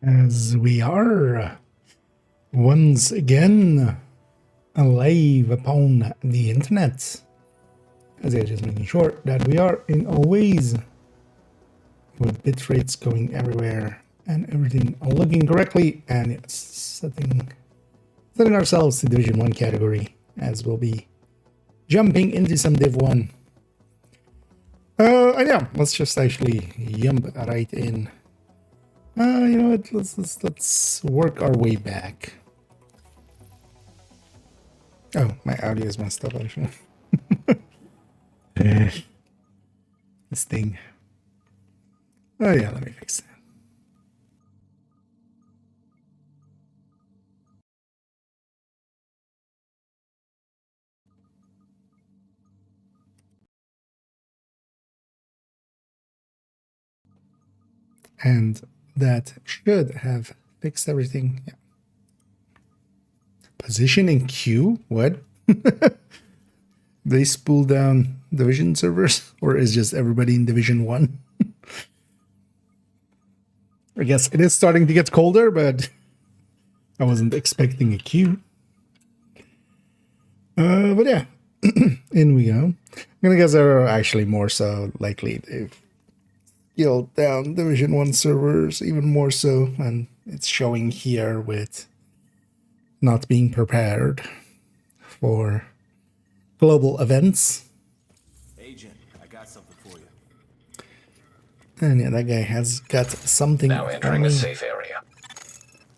As we are once again alive upon the internet. As I just making sure that we are in all ways with bit rates going everywhere and everything looking correctly, and it's setting ourselves to Division 1 category as we'll be jumping into some Div1. And yeah, let's just actually jump right in. You know what? Let's work our way back. Oh, my audio is messed up actually. This thing. Oh yeah, let me fix that. And that should have fixed everything. Yeah. Position in queue? What? They spool down division servers? Or is just everybody in Division 1? I guess it is starting to get colder, but I wasn't expecting a queue. But yeah, in we go. I'm gonna guess they're actually more so likely they've scaled down Division 1 servers even more so, and it's showing here with not being prepared for global events. Agent, I got something for you. And yeah, that guy has got something. Now entering a safe area.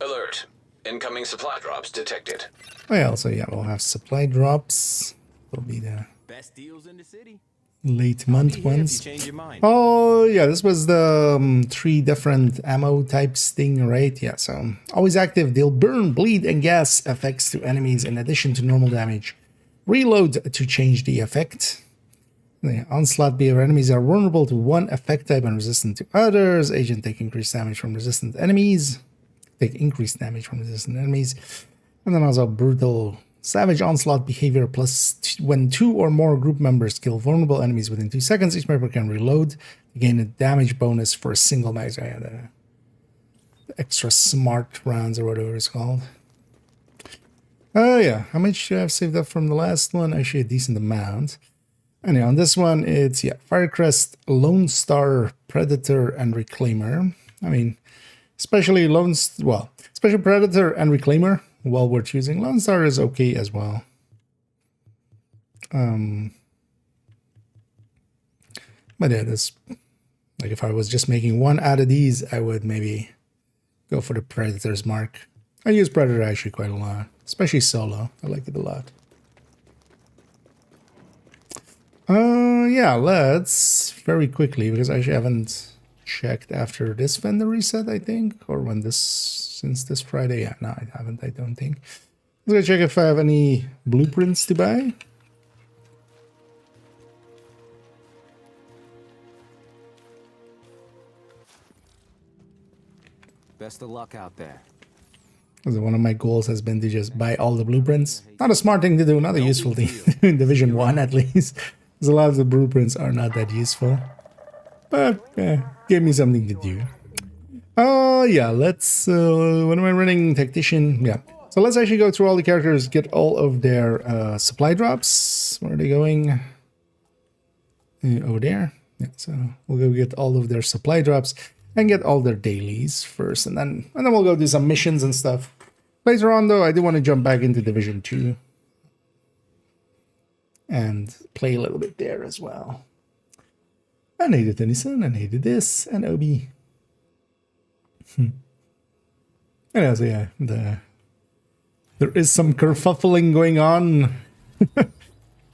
Alert. Incoming supply drops detected. Oh yeah, also yeah, we'll have supply drops. Will be the Best deals in the city. late month ones. Change your mind. Oh yeah, this was the 3 different ammo types thing, right? Yeah, so always active. They'll burn, bleed, and gas effects to enemies in addition to normal damage. Reload to change the effect. The onslaught behavior enemies are vulnerable to one effect type and resistant to others. Agent take increased damage from resistant enemies. Take increased damage from resistant enemies. And then also brutal savage onslaught behavior plus when 2 or more group members kill vulnerable enemies within 2 seconds, each member can reload to gain a damage bonus for a single mag. I had the extra smart rounds or whatever it's called. Oh yeah, how much do I have saved up from the last one? Actually a decent amount. Anyway, on this one, it's, yeah, Firecrest, Lone Star, Predator, and Reclaimer. I mean, especially Special Predator and Reclaimer, well worth choosing. Lone Star is okay as well. But yeah, this, like if I was just making one out of these, I would maybe go for the Predator's mark. I use Predator actually quite a lot, especially solo. I like it a lot. Yeah, let's very quickly, because I actually haven't checked after this vendor reset, I think, or when this, since this Friday. Yeah, no, I haven't, I don't think. I'm gonna check if I have any blueprints to buy. Best of luck out there. So one of my goals has been to just buy all the blueprints. Not a smart thing to do, not a useful thing to do in Division 1 at least. Because a lot of the blueprints are not that useful. But give me something to do. Yeah, let's, what am I running? Tactician, yeah. So let's actually go through all the characters, get all of their supply drops. Where are they going? Over there. Yeah, so we'll go get all of their supply drops and get all their dailies first, and then we'll go do some missions and stuff. Later on, though, I do want to jump back into Division 2 and play a little bit there as well. I needed Tennyson, I needed this, and Obi. And so yeah, there is some kerfuffling going on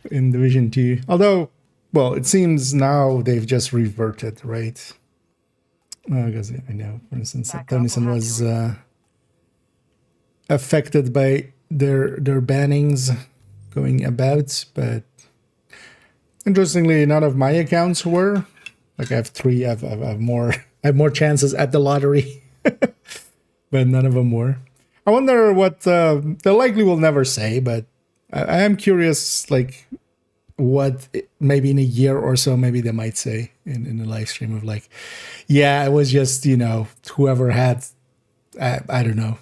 in Division 2. Although, well, it seems now they've just reverted, right? Because I know, for instance, Tennyson was affected by their bannings going about, but interestingly, none of my accounts were. Like I have 3, I have more chances at the lottery, but none of them were. I wonder what they likely will never say, but I am curious, like what maybe in a year or so, maybe they might say in the live stream of like, yeah, it was just, you know, whoever had I don't know,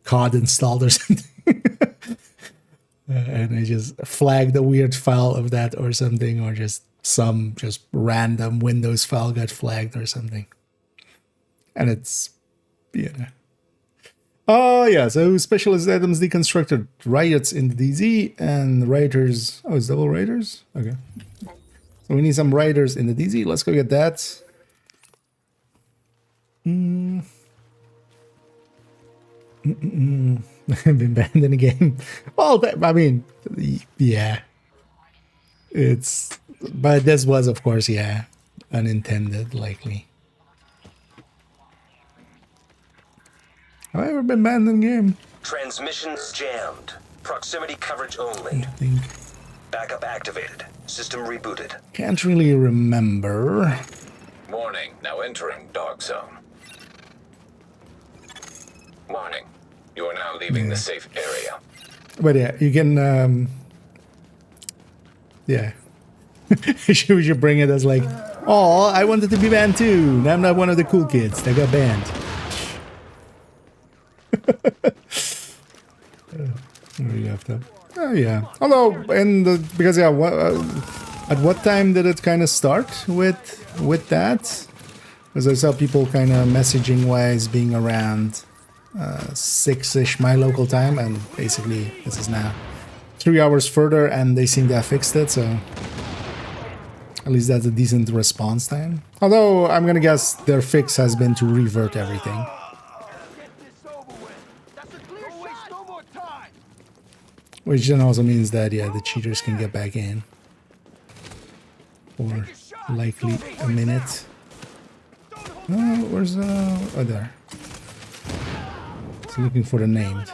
COD installed or something. And I just flagged a weird file of that or something, or just some random Windows file got flagged or something. And it's, yeah. Oh, yeah, so specialist items deconstructed, riots in the DZ, and writers. Oh, it's double writers? Okay. So we need some writers in the DZ. Let's go get that. Been banned in the game. Well, I mean, yeah. But this was, of course, yeah, unintended, likely. Have I ever been banned in the game? Transmissions jammed. Proximity coverage only. I think. Backup activated. System rebooted. Can't really remember. Warning, now entering dog zone. Warning, you are now leaving the safe area. But yeah, you can, yeah. We should bring it as like, oh, I wanted to be banned too. Now I'm not one of the cool kids that got banned. Where you have to? Oh yeah. Although, because yeah, at what time did it kind of start with that? Because I saw people kind of messaging wise being around 6-ish my local time, and basically this is now 3 hours further, and they seem to have fixed it. So at least that's a decent response time. Although I'm gonna guess their fix has been to revert everything. Which then also means that, yeah, the cheaters can get back in. For likely a minute. Oh, where's oh, there. It's looking for the named.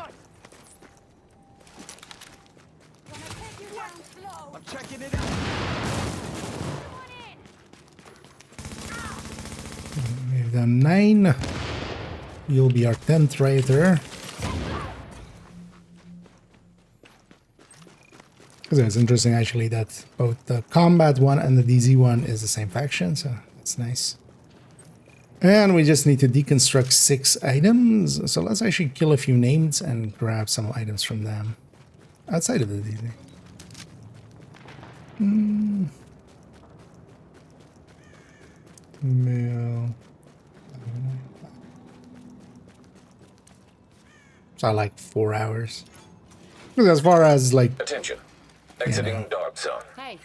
We've done 9. You'll be our 10th writer. Because it's interesting actually that both the combat one and the DZ one is the same faction, so that's nice. And we just need to deconstruct 6 items. So let's actually kill a few names and grab some items from them outside of the DZ. Mail. So like 4 hours. Because as far as like, Attention, exiting dog zone. Hey,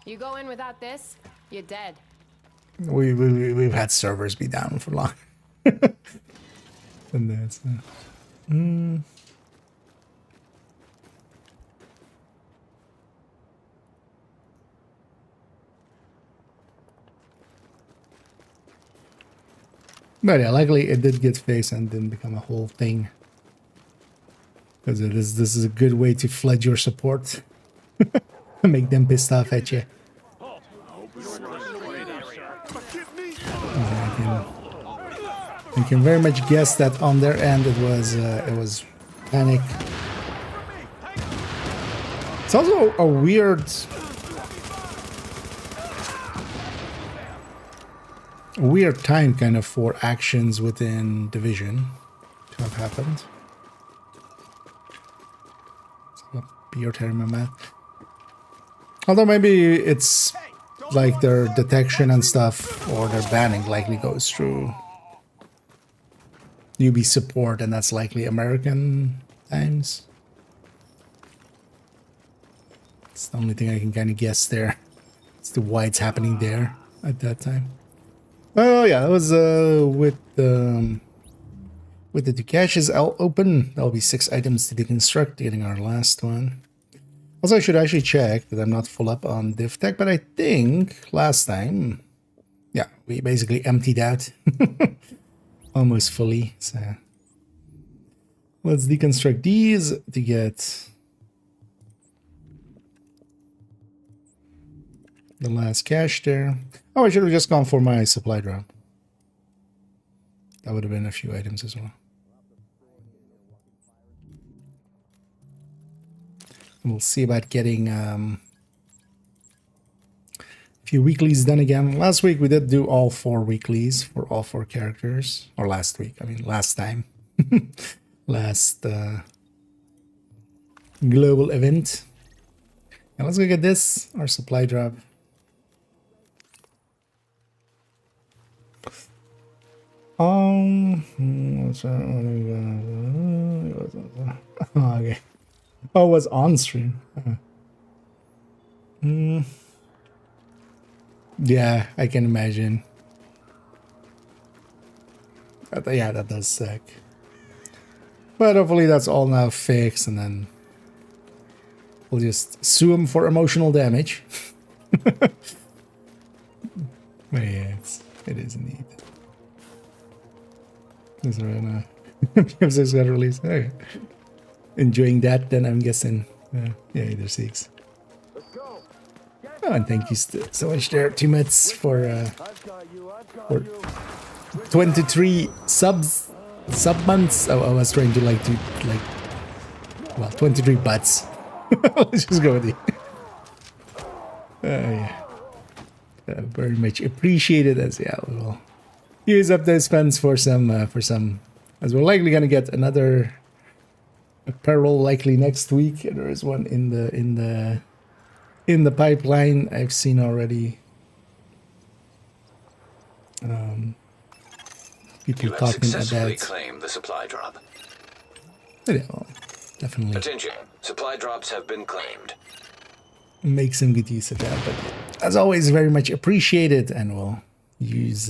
you go in without this, you're dead. we've had servers be down for long. And that's But yeah, likely it did get fixed and didn't become a whole thing. Because this is a good way to flood your support. Make them pissed off at you. I can very much guess that on their end it was panic. It's also a weird time kind of for actions within Division to have happened. Beard hair in my mouth. Although maybe it's like their detection and stuff, or their banning likely goes through UB support, and that's likely American times. It's the only thing I can kind of guess there. It's the why it's happening there at that time. Oh yeah, that was with the 2 caches open. That'll be 6 items to deconstruct, getting our last one. Also, I should actually check that I'm not full up on div tech, but I think last time, yeah, we basically emptied out almost fully. So let's deconstruct these to get the last cache there. Oh, I should have just gone for my supply drop. That would have been a few items as well. We'll see about getting a Few weeklies done again. Last week we did do all 4 weeklies for all 4 characters. Or last week, I mean last time. Last global event. And let's look at this, our supply drop. What's that? Oh, okay. Oh, it was on stream. Yeah, I can imagine. Yeah, that does suck. But hopefully that's all now fixed, and then we'll just sue him for emotional damage. But yeah, it is neat. That's right now. PS6 got released. Okay. Enjoying that, then I'm guessing. Yeah, either 6. Oh, and thank you so much there, Tumets, for 23 sub months. Oh, I was trying to well, 23 butts. Let's just go with it. Yeah. Very much appreciated, as yeah, we'll use up those funds for some, as we're likely gonna get another apparel likely next week. There is one in the pipeline I've seen already. People You have talking successfully about. claimed the supply drop. Yeah, well, definitely Attention, supply drops have been claimed. make some good use of that. But as always, very much appreciated, and we'll use.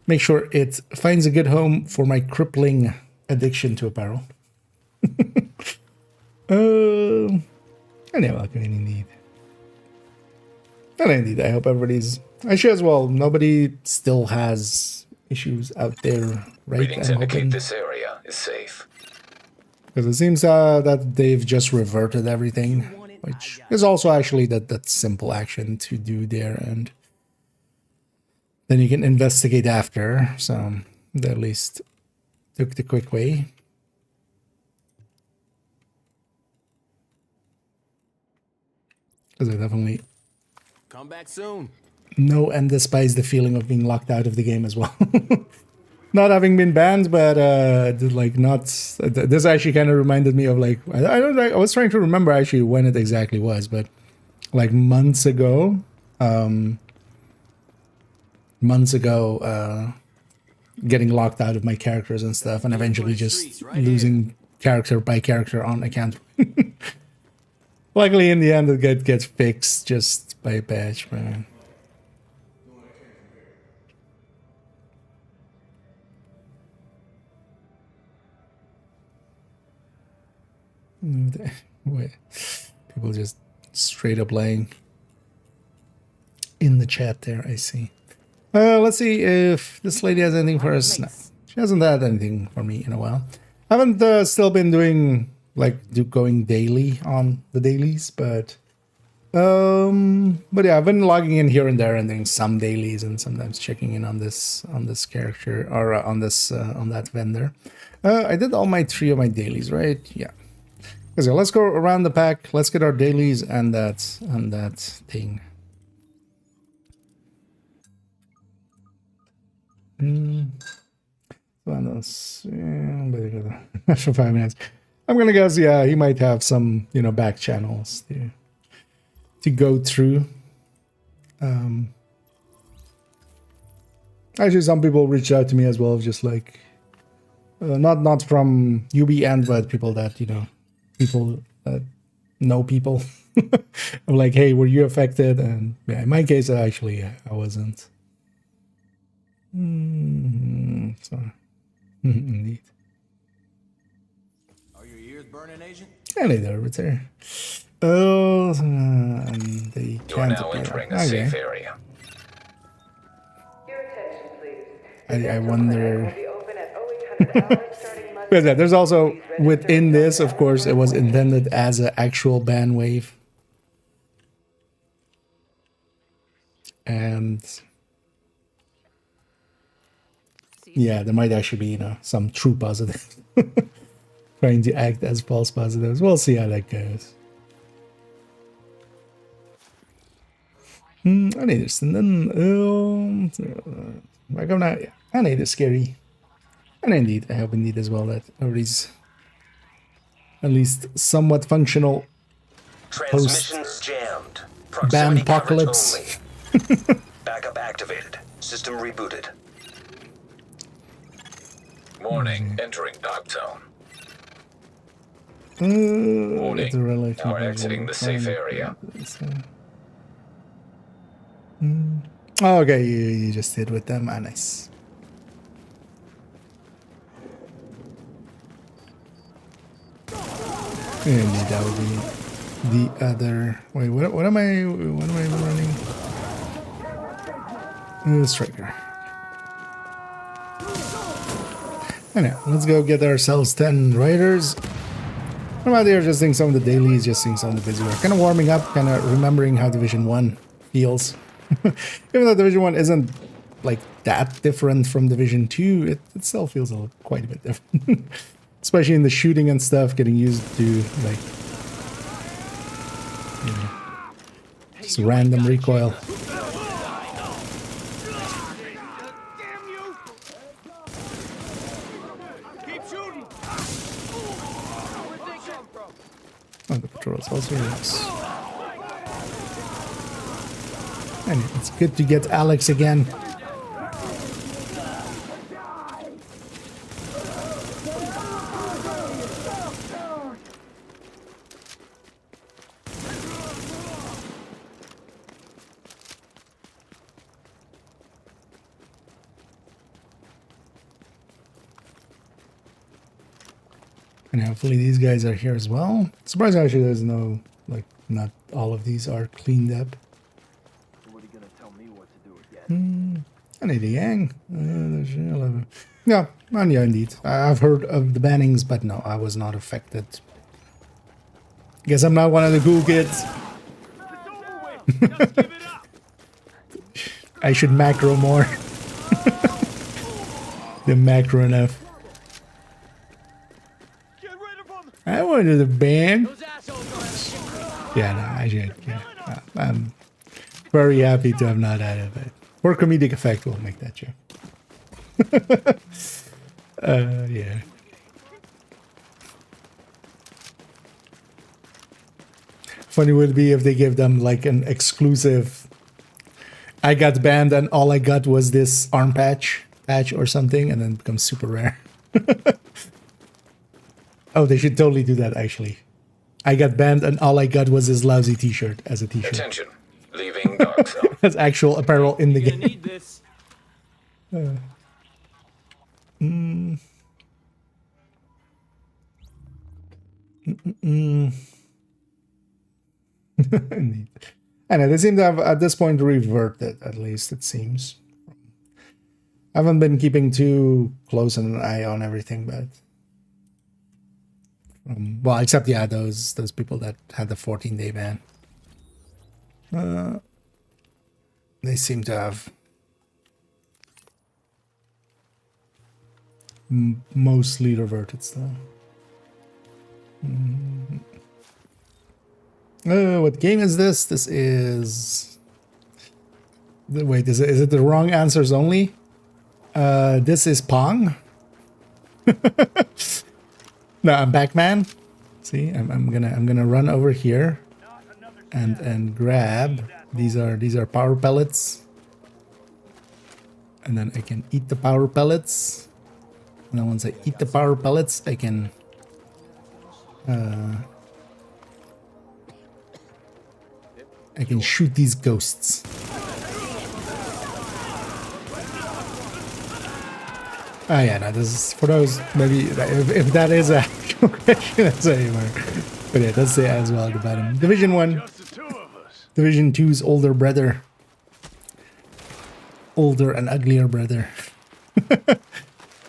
Make sure it finds a good home for my crippling addiction to apparel. Anyway, what do you need? Indeed, I hope everybody's. Actually, as well, nobody still has issues out there, right? Readings I'm indicate hoping. this area is safe. Because it seems that they've just reverted everything, which is also actually that simple action to do there, and then you can investigate after. So they at least took the quick way. Because I definitely Come back soon. know and despise the feeling of being locked out of the game as well. Not having been banned, but like not. This actually kind of reminded me of like I don't know. I was trying to remember actually when it exactly was, but like months ago. Getting locked out of my characters and stuff, and eventually just losing character by character on account. Luckily, in the end, it gets fixed just by a patch, man. Wait, people just straight up laying in the chat there. I see. Let's see if this lady has anything for us. No, she hasn't had anything for me in a while. Haven't still been doing going daily on the dailies, but yeah, I've been logging in here and there and doing some dailies and sometimes checking in on this character or on that vendor. I did all 3 of my dailies, right? Yeah. So let's go around the pack. Let's get our dailies and that thing. For 5 minutes. I'm gonna guess, yeah, he might have some, back channels to go through. Actually, some people reached out to me as well, just like not from UB end, but people that people that know people. I'm like, hey, were you affected? And yeah, in my case, actually, I wasn't. So, indeed. Are your ears burning, Agent? Hey there, it's there. Oh, and they You are can't now appear. entering a Okay. safe area. Your attention, please. I wonder. Will be open at 0800 hours starting Monday. But yeah, there's also within this, of course, it was intended as an actual ban wave, and yeah, there might actually be some true positives trying to act as false positives. We'll see how that goes. I need this, and then I go now. Yeah, I need is scary, and indeed, I hope indeed as well that everybody's at least somewhat functional. Transmissions jammed. Ban Proximity coverage apocalypse. only. Backup activated. System rebooted. Warning, entering dark zone. Warning. Warning, now exiting the safe area. Oh, okay, you just did with them. Ah, nice. Indeed, that would be the other. Wait, what am I running? Striker. Anyway, let's go get ourselves 10 raiders. I'm out there just doing some of the dailies, just doing some of the busy work. Kind of warming up, kind of remembering how Division 1 feels. Even though Division 1 isn't like that different from Division 2, it still feels quite a bit different. Especially in the shooting and stuff, getting used to like, you know, just random recoil. Oh, the patrols also works. And it's good to get Alex again. And hopefully these guys are here as well. Surprised actually there's no, like, not all of these are cleaned up. Somebody gonna tell me what to do again. I need a Yang. There's 11. Yeah, and yeah, indeed. I've heard of the bannings, but no, I was not affected. Guess I'm not one of the cool kids. I should macro more. The macro enough. I wanted the ban. Yeah, no, I should. Yeah. I'm very happy to have not added it. For comedic effect, we'll make that joke. Yeah. Funny would it be if they give them like an exclusive. I got banned and all I got was this arm patch or something, and then it becomes super rare. Oh, they should totally do that, actually. I got banned and all I got was this lousy t-shirt as a t-shirt. Attention, leaving dark zone. As actual apparel in the You're gonna game. need this. Indeed. And they seem to have, at this point, reverted, at least, it seems. I haven't been keeping too close an eye on everything, but... well, except, yeah, those people that had the 14-day ban. They seem to have... mostly reverted still. What game is this? This is... Wait, is it the wrong answers only? This is Pong. No, I'm back, man. See, I'm gonna run over here and grab. These are power pellets, and then I can eat the power pellets. And then once I eat the power pellets, I can shoot these ghosts. Oh yeah, no, this is for those, maybe, if that is a actual question, that's anywhere. But yeah, that's it as well about him. Division 1. Division 2's older brother. Older and uglier brother.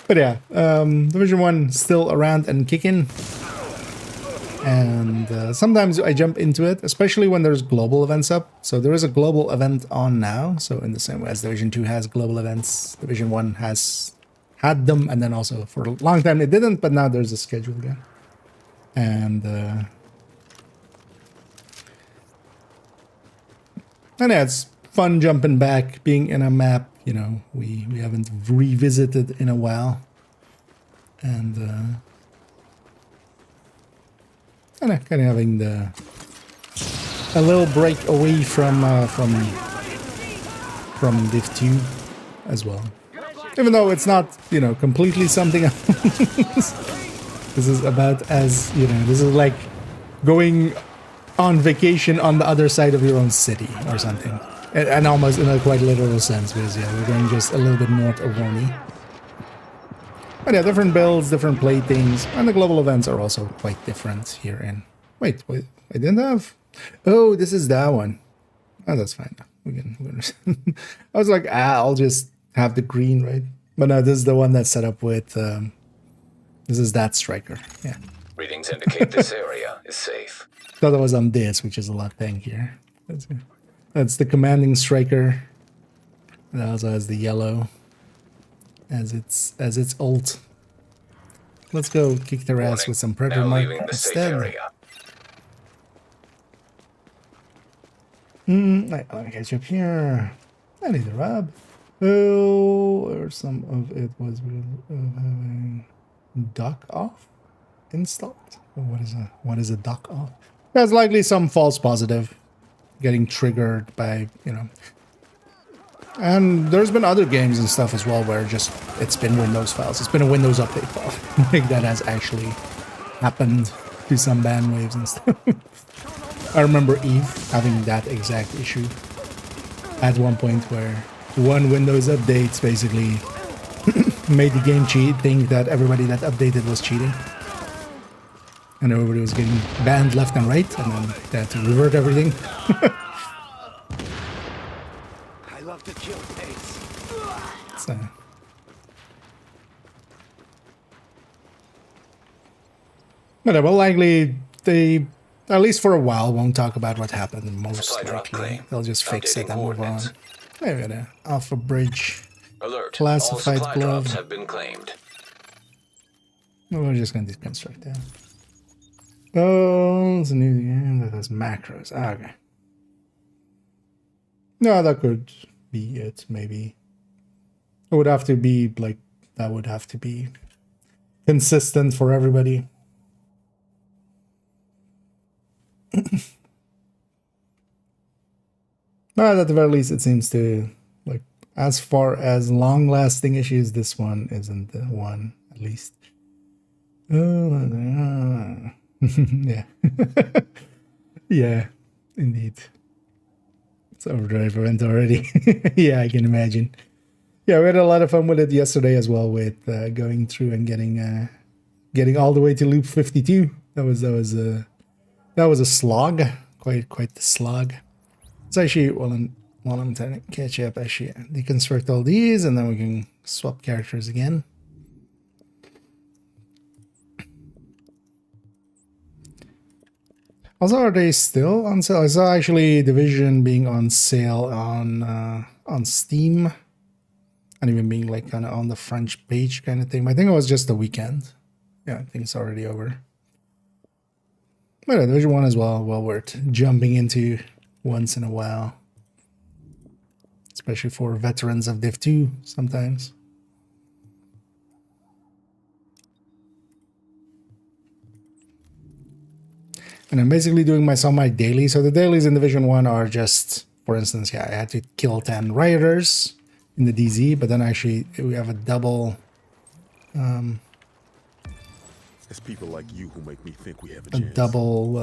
But yeah, Division 1 still around and kicking. And sometimes I jump into it, especially when there's global events up. So there is a global event on now. So in the same way as Division 2 has global events, Division 1 had them, and then also for a long time it didn't, but now there's a schedule again. And yeah, it's fun jumping back, being in a map, you know, we haven't revisited in a while. And kind of having a little break away from Div2 as well. Even though it's not, you know, completely something else. This is about as, you know, this is like going on vacation on the other side of your own city or something. And almost in a quite literal sense, because yeah, we're going just a little bit north of Warney. But yeah, different builds, different play things, and the global events are also quite different here in... Wait, I didn't have... Oh, this is that one. Oh, that's fine. We can I was like, I'll just have the green, right? But no, this is the one that's set up with... this is that striker, yeah. Readings indicate this area is safe. Thought it was on this, which is a lot tankier. That's the commanding striker. It also has the yellow as its ult. Let's go kick their ass with some predator Now mark leaving the safe instead. area. Let me catch up here. I need a rub. Oh, or some of it was having dock off installed. What is a dock off? There's likely some false positive getting triggered by, you know. And there's been other games and stuff as well where just it's been Windows files. It's been a Windows update file. Like that has actually happened to some band waves and stuff. I remember Eve having that exact issue at one point where one Windows update basically made the game think that everybody that updated was cheating. And everybody was getting banned left and right, and then they had to revert everything. I love to kill pigs. So. But well, likely they, at least for a while, won't talk about what happened. Most Supply drop likely, claim. they'll just fix it Updating and move on. coordinates. There we go. Alpha Bridge. Alert. Classified All supply glove. drops have been claimed. We're just going to deconstruct that. Oh, it's a new game that has macros. Ah, okay. No, that could be it, maybe. It would have to be, like, that would have to be consistent for everybody. But at the very least, it seems to, like, as far as long-lasting issues, this one isn't the one, at least. Yeah. Yeah, indeed. It's overdrive event already. Yeah, I can imagine. Yeah, we had a lot of fun with it yesterday as well, with going through and getting all the way to loop 52. That was a slog, quite the slog. So actually, while I'm trying to catch up, actually deconstruct all these, and then we can swap characters again. Also, are they still on sale? I saw actually Division being on sale on Steam, and even being like kind of on the French page kind of thing. But I think it was just the weekend. Yeah, I think it's already over. But yeah, Division 1 as well worth jumping into once in a while, especially for veterans of Div2 sometimes. And I'm basically doing my daily. So the dailies in Division 1 are just, for instance, yeah, I had to kill 10 rioters in the DZ, but then actually we have a double... It's people like you who make me think we have a a chance. double...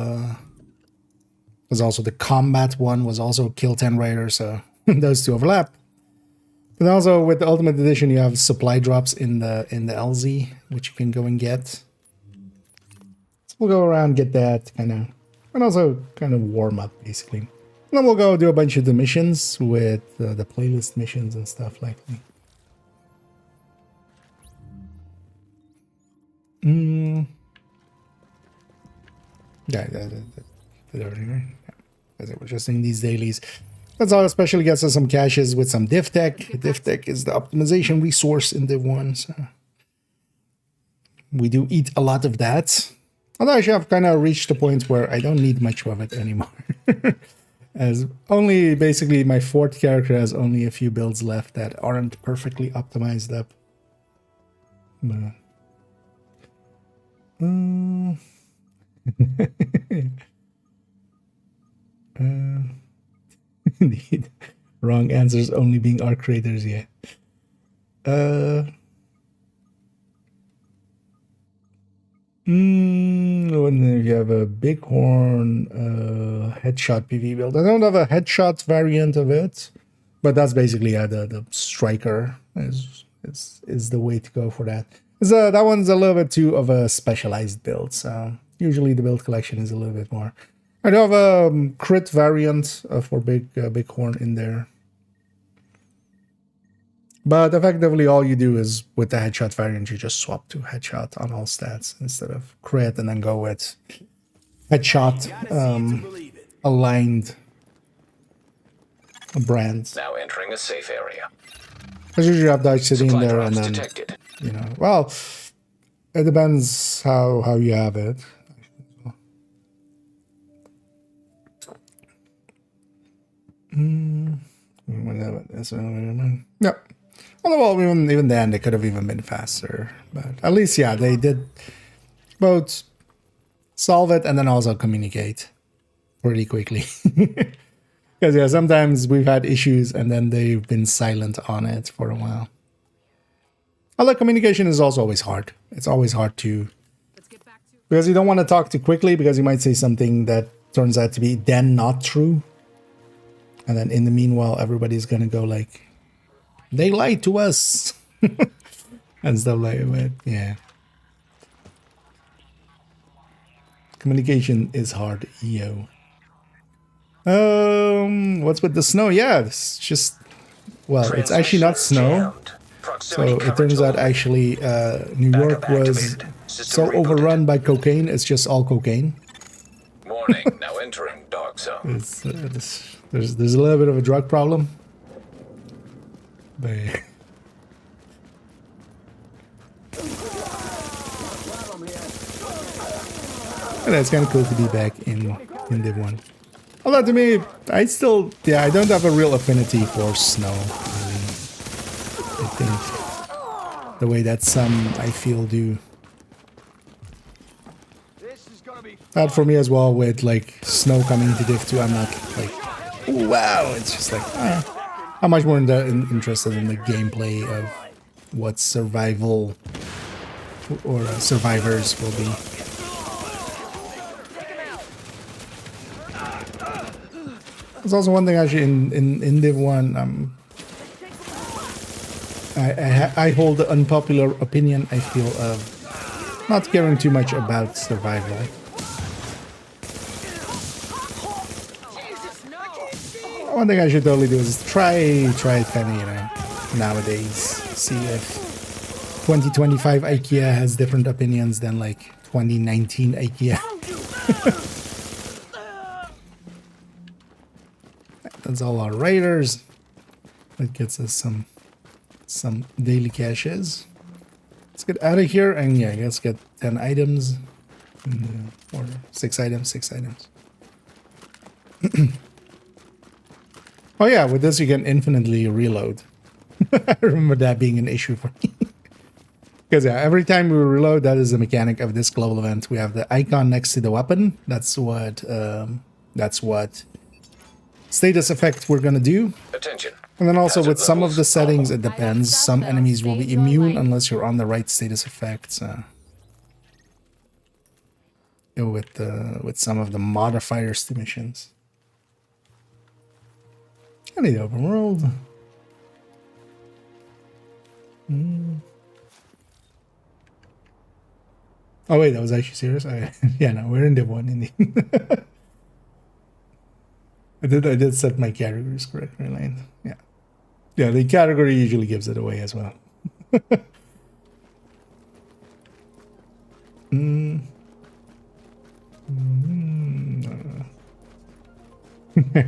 was also the combat one, was also kill 10 rioters, so those two overlap. But also with the Ultimate Edition, you have supply drops in the LZ, which you can go and get. We'll go around, get that, kind of, and also kind of warm up, basically. And then we'll go do a bunch of the missions with the playlist missions and stuff like that. As I was just in these dailies. That's all, especially gets us some caches with some div tech. Div tech is the optimization resource in Div1, so we do eat a lot of that. Although actually I've kind of reached the point where I don't need much of it anymore. As only basically my fourth character has only a few builds left that aren't perfectly optimized up. But, indeed. Wrong answers only being our creators, yeah. When you have a bighorn headshot PV build. I don't have a headshot variant of it, but that's basically the striker is the way to go for that. So that one's a little bit too of a specialized build, so usually the build collection is a little bit more. I do have a crit variant for bighorn in there. But effectively, all you do is with the headshot variant, you just swap to headshot on all stats instead of crit and then go with headshot aligned brands. Now entering a safe area. Because usually you have dodge sitting Supply there and drops then, detected. you know, well, it depends how you have it. Yeah. Well, even then, they could have even been faster. But at least, yeah, they did both solve it and then also communicate pretty quickly. Because, yeah, sometimes we've had issues and then they've been silent on it for a while. Although communication is also always hard. It's always hard to... Because you don't want to talk too quickly because you might say something that turns out to be then not true. And then in the meanwhile, everybody's going to go like... They lied to us and stuff like that. Yeah. Communication is hard, yo. What's with the snow? Yeah, it's just, well, it's actually not snow. So it turns out actually New York was so overrun by cocaine, it's just all cocaine. Warning, now entering dog zone. There's a little bit of a drug problem. But and it's kind of cool to be back in Div1. Although to me, I don't have a real affinity for snow. I think the way that some I feel do. That for me as well with like snow coming to Div2, I'm not like, ooh, wow, it's just like, I'm much more interested in the gameplay of what survival or survivors will be. There's also one thing actually in Div1, I hold the unpopular opinion, I feel, of not caring too much about survival. One thing I should totally do is try it kind of, you know, nowadays. See if 2025 IKEA has different opinions than like 2019 IKEA. That's all our raiders. That gets us some daily caches. Let's get out of here and yeah, let's get 10 items. Or 6 items. Oh yeah, with this you can infinitely reload. I remember that being an issue for me. Because yeah, every time we reload, that is the mechanic of this global event. We have the icon next to the weapon. That's what status effect we're gonna do. Attention. And then also with some of the settings, it depends. Some enemies will be immune unless you're on the right status effects. With some of the modifiers to missions. I need open world. Oh wait, that was actually serious. Yeah, no, we're in Div1 indeed. I did set my categories correctly, Lane. Yeah. Yeah, the category usually gives it away as well.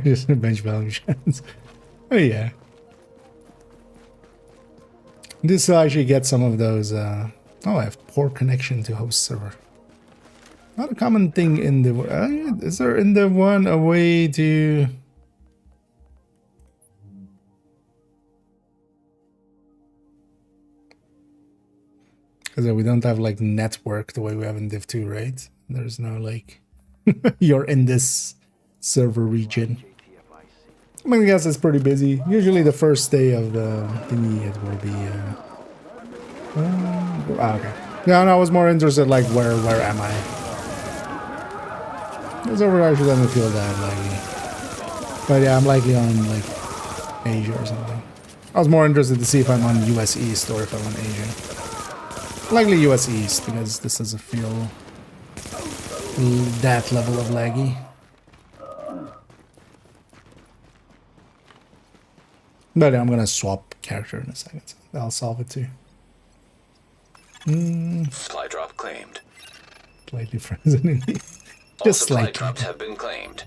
Just a bench value chance. Oh yeah. This will actually get some of those oh, I have poor connection to host server. Not a common thing in the is there in the one a way to Because we don't have like network the way we have in Div2, right? There's no like you're in this server region. I mean, I guess it's pretty busy. Usually the first day of the thingy it will be okay. Yeah, no, I was more interested like where am I? This over actually doesn't feel that laggy. But yeah, I'm likely on like Asia or something. I was more interested to see if I'm on US East or if I'm on Asia. Likely US East, because this doesn't feel that level of laggy. But I'm gonna swap character in a second. That'll solve it too. Supply drop claimed. Slightly frozen indeed. All Just supply like drops have been claimed.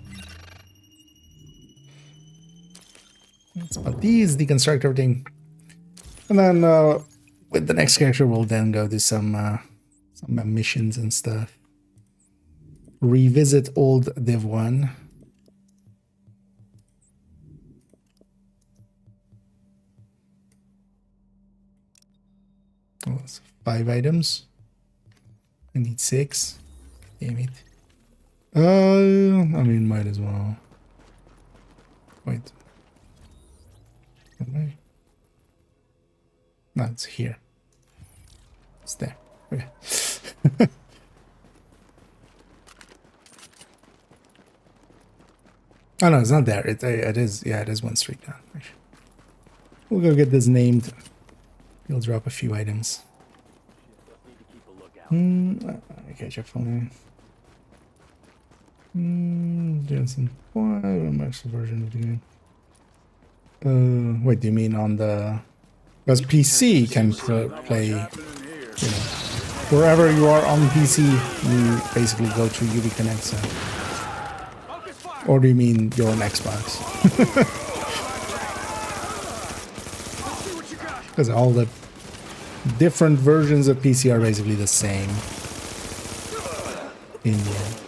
let's put these, deconstruct everything. And then with the next character we'll then go do some missions and stuff. Revisit old Div1. Oh, that's 5 items. I need 6. Damn it. I mean, might as well. Wait. Okay. No, it's here. It's there. Okay. Oh no, it's not there. It is. Yeah, it is 1 street down. We'll go get this named. He'll drop a few items. Okay, check for me. Jensen 5, a max version of the game. Wait, do you mean on the... Because PC can play, you know, wherever you are on PC, you basically go through UV Connect, so... Or do you mean you're on Xbox? Because all the different versions of PC are basically the same. In the end.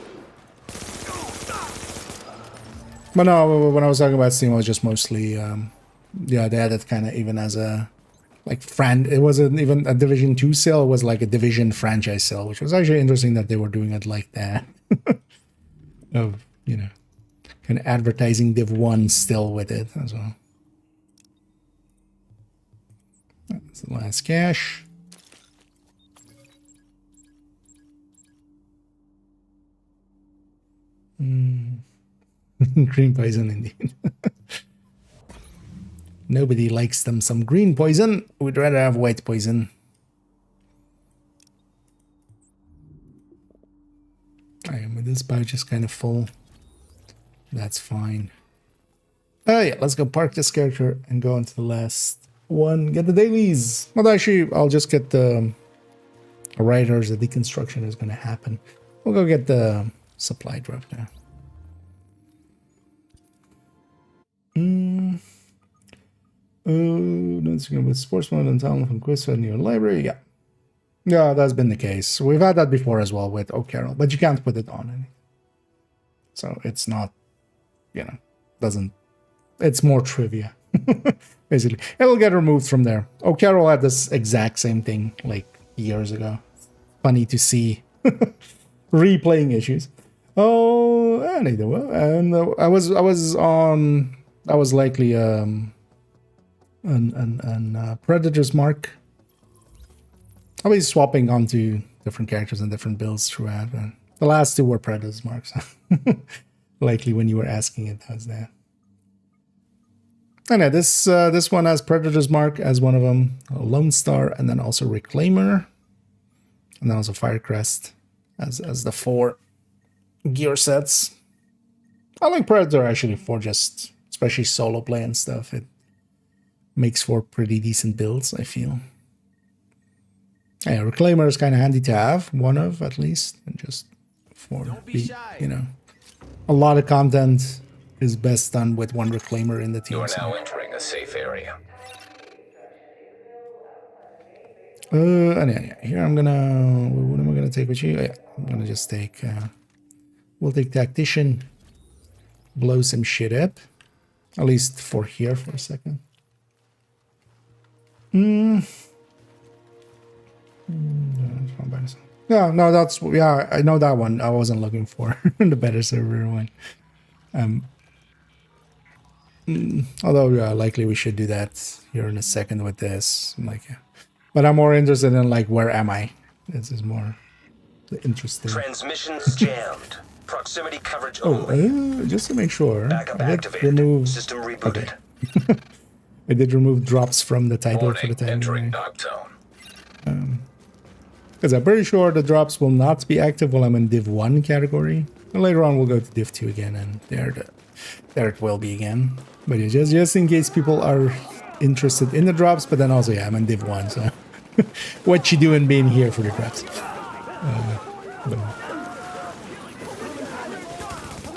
But no, when I was talking about Steam, I was just mostly, yeah, they had it kind of even as a, like, it wasn't even a Division 2 sale, it was like a Division franchise sale, which was actually interesting that they were doing it like that. Of, you know, kind of advertising Div1 still with it as well. That's the last cache. Green poison indeed. Nobody likes them some green poison. We'd rather have white poison. With this pouch is kind of full. That's fine. Oh yeah, let's go park this character and go on to the last one. Get the dailies. Well, actually, I'll just get the writers. The deconstruction is going to happen. We'll go get the supply drop now. That's going with sports mode and talent from quiz in your library. Yeah. Yeah, that's been the case. We've had that before as well with O'Carroll, but you can't put it on anything. So it's not, you know, it's more trivia. Basically. It'll get removed from there. O'Carroll had this exact same thing like years ago. Funny to see replaying issues. Oh, neither will. And I was likely an Predator's Mark. I'll be swapping onto different characters and different builds throughout. But the last 2 were Predator's Marks. Likely when you were asking it, that was there. And yeah, this one has Predator's Mark as one of them, Lone Star, and then also Reclaimer, and then also Firecrest as the 4 gear sets. I like Predator actually for just, especially solo play and stuff. It makes for pretty decent builds, I feel. Yeah, Reclaimer is kind of handy to have, one of at least, and just for the, you know, a lot of content is best done with 1 Reclaimer in the team. You are now entering a safe area. And yeah, here I'm gonna, what am I gonna take with you? Yeah, I'm gonna just take, we'll take Tactician, blow some shit up, at least for here for a second. No, no, that's, yeah, I know that one. I wasn't looking for the better server one. Although likely we should do that here in a second with this. Like, yeah. But I'm more interested in like, where am I? This is more interesting. Transmissions jammed. Proximity coverage Oh, only. just to make sure, Backup I did activated. remove. System rebooted. Okay. I did remove drops from the title for Warning, the time entering being. dark zone. Because I'm pretty sure the drops will not be active while I'm in Div1 category. And later on, we'll go to Div2 again, and there it will be again. But yeah, just in case people are interested in the drops, but then also, yeah, I'm in Div1, so what you doing being here for the drops?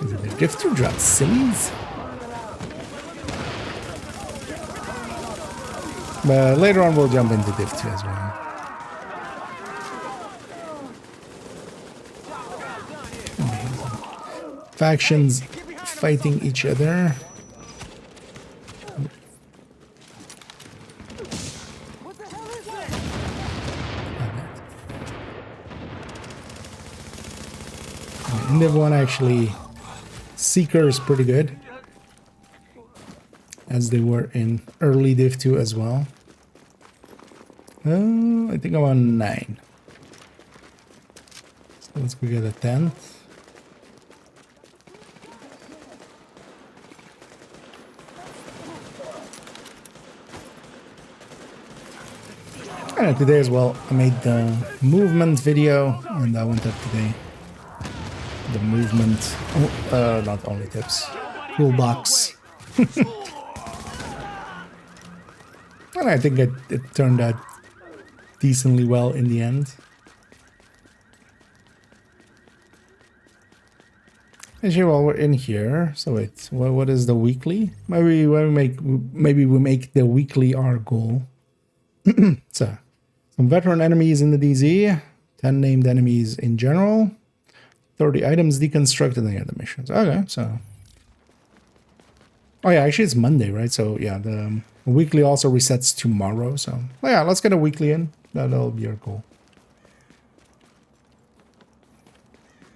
Is it the Div2 drops, sillies? But later on, we'll jump into Div2 as well. Factions fighting each other. In Div1, actually, Seeker is pretty good, as they were in early Div2 as well. I think I'm on 9. So let's go get a 10th. And today as well, I made the movement video, and that went up today. The movement, not only tips, toolbox. And I think it turned out decently well in the end. Actually, while we're in here, so wait, what is the weekly? Maybe we make the weekly our goal. So, some veteran enemies in the DZ, 10 named enemies in general, 30 items deconstructed in the other missions. Okay, so. Oh, yeah, actually, it's Monday, right? So, yeah, the weekly also resets tomorrow. So, well, yeah, let's get a weekly in. That'll be our goal.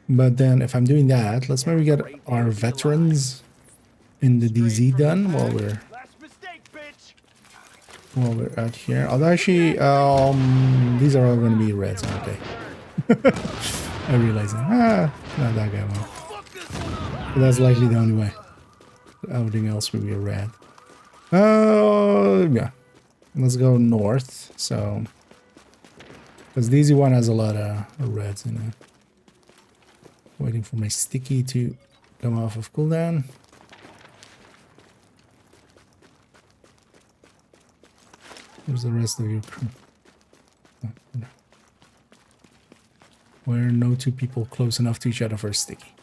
But then, if I'm doing that, let's maybe get our veterans in the DZ done while we're out here. Although actually, these are all going to be reds, aren't they? I realize that. Not that guy one. But that's likely the only way. Everything else will be a red. Yeah. Let's go north. So, because DZ one has a lot of reds in it. Waiting for my sticky to come off of cooldown. Where's the rest of your crew? Oh, no. Where no two people close enough to each other for a sticky.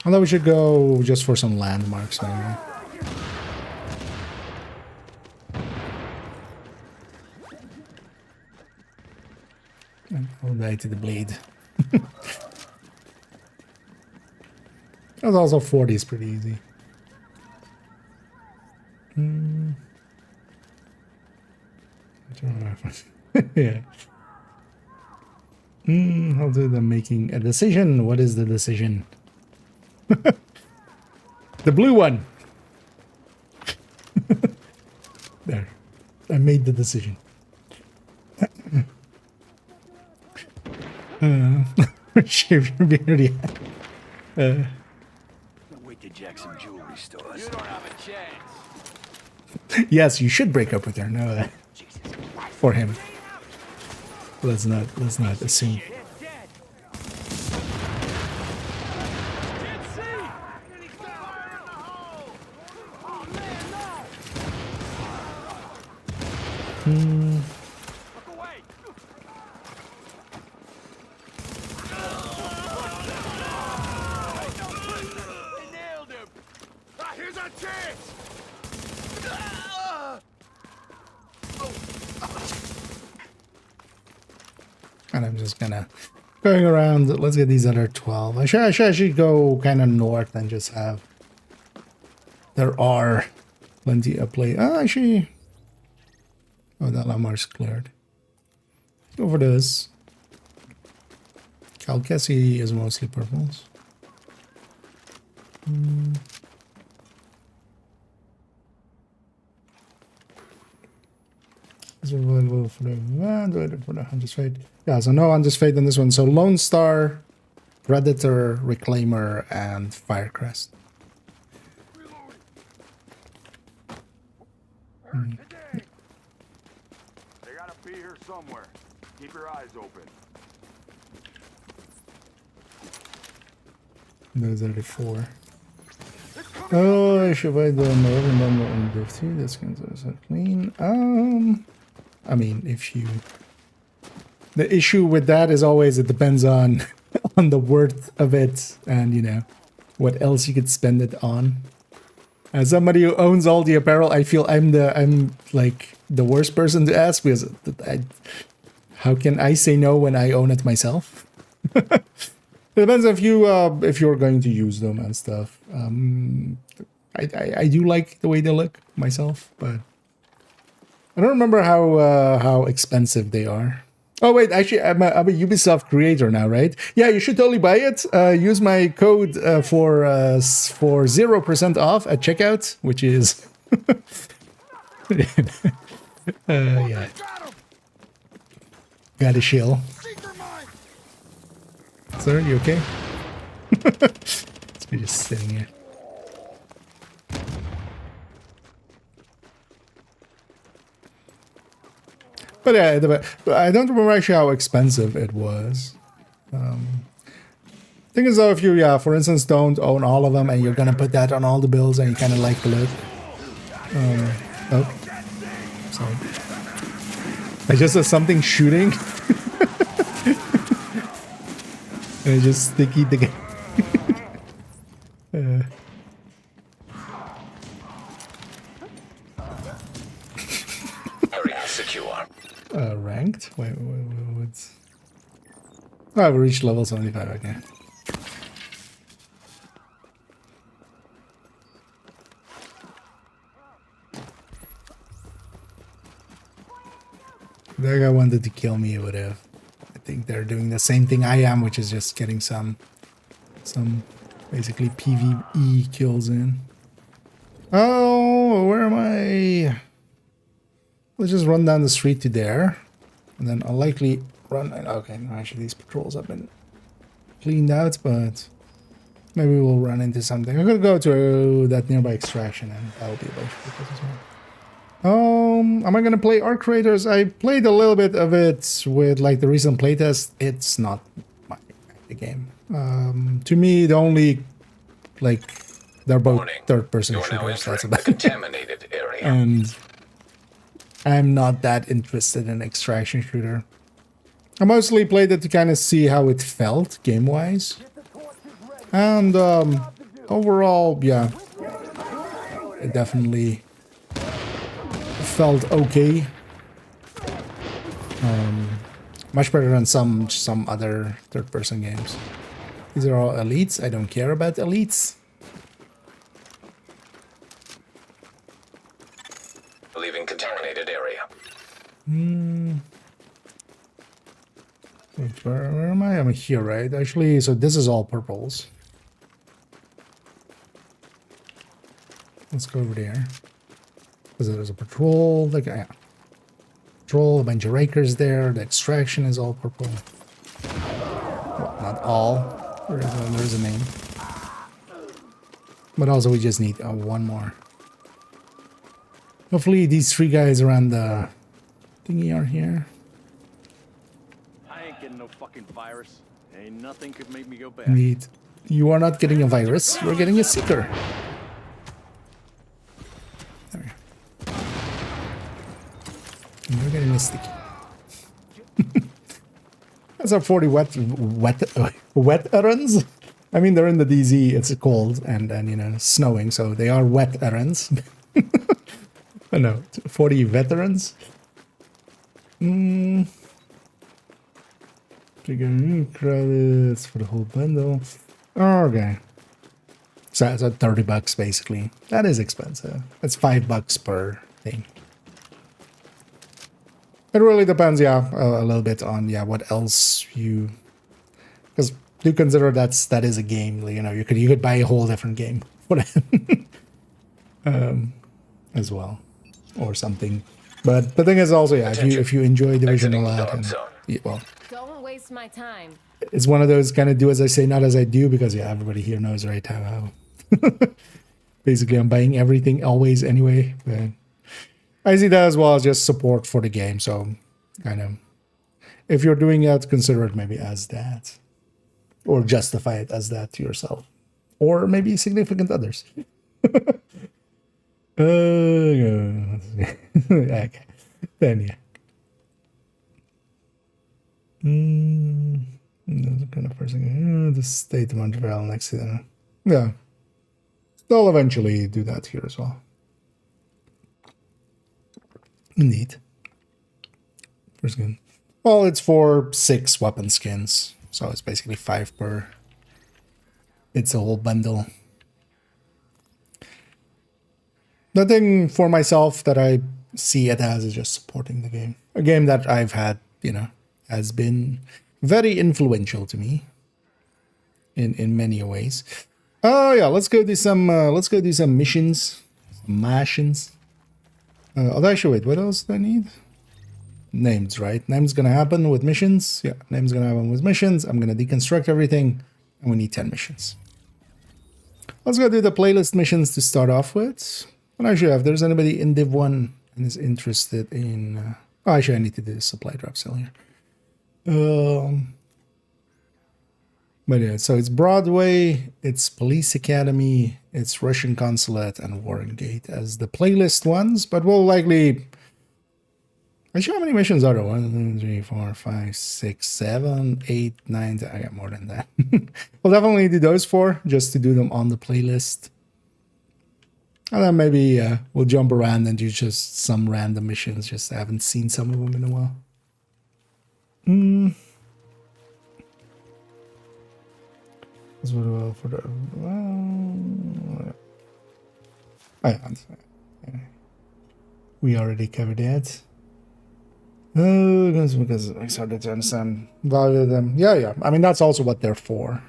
Although we should go just for some landmarks maybe. And I'll die to the blade. That's also 40 is pretty easy. Yeah. I'll do the making a decision. What is the decision? The blue one. There. I made the decision. Shave your beard, yeah. Wait to Jackson Jewelry Stores. You don't have a chance. Yes, you should break up with her. No, for him. Let's not assume. Here's our chance! And I'm just gonna going around. Let's get these other 12. I should go kind of north and just have there are Plenty of play. Ah, actually. Oh, that Lamar's cleared. Let's go for this. Calcassi is mostly purples. Is available for the for the Hunter's Fate. Yeah, so no Hunter's Fate on this one. So Lone Star, Predator, Reclaimer, and Firecrest. They gotta be here somewhere. Keep your eyes open. Those are the 4. Oh, I should buy the Northern Bundle on Div2. That's going to clean. I mean, if you... The issue with that is always it depends on on the worth of it and, you know, what else you could spend it on. As somebody who owns all the apparel, I feel I'm like the worst person to ask because how can I say no when I own it myself? It depends if you're going to use them and stuff. I do like the way they look myself, but I don't remember how expensive they are. Oh wait, actually, I'm a Ubisoft creator now, right? Yeah, you should totally buy it. Use my code for 0% off at checkout, which is yeah. Got a shill. Sir, you okay? Let's be just sitting here. But yeah, I don't remember actually how expensive it was. Thing is though, if you, for instance, don't own all of them and you're gonna put that on all the bills and you kind of like the look. Oh, sorry. I just saw something shooting. And I just sticky the game. Area secure. Ranked? Wait, what's... Oh, I've reached level 75, okay. That guy wanted to kill me, would have. I think they're doing the same thing I am, which is just getting some basically PVE kills in. Oh, where am I? Let's just run down the street to there. And then I'll likely run... Okay, no, actually these patrols have been cleaned out, but maybe we'll run into something. I'm gonna go to that nearby extraction and that'll be a bunch of people as well. Am I gonna play Arc Raiders? I played a little bit of it with like the recent playtest. It's not my game. To me, the only like they're both third-person shooters. That's about contaminated area. And I'm not that interested in extraction shooter. I mostly played it to kind of see how it felt game-wise. And overall, yeah, it definitely felt okay. Much better than some other third-person games. These are all elites. I don't care about elites. Leaving contaminated area. Wait, where am I? I'm here, right? Actually, so this is all purples. Let's go over there. Because there's a patrol. Like, yeah. Patrol, a bunch of rakers there. The extraction is all purple. Well, not all. There's a name. But also we just need one more. Hopefully these 3 guys around the thingy are here. I ain't getting no fucking virus. Ain't nothing could make me go back. Indeed. You are not getting a virus, you're getting a seeker. There we go. And you're getting a sticky. That's our 40 wet errands. I mean, they're in the DZ, it's cold and you know, snowing, so they are wet errands. Oh no, 40 veterans. Trigger new credits for the whole bundle. Okay. So it's at $30 basically. That is expensive. It's $5 per thing. It really depends, yeah, a little bit on what else you, because do consider that is a game. You know, you could buy a whole different game for that as well, or something. But the thing is also, yeah, if you enjoy Division a lot, and well, Don't waste my time. it's one of those kind of do as I say, not as I do, because yeah, everybody here knows right how basically I'm buying everything always anyway. But I see that as well as just support for the game. So kind of, if you're doing that, consider it maybe as that, or justify it as that to yourself, or maybe significant others. Okay, then yeah. That's kind of person. The state of Montreal next to them. Yeah, they'll eventually do that here as well. Indeed. First skin. Well, it's for 6 weapon skins, so it's basically 5 per. It's a whole bundle. The thing for myself that I see it as is just supporting the game. A game that I've had, you know, has been very influential to me in many ways. Oh yeah, let's go do some missions. Missions. Although actually, wait, what else do I need? Names, right? Name's gonna happen with missions. Yeah, name's gonna happen with missions. I'm gonna deconstruct everything, and we need 10 missions. Let's go do the playlist missions to start off with. And actually, if there's anybody in Div1 and is interested in... oh, actually, I need to do the supply drop sale here. But yeah, so it's Broadway, it's Police Academy, it's Russian Consulate, and Warren Gate as the playlist ones. But we'll likely... Actually, how many missions are there? 1, 2, 3, 4, 5, 6, 7, 8, 9, 10. I got more than that. We'll definitely do those 4, just to do them on the playlist. And then maybe we'll jump around and do just some random missions. Just I haven't seen some of them in a while. That's what well for the we already covered that. Oh, because I started to understand value of them. Yeah. I mean, that's also what they're for.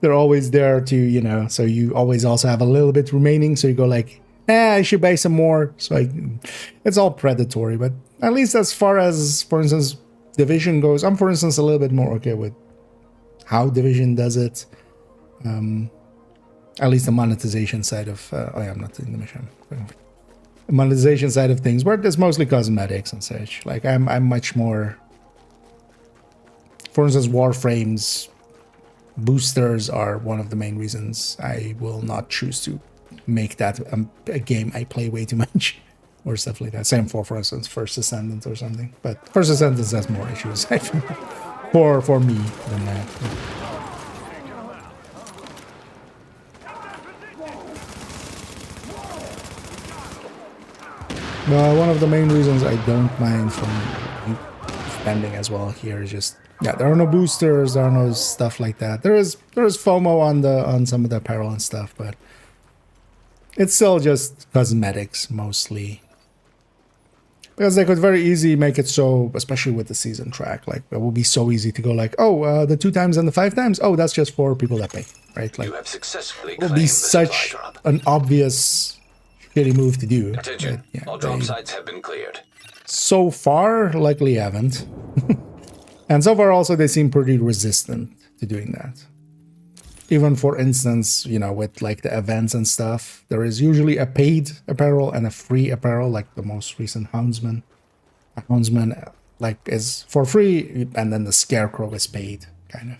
They're always there to, you know, so you always also have a little bit remaining. So you go like, I should buy some more. So it's all predatory. But at least as far as, for instance, Division goes, I'm, for instance, a little bit more okay with how Division does it. At least the monetization side of, I'm not in the mission. The monetization side of things, where there's mostly cosmetics and such. Like I'm much more, for instance, Warframes. Boosters are one of the main reasons I will not choose to make that a game I play way too much or stuff like that. Same for instance, First Ascendant or something. But First Ascendant has more issues I think, for me than that. Well, one of the main reasons I don't mind from spending as well here is just there are no boosters, there are no stuff like that. There is FOMO on some of the apparel and stuff, but it's still just cosmetics mostly. Because they could very easily make it so, especially with the season track, like it will be so easy to go like, the 2 times and the 5 times, that's just for people that pay, right? Like You have successfully it will claimed be the supply such drop. an obvious shitty move to do. Attention, But, all drop sites have been cleared. so far, likely haven't. And so far also they seem pretty resistant to doing that. Even for instance, you know, with like the events and stuff, there is usually a paid apparel and a free apparel, like the most recent Houndsman. A Houndsman like is for free, and then the Scarecrow is paid, kind of.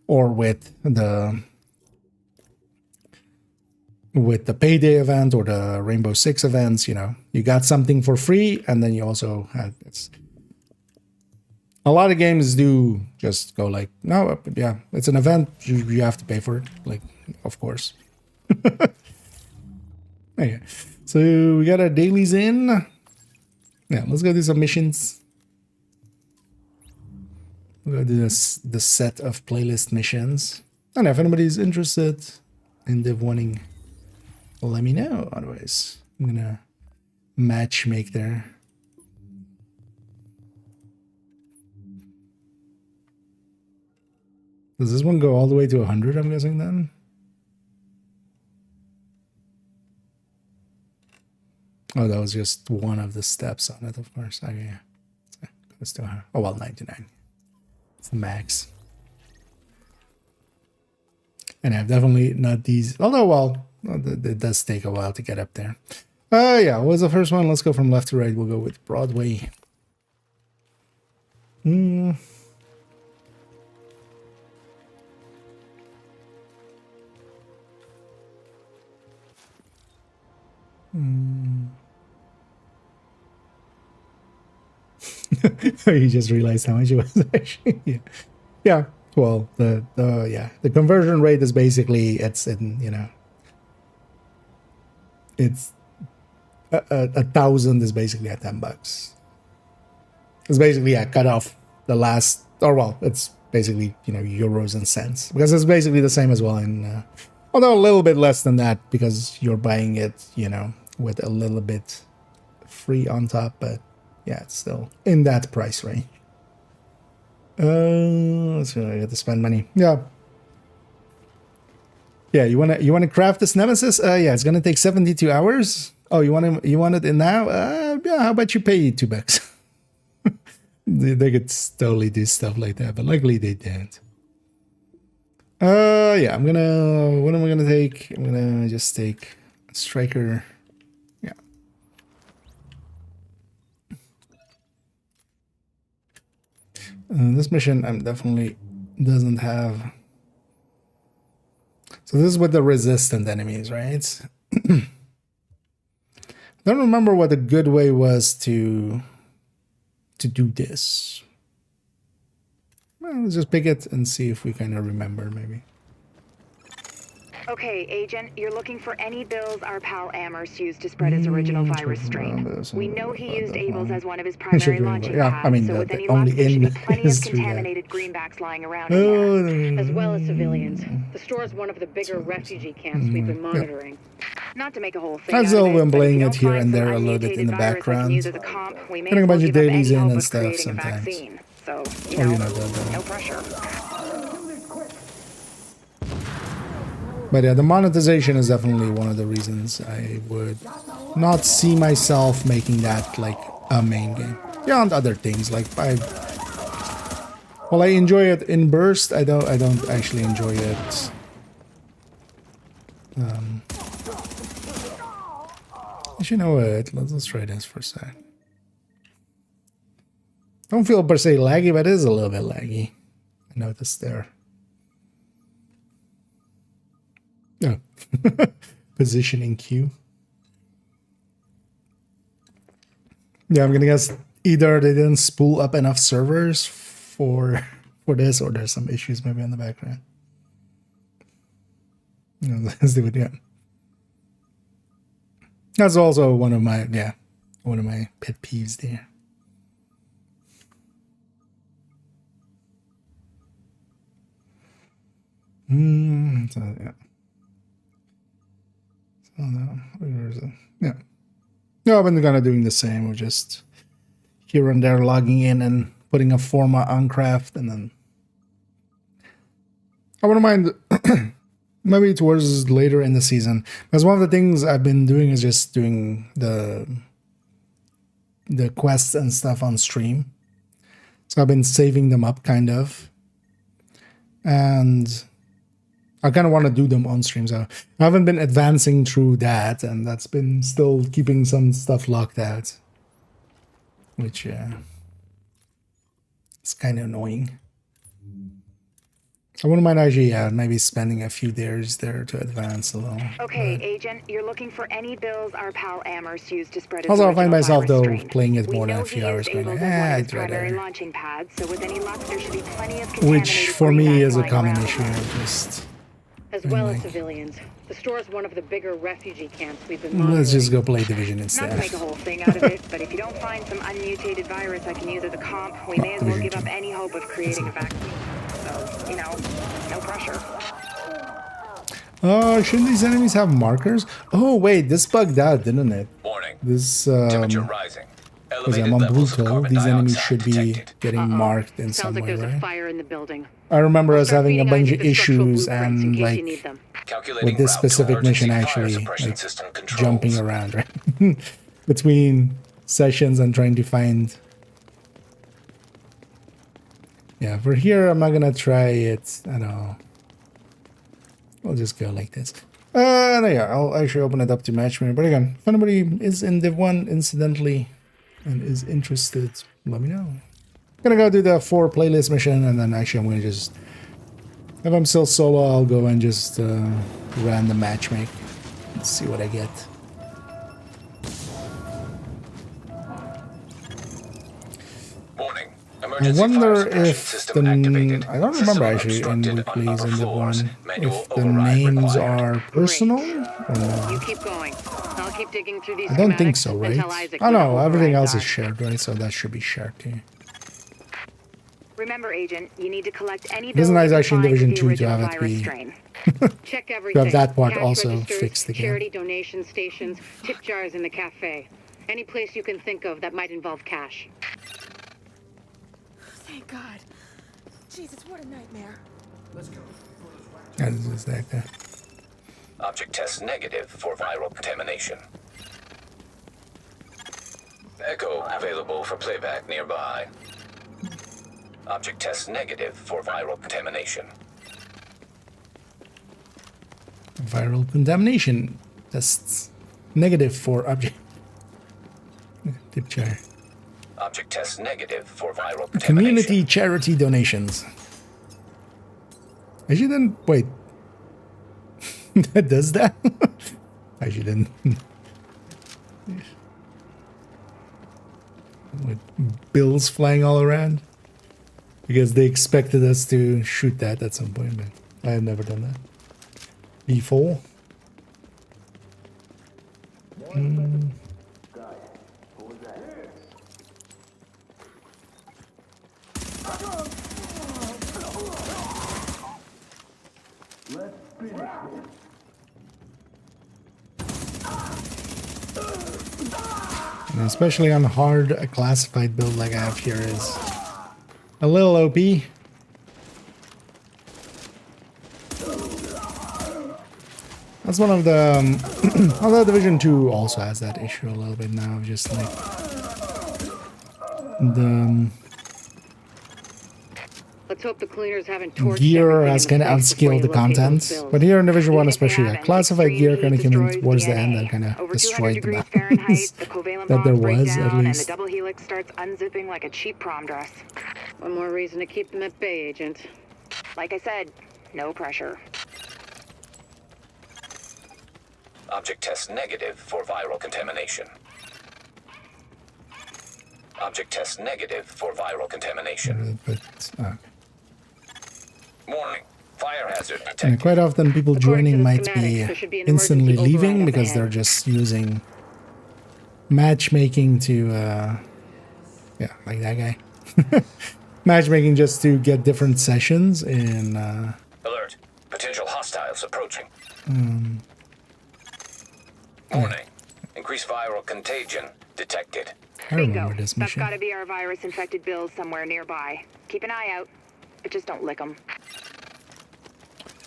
Or with the payday event or the Rainbow Six events, you know, you got something for free, and then you also have a lot of games do just go like, no, yeah, it's an event, you have to pay for it, like, of course. Okay, so we got our dailies in. Yeah, let's go do some missions. We'll go do the set of playlist missions. And if anybody's interested, in Div1ing, let me know. Otherwise, I'm gonna match make there. Does this one go all the way to 100, I'm guessing then? Oh, that was just one of the steps on it, of course. Okay, yeah. Let's do, oh, well, 99. It's the max. And I've definitely not these, although, well, it does take a while to get up there. Yeah, what was the first one? Let's go from left to right. We'll go with Broadway. You just realized how much it was actually. Yeah. Yeah. Well, the conversion rate is basically, it's in, you know, it's a 1,000 is basically at $10. It's basically cut off the last, or well, it's basically, you know, euros and cents, because it's basically the same as well in, although a little bit less than that because you're buying it, you know, with a little bit free on top, but yeah, it's still in that price range. So I got to spend money. Yeah. Yeah, you wanna craft this nemesis? Yeah, it's gonna take 72 hours. Oh, you want it in now? Yeah, how about you pay $2? They could totally do stuff like that, but luckily they didn't. Yeah, what am I gonna take? I'm gonna just take Striker. Yeah. This mission I'm definitely doesn't have. So this is with the resistant enemies, right? I don't remember what a good way was to do this. Well, let's just pick it and see if we kind of remember, maybe. Okay, Agent, you're looking for any bills our pal Amherst used to spread his original virus strain. We know he used Abel's as one of his primary launching pads, I mean, so with any only luck, there should in be plenty of contaminated greenbacks lying around in there. As well as civilians. The store is one of the bigger refugee camps we've been monitoring. Not to make a whole thing I've out still of been it, but if playing you it don't here find and there some a little bit in the unmutated virus like background. news of the comp, we may Getting a as well bunch of give up dailies any in hope and of stuff creating a sometimes. vaccine. So, you Or, know, you know, no pressure. But yeah, the monetization is definitely one of the reasons I would not see myself making that like a main game. Beyond other things, like while I enjoy it in burst, I don't actually enjoy it. You know what? Let's try this for a sec. Don't feel per se laggy, but it is a little bit laggy. I noticed there. No. Positioning queue. Yeah, I'm gonna guess either they didn't spool up enough servers for this, or there's some issues maybe in the background. Let's do it. Yeah. That's also one of my pet peeves there. So yeah. So no, where is it? Yeah. No, I've been kind of doing the same. We're just here and there logging in and putting a format on craft, and then I wouldn't mind maybe towards later in the season. Because one of the things I've been doing is just doing the quests and stuff on stream. So I've been saving them up kind of. And I kind of want to do them on stream, so I haven't been advancing through that, and that's been still keeping some stuff locked out, which it's kind of annoying. I wouldn't mind actually, maybe spending a few days there to advance a little. Okay, Agent, you're looking for any bills our pal Amherst used to spread his Also, I original find myself virus though strain. playing it We more than know a few he hours, used going Abel's like, as one of I'd his primary rather. launching pads, so with any luck, there should be plenty of Which for me is a greenbacks common lying issue. around. Just As well as like, civilians. The store is one of the bigger refugee camps we've been monitoring. let's just go play Division Not to instead. make a whole thing out of it, but if you don't find some unmutated virus like can use as a comp, we may as well give up any hope of creating a vaccine. So, you know, no pressure. Oh, shouldn't these enemies have markers? Oh, wait, this bugged out, didn't it? Warning. This, Temperature rising. because Elevated I'm on levels of brutal, carbon these enemies dioxide should be detected. getting marked in Sounds some like way, there's a right? fire in the building. I remember us Start having a feeding bunch Isaac of the structural issues blueprints in and case you like need them. Calculating with this route to specific mission emergency fire actually suppression like system controls. jumping around, right? Between sessions and trying to find. Yeah, for here I'm not gonna try it at all. We'll just go like this. No, yeah, I'll actually open it up to matchmaking. But again, if anybody is in Div1 incidentally and is interested, let me know. I'm gonna go do the 4 playlist mission, and then actually I'm gonna just, if I'm still solo, I'll go and just run the matchmake and see what I get. Warning. I Emergency wonder fire suppression if system the activated. I don't System remember actually in obstructed weeklies on upper in floors. Div1 Manual if the override names required. are personal or no. You keep going. I'll keep digging through these I don't think schematics so, and right? tell Isaac Oh where the no, everything overrides else is are. shared, right? So that should be shared too. Remember, Agent, you need to collect any It isn't bills nice you actually in find with Division the 2 to original have it virus be strain. Check everything. that part Cash also registers, fixed again. Charity donation stations, tip jars in the cafe. Any place you can think of that might involve cash. Thank God. Jesus, what a nightmare. That's just like that. Object test negative for viral contamination. Echo available for playback nearby. Object test negative for viral contamination. Viral contamination tests negative for object. Tip jar. Object test negative for viral contamination. Community charity donations. Actually, then wait. That does that? Actually, then. With bills flying all around because they expected us to shoot that at some point, but I have never done that. B4. And especially on hard, a classified build like I have here is a little OP. That's one of the although Division 2 also has that issue a little bit now, just like the Let's hope the cleaners haven't torched gear everything has in kind of place before outscaled you the locate those content. bills. But here in Division 1 Even if they especially, haven't, classified extreme gear kind of heat came in destroys towards the DNA. end and kind of Over 200 destroyed the degrees balance. Fahrenheit, the covalent That there bonds break was, at down, and the least. double helix starts unzipping like a cheap prom dress. One more reason to keep them at bay, Agent. Like I said, no pressure. Object test negative for viral contamination. Object test negative for viral contamination. But Warning. Fire hazard yeah, detected. quite often people According to joining the might schematics, be there should be an instantly emergency override leaving up because ahead. they're just using matchmaking to yeah, like that guy. Matchmaking just to get different sessions in Alert. Potential hostiles approaching. Warning. Increased viral contagion detected. I Bingo. remember this That's mission. gotta be our virus-infected bills somewhere nearby. Keep an eye out, but just don't lick them.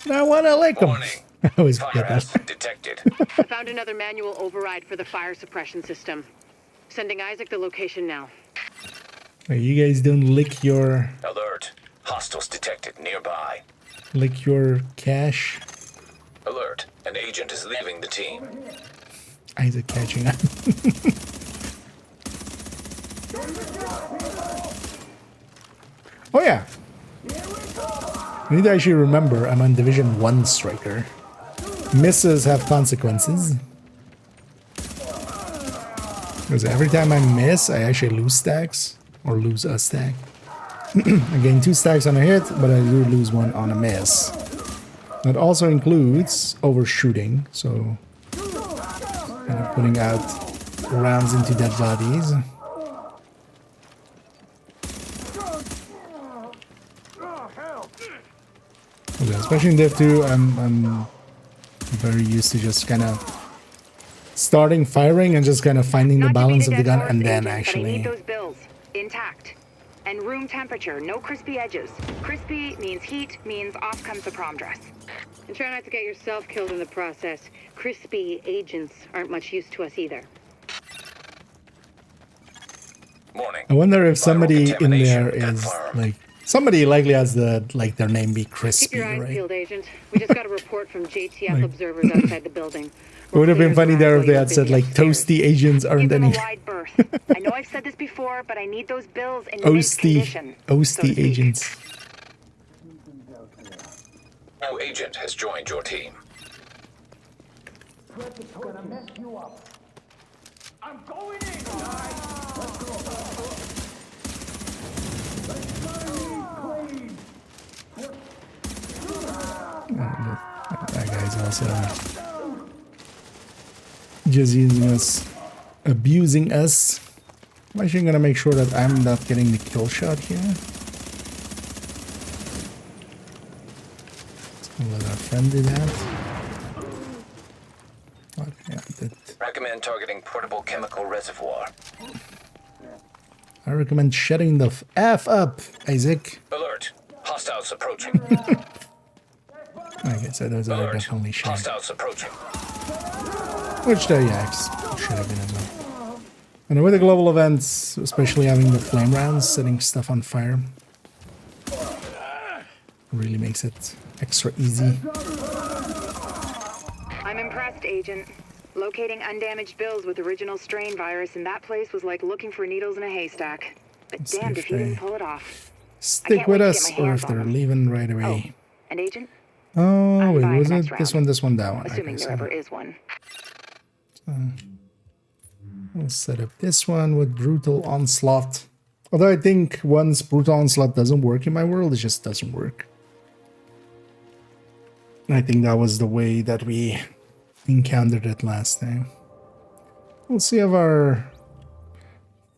I wanna lick them. Warning. I always Fire forget that. hazard detected. I found another manual override for the fire suppression system. Sending Isaac the location now. You guys don't lick your Alert. Hostiles detected nearby. cash. Alert. An agent is leaving the team. Isaac catching up. Oh yeah. I need to actually remember I'm on Division 1 striker. Misses have consequences. Because every time I miss, I actually lose stacks. Or lose a stack. I gain 2 stacks on a hit, but I do lose 1 on a miss. That also includes overshooting, so kind of putting out rounds into dead bodies. Okay, especially in Div2, I'm very used to just kind of starting firing and just kind of finding the balance of the gun and then actually. I need those bills intact and room temperature, no crispy edges. Crispy means heat, means off comes the prom dress. And try not to get yourself killed in the process. Crispy agents aren't much use to us either. Warning. I wonder if somebody in there Contamination is confirmed. like somebody likely has the like their name be Keep Crispy, your eyes right? peeled, Agent. We just got a report from JTF Like- observers outside the building. It would have been funny there if they had You're said busy like upstairs. toasty agents aren't Give them any a wide berth. I know I've said this before, but I need those bills in mint oasty condition. so to oasty speak. agents. No agent has joined your team. That guy's also just using us, abusing us. I'm actually gonna make sure that I'm not getting the kill shot here. Let's gonna let our friend do that. Okay, yeah, Recommend targeting portable chemical reservoir. I recommend shutting the F up, Isaac. Alert. Hostiles approaching. Okay, so those are Alert. definitely shut. Hostiles approaching. Which they, yeah, should have been as well. And with the global events, especially having the flame rounds, setting stuff on fire, really makes it extra easy. I'm impressed, Agent. Locating undamaged bills with original strain virus in that place was like looking for needles in a haystack. But Let's see damned if if you they didn't pull it off. Stick can't with wait to us, get my or hands if on they're them. leaving right away. An agent? Oh, I'm wait, buying was it next this round. that one? Assuming Okay, there ever is one. we'll set up this one with Brutal Onslaught. Although I think once Brutal Onslaught doesn't work in my world, it just doesn't work. I think that was the way that we encountered it last time. We'll see if our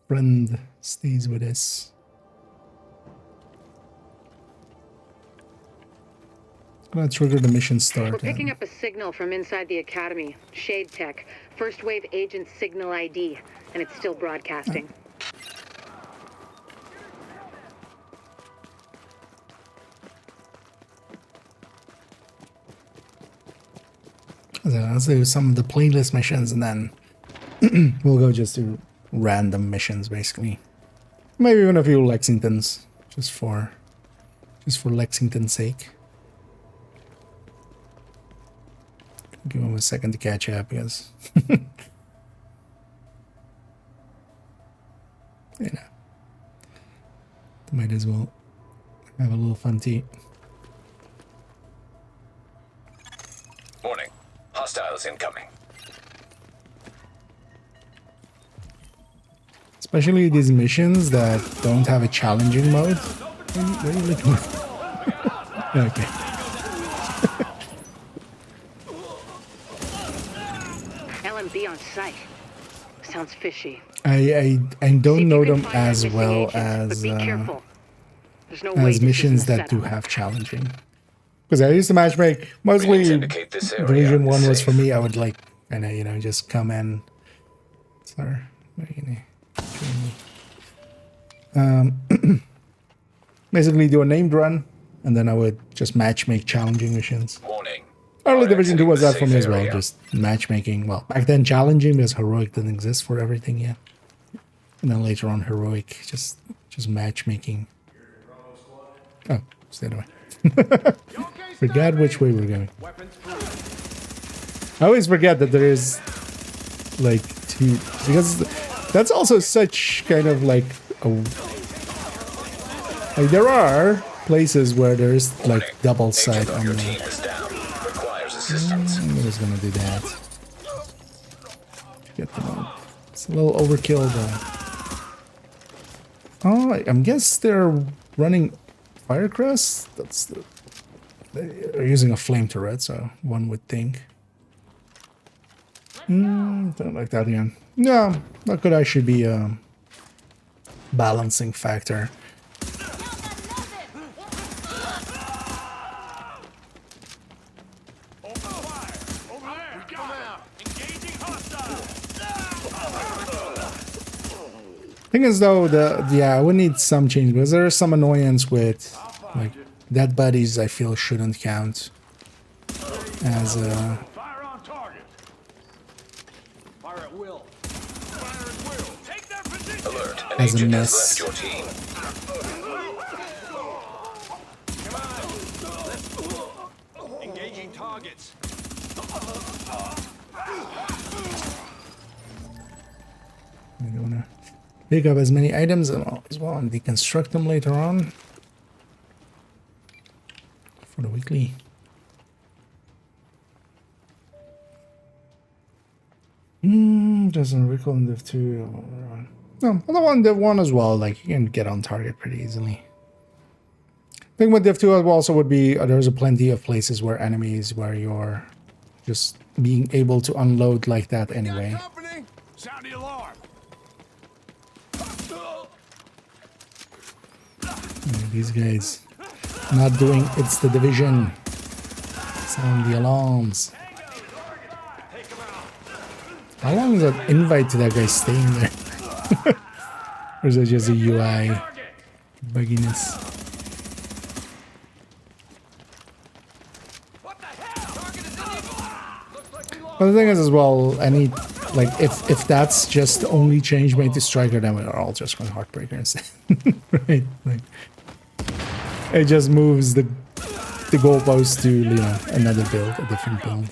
friend stays with us. I'm gonna trigger the mission start. We're picking up a signal from inside the academy. Shade Tech. First wave agent signal ID. And it's still broadcasting. So let's do some of the playlist missions and then we'll go just to random missions basically. Maybe even a few Lexingtons just for Lexington's sake. Give him a second to catch up because you know, might as well have a little fun tea. Warning. Hostiles incoming. Especially these missions that don't have a challenging mode. What are you looking at? Okay. LMB on site. Sounds fishy. I See if don't you know can them find that as missing well agent, as but be careful. There's no way as this missions isn't a that do setup. have challenging. Because I used to matchmake mostly Readings indicate this area Division 1 is was for safe. me. I would like kind of, you know, just come in. Sorry. Basically do a named run and then I would just matchmake challenging missions. Warning. Early Are Division 2 was that exiting for me the as safe well. area. Just matchmaking. Well, back then challenging because heroic didn't exist for everything yet. And then later on heroic, just matchmaking. Oh, stay away. Forgot which way we're going. I always forget that there is like two, because that's also such kind of like a, like there are places where there's like Warning. double side Agent on your the. team is down. Requires assistance. I'm just gonna do that. Get them out. It's a little overkill though. Oh, I guess they're running Firecrest. That's the. They're using a flame turret, so one would think. Don't like that again. No, that could actually be a balancing factor. Thing is though, I would need some change because there is some annoyance with like dead bodies. I feel shouldn't count as a. Fire on target. Fire at will. Fire at will. Take their position. Alert. An As a agent mess. has left your team. Engaging targets. I want to pick up as many items as well and deconstruct them later on for the weekly. Doesn't recall in Div2. No, although on Div1 as well, like you can get on target pretty easily. Thing with Div2 also would be there's a plenty of places where enemies where you're just being able to unload like that anyway. Sound the alarm. These guys not doing it's the division. Sound the alarms. How long is that invite to that guy staying there? Or is it just a UI bugginess? But the thing is as well, any like if that's just the only change made to Striker, then we're all just going Heartbreaker instead. Right? Like it just moves the goalpost to, you know, another build, a different build.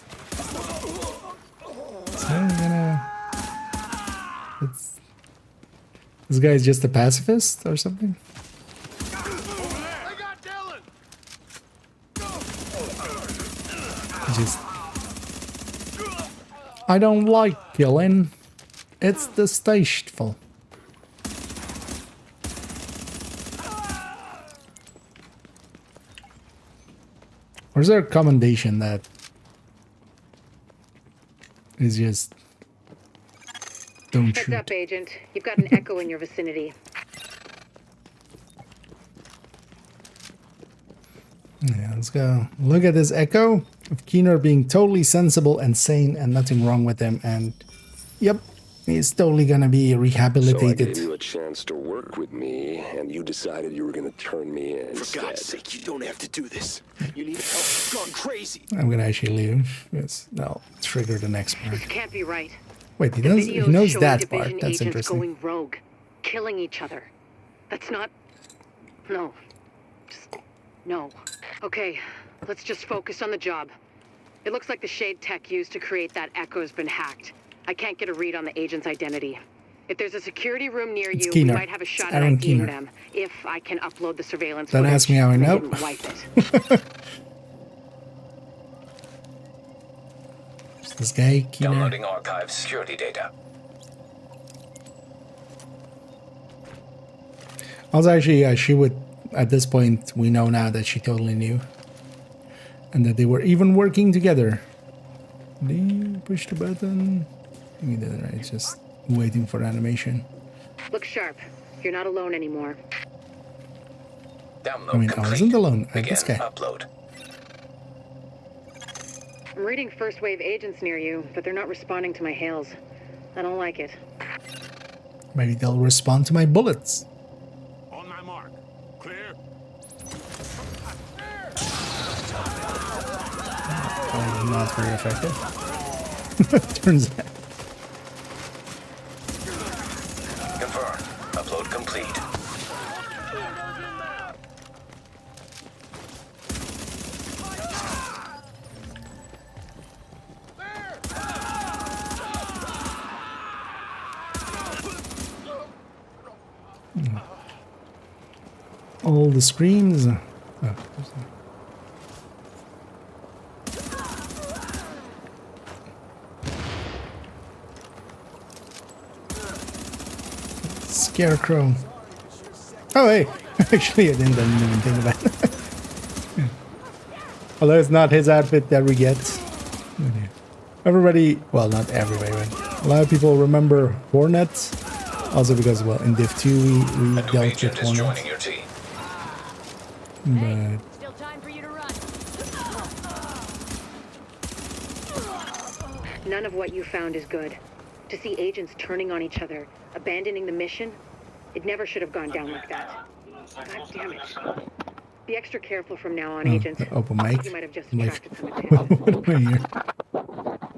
So I'm gonna. This guy is just a pacifist or something. I don't like killing. It's distasteful. Or is there a commendation that is just don't shoot? Heads up, Agent. You've got an echo in your vicinity. Yeah, let's go. Look at this echo of Keener being totally sensible and sane and nothing wrong with him. And yep, he's totally gonna be rehabilitated. So I gave you a chance to work with me, and you decided you were gonna turn me in. For God's sake, you don't have to do this. You need help. You've gone crazy. I'm gonna actually leave. Yes, that'll trigger the next part. This can't be right. Wait, he The knows, he videos knows show that division part. That's agents interesting. going rogue, killing each other. That's not. No. Just no. Okay, let's just focus on the job. It looks like the shade tech used to create that echo has been hacked. I can't get a read on the agent's identity. If there's a security room near you, we might have a shot at IDing them. If I can upload the surveillance Don't footage, ask me how I and know. didn't wipe it. This guy, Keener. Downloading archive security data. Also, actually, she would. At this point, we know now that she totally knew, and that they were even working together. Did you push the button? We didn't, right? It's just waiting for animation. Look sharp. You're not alone anymore. Download I mean, complete. I wasn't alone. Begin This guy. upload. I'm reading first wave agents near you, but they're not responding to my hails. I don't like it. Maybe they'll respond to my bullets. On my mark. Clear. Probably not very effective. Turns out. Confirmed. Upload complete. All the screams. Oh, Scarecrow. Oh, hey. Actually, I didn't even think about it. Yeah. Although it's not his outfit that we get. Everybody, well, not everybody, but a lot of people remember Hornet. Also because, well, in Div2 we dealt with Agent is joining Hornet. your team. But Still time for you to run. None of what you found is good. To see agents turning on each other, abandoning the mission, It never should have gone down like that. God damn it. Be extra careful from now on, Oh, Agent. the open mic. You might have just Like, attracted some attention.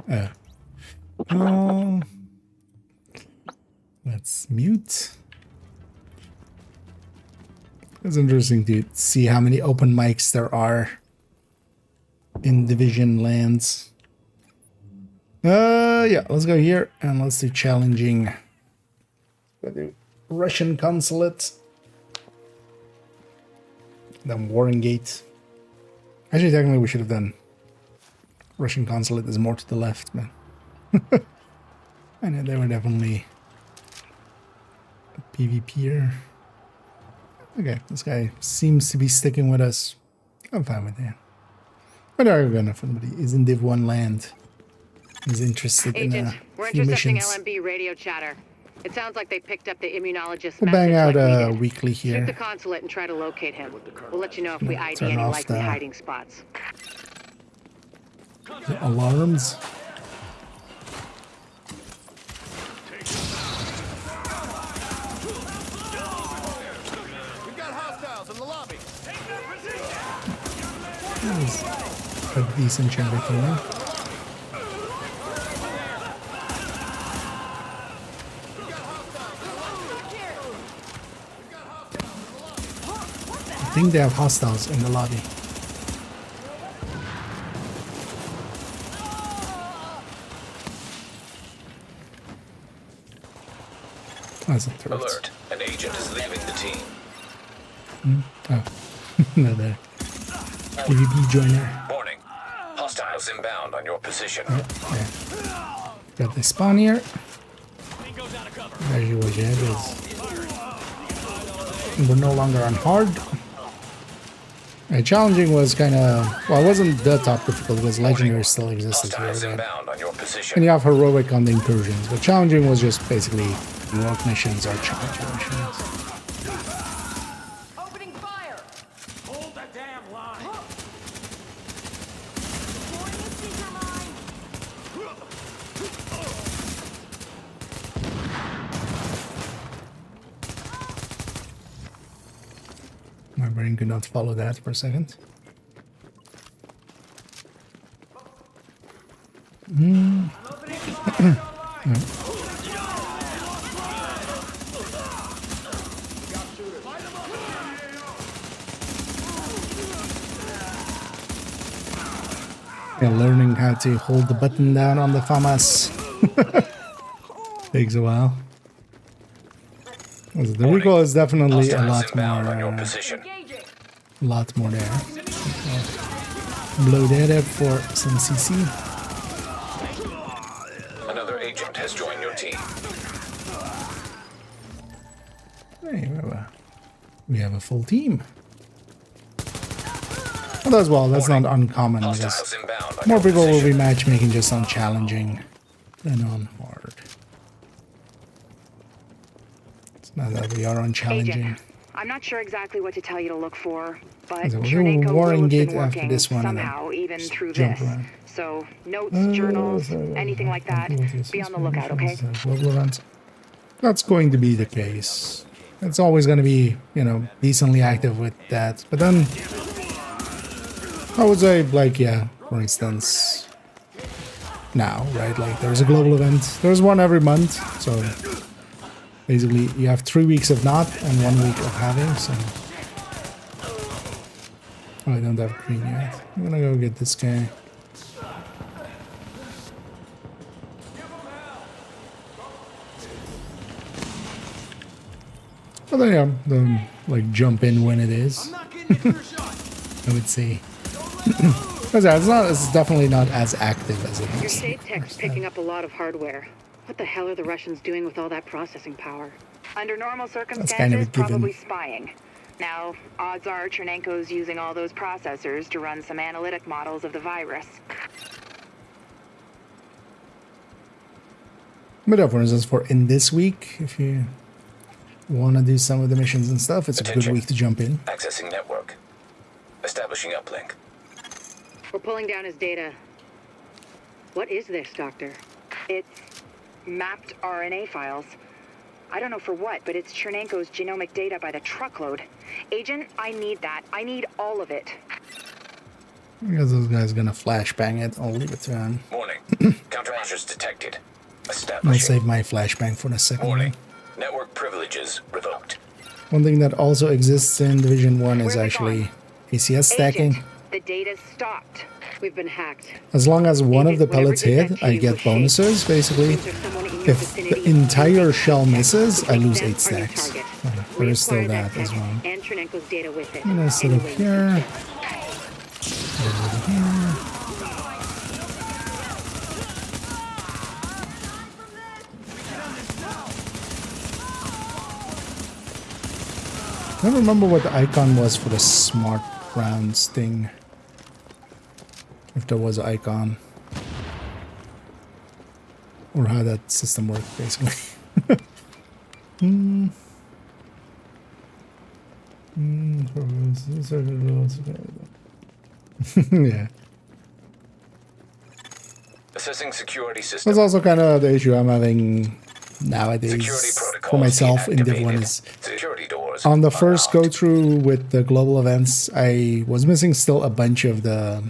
right here. Let's mute. It's interesting to see how many open mics there are in Division lands. Yeah, let's go here and let's do challenging. Let's do Russian consulate. Then Warren Gate. Actually, technically, we should have done Russian consulate is more to the left, man. I know they were definitely a PvPer. Okay, this guy seems to be sticking with us. I'm fine with that. But if somebody is in Div1 land, is interested Agent, in we're few intercepting missions. LMB radio chatter. It sounds like they picked up the immunologist's We'll bang message out like we did. weekly Shoot here. the consulate and try to locate him. We'll let you know if we ID turn any off likely the- hiding spots. The alarms. We got hostiles in the lobby. That was a decent chunk of killing. I think they have hostiles in the lobby. That's a threat. Alert. An agent is leaving the team. Oh, no, there. PvP joiner. Warning. Hostiles inbound on your position. Yeah. Got the spawn here. There you go, yeah, we're no longer on hard. Challenging was kind of, well, it wasn't the top difficult because legendary still existed Hostiles here. inbound on your position. And you have heroic on the incursions, but challenging was just basically heroic missions or challenging missions. Opening fire! Hold the damn line. Deploying a seeker mine! My brain could not follow that for a second. Yeah, learning how to hold the button down on the FAMAS takes a while. The recoil is definitely a Hostiles lot inbound on your more, position. lot more there. Blow that up for some CC. Another agent has joined your team. Hey, we have a full team. Well, as well, that's not uncommon because Hostiles inbound on more your people will be position. matchmaking just on challenging than on hard. So now that we are on challenging, Agent, I'm not sure exactly what to tell you to look for, but Okay, we'll do Chernenko will Warren have Gate been after working this one and then somehow even through jump this. around. So notes, journals, anything like that, be on the lookout, okay? Global events. That's going to be the case. It's always going to be, you know, decently active with that. But then, I would say, like, yeah, for instance, now, right? Like, there's a global event. There's one every month. So, basically, you have 3 weeks of not and 1 week of having. So, oh, I don't have green yet. I'm going to go get this guy. But then, yeah, then, like, jump in when it is. I would say. Because it's definitely not as active as it Your used to be. shade tech's picking up a lot of hardware. What the hell are the Russians doing with all that processing power? Under normal circumstances, kind of a given. probably spying. Now, odds are Chernenko's using all those processors to run some analytic models of the virus. But for instance, for in this week, if you want to do some of the missions and stuff, it's a good Attention. week to jump in. Accessing network. Establishing uplink. We're pulling down his data. What is this, Doctor? It's mapped RNA files. I don't know for what, but it's Chernenko's genomic data by the truckload. Agent, I need that. I need all of it. Because this guy's gonna flashbang it. I'll leave it to him. Warning. Countermeasures detected. I'll Establishing. save my flashbang for the second Warning. one. Network privileges revoked. One thing that also exists in Division 1 is Where are they actually going? ACS stacking. Agent, the data's stopped. We've been hacked. As long as one of the Agent, whatever pellets did hit, that to I you get was shade. bonuses, basically. Means there's someone in your If vicinity. the entire shell misses, I lose Them 8 are your stacks. target. There is still Reacquire that as tech well. And Chernenko's data with it. I'm gonna set up Anyway, here. Over here. I don't remember what the icon was for the smart rounds thing. If there was an icon. Or how that system worked, basically. Yeah. Assessing security system. That's also kind of the issue I'm having nowadays Security protocols for myself in Div 1 deactivated. is Security doors on the first unlocked. go through with the global events, I was missing still a bunch of the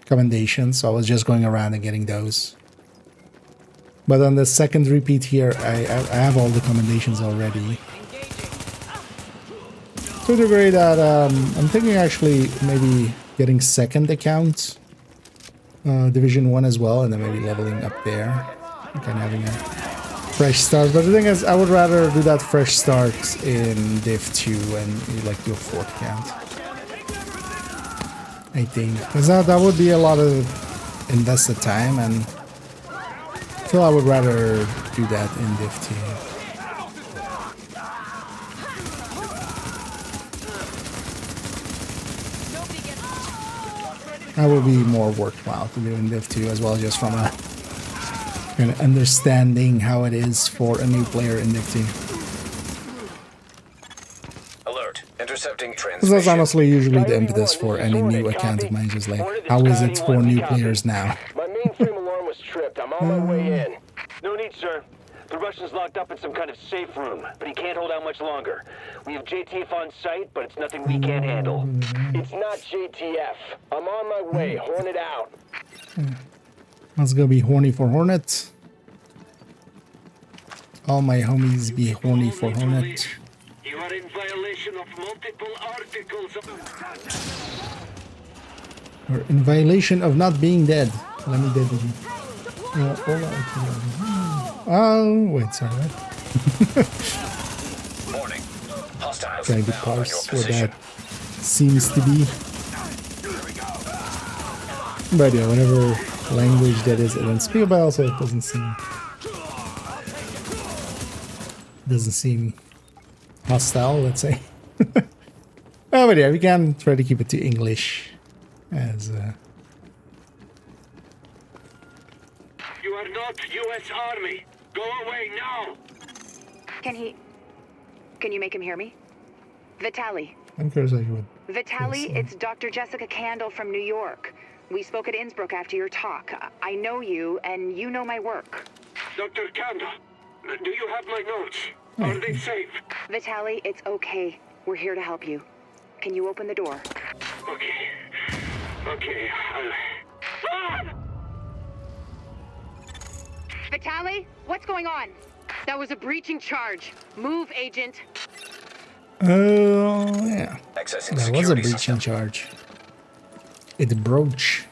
commendations, so I was just going around and getting those. But on the second repeat here, I have all the commendations already. To the degree that I'm thinking actually maybe getting second account, Division 1 as well, and then maybe leveling up there. Kind of having a fresh start. But the thing is, I would rather do that fresh start in Div 2 and like do a 4th account. I think. Because that would be a lot of invested time, and I feel I would rather do that in Div 2. That would be more worthwhile to do in Div 2 as well, just from a kind of understanding how it is for a new player in Div 2. Alert. Intercepting Because transmission. that's honestly usually the impetus for any new account of mine, just like, how is it for new players now? My mainframe alarm was tripped. I'm on my way in. No need, sir. The Russian's locked up in some kind of safe room, but he can't hold out much longer. We have JTF on site, but it's nothing we can't handle. It's not JTF. I'm on my way. Hornet out. Let's go be horny for Hornet. All my homies be horny for Hornet. You are in violation of multiple articles of... Or in violation of not being dead. Let me dead with you. Oh, wait, sorry. Warning. Hostiles Trying to inbound on your parse what position. that seems to be. But yeah, whatever language that is, it doesn't speak about, also it doesn't seem hostile, let's say. Oh, but yeah, we can try to keep it to English as You are not U.S. Army. Go away now. Can you make him hear me? Vitaly. I'm curious how you would. Vitaly, Yes, it's Dr. Jessica Candle from New York. We spoke at Innsbruck after your talk. I know you, and you know my work. Dr. Kanda, do you have my notes? Are they safe? Vitaly, it's okay. We're here to help you. Can you open the door? Okay. Okay, Vitaly, what's going on? That was a breaching charge. Move, agent. Oh, yeah. Accessing That was a security breaching system. charge. It broach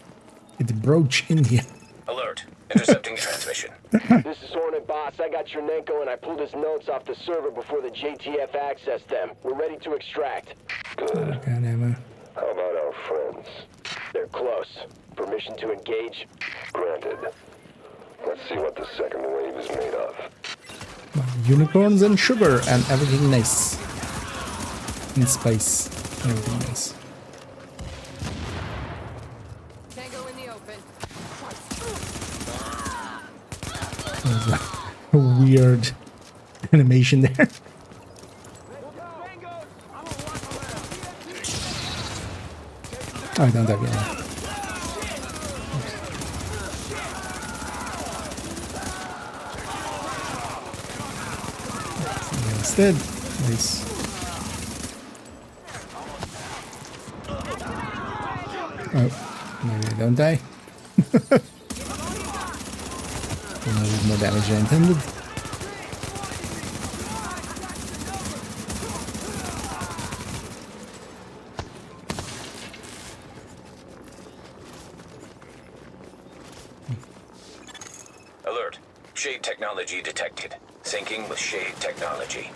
in here. Alert. Intercepting transmission. This is Hornet Boss. I got Chernenko and I pulled his notes off the server before the JTF accessed them. We're ready to extract. Good. Goddamn. How about our friends? They're close. Permission to engage? Granted. Let's see what the second wave is made of. Unicorns and sugar and everything nice. And spice. Everything nice. Tango in the open. There's a weird animation there. I don't have it. Busted. Nice. Oh, maybe I don't die. No, there's more damage than intended. Alert. Shade technology detected. Syncing with shade technology.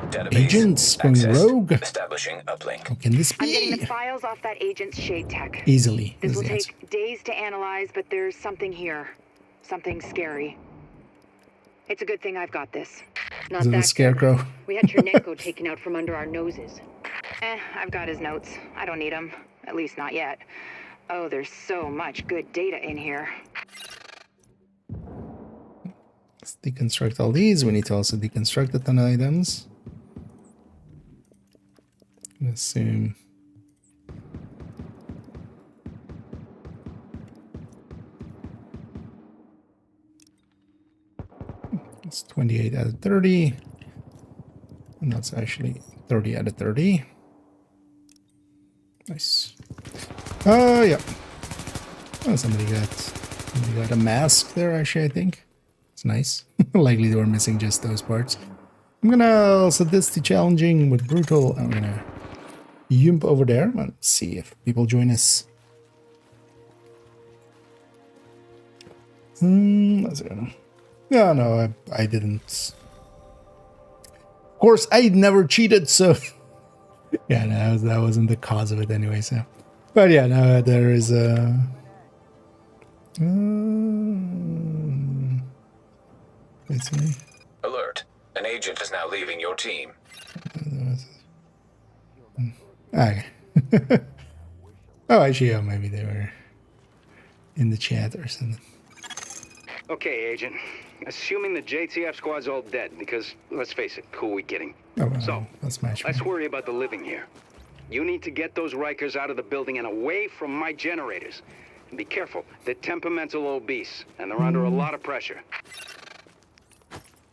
Database Agents going accessed. rogue. Establishing uplink. How can this I'm getting the be? files off that agent's shade tech. Easily. This is will the answer. take days to analyze, but there's something here. Something scary. It's a good thing I've got this. Not Is it that the scarecrow? good. We had Chernenko taken out from under our noses. I've got his notes. I don't need them. At least not yet. Oh, there's so much good data in here. Let's deconstruct all these. We need to also deconstruct a ton of items. Assume. It's 28 out of 30. And that's actually 30 out of 30. Nice. Oh, yeah. Oh, somebody got a mask there, actually, I think. It's nice. Likely they were missing just those parts. I'm gonna set this to challenging with brutal. I'm gonna yump over there. Let's see if people join us. Let's see. Yeah, no, I didn't. Of course, I never cheated, so yeah, no, that wasn't the cause of it anyway. So, but yeah, no, there is a. Let's see. Alert. An agent is now leaving your team. Okay. Oh, actually, yeah, maybe they were in the chat or something. Okay, Agent. Assuming the JTF squad's all dead, because, let's face it, who are we kidding? Oh, well, So, let's match. let's worry about the living here. You need to get those Rikers out of the building and away from my generators. And be careful, they're temperamental obese, and they're under a lot of pressure.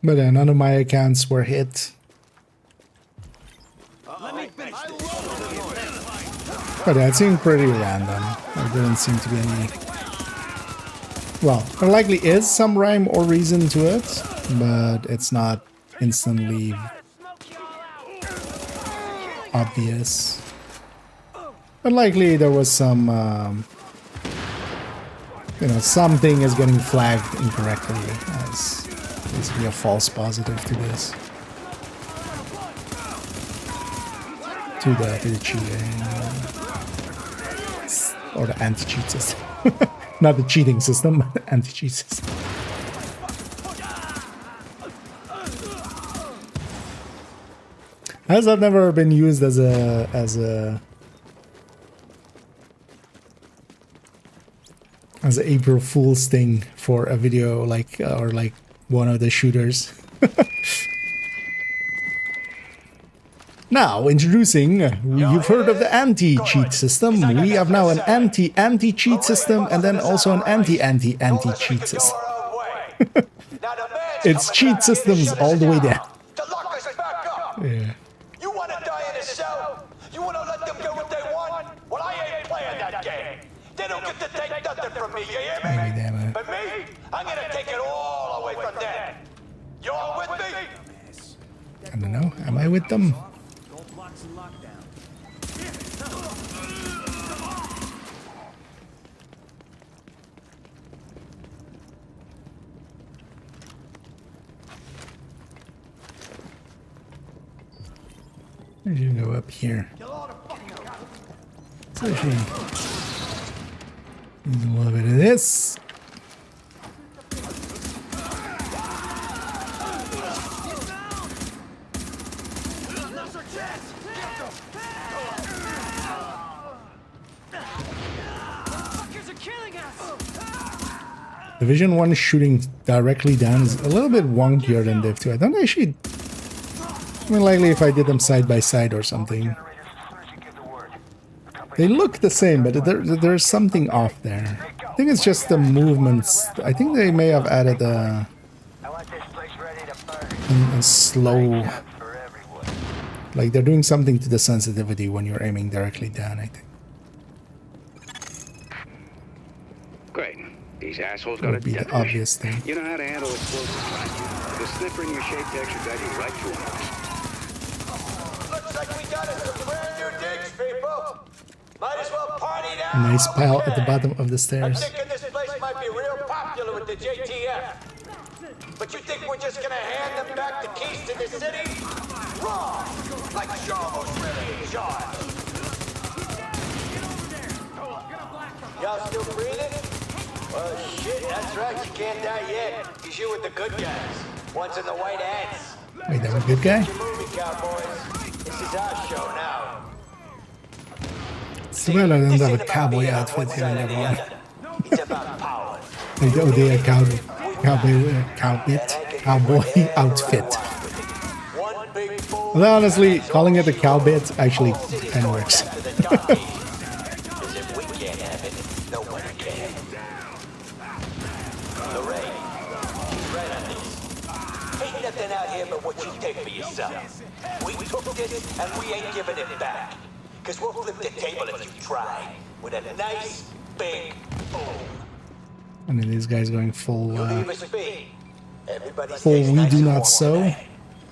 But none of my accounts were hit. But that seemed pretty random. There didn't seem to be any. Well, there likely is some rhyme or reason to it, but it's not instantly obvious. But likely there was some, something is getting flagged incorrectly as basically a false positive to this. To the cheating or the anti-cheat system. Not the cheating system, but the anti-cheat system. Has that never been used as a April Fool's thing for a video like or like one of the shooters? Now, introducing, you've heard of the anti-cheat system. We have now an anti-cheat system and then also an anti-cheat system. It's cheat systems all the way down. Yeah. You want to die in a cell? You want to let them get what they want? Well, I ain't playing that game. They don't get to take nothing from me, you hear me? But me, I'm going to take it all away from them. You all with me? I don't know. Am I with them? I should go up here. So she needs a little bit of this. Division 1 shooting directly down is a little bit wonkier than Div 2. I don't actually. I mean, likely if I did them side by side or something. They look the same, but there's something off there. I think it's just the movements. I think they may have added a. and slow. Like they're doing something to the sensitivity when you're aiming directly down, I think. Great. These assholes got That would be the obvious thing. You know how to handle explosives, right? The sniffer in your shape tech should guide you right to them. Looks like we got us some brand new digs, people. Might as well party now. Nice pile at the bottom of the stairs. I'm thinking this place might be real popular with the JTF. But you think we're just gonna hand them back the keys to the city? Wrong! Like Jomo's really in charge. Y'all still breathing? Well, shit, that's right. You can't die yet. Because you're with the good guys. One's in the white ants. Wait, that was a good guy? Your movie, cowboys. This is our show now. It's too bad I don't have a cowboy outfit here and everyone. It's about power. Like the ODA cowboy outfit. Well, honestly, calling it a cow bit actually kind of works. Ain't nothing out here but what you take for yourself. We took this and we ain't giving it back. Cause we'll flip the table if you try. With a nice big boom. And then these guys going full full we do not sow.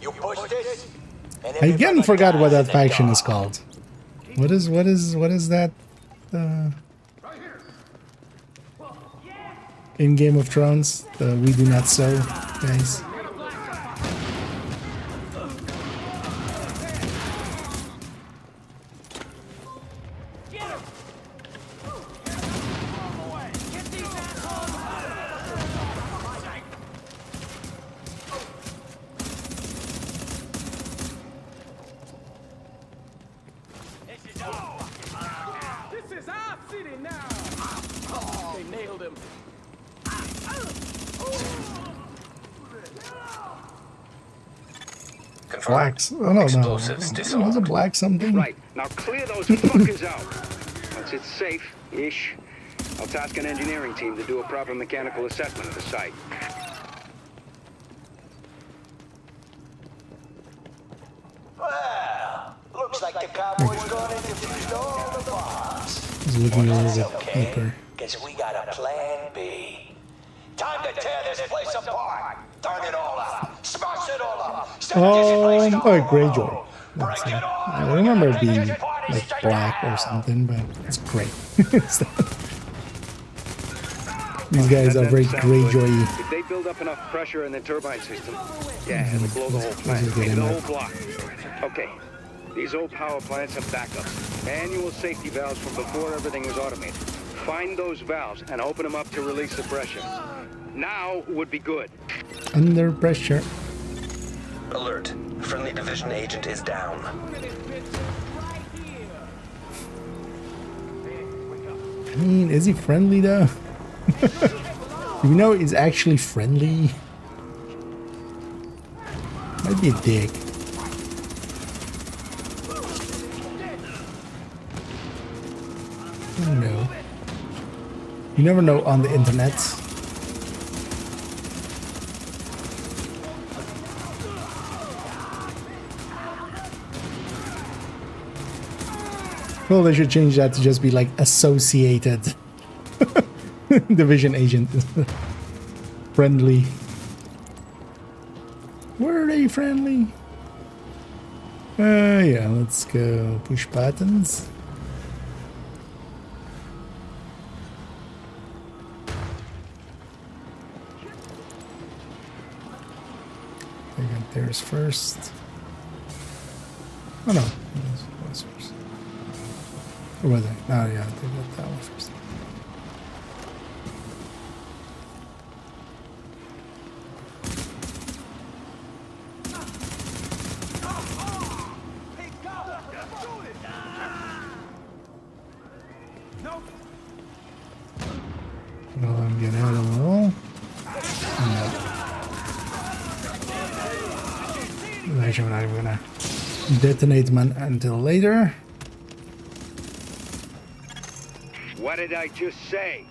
You push this, I again forgot what that faction is called. What is that in Game of Thrones? The we do not sow guys. Blacks. Oh no, no. Was it black something? Right. Now clear those fuckers out. Once it's safe-ish, I'll task an engineering team to do a proper mechanical assessment of the site. Well, looks like the cowboys gone and defused all the bombs. It's looking a little bit deeper. Because we got a plan B. Time to tear this place apart. Turn it all up. Smash it all up. Oh, Greyjoy. That's it. I remember it being like black or something, but it's great. These guys are very Greyjoy-y. If they build up enough pressure in the turbine system, yeah, it'll blow the whole plant, maybe the whole block. Okay, these old power plants have backups. Manual safety valves from before everything was automated. Find those valves and open them up to release the pressure. Now would be good. Under pressure. Alert. Friendly division agent is down. I mean, is he friendly though? Do we know he's actually friendly? Might be a dick. I don't know. You never know on the internet. Well, they should change that to just be like associated division agent. Friendly. Were they friendly? Yeah, let's go push buttons. I got theirs first. Oh no, that was first. Or was I? Oh yeah, they got that one first. Well, I'm getting out of the wall. No. Actually, I'm not even gonna detonate man until later. What did I just say?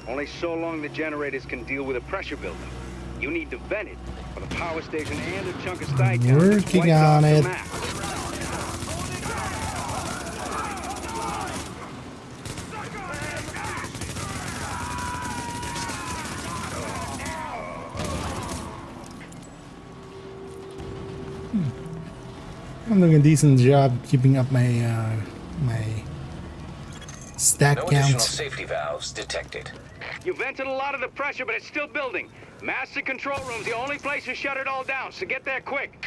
Only so long the generators can deal with a pressure buildup. You need to vent it, or the power station and a chunk of Stuytown Working on it. I'm doing a decent job keeping up my my stack No count. additional safety valves detected. You vented a lot of the pressure, but it's still building. Master control room's the only place to shut it all down, so get there quick.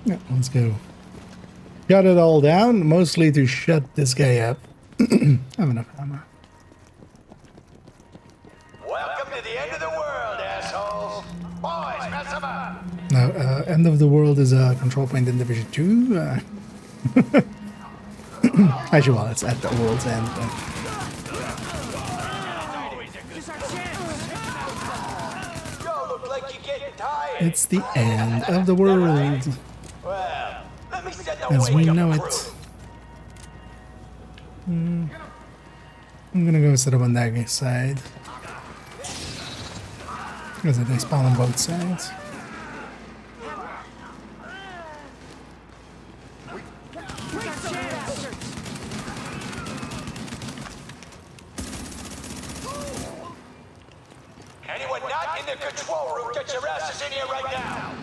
Yeah, let's go. Shut it all down, mostly to shut this guy up. I have enough ammo. Welcome to the end of the world, assholes. Boys, mess them up. Now, end of the world is a control point in Division 2. Actually, well, it's at the world's end. You look like you're getting tired. It's the end of the world, Well, let me set the as we wake-up know crew. it. I'm gonna go set up on that guy's side. Because they spawn on both sides. Anyone not in the control room, get your asses in here right now.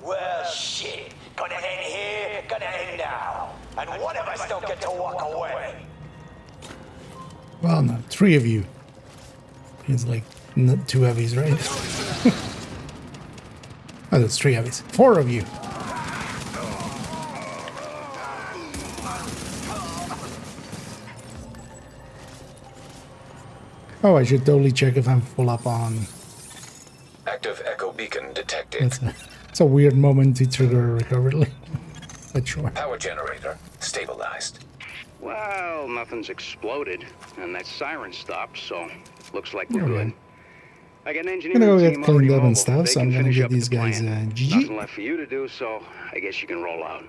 Well, shit. Gonna end here, gonna end now. And one of us don't get to walk away. Well, no, 3 of you. It's like 2 heavies, right? Oh, that's 3 heavies. 4 of you. Oh, I should totally check if I'm full up on. Active echo beacon detected. It's a weird moment to trigger a recovery, but sure. Power generator stabilized. Well, nothing's exploded, and that siren stopped, so looks like we're Okay. good. I got an I'm engineering gonna go team get cleaned already up and mobile. stuff, They so can I'm gonna finish give up the these guys plan. GG. Nothing left for you to do, so I guess you can roll out.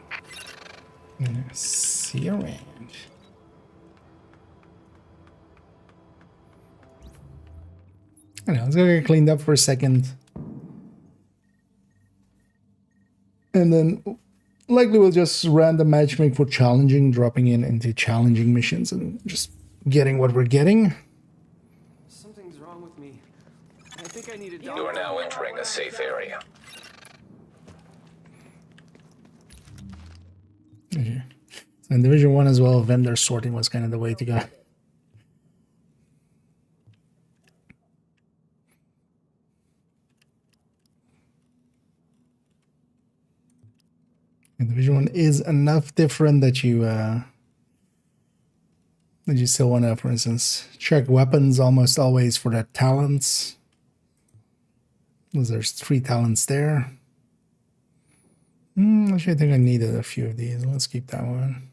See you around. I know, let's go get cleaned up for a second. And then likely we'll just random matchmake for challenging, dropping into challenging missions and just getting what we're getting. Something's wrong with me. I think I need a You are now entering a safe area. Okay. So in Division 1 as well, vendor sorting was kind of the way to go. And Division 1 is enough different that you still want to, for instance, check weapons almost always for the talents. Because there's 3 talents there. Actually, I think I needed a few of these. Let's keep that one.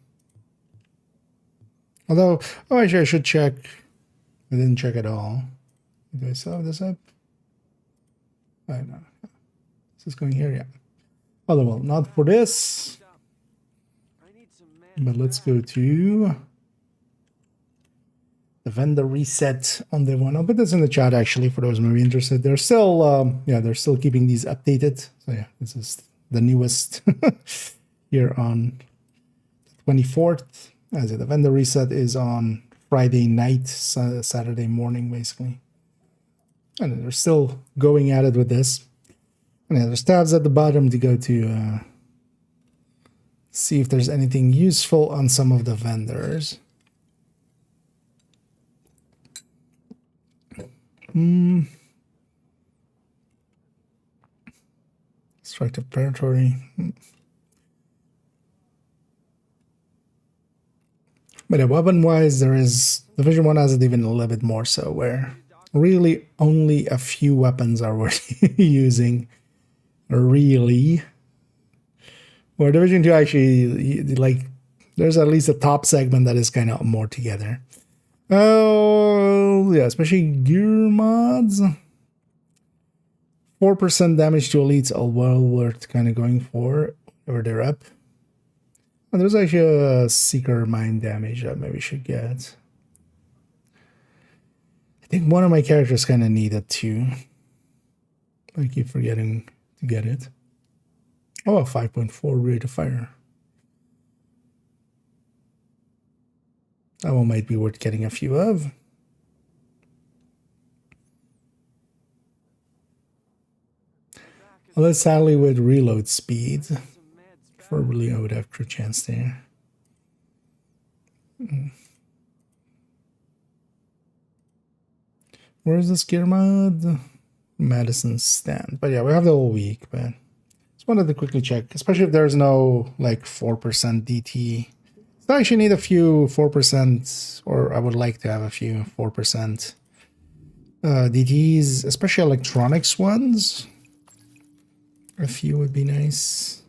Although, oh, actually, I should check. I didn't check at all. Do I still have this up? Oh, no. Is this going here? Yeah. Oh, well, not for this. But let's go to the vendor reset on the one. I'll put this in the chat actually for those maybe interested. They're still, they're still keeping these updated. So yeah, this is the newest here on the 24th. As the vendor reset is on Friday night, Saturday morning, basically. And they're still going at it with this. And yeah, there's tabs at the bottom to go to see if there's anything useful on some of the vendors. Destructive territory. But yeah, weapon-wise, there is... Division 1 has it even a little bit more so, where really only a few weapons are worth using. Really. Where Division 2 actually, like, there's at least a top segment that is kind of more together. Oh, yeah, especially gear mods. 4% damage to elites are well worth kind of going for, or they're up. Oh, there's actually a seeker mine damage that maybe should get. I think one of my characters kind of needed to. I keep forgetting to get it. Oh, 5.4 rate of fire. That one might be worth getting a few of. Well, that's sadly with reload speed. Probably I would have a chance there. Where is this gear mod? Madison stand. But yeah, we have the whole week, but just wanted to quickly check, especially if there's no like 4% DT. So I actually need a few 4%, or I would like to have a few 4% DTs, especially electronics ones. A few would be nice.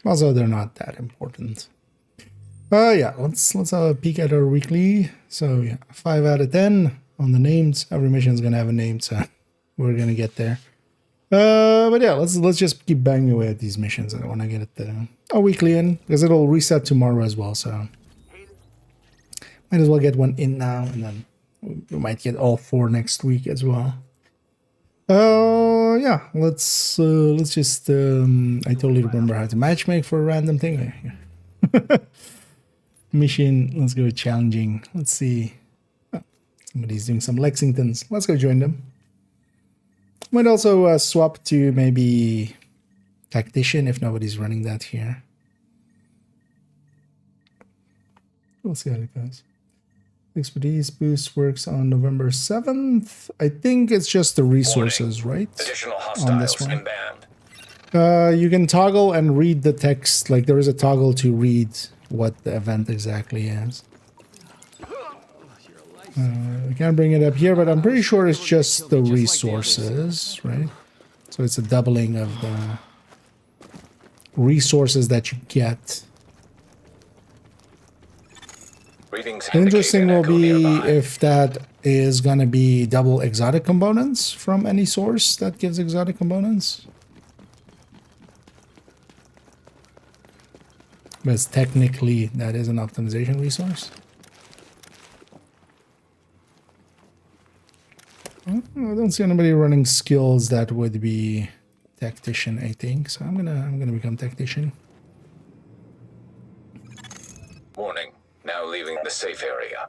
Also, they're not that important. Yeah, let's have a peek at our weekly. So yeah, 5 out of 10 on the names. Every mission is gonna have a name, so we're gonna get there. But yeah, let's just keep banging away at these missions. I don't want to get it a weekly in because it'll reset tomorrow as well. So might as well get one in now, and then we might get all 4 next week as well. Yeah, let's just I totally remember how to matchmake for a random thing. Mission, let's go challenging. Let's see. Oh, somebody's doing some Lexingtons. Let's go join them. Might also swap to maybe tactician if nobody's running that here. We'll see how it goes. Expertise boost works on November 7th. I think it's just the resources, right? Additional On this hostiles one. inbound. You can toggle and read the text. Like there is a toggle to read what the event exactly is. I can't bring it up here, but I'm pretty sure it's just the resources, right? So it's a doubling of the resources that you get. Interesting will be if that is going to be double exotic components from any source that gives exotic components. But technically that is an optimization resource. I don't see anybody running skills that would be tactician, I think. So I'm gonna become tactician. Warning. Now leaving the safe area.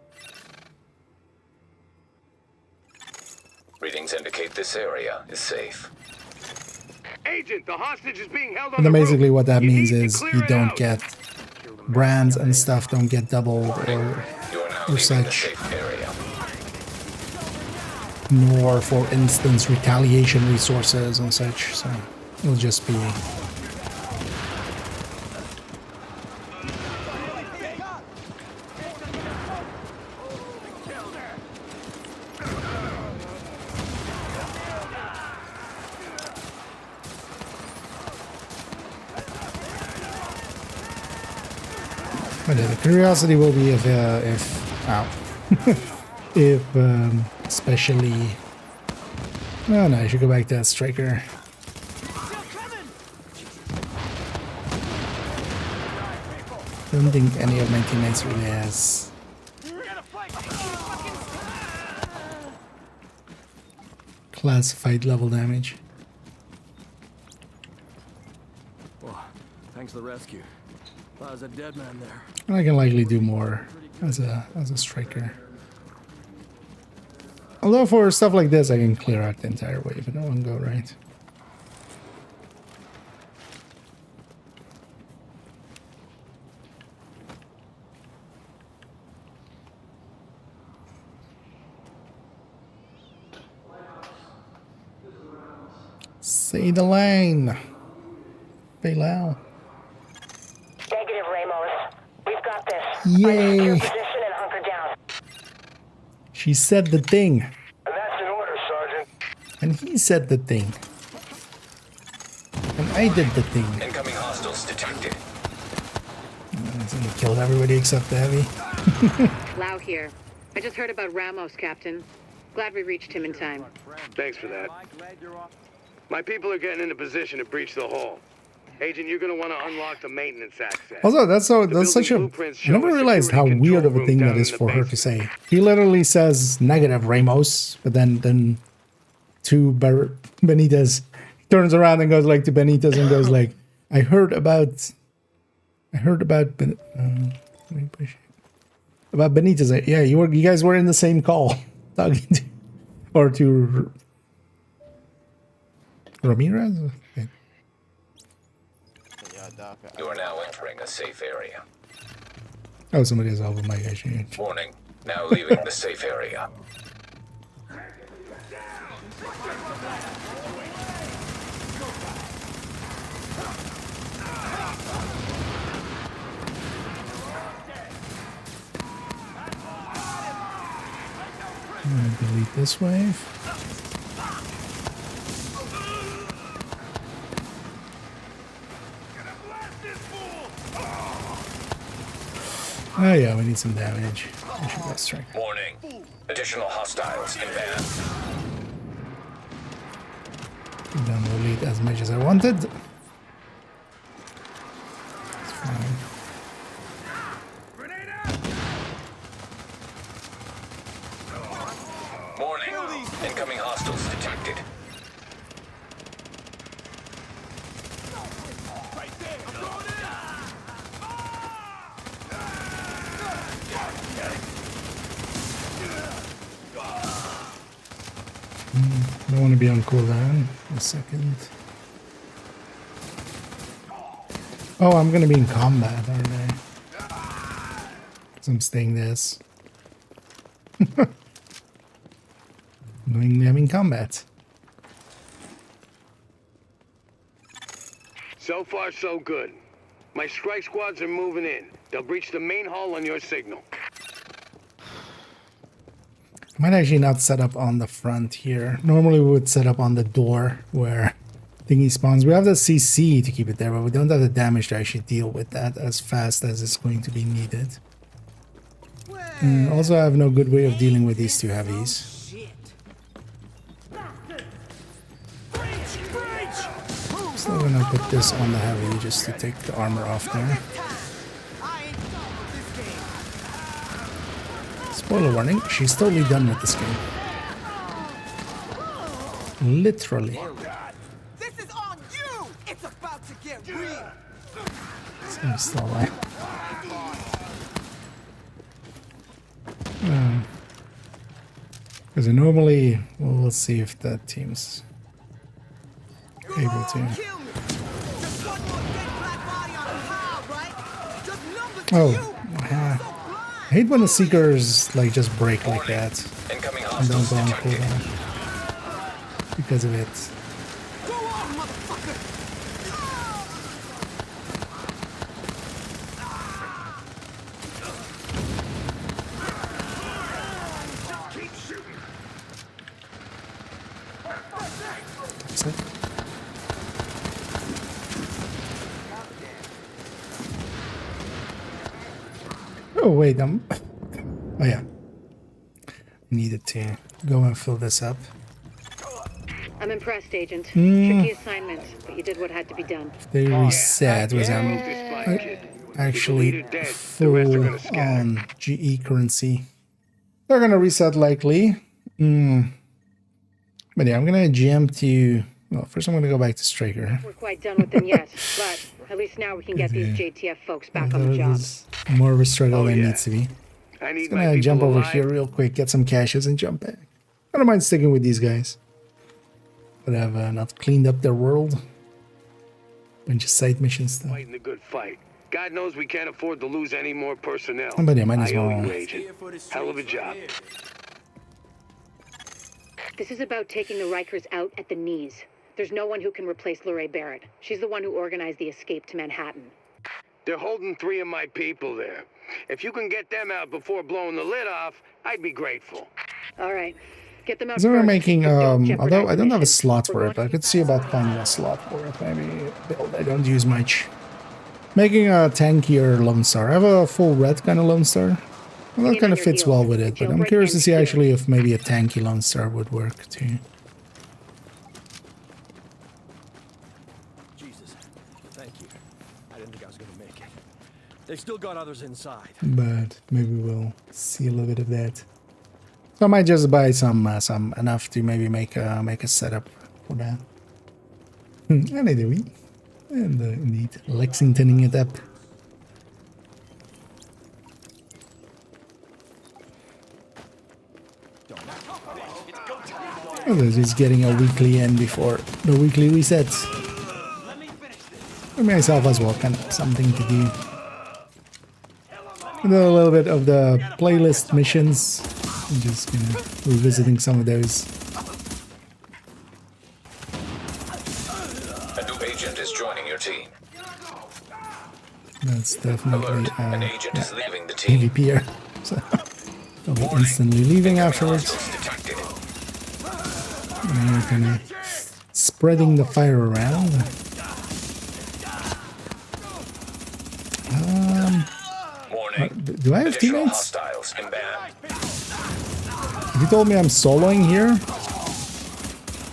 Readings indicate this area is safe. Agent, the hostage is being held on And the then basically roof. what that You means need to is clear you it don't out. get brands and stuff don't get doubled You are now or leaving the such. safe area. Nor, for instance, retaliation resources and such. So it'll just be but the curiosity will be if if especially. Oh no, I should go back to that striker. Don't think any of my teammates really has classified level damage. Well, thanks for the rescue. Thought I was a dead man there. And I can likely do more as a striker. Although for stuff like this, I can clear out the entire wave in one go, right? Say the line. Bailao. Negative, Ramos. We've got this. Yay. Find a secure position and hunker down. She said the thing. That's And he said the thing. And I did the thing. Incoming hostiles detected. I think he killed everybody except the heavy. Lau here. I just heard about Ramos, Captain. Glad we reached him in time. Thanks for that. My people are getting into position to breach the hall. Agent, you're gonna want to unlock the maintenance access. Also, that's such a... I never realized how weird of a thing that is for her to say. He literally says negative, Ramos, but then to Benitez, turns around and goes like to Benitez and goes like, I heard about Benitez. Yeah, you guys were in the same call talking to, or to Ramirez. Okay. You are now entering a safe area. Oh, somebody has opened my issue. Warning, now leaving the safe area. I'm gonna delete this wave. Oh yeah, we need some damage. I should get strike. Warning, additional hostiles inbound. Don't delete as much as I wanted. It's fine. Warning, incoming hostiles detected. Don't want to be on cooldown. A second. Oh, I'm gonna be in combat, aren't I? Because I'm staying this. Knowingly I'm in combat. So far, so good. My strike squads are moving in. They'll breach the main hall on your signal. I might actually not set up on the front here. Normally we would set up on the door where thingy spawns. We have the CC to keep it there, but we don't have the damage to actually deal with that as fast as it's going to be needed. And also I have no good way of dealing with these two heavies. So I'm gonna put this on the heavy just to take the armor off there. Spoiler warning, she's totally done with this game. Literally. This is on you. It's about to get real. So I'm still alive. Because normally, well, let's see if that team's able to. Oh, I hate when the Seekers like just break like that and don't go on cooldown because of it. That's it. Oh wait, oh yeah. Needed to go and fill this up. I'm impressed, Agent. Tricky assignment, but you did what had to be done. They reset was actually full on GE currency. They're gonna reset likely. But yeah, I'm gonna jump to. Well, first I'm gonna go back to Striker. We're quite done with them yet, but at least now we can get these JTF folks back on the job. More of a struggle than needs to be. I need Just gonna jump over here real quick, get some caches, and jump back. I don't mind sticking with these guys, but I've not cleaned up their world. Bunch of side missions stuff. Fighting a good fight. God knows we can't afford to lose any more personnel. But yeah, might as I owe well. you, Agent. Hell of a job. This is about taking the Rikers out at the knees. There's no one who can replace Lorraine Barrett. She's the one who organized the escape to Manhattan. They're holding 3 of my people there. If you can get them out before blowing the lid off, I'd be grateful. All right. Get them out So we're first, making, but don't although jeopardize I don't have a mission. slot We're for it, going- I could see about finding a slot for it. Maybe a build I don't use much. Making a tankier Lone Star. I have a full red kind of Lone Star. Well, that kind of fits well with it, but I'm curious to see actually if maybe a tanky Lone Star would work too. Jesus, thank you. I didn't think I was gonna make it. They've still got others inside. But maybe we'll see a little bit of that. So I might just buy some enough to maybe make a setup for that. Anyway, and indeed Lexingtoning it up. Oh, this is getting a weekly end before the weekly resets. For myself as well, kind of something to do. And then a little bit of the playlist missions. I'm just revisiting some of those. A new agent is joining your team. That's definitely An agent is leaving the team. PvPer. So I'll be instantly leaving afterwards. Detected. And we're kind of spreading the fire around. Do I have teammates? Hostiles inbound. If you told me I'm soloing here,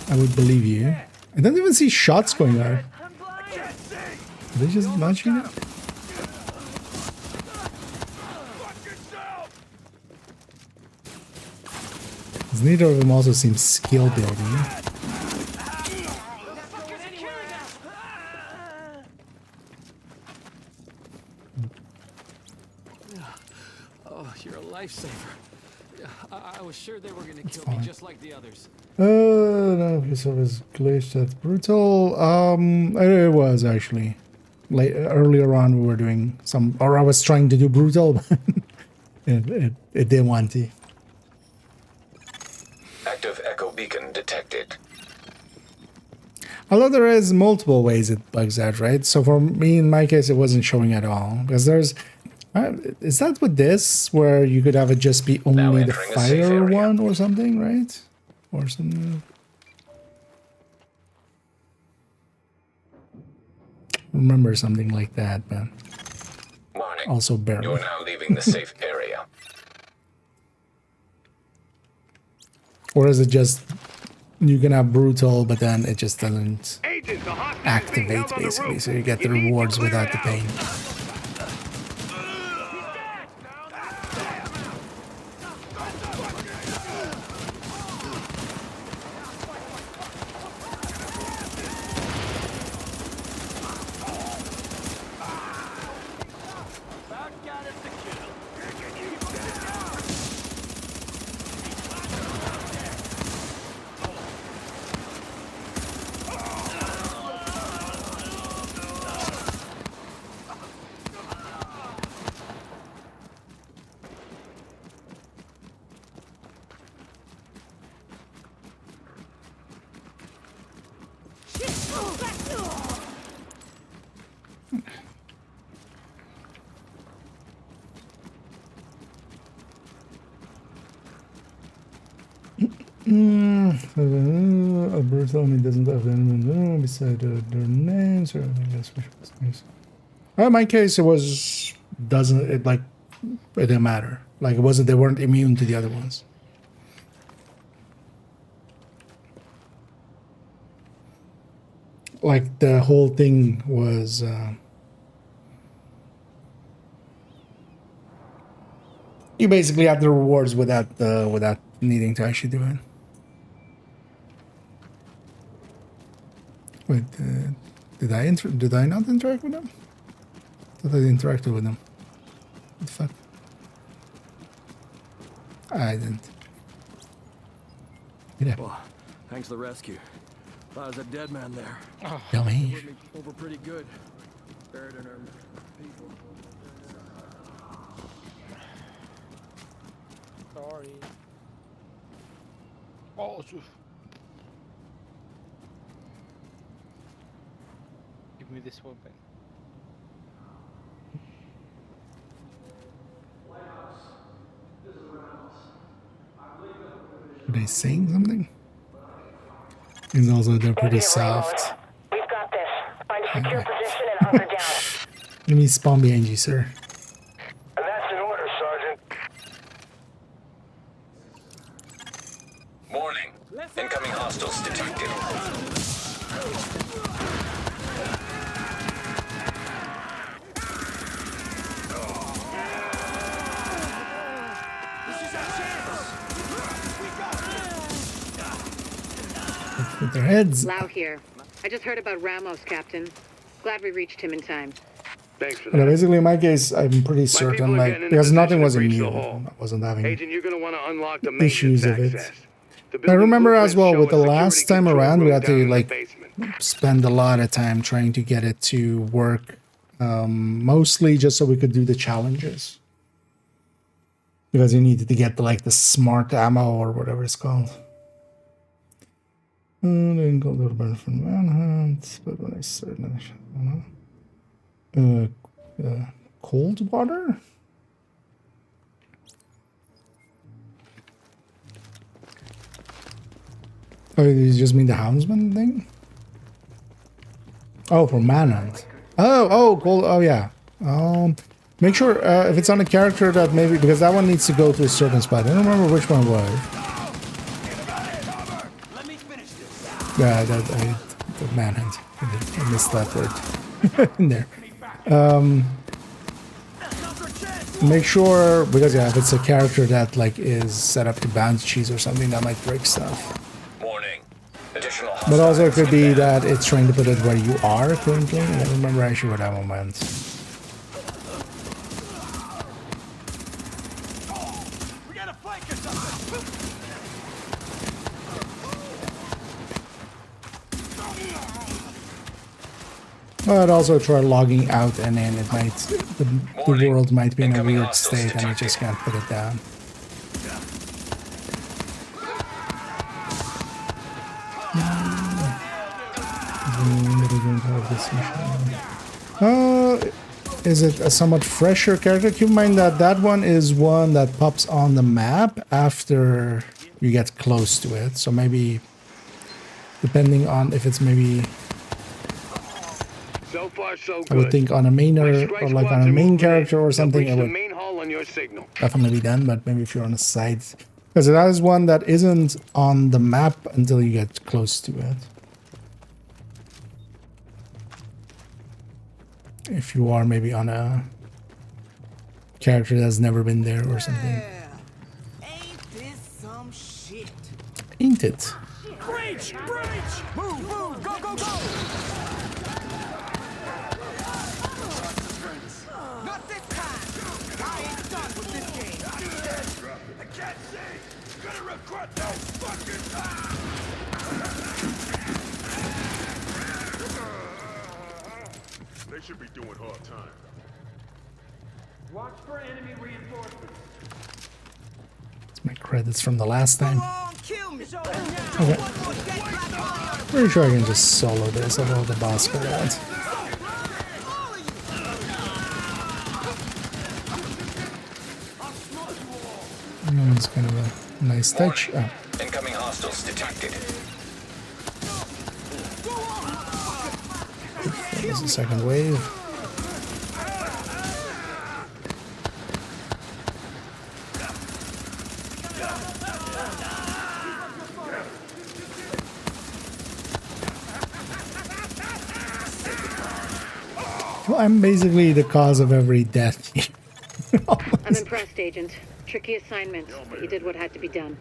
I would believe you. I don't even see shots going out. Are they just launching it? Because neither of them also seems skill building. Oh, you're a lifesaver. I was sure they were gonna kill me just like the others. No, this was glitch. That's brutal. It was actually. Earlier on, we were doing some, or I was trying to do brutal, but it didn't want to. Active echo beacon detected. Although there is multiple ways it bugs out, right? So for me, in my case, it wasn't showing at all because there's. Is that with this where you could have it just be only the fire one or something, right? Or something. Remember something like that, but Warning. also barely. You're now leaving the safe area. Or is it just you can have brutal, but then it just doesn't activate basically, so you get the rewards without the pain. A birth only doesn't have anyone beside their names or anything else. In my case, it was it didn't matter. Like it wasn't. They weren't immune to the other ones. Like the whole thing was. You basically had the rewards without needing to actually do it. Wait, did I not interact with them? I thought I interacted with them. What the fuck? I didn't. Yeah. Well, thanks for the rescue. Thought I was a dead man there. Tell me. Over pretty good. Buried in our people. Sorry. Oh, give me this weapon. Are they saying something? And also they're pretty soft. We've got this. Find a secure position and hunker down. Let me spawn behind you, sir. That's an order, Sergeant. Warning. Incoming hostiles detected. With their heads. Lau here. I just heard about Ramos, Captain. Glad we reached him in time. Thanks for But that. basically, in my case, I'm pretty certain, like, because nothing was immune. I wasn't having Agent, you're gonna want to unlock the issues of maintenance it. access. The I building remember as well blueprints with the show a last security time control around, we room had down to in the like basement. spend a lot of time trying to get it to work, mostly just so we could do the challenges. Because you needed to get like the smart ammo or whatever it's called. Didn't go to the benefit manhunt, but when I started, cold water. Oh, you just mean the houndsman thing? Oh, for manhunt. Oh, cold. Oh, yeah. Make sure if it's on a character that maybe because that one needs to go to a certain spot. I don't remember which one was. Yeah, the manhunt. I missed that word in there. Make sure because yeah, if it's a character that like is set up to bounce cheese or something, that might break stuff. Warning. Additional But also it hostiles could be inbound. that it's trying to put it where you are currently. I don't remember actually what that one went. But also try logging out and then it might the world might be in a weird state and you just can't put it down. Is it a somewhat fresher character? Keep in mind that that one is one that pops on the map after you get close to it. So maybe depending on if it's maybe So far, so good. I would think on a mainer or like on a main character or something it The would main hall on your signal. definitely be done, but maybe if you're on a side because that is one that isn't on the map until you get close to it. If you are maybe on a character that's never been there or something. Ain't this some shit? Ain't it? Breach! Breach! Move! Move! Go! Go! Go! Not this time! I ain't done with this game! I can't see! Gonna regret that fucking time! They should be doing hard time. Watch for enemy reinforcements. It's my credits from the last time. Okay. Pretty sure I can just solo this, although the boss got out. It's kind of a nice touch. Oh. Incoming hostiles detected. There's a second wave. Well, I'm basically the cause of every death here. I'm impressed, Agent. Tricky assignment, but you did what had to be done.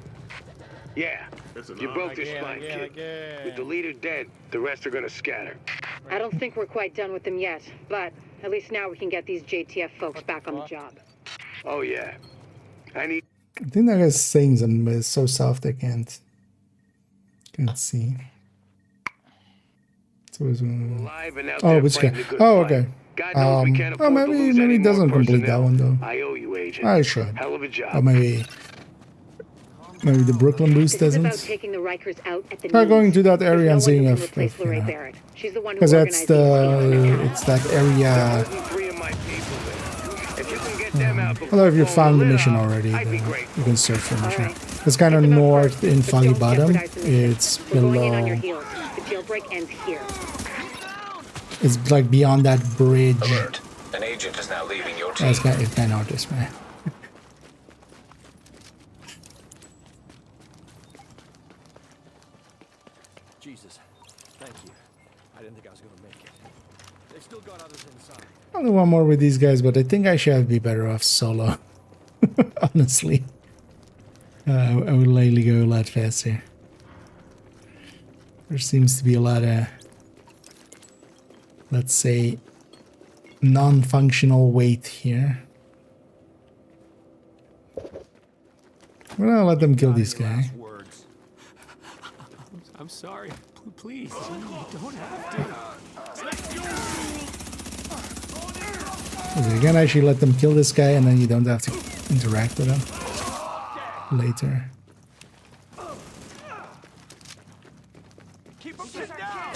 Yeah, you broke the spine, kid. With the leader dead, the rest are gonna scatter. I don't think we're quite done with them yet, but at least now we can get these JTF folks back on the job. Oh yeah, I need. I think that guy's saying something, but it's so soft I can't see. So it's, oh, which guy? Oh, okay. Oh, maybe it doesn't complete that one though. I owe you, Agent. I should. Hell of a job. Or maybe the Brooklyn boost This is about doesn't. taking the Rikers out at the Try going to that area and seeing if replace Lorraine Barrett. She's the one who because that's organized it's that area. Three of my people there. If you can get them out Although if you found the mission already, then you can search for the mission. It's kind of north in Foggy Bottom. It's below. The jailbreak ends here. It's like beyond that bridge. Alert. An agent is now leaving your team. It's kind of obvious, man. Jesus, thank you. I didn't think I was gonna make it. They've still got others inside. Only one more with these guys, but I think I should be better off solo. Honestly. I would likely go a lot faster. There seems to be a lot of, let's say, non-functional weight here. Well, I'll let them kill this guy. I'm sorry. Please, you don't have to. Again, I should let them kill this guy, and then you don't have to interact with him later. Keep them down.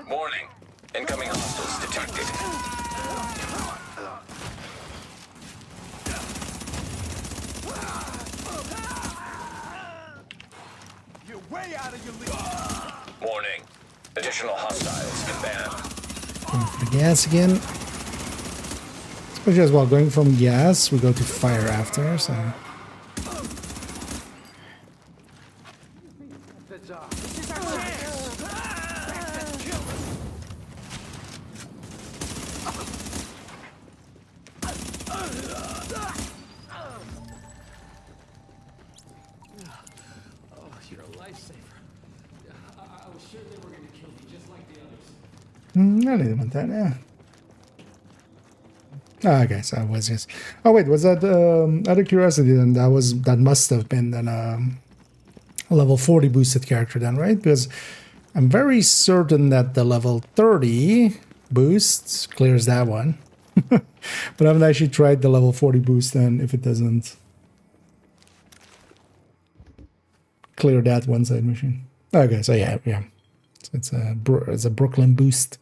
Warning. Incoming hostiles detected. You're way out of your league. Warning. Additional hostiles inbound. Going for the gas again. Especially as well, going from gas, we go to fire after, so... I didn't want that, yeah. Oh, okay, so I was just... Oh, wait, was that, out of curiosity, then that must have been then a level 40 boosted character then, right? Because I'm very certain that the level 30 boost clears that one. But I haven't actually tried the level 40 boost then, if it doesn't clear that one side machine. Okay, so yeah. It's a Brooklyn boost.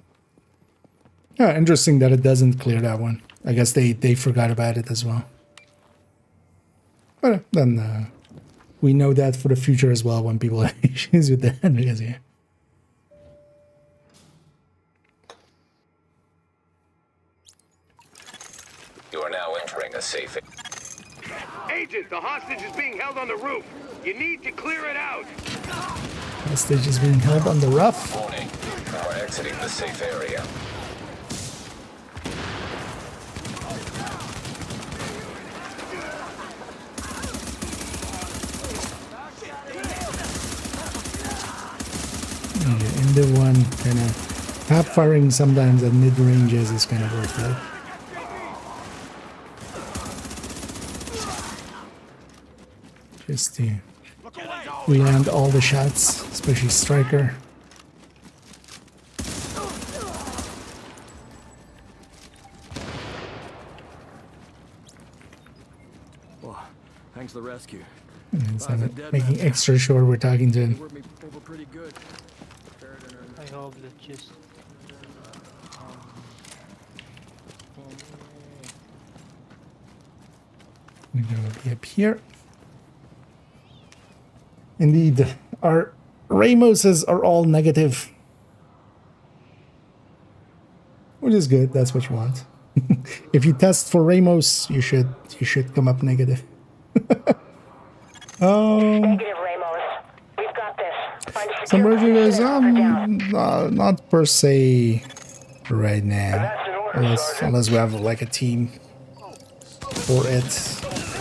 Yeah, interesting that it doesn't clear that one. I guess they forgot about it as well. But then we know that for the future as well when people have issues with that. Because yeah. You are now entering a safe. Agent, the hostage is being held on the roof. You need to clear it out. Hostage is being held on the roof. Warning. You are exiting the safe area. In the one kind of half firing sometimes at mid ranges is kind of worth it. Just to land all the shots, especially striker. Well, thanks for the rescue. Making extra sure we're talking to him. I hope that just We're gonna be up here. Indeed, our Ramoses are all negative, which is good. That's what you want. If you test for Ramos, you should come up negative. Negative, Ramos. We've got this. Some regulars, not per se right now, unless we have like a team for it.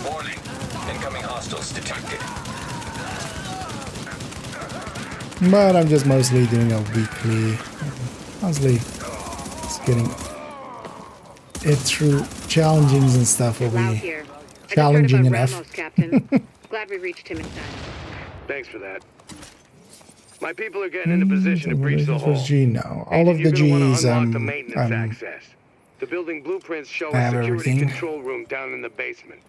Warning. Incoming hostiles detected. But I'm just mostly doing a weekly, mostly just getting it through challengings and stuff will be challenging enough. Ramos, Captain. Glad we reached him in time. Thanks for that. My people are getting into position to breach the hole. G, no. All of the G's, the maintenance access. The building blueprints show a security control room down in the basement.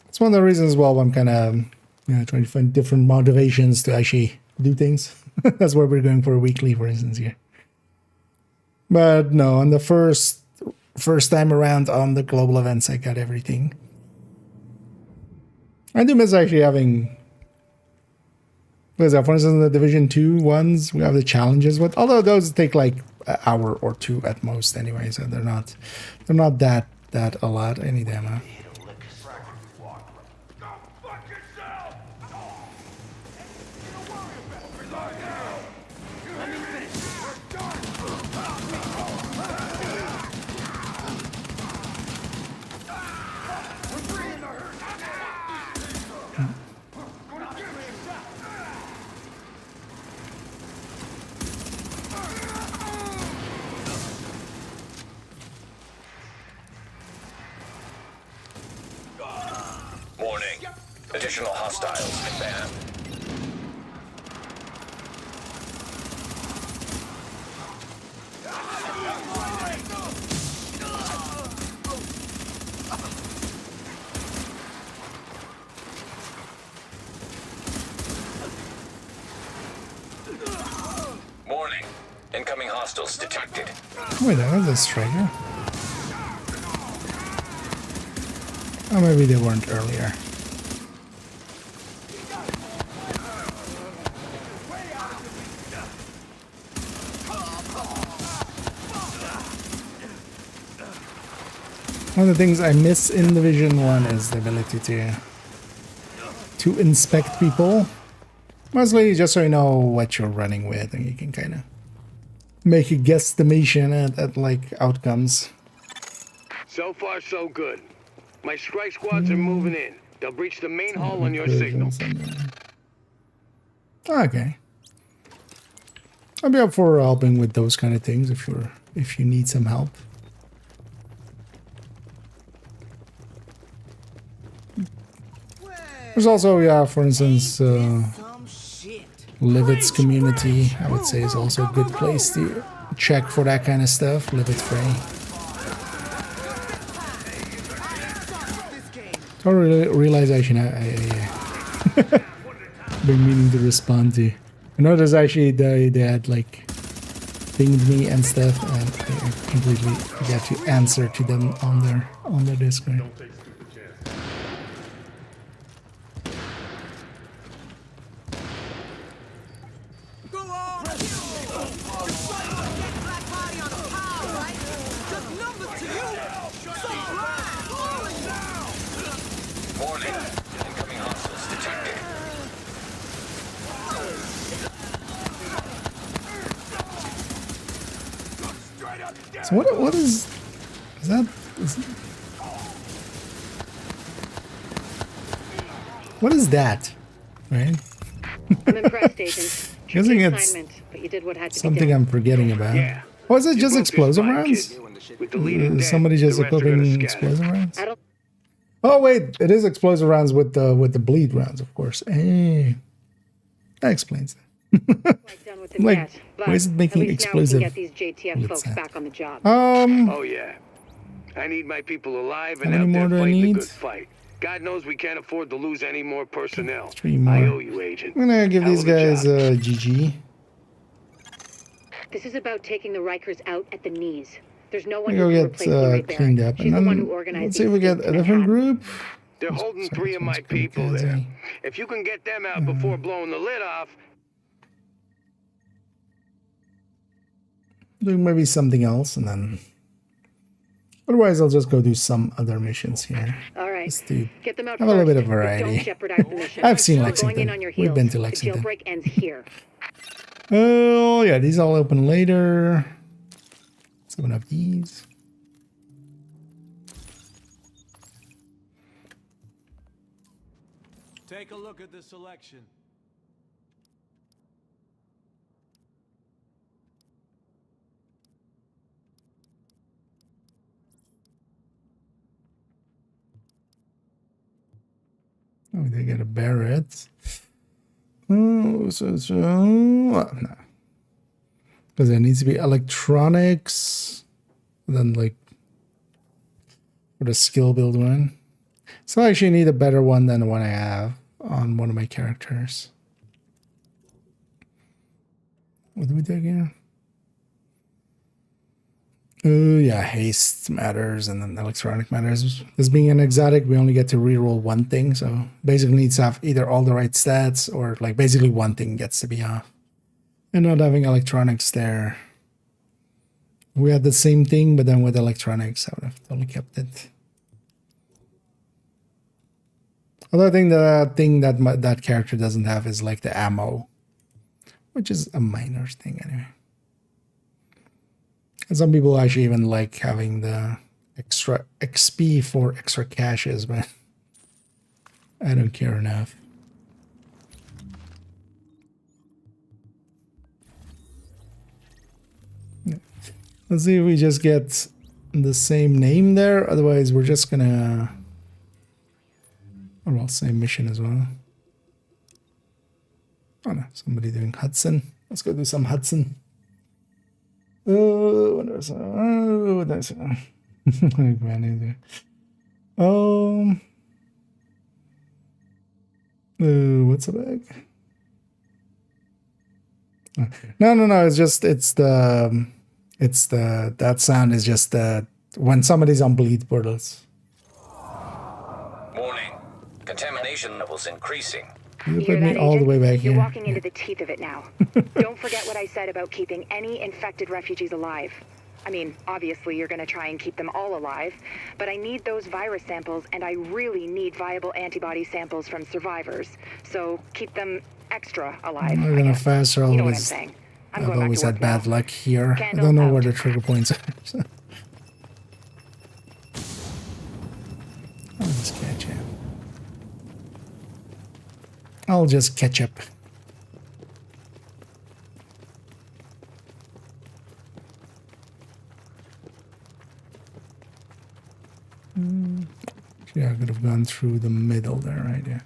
It's one of the reasons why I'm kind of Yeah, trying to find different motivations to actually do things. That's why we're going for a weekly, for instance, here. But no, on the first time around on the global events, I got everything. I do miss actually having, because for instance, in the Division 2 ones, we have the challenges, but although those take like an hour or two at most anyway, so they're not that a lot. Any demo. Warning. Additional hostiles inbound. Warning. Incoming hostiles detected. Wait, that was a striker. Oh, maybe they weren't earlier. One of the things I miss in Division 1 is the ability to inspect people. Mostly just so you know what you're running with and you can kind of make a guesstimation at like outcomes. So far, so good. My strike squads are moving in. They'll breach the main hall on your signal. Okay. I'll be up for helping with those kind of things if you need some help. There's also, yeah, for instance, Livid's community, I would say, is also a good place to check for that kind of stuff. Livid Free. Total realization I been meaning to respond to. I know there's actually they had like pinged me and stuff, and I completely forgot to answer to them on their Discord. So what is that? What is that? Right? I'm impressed, Agent. Guessing it's but you did what had to something be done. I'm forgetting about. Yeah. Oh, is it just explosive rounds? Is somebody just equipping explosive rounds? Oh wait, it is explosive rounds with the bleed rounds, of course. Hey, that explains that. I'm like, why is it making explosive? Get these JTF folks back on the job. Oh yeah, I need my people alive and out there fighting the good fight. God knows we can't afford to lose any more personnel. 3 more. I owe you, Agent. I'm gonna give these guys a GG. This is about taking the Rikers out at the knees. There's no one Go who can get replace cleaned up, and then let's see if we get a different group. They're holding 3 of my people there. If you can get them out before blowing the lid off. Do maybe something else, and then otherwise I'll just go do some other missions here. All right. Just to get them out have a little bit of Don't variety. jeopardize the mission. I've seen Going Lexington. in on your We've been to heels. Lexington. The jailbreak ends here. Oh yeah, these all open later. Let's open up these. Take a look at the selection. Oh, they get a Barrett. Oh, no. Because there needs to be electronics. Then, like, for the skill build one. So I actually need a better one than the one I have. on one of my characters. What do we do again? Oh yeah, haste matters and then electronic matters. This being an exotic, we only get to reroll one thing, so basically needs to have either all the right stats or like basically one thing gets to be off. And not having electronics there. We had the same thing, but then with electronics, I would have totally kept it. Although I think the thing that that character doesn't have is like the ammo, which is a minor thing anyway. And some people actually even like having the extra XP for extra caches, but I don't care enough. Let's see if we just get the same name there. Otherwise, we're just gonna... Oh, well, same mission as well. Oh no, somebody doing Hudson. Let's go do some Hudson. Oh, what is oh, that's what's the bag? No, it's just that sound is just when somebody's on bleed portals. Warning. Contamination levels increasing. You put me all the way back here. You're walking into the teeth of it now. Don't forget what I said about keeping any infected refugees alive. I mean, obviously you're going to try and keep them all alive, but I need those virus samples, and I really need viable antibody samples from survivors. So keep them extra alive. I'm going to fast roll. You know what I'm saying. I've always had bad luck here. I don't know where the trigger points are. So. I'll just catch him. I'll just catch up. Yeah, I could have gone through the middle there, right? Yeah.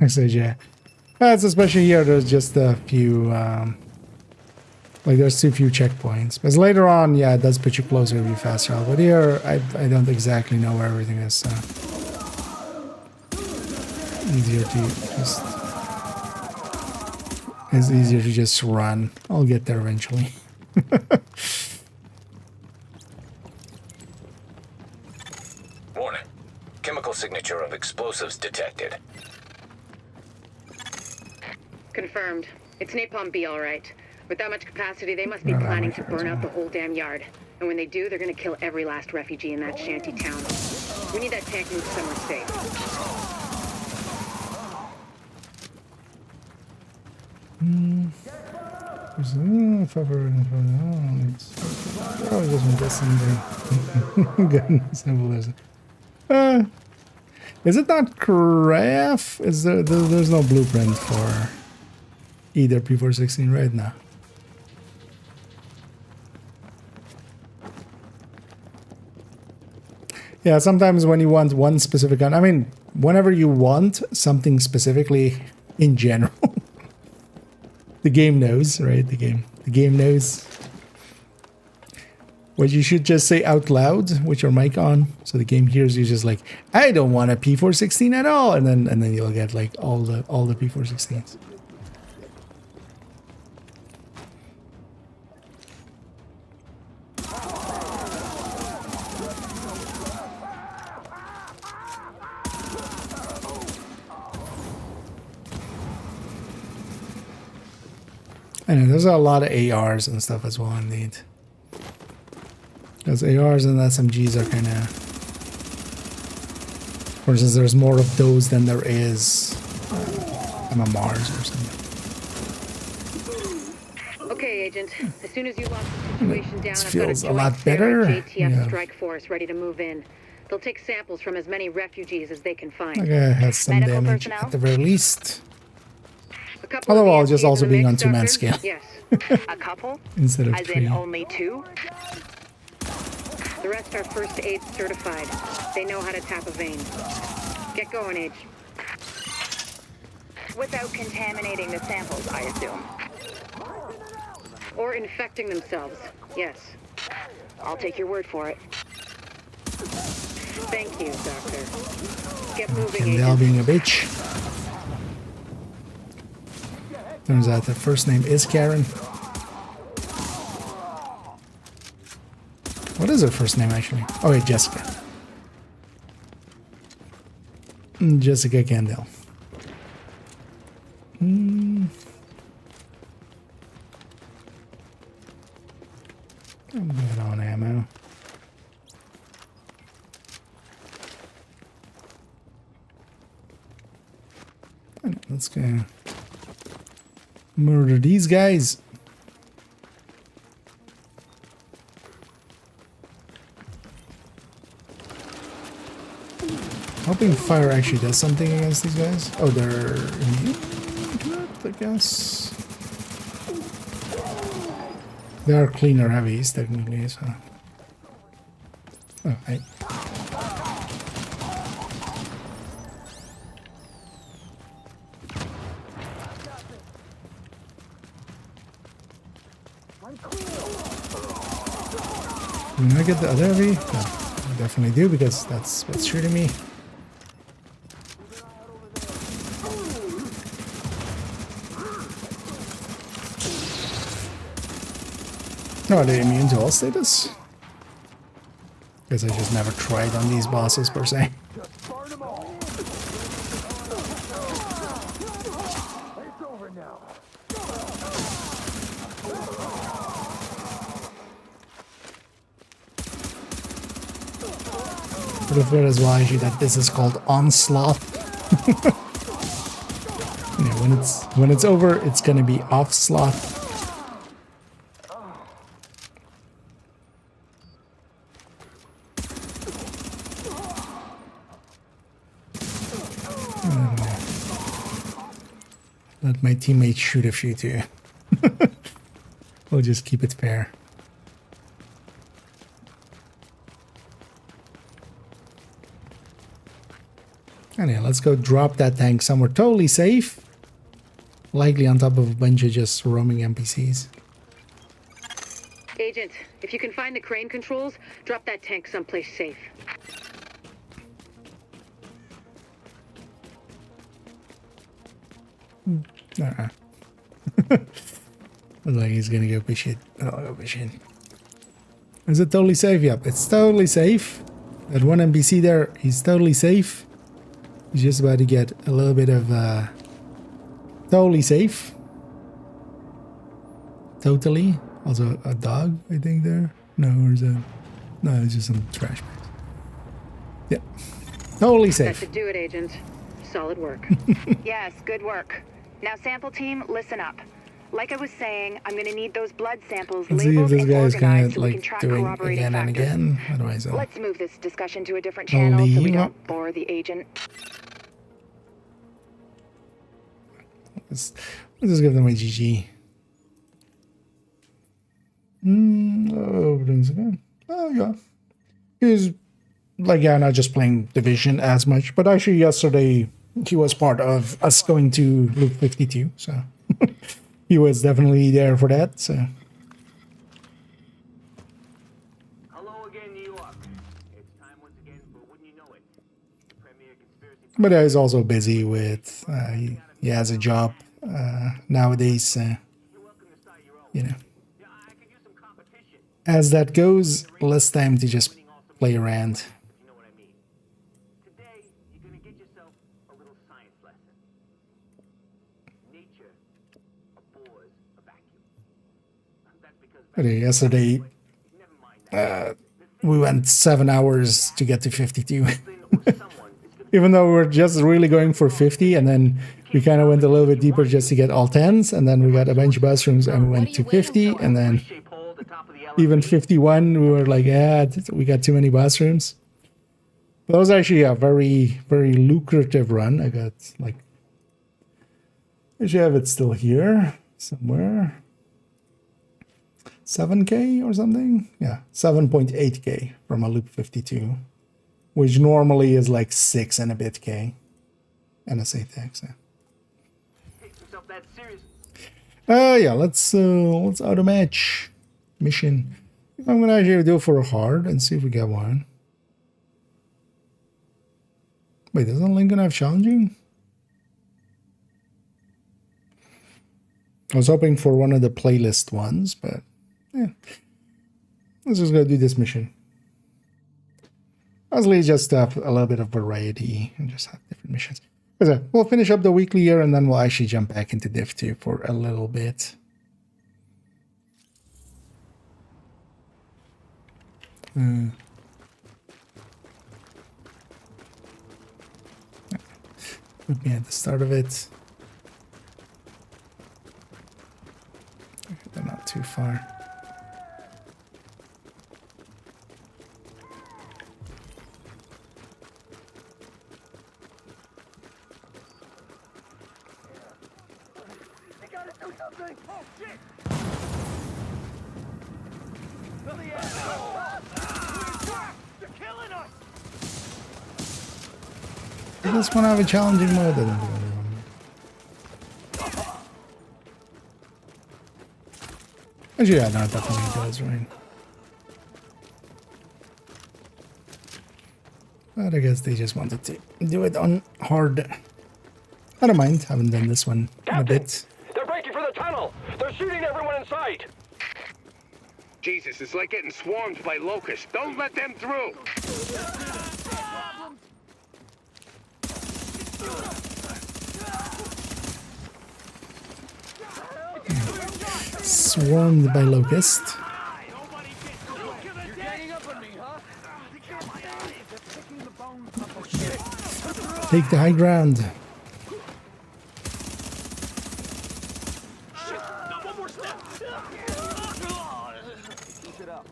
I said, yeah. That's especially here. There's just a few, like there's too few checkpoints. Because later on, yeah, it does put you closer to be faster. But here, I don't exactly know where everything is. So easier to just. It's easier to just run. I'll get there eventually. Warning. Chemical signature of explosives detected. Confirmed. It's Napalm B, all right. With that much capacity, they must be planning to burn out the whole damn yard. And when they do, they're gonna kill every last refugee in that shanty town. We need that tank moved somewhere safe. Is it not craft? Is there's no blueprint for either P416 right now? Yeah, sometimes when you want one specific gun, I mean, whenever you want something specifically in general, the game knows, right? The game knows what you should just say out loud with your mic on, so the game hears you just like, I don't want a P416 at all, and then you'll get like all the P416s. And there's a lot of ARs and stuff as well, indeed. Because ARs and SMGs are kind of... For instance, there's more of those than there is MMRs or something. Okay, Agent. As soon as you lock the situation down, I've got a lot better. JTF strike force ready to move in. They'll take samples from as many refugees as they can find. Okay, has some Medical damage personnel? at the very least. Although I'll just also being on 2-man scale. Yes. A couple? Instead of As 3. in only 2? The rest are first aid certified. They know how to tap a vein. Get going, Age. Without contaminating the samples, I assume. Or infecting themselves. Yes. I'll take your word for it. Thank you, Doctor. Get moving, Kendall Agent. being a bitch. Turns out the first name is Karen. What is her first name actually? Oh wait, Jessica. Jessica Kendall. I'm good on ammo. Let's go murder these guys. Hoping fire actually does something against these guys. Oh, they're immune to it, I guess. They are cleaner heavies, technically, so. Oh, hey. Can I get the other heavy? No, I definitely do because that's what's shooting me. No, are they immune to all status? Guess I just never tried on these bosses per se. But if it is why that this is called onslaught. Yeah, when it's over, it's gonna be offslaught. Let my teammates shoot a few too. We'll just keep it fair. Anyway, let's go drop that tank somewhere totally safe. Likely on top of a bunch of just roaming NPCs. Agent, if you can find the crane controls, drop that tank someplace safe. Looks like he's gonna go push it. I'll go push it. Is it totally safe? Yep, it's totally safe. That one NPC there, he's totally safe. He's just about to get a little bit of totally safe. Totally. Also a dog, I think there. No, or is that? No, it's just some trash bags. Yep. Totally That safe. should do it, Agent. Solid work. Yes, good work. Now, sample team, listen up. Like I was saying, I'm gonna need those blood samples Let's see if labeled this and guy's gonna organized so we can like track doing corroborating again and factors. again. Otherwise, I'll Let's move this discussion to a different channel so we leave. don't bore the agent. Let's just give them a GG. Oh, again. Oh yeah. He's like, yeah, not just playing Division as much, but actually yesterday he was part of us going to Loop 52, so he was definitely there for that. So. Hello again, New York. It's time once again for Wouldn't You Know It, the premier conspiracy. But he's also busy with he has a job nowadays. You know, as that goes, less time to just play around. You know what I mean. Today, you're gonna get yourself a little science lesson. Nature abhors a vacuum. That's because Okay, yesterday we went 7 hours to get to 52. Even though we were just really going for 50, and then we kind of went a little bit deeper just to get all 10s, and then we got a bunch of bathrooms and we went to 50, and then even 51 we were like, yeah, we got too many bathrooms. But that was actually a very, very lucrative run. I got like, I should have it still here somewhere. 7k or something? Yeah, 7.8k from a Loop 52, which normally is like 6 and a bit k. NSA tax, yeah. Yeah, let's auto match mission. I'm gonna actually do for a hard and see if we get one. Wait, doesn't Lincoln have challenging? I was hoping for one of the playlist ones, but yeah. Let's just go do this mission. Honestly, just to have a little bit of variety and just have different missions. So we'll finish up the weekly here and then we'll actually jump back into Div2 for a little bit. Put me at the start of it. They're not too far. Does this one have a challenging mode? I don't think actually, yeah, no, it definitely does, right? But I guess they just wanted to do it on hard. I don't mind, haven't done this one in a bit. They're breaking for the tunnel! They're shooting everyone in sight! Jesus, it's like getting swarmed by locusts. Don't let them through! Swarmed by locust. Take the high ground.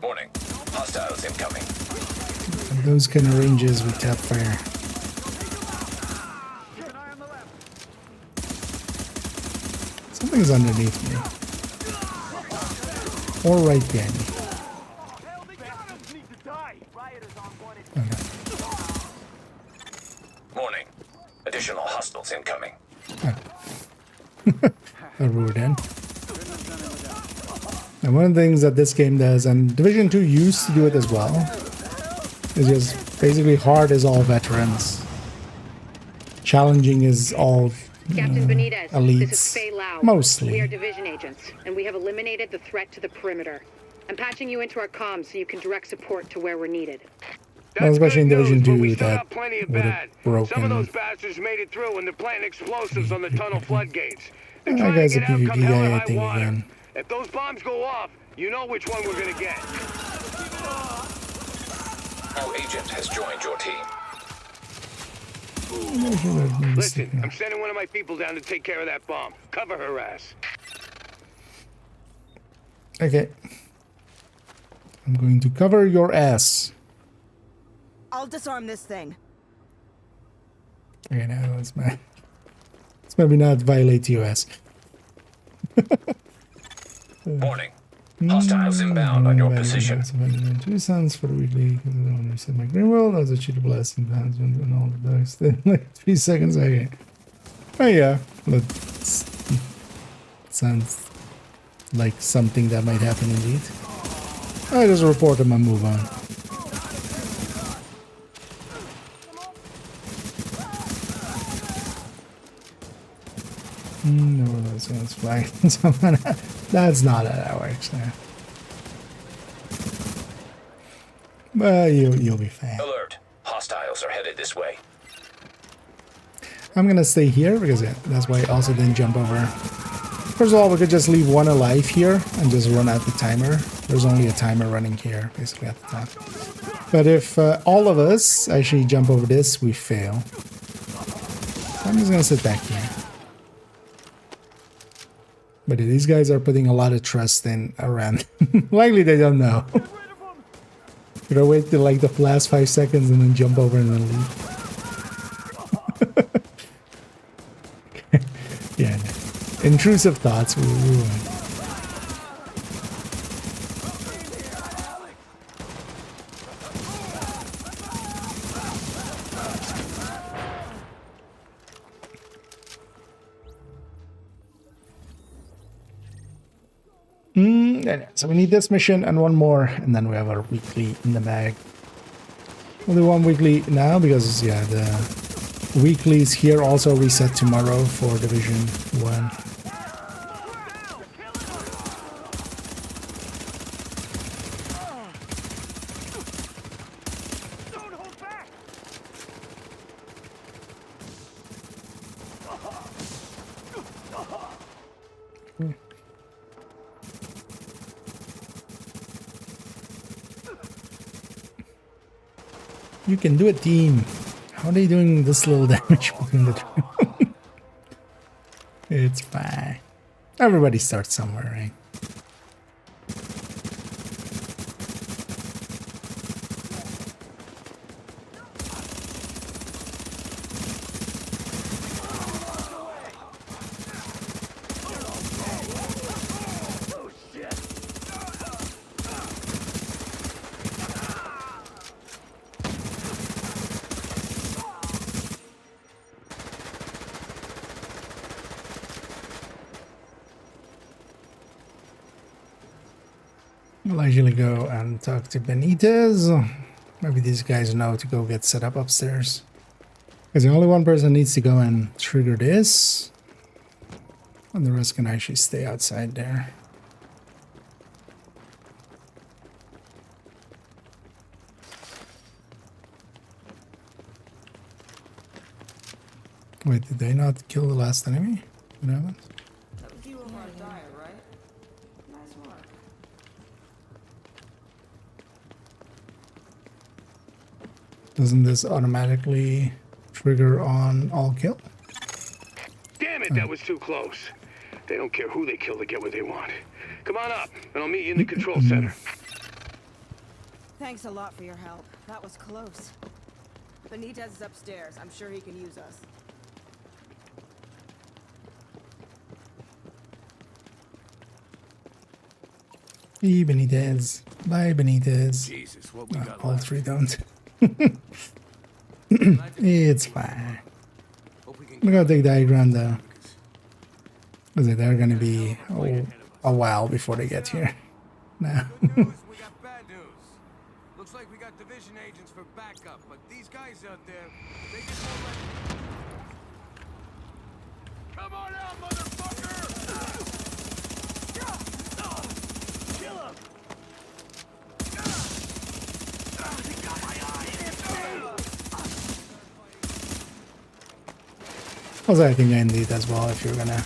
Warning. Hostiles incoming. At those kind of ranges, we tap fire. Something's underneath me. Or right behind me. Okay. Warning. Additional hostiles incoming. Thought we were in. And one of the things that this game does, and Division 2 used to do it as well, is just basically hard is all veterans. Challenging is all Captain Benitez, elites. this is Faye Lau. Mostly. We are division agents, and we have eliminated the threat to the perimeter. I'm patching you into our comms so you can direct support to where we're needed. Well, especially in Division 2, we still that got plenty of would bad. have broken. Some of those bastards made it through and they're planting explosives on the tunnel floodgates. They're That trying guy's to a get out PvP come hell or guy, I high think, water. again. If those bombs go off, you know which one we're gonna get. Our agent has joined your team. Listen, I'm sending one of my people down to take care of that bomb. Cover her ass. Okay. I'm going to cover your ass. I'll disarm this thing. Okay, now let's maybe not violate US. Warning. Hostiles inbound on your position. 2 cents for the weekly. Because I don't understand my green world. That was a cheater blasting pounds and all the dogs. Then like 3 seconds. Okay. Oh yeah. That sounds like something that might happen indeed. I just report them and move on. No, that's flagged. That's not how that works now. But you'll be fine. Alert. Hostiles are headed this way. I'm gonna stay here because that's why I also didn't jump over. First of all, we could just leave one alive here and just run out the timer. There's only a timer running here, basically at the top. But if all of us actually jump over this, we fail. So I'm just gonna sit back here. But these guys are putting a lot of trust in around. Likely they don't know. Should I wait till like the last 5 seconds and then jump over and then leave? Yeah, no. Intrusive thoughts. Ooh. Yeah, so we need this mission and one more, and then we have our weekly in the bag. Only one weekly now because, yeah, the weeklies here also reset tomorrow for Division 1. You can do it, team. How are they doing this little damage between the two? It's fine. Everybody starts somewhere, right? I'll usually go and talk to Benitez. Maybe these guys know to go get set up upstairs. Because only one person needs to go and trigger this. And the rest can actually stay outside there. Wait, did they not kill the last enemy? What happened? Doesn't this automatically trigger on all kill? Damn it, that was too close. They don't care who they kill to get what they want. Come on up, and I'll meet you in the control center. Thanks a lot for your help. That was close. Benitez is upstairs. I'm sure he can use us. Hey, Benitez. Bye, Benitez. Jesus, what we got all left? three don't. It's fine. Look how take diagram though. Because they're gonna be a while before they get here. Now. We got bad news. Looks like we got division agents for backup, but these guys out there, they just won't let. Come on out, motherfucker! Kill him! He got my eye! Also, I think I need as well if you're gonna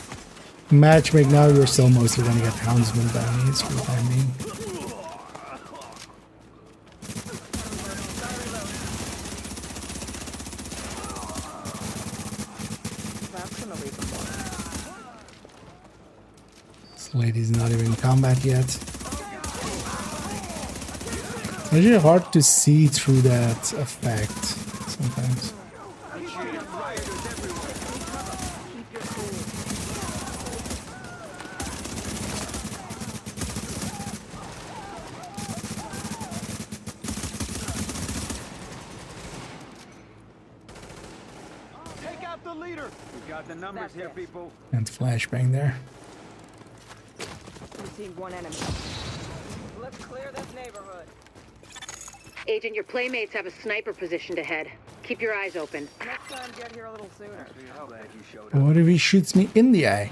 matchmake now, you're still mostly gonna get houndsman bounties for the time being. This lady's not even in combat yet. It's actually hard to see through that effect sometimes. The numbers here, people. And flashbang there. We've seen one enemy. Let's clear this neighborhood. Agent, your playmates have a sniper positioned ahead. Keep your eyes open. Next time, get here a little sooner. Glad you showed up. What if he shoots me in the eye?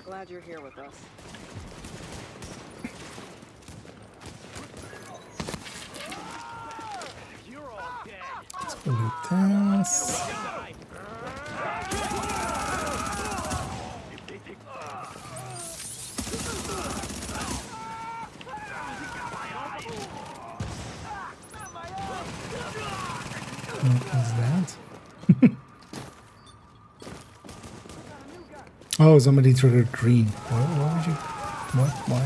Glad you're here with us. Loot this. What was that? Oh, somebody triggered green. What would you? What? Why?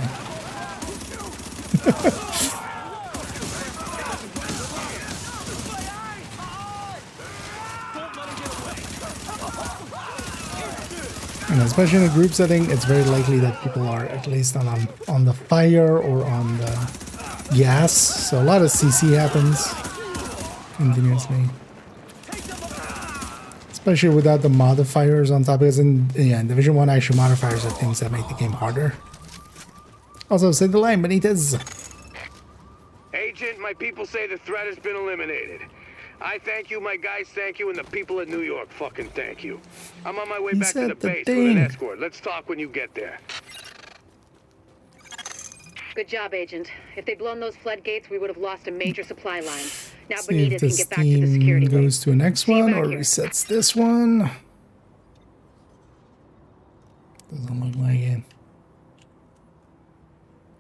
And especially in a group setting, it's very likely that people are at least on the fire or on the gas. So a lot of CC happens continuously. Especially without the modifiers on top, because in Division 1 actually modifiers are things that make the game harder. Also, say the line, Benitez. Agent, my people say the threat has been eliminated. I thank you, my guys thank you, and the people of New York fucking thank you. I'm on my way back to the base with an escort. Let's talk when you get there. Good job, Agent. If they'd blown those floodgates, we would have lost a major supply line. Now See if Benitez can this get back to the security team wing. goes to the next one or resets this one. Doesn't look like it.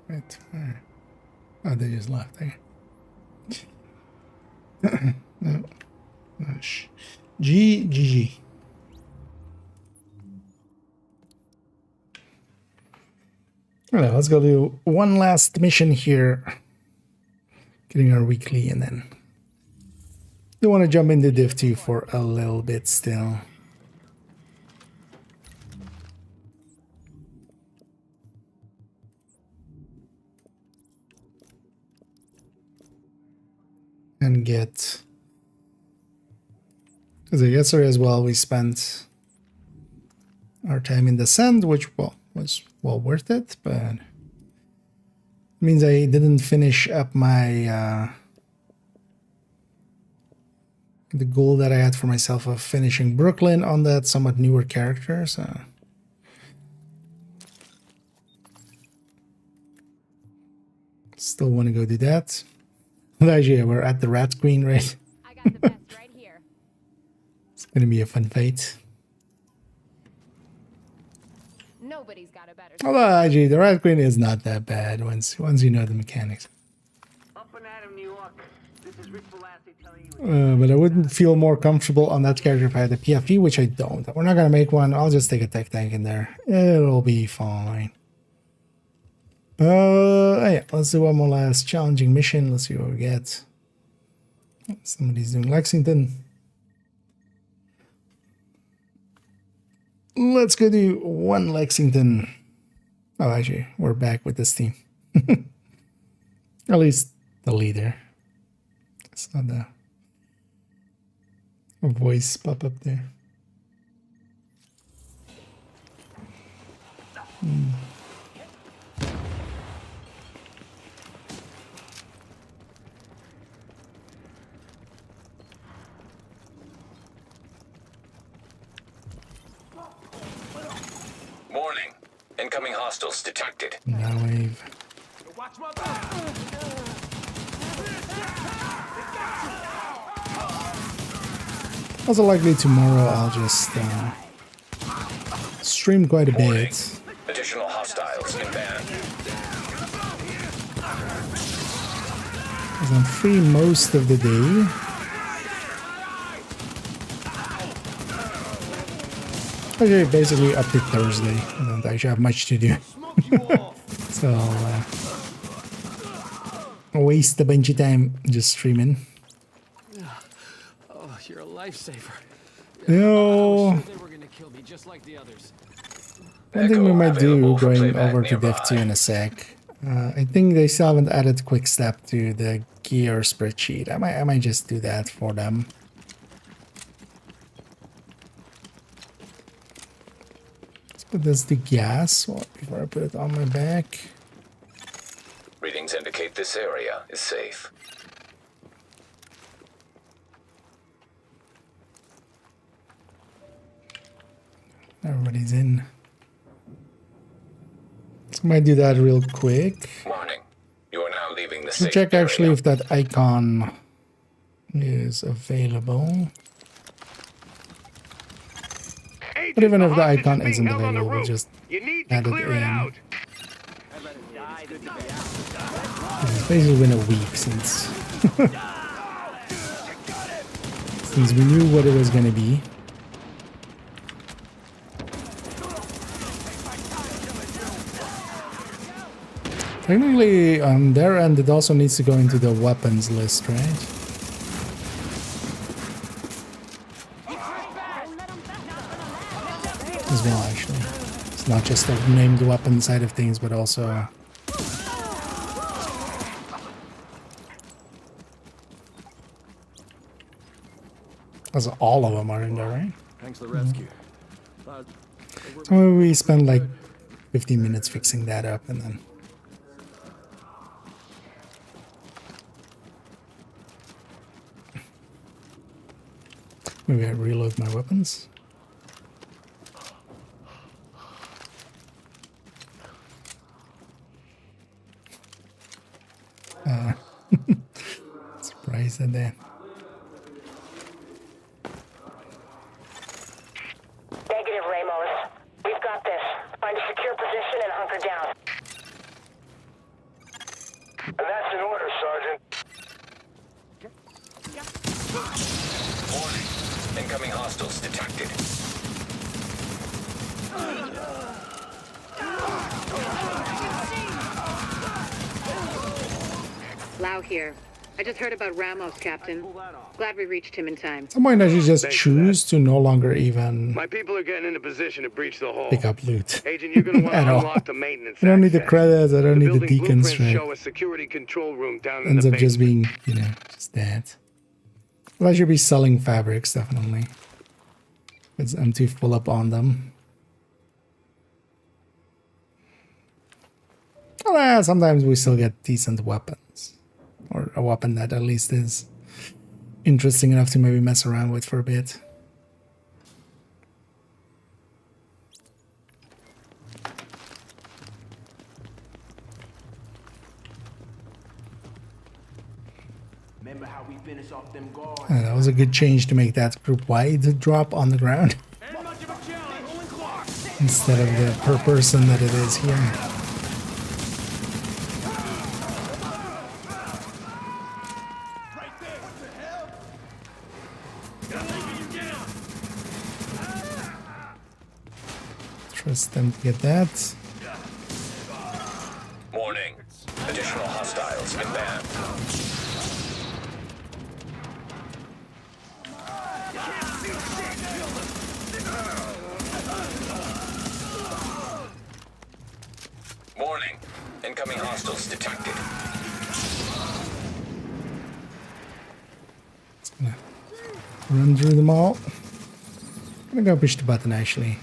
Right. Oh, they just left there. No. GG. Alright, let's go do one last mission here. Getting our weekly, and then do want to jump into Div2 for a little bit still. And get, because yesterday as well we spent our time in Descent, which was well worth it, but means I didn't finish up my the goal that I had for myself of finishing Brooklyn on that somewhat newer character, so still want to go do that. Actually, we're at the Rat Queen, right? I got the best right here. It's gonna be a fun fight. Nobody's got a better. Although actually, the Rat Queen is not that bad once you know the mechanics. Up and at him, New York. This is Rick Velasquez telling you. But I wouldn't feel more comfortable on that character if I had the PFE, which I don't. We're not gonna make one. I'll just take a tech tank in there. It'll be fine. Yeah, let's do one more last challenging mission. Let's see what we get. Somebody's doing Lexington. Let's go do one Lexington. Oh, actually, we're back with this team. At least the leader. It's not a voice pop up there. Warning. Incoming hostiles detected. Now wave. Watch my back. Also likely tomorrow I'll just stream quite a bit. Additional hostiles inbound. Because I'm free most of the day. Okay, basically up to Thursday. I don't actually have much to do. So I'll waste a bunch of time just streaming. Oh, you're a lifesaver. No. I was sure they were gonna kill me just like the others. One thing we might do going over to Div2 in a sec. I think they still haven't added quick step to the gear spreadsheet. I might just do that for them. Let's put this to gas before I put it on my back. Readings indicate this area is safe. Everybody's in. So I might do that real quick. Warning. You are now leaving the I'll safe check area. actually if that icon is available. But even if the icon isn't available, we'll just add it in. It's basically been a week since since we knew what it was going to be. Technically, on their end, it also needs to go into the weapons list, right? As well, actually. It's not just the named weapon side of things, but also... Because all of them are in there, right? Thanks for the rescue. So we spent like 15 minutes fixing that up, and then maybe I reload my weapons. Surprised at that. Negative, Ramos. We've got this. Find a secure position and hunker down. And that's an order, Sergeant. Warning. Incoming hostiles detected. Lau here. I just heard about Ramos, Captain. Glad we reached him in time. Some might actually just choose to no longer even My people are getting into position to breach the hull. pick up loot. Agent, you're gonna want At to all. unlock the maintenance I don't need the access. credits, I don't need the building deacons, blueprints right? show a security control room down in Ends the up just basement. being, you know, just that. Well, I should be selling fabrics, definitely. Because I'm too full up on them. Well, sometimes we still get decent weapons. Or a weapon that at least is interesting enough to maybe mess around with for a bit. Remember how we finish off them guards? That was a good change to make that group wide drop on the ground. Instead of the per person that it is here. Trust them to get that. Warning. Additional hostiles inbound. Warning. Incoming hostiles detected. Just gonna run through them all. I'm gonna go push the button actually.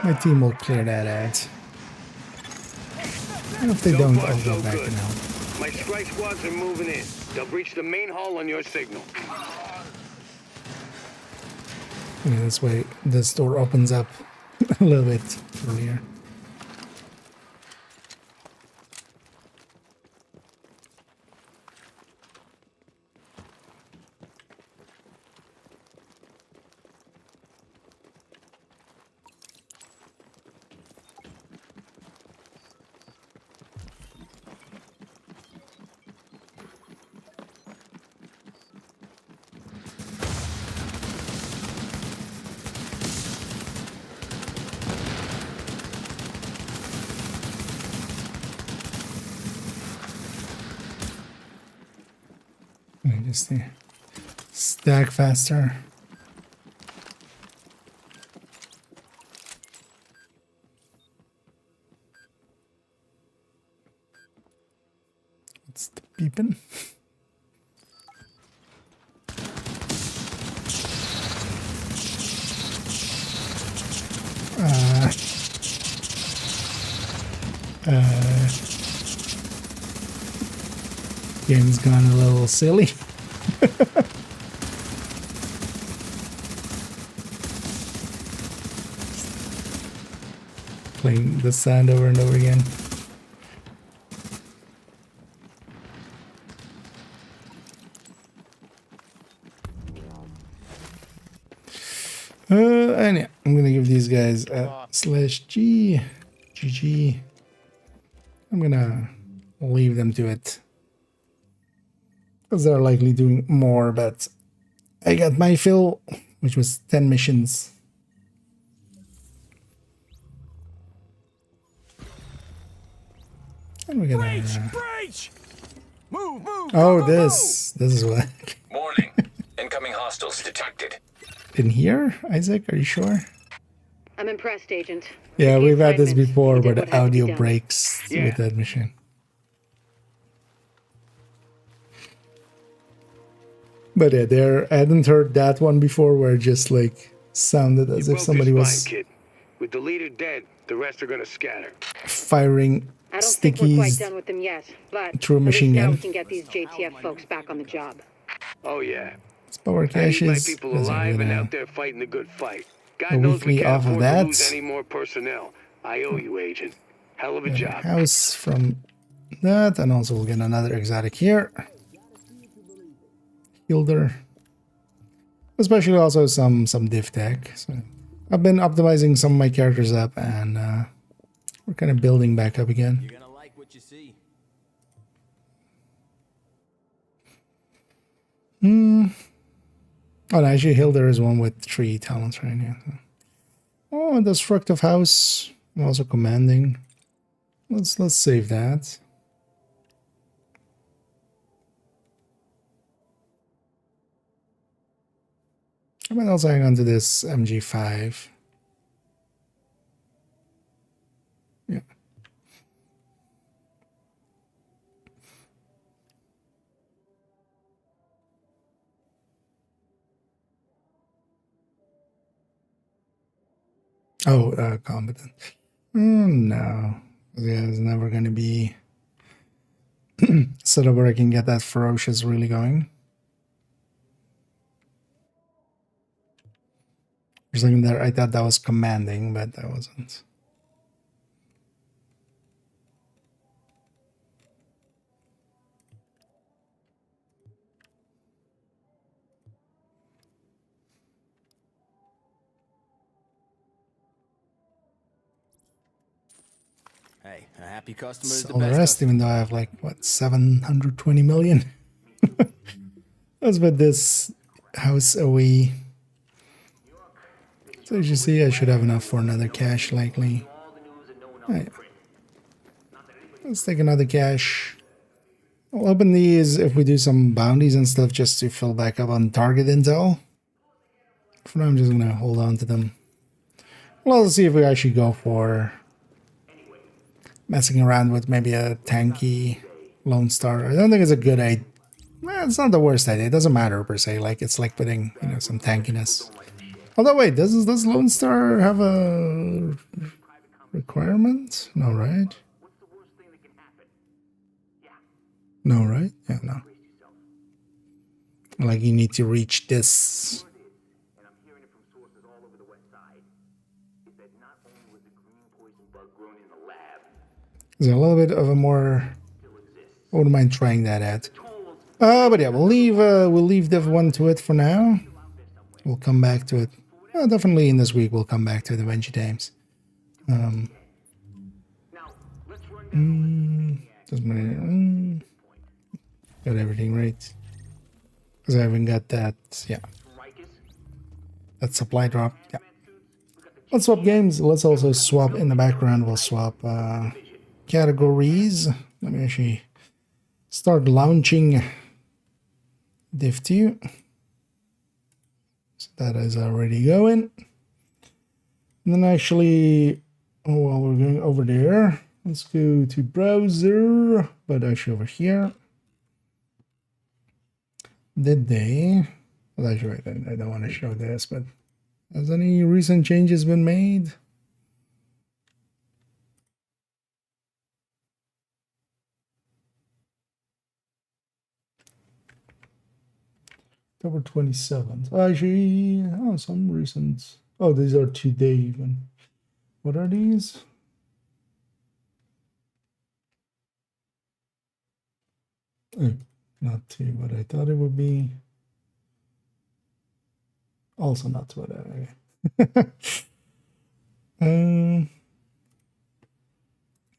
My team will clear that out. And if they don't, I'll go back and help. My strike squads are moving in. They'll breach the main hull on your signal. Yeah, this way this door opens up a little bit earlier. Let me just stack faster. What's the beeping? Game's gone a little silly. Playing the sand over and over again. And yeah, I'm gonna give these guys a /G, GG. I'm gonna leave them to it. Because they're likely doing more, but I got my fill, which was 10 missions. And we got Breach! Move, move! oh, this is what. Warning. Incoming hostiles detected. In here, Isaac? Are you sure? I'm impressed, Agent. Yeah, With the we've had this assignment, before you where did what the had to be audio done. breaks with that mission. But yeah, I hadn't heard that one before where it just like sounded as if somebody was kid. With the leader dead, the rest are gonna scatter. firing I don't think we're quite stickies done with them yet, but through a at least machine now we gun. can get these JTF folks back on the job. Oh yeah. It's power I need my caches. people That's alive and a out there fighting the good fight. a God knows we weekly can't off of afford to that. lose any more personnel. I owe you, Agent. Hell of a job. House from that, and also we'll get another exotic here. Hilder. Especially also some div tech. So I've been optimizing some of my characters up, and we're kind of building back up again. You're gonna like what you see. Oh, no, actually, Hilder is one with 3 talents right now. Oh, and destructive house. I'm also commanding. Let's save that. I might also hang on to this MG5. Yeah. Oh, competent. No. Yeah, it's never going to be set up where I can get that ferocious really going. For a second there, I thought that was commanding, but that wasn't. Hey, a happy customer is the All the best rest, customer. even though I have like, what, 720 million? Let's put this house away. So as you see, I should have enough for another cache likely. Oh, yeah. Let's take another cache. I'll open these if we do some bounties and stuff just to fill back up on target intel. For now, I'm just gonna hold on to them. Well, let's see if we actually go for messing around with maybe a tanky Lone Star. I don't think it's a good idea. Well, it's not the worst idea. It doesn't matter per se. Like it's like putting, you know, some tankiness. Although wait, does Lone Star have a requirement? No, right? No, right? Yeah, no. Like you need to reach this. There's a little bit of a more. I wouldn't mind trying that at. But yeah, we'll leave Div1 to it for now. We'll come back to it. Definitely in this week we'll come back to the Adventure Times. Got everything right. Because I haven't got that, yeah. That supply drop, yeah. Let's swap games. Let's also swap in the background. We'll swap categories. Let me actually start launching Div2. So that is already going. And then actually, while we're going over there, let's go to browser, but actually over here. Did they? Well, actually, I don't want to show this, but has any recent changes been made? October 27th. Actually, oh, some recent. Oh, these are today even. What are these? Oh, not two, but I thought it would be. Also not two.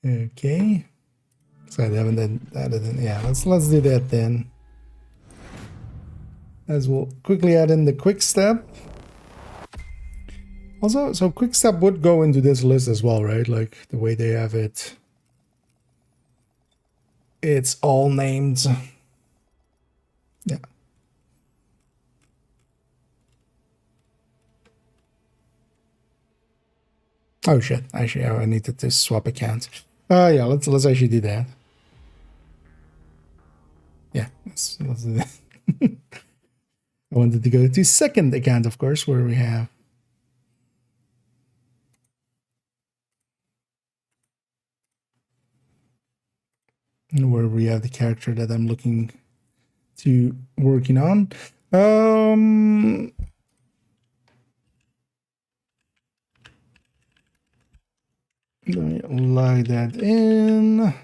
Okay. So I haven't done that. Yeah, let's do that then. As we'll quickly add in the quick step. Also, so quick step would go into this list as well, right? Like the way they have it. It's all named. Yeah. Oh shit! Actually, I needed to swap accounts. Yeah. Let's actually do that. Yeah. Let's do that. I wanted to go to second account, of course, where we have the character that I'm looking to working on. Let me log that in.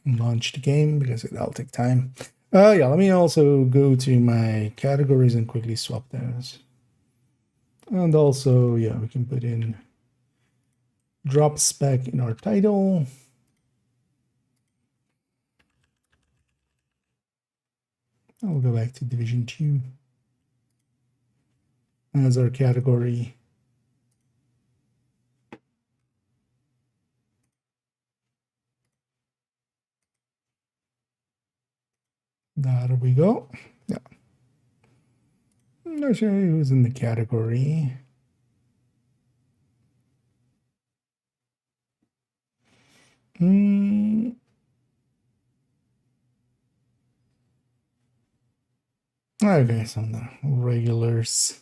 Launch the game because it'll take time. Yeah, let me also go to my categories and quickly swap those. And also, yeah, we can put in drop spec in our title. I'll go back to Division 2 as our category. There we go. Yeah. I'm not sure who's in the category. Okay, so the regulars.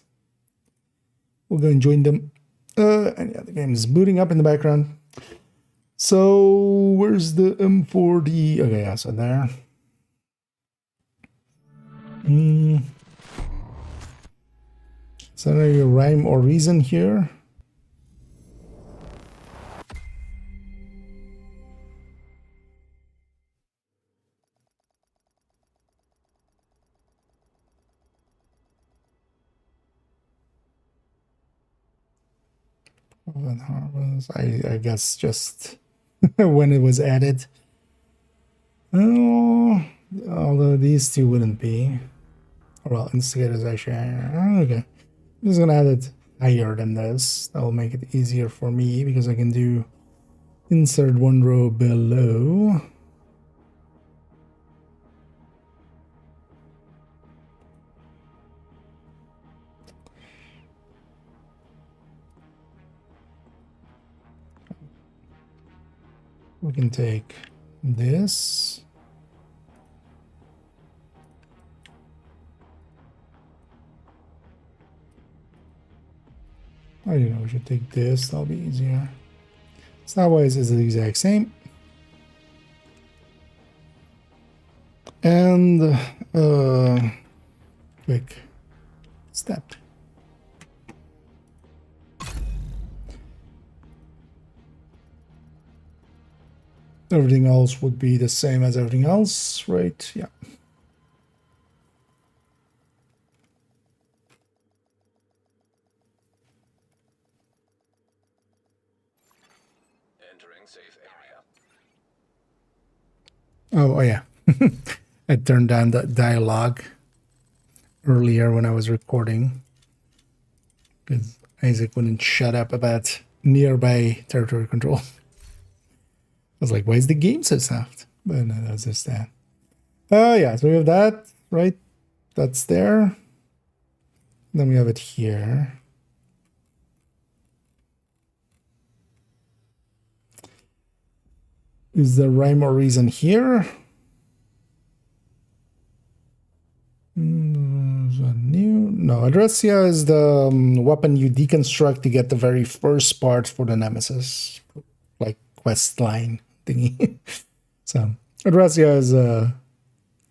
We'll go and join them. And yeah, the game is booting up in the background. So where's the M4D? Okay, yeah, so there. Is there a rhyme or reason here? I guess just when it was added. Oh, although these two wouldn't be. Well, instigators actually. Okay, I'm just gonna add it higher than this. That will make it easier for me because I can do insert one row below. We can take this. I don't know, we should take this, that'll be easier. Style-wise is the exact same. And quick step. Everything else would be the same as everything else, right? Yeah. Entering safe area. Oh yeah. I turned down the dialogue earlier when I was recording because Isaac wouldn't shut up about nearby territory control. I was like, why is the game so soft? But no, that's just that. Yeah, so we have that, right? That's there. Then we have it here. Is the rhyme or reason here? New? No, Adressia is the weapon you deconstruct to get the very first part for the Nemesis, like quest line thingy. So Adressia is a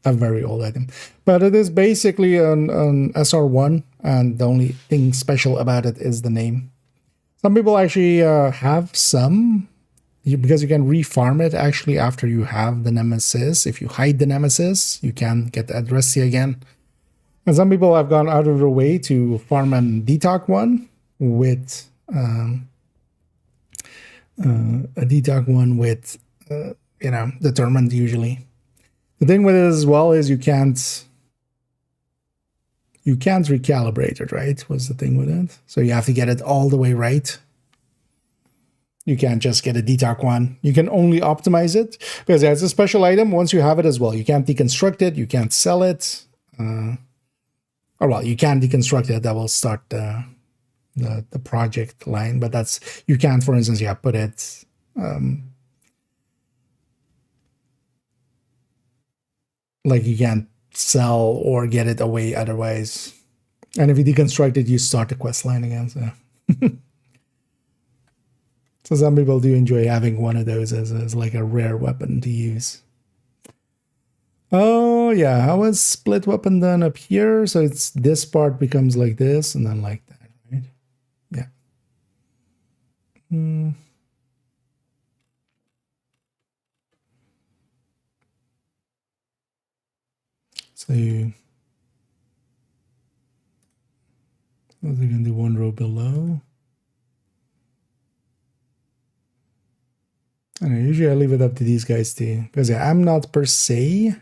very old item, but it is basically an SR1, and the only thing special about it is the name. Some people actually have some. Because you can refarm it actually after you have the Nemesis. If you hide the Nemesis, you can get the Adressia again. And some people have gone out of their way to farm an DTOC one with a DTOC one with determined usually. The thing with it as well is you can't recalibrate it, right? What's the thing with it? So you have to get it all the way right. You can't just get a DTOC one. You can only optimize it because it's a special item once you have it as well. You can't deconstruct it. You can't sell it. Or well, you can deconstruct it. That will start the project line. But that's, you can't, for instance, put it like you can't sell or get it away otherwise. And if you deconstruct it, you start the quest line again. So, so some people do enjoy having one of those as like a rare weapon to use. Oh yeah, how is split weapon done up here? So it's this part becomes like this and then like that, right? Yeah. So you can do one row below. And usually I leave it up to these guys too, because yeah, I'm not per se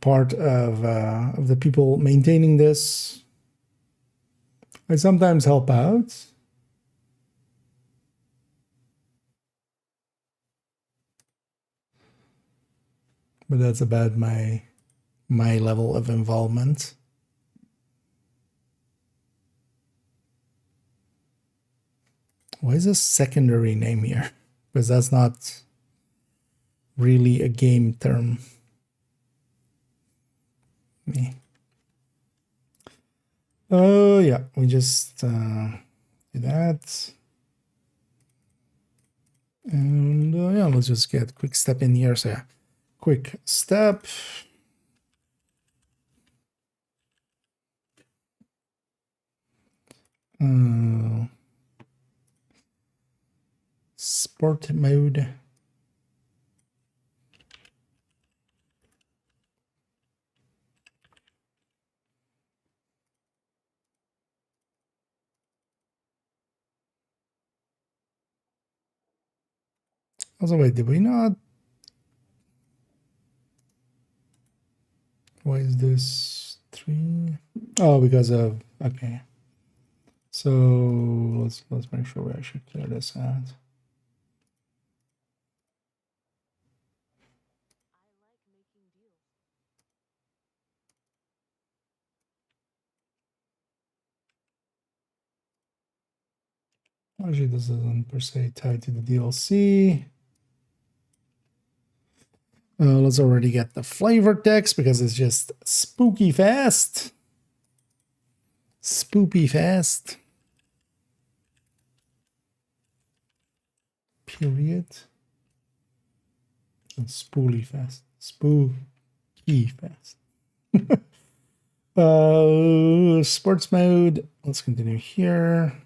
part of the people maintaining this. I sometimes help out. But that's about my level of involvement. Why is this secondary name here? Because that's not really a game term. Me. Oh yeah, we just do that. And yeah, let's just get a quick step in here. So yeah, quick step. Sport mode. Also, wait, did we not? Why is this 3? Oh, because of, okay. So let's make sure we actually clear this out. Actually, this isn't per se tied to the DLC. Let's already get the flavor text because it's just spooky fast. Spoopy fast. Period. And spooly fast. Spooky fast. Sports mode. Let's continue here.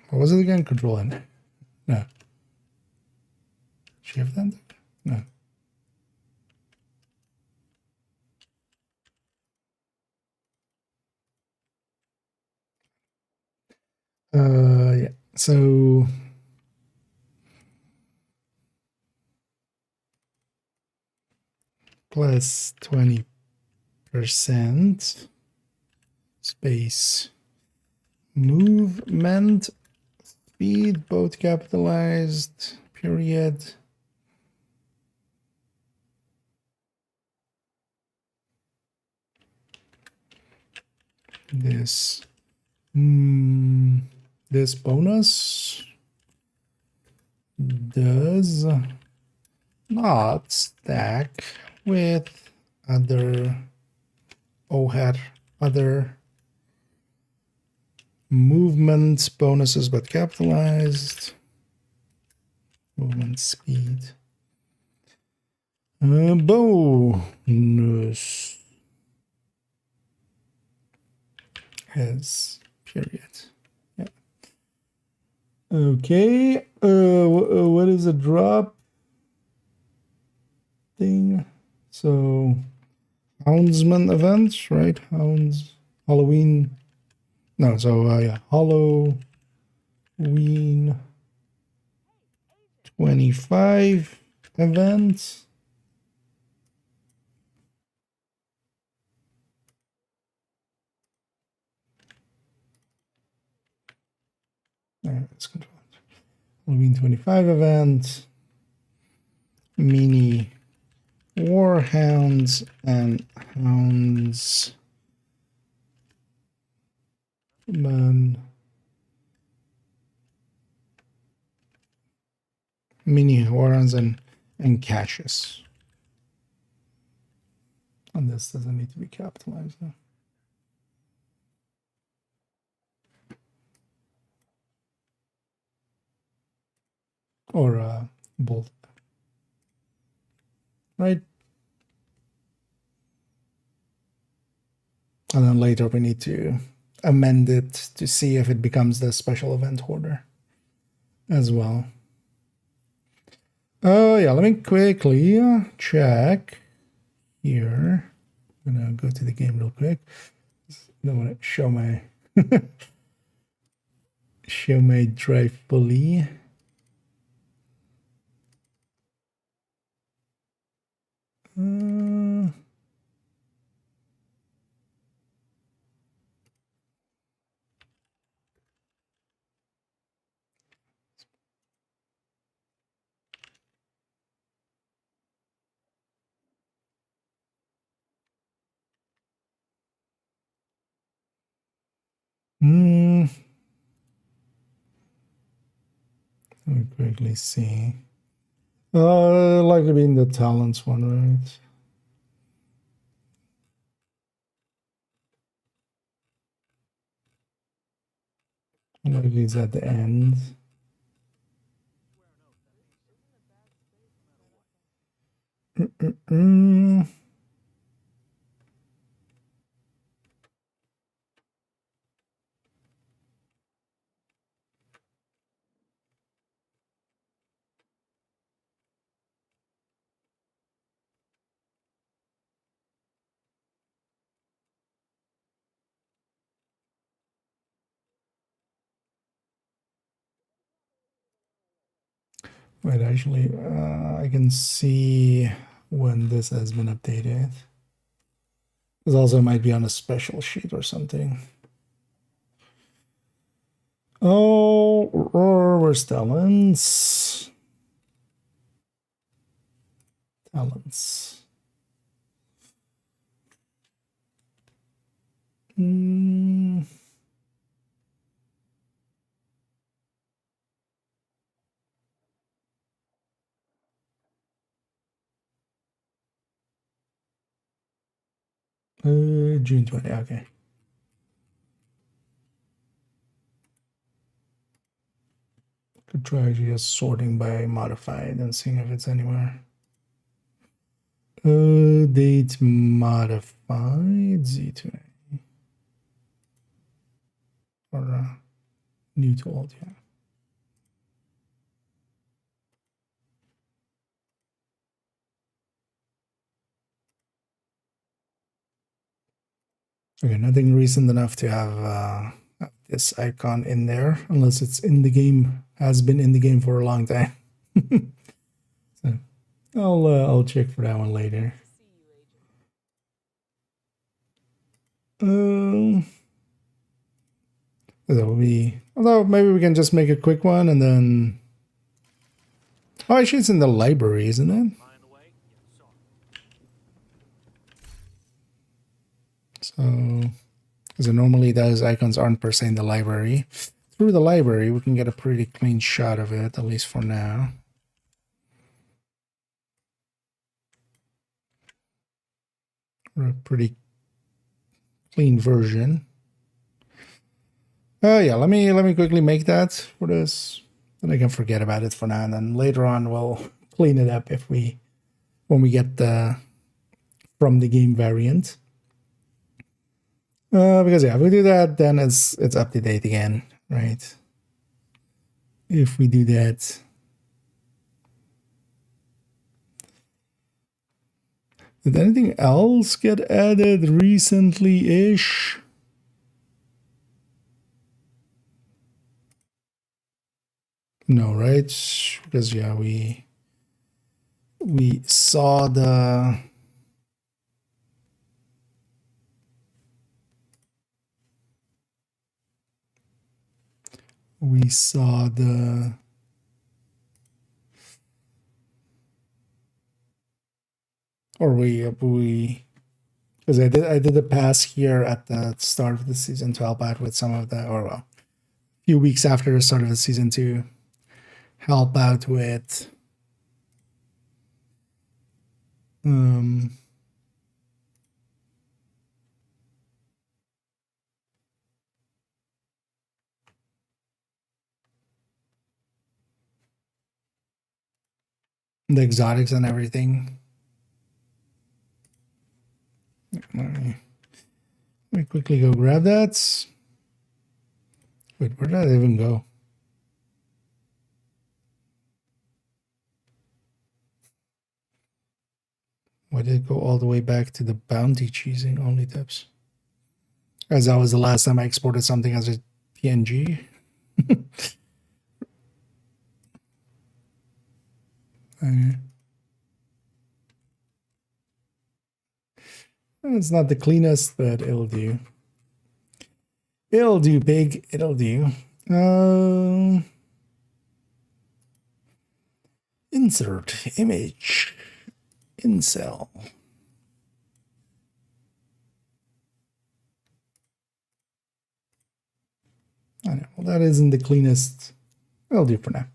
What was it again? Control N. No. Shift Enter? No. Yeah. So plus 20% space movement speed, both capitalized, period. This this bonus does not stack with other other movement bonuses, but capitalized. Movement speed. Bonus has period. Yeah. Okay. What is a drop thing? So Houndsman event, right? Hounds Halloween. No, so yeah, Halloween 25 events. Let's control it. Halloween 25 event. Mini Warhounds and Hounds. Man. mini horns and caches. And this doesn't need to be capitalized now. Or bold. Right. And then later we need to amend it to see if it becomes the special event hoarder as well. Oh yeah, let me quickly check here. I'm gonna go to the game real quick. I don't want to show my show my drive fully. Let me quickly see. Likely being the talents one, right? Likely it's at the end. Wait, actually, I can see when this has been updated. This also might be on a special sheet or something. Oh, where's talents? Talents. June 20, okay. Could try just sorting by modified and seeing if it's anywhere. Date modified Z2A. Or new to old, yeah. Okay, nothing recent enough to have this icon in there, unless it's in the game, has been in the game for a long time. So I'll check for that one later. That will be, although maybe we can just make a quick one and then. Oh, actually, it's in the library, isn't it? So, because normally those icons aren't per se in the library. Through the library, we can get a pretty clean shot of it, at least for now. Or a pretty clean version. Oh yeah, let me quickly make that for this. Then I can forget about it for now, and then later on we'll clean it up when we get the from the game variant. Because yeah, if we do that, then it's up to date again, right? If we do that. Did anything else get added recently-ish? No, right? Because yeah, we saw the or we because I did a pass here at the start of the season to help out with some of the, or well, a few weeks after the start of the season to help out with The exotics and everything. Let me quickly go grab that. Wait, where did that even go? Why did it go all the way back to the bounty choosing only tips? As that was the last time I exported something as a PNG. It's not the cleanest, but it'll do. It'll do, pig. It'll do. Insert image. Incel. I know. Well, that isn't the cleanest. It'll do for now.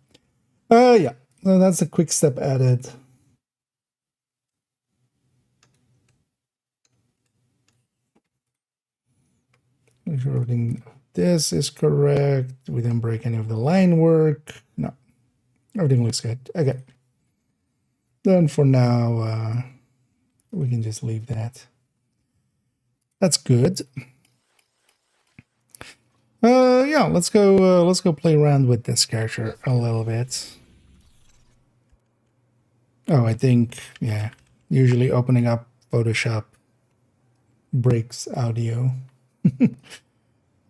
Yeah. So that's a quick step added. Make sure everything this is correct. We didn't break any of the line work. No. Everything looks good. Okay. Then for now, we can just leave that. That's good. Yeah, let's go play around with this character a little bit. Oh, I think, yeah, usually opening up Photoshop breaks audio. Yeah,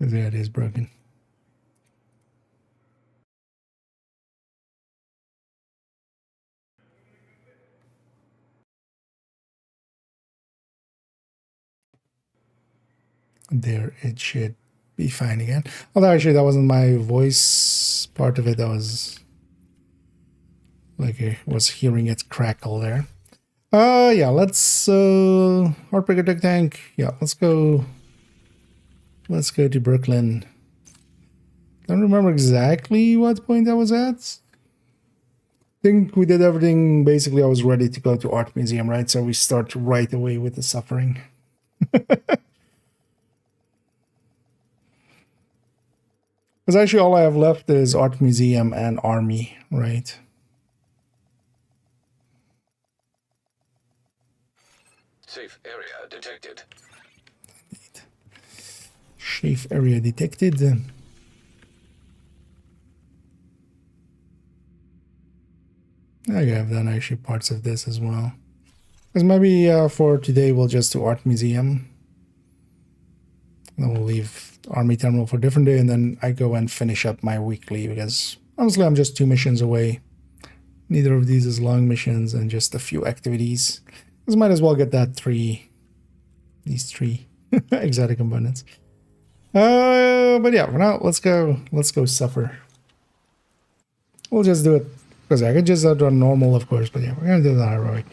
it is broken. There, it should be fine again. Although actually that wasn't my voice part of it. That was like I was hearing it crackle there. Yeah, let's Heartbreaker Tech Tank. Yeah, let's go to Brooklyn. Don't remember exactly what point I was at. I think we did everything. Basically, I was ready to go to Art Museum, right? So we start right away with the suffering. Because actually all I have left is Art Museum and Army, right? Safe area detected. Safe area detected. I have done actually parts of this as well. Because maybe for today we'll just do Art Museum. Then we'll leave Army Terminal for a different day, and then I go and finish up my weekly, because honestly I'm just 2 missions away. Neither of these is long missions, and just a few activities. Because might as well get that these 3 exotic components. But yeah, for now, let's go suffer. We'll just do it, because I could just do normal, of course, but yeah, we're gonna do the heroic.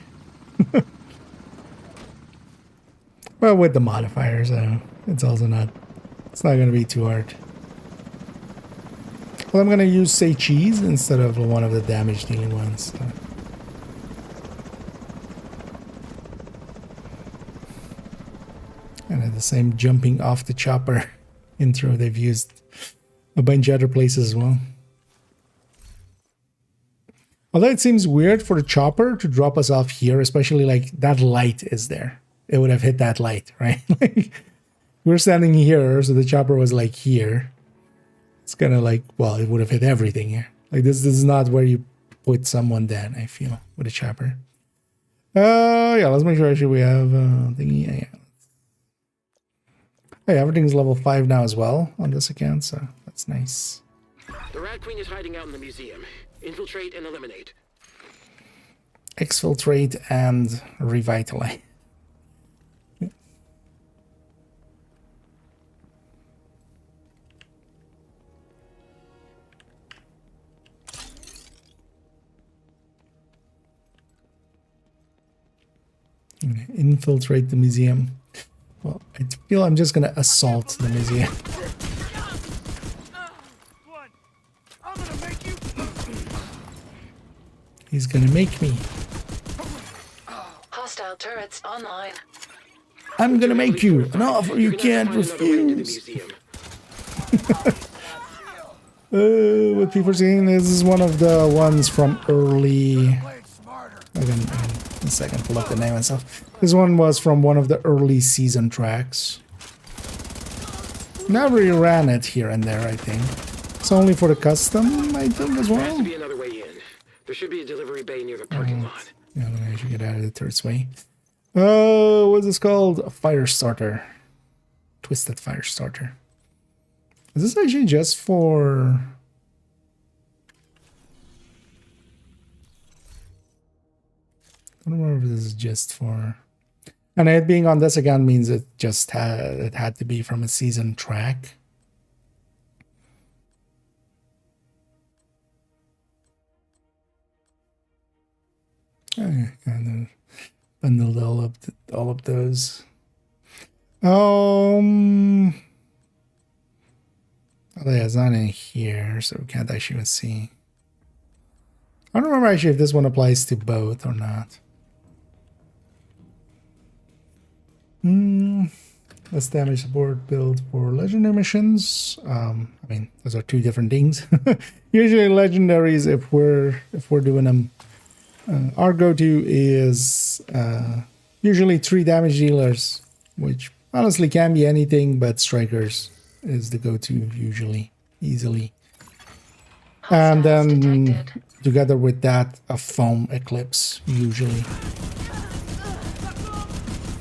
Well, with the modifier, so it's also not, it's not gonna be too hard. Well, I'm gonna use, say, cheese instead of one of the damage dealing ones. So. And at the same jumping off the chopper intro they've used a bunch of other places as well. Although it seems weird for the chopper to drop us off here, especially like that light is there. It would have hit that light, right? Like we're standing here, so the chopper was like here. It's kind of like, well, it would have hit everything here. Like this is not where you put someone down, I feel, with a chopper. Yeah, let's make sure actually we have thingy. Yeah. Hey, everything's level 5 now as well on this account, so that's nice. The Rat Queen is hiding out in the museum. Infiltrate and eliminate. Exfiltrate and revitalize. Infiltrate the museum. Well, I feel I'm just gonna assault the museum. He's gonna make me. Hostile turrets online. I'm gonna make you an offer you can't refuse. What people are saying, this is one of the ones from early. Again, a second, pull up the name and stuff. This one was from one of the early season tracks. Now we ran it here and there, I think. It's only for the custom, I think, as well. There has to be another way in. There should be a delivery bay near the parking lot. Yeah, I should get out of the third way. Oh, what's this called? A fire starter. Twisted fire starter. Is this actually just for... I don't remember if this is just for... And it being on this account means it just had to be from a season track. I kind of bundled all of those. Oh yeah, it's not in here, so we can't actually even see. I don't remember actually if this one applies to both or not. Less damage support build for legendary missions. I mean, those are two different things. Usually legendaries, if we're doing them, our go-to is usually 3 damage dealers, which honestly can be anything, but strikers is the go-to usually, easily. And then together with that, a foam eclipse usually.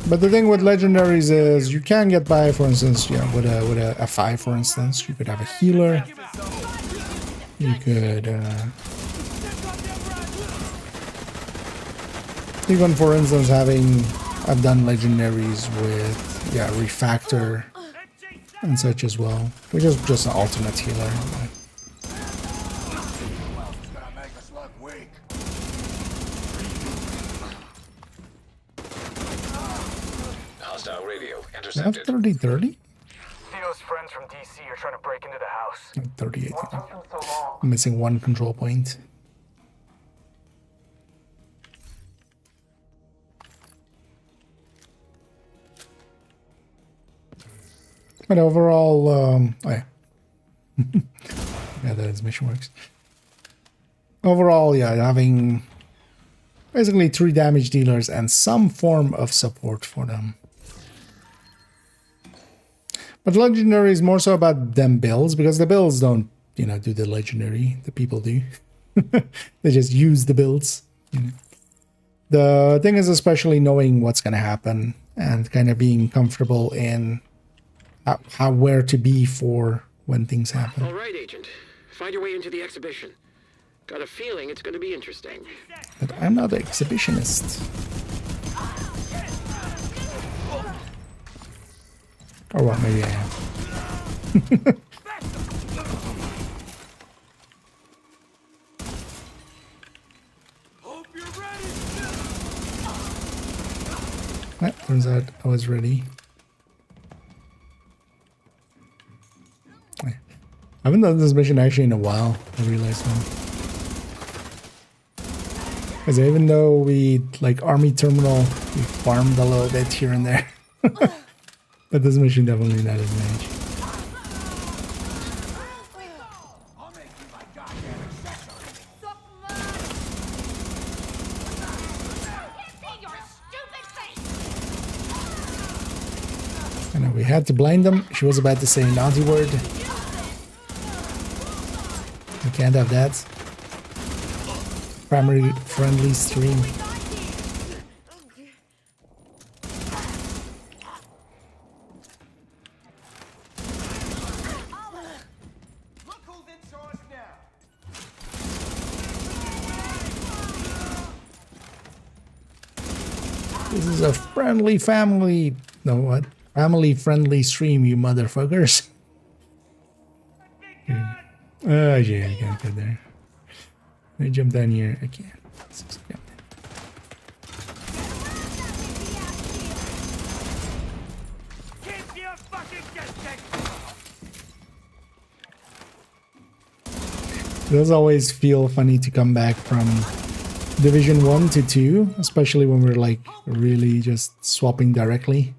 But the thing with legendaries is you can get by, for instance, yeah, with a F5, for instance. You could have a healer. You could even, for instance, I've done legendaries with, yeah, refactor and such as well, which is just an alternate healer. Hostile radio I have intercepted. 30-30? Theo's friends from DC are trying to break into the house. 38. I'm missing one control point. But overall, oh yeah. Yeah, that is mission works. Overall, yeah, having basically 3 damage dealers and some form of support for them. But legendary is more so about them builds, because the builds don't, you know, do the legendary. The people do. They just use the builds. You know. The thing is especially knowing what's going to happen and kind of being comfortable in where to be for when things happen. All right, Agent. Find your way into the exhibition. Got a feeling it's going to be interesting. But I'm not an exhibitionist. Or what, maybe I am. Turns out I was ready. I haven't done this mission actually in a while, I realized now. Because even though we, like, Army Terminal, we farmed a little bit here and there. But this mission definitely not as much. I know we had to blind them. She was about to say a naughty word. We can't have that. Primary friendly stream. This is a friendly family. No, what? Family friendly stream, you motherfuckers. Oh, yeah, I can't get there. Let me jump down here. I can't. It does always feel funny to come back from Division 1 to 2, especially when we're like really just swapping directly.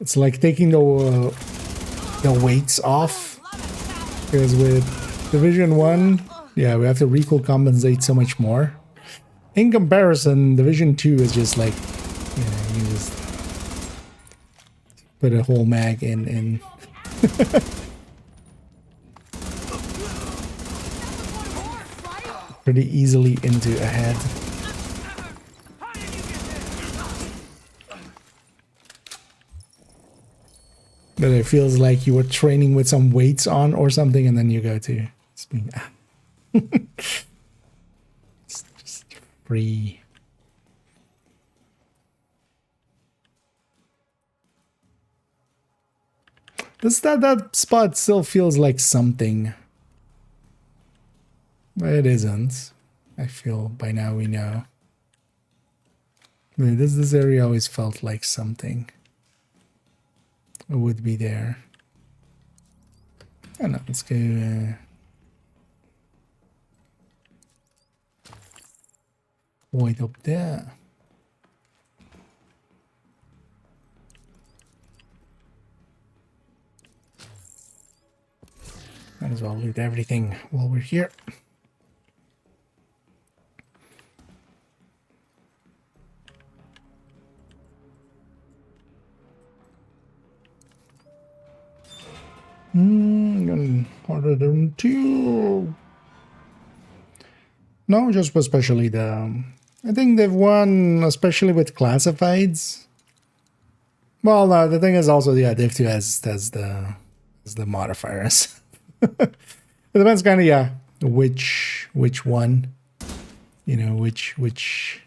It's like taking the weights off, because with Division 1, yeah, we have to recoil compensate so much more. In comparison, Division 2 is just like, you know, you just put a whole mag in. Pretty easily into a head. But it feels like you were training with some weights on or something, and then you go to spin. It's just free. That spot still feels like something. But it isn't. I feel by now we know. But this area always felt like something would be there. I don't know, let's go wait up there. Might as well loot everything while we're here. Harder than 2. No, just especially the... I think Div1, especially with classifieds. Well, the thing is also, yeah, Div2 has the modifiers. It depends kind of, yeah, which one, you know, which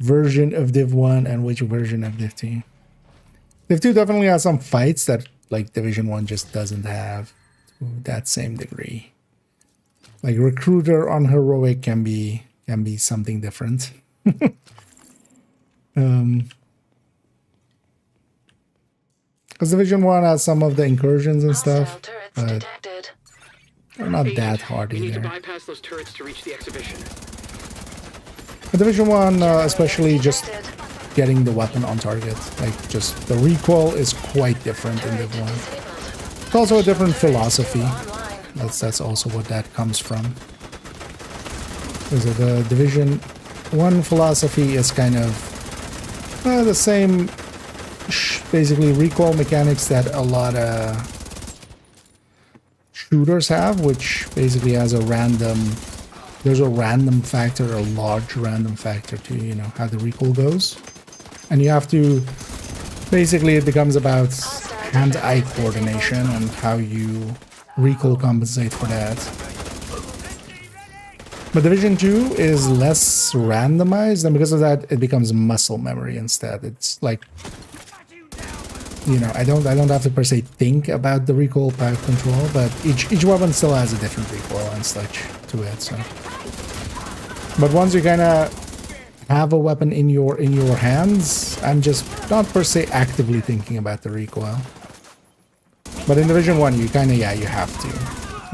version of Div1 and which version of Div2. Div2 definitely has some fights that like Division 1 just doesn't have to that same degree. Like Recruiter on Heroic can be something different. Because Division 1 has some of the incursions and stuff, but they're not that hard either. You need to bypass those turrets to reach the exhibition. But Division 1, especially just getting the weapon on target, like just the recoil is quite different in Div 1. It's also a different philosophy. That's also what that comes from. Because the Division 1 philosophy is kind of the same, basically recoil mechanics that a lot of shooters have, which basically has a random. There's a random factor, a large random factor to, you know, how the recoil goes. And you have to, basically it becomes about hand-eye coordination and how you recoil compensate for that. But Division 2 is less randomized, and because of that, it becomes muscle memory instead. It's like, you know, I don't have to per se think about the recoil path control, but each weapon still has a different recoil and such to it, so. But once you kind of have a weapon in your hands, I'm just not per se actively thinking about the recoil. But in Division 1, you kind of, yeah, you have to.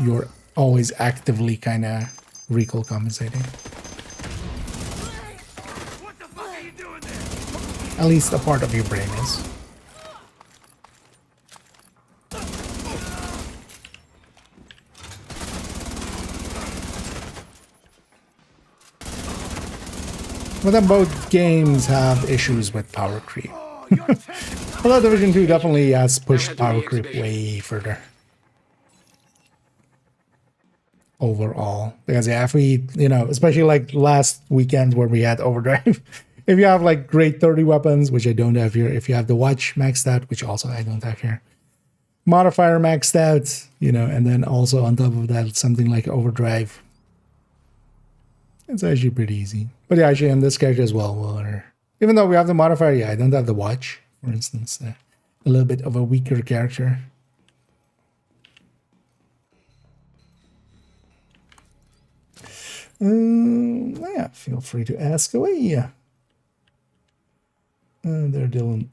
You're always actively kind of recoil compensating. At least a part of your brain is. But then both games have issues with power creep. Although Division 2 definitely has pushed power creep way further. Overall. Because yeah, if we, you know, especially like last weekend where we had Overdrive, if you have like grade 30 weapons, which I don't have here, if you have the watch maxed out, which also I don't have here, modifier maxed out, you know, and then also on top of that, something like Overdrive, it's actually pretty easy. But yeah, actually in this character as well, even though we have the modifier, yeah, I don't have the watch, for instance. A little bit of a weaker character. Yeah, feel free to ask away. There, Dylan.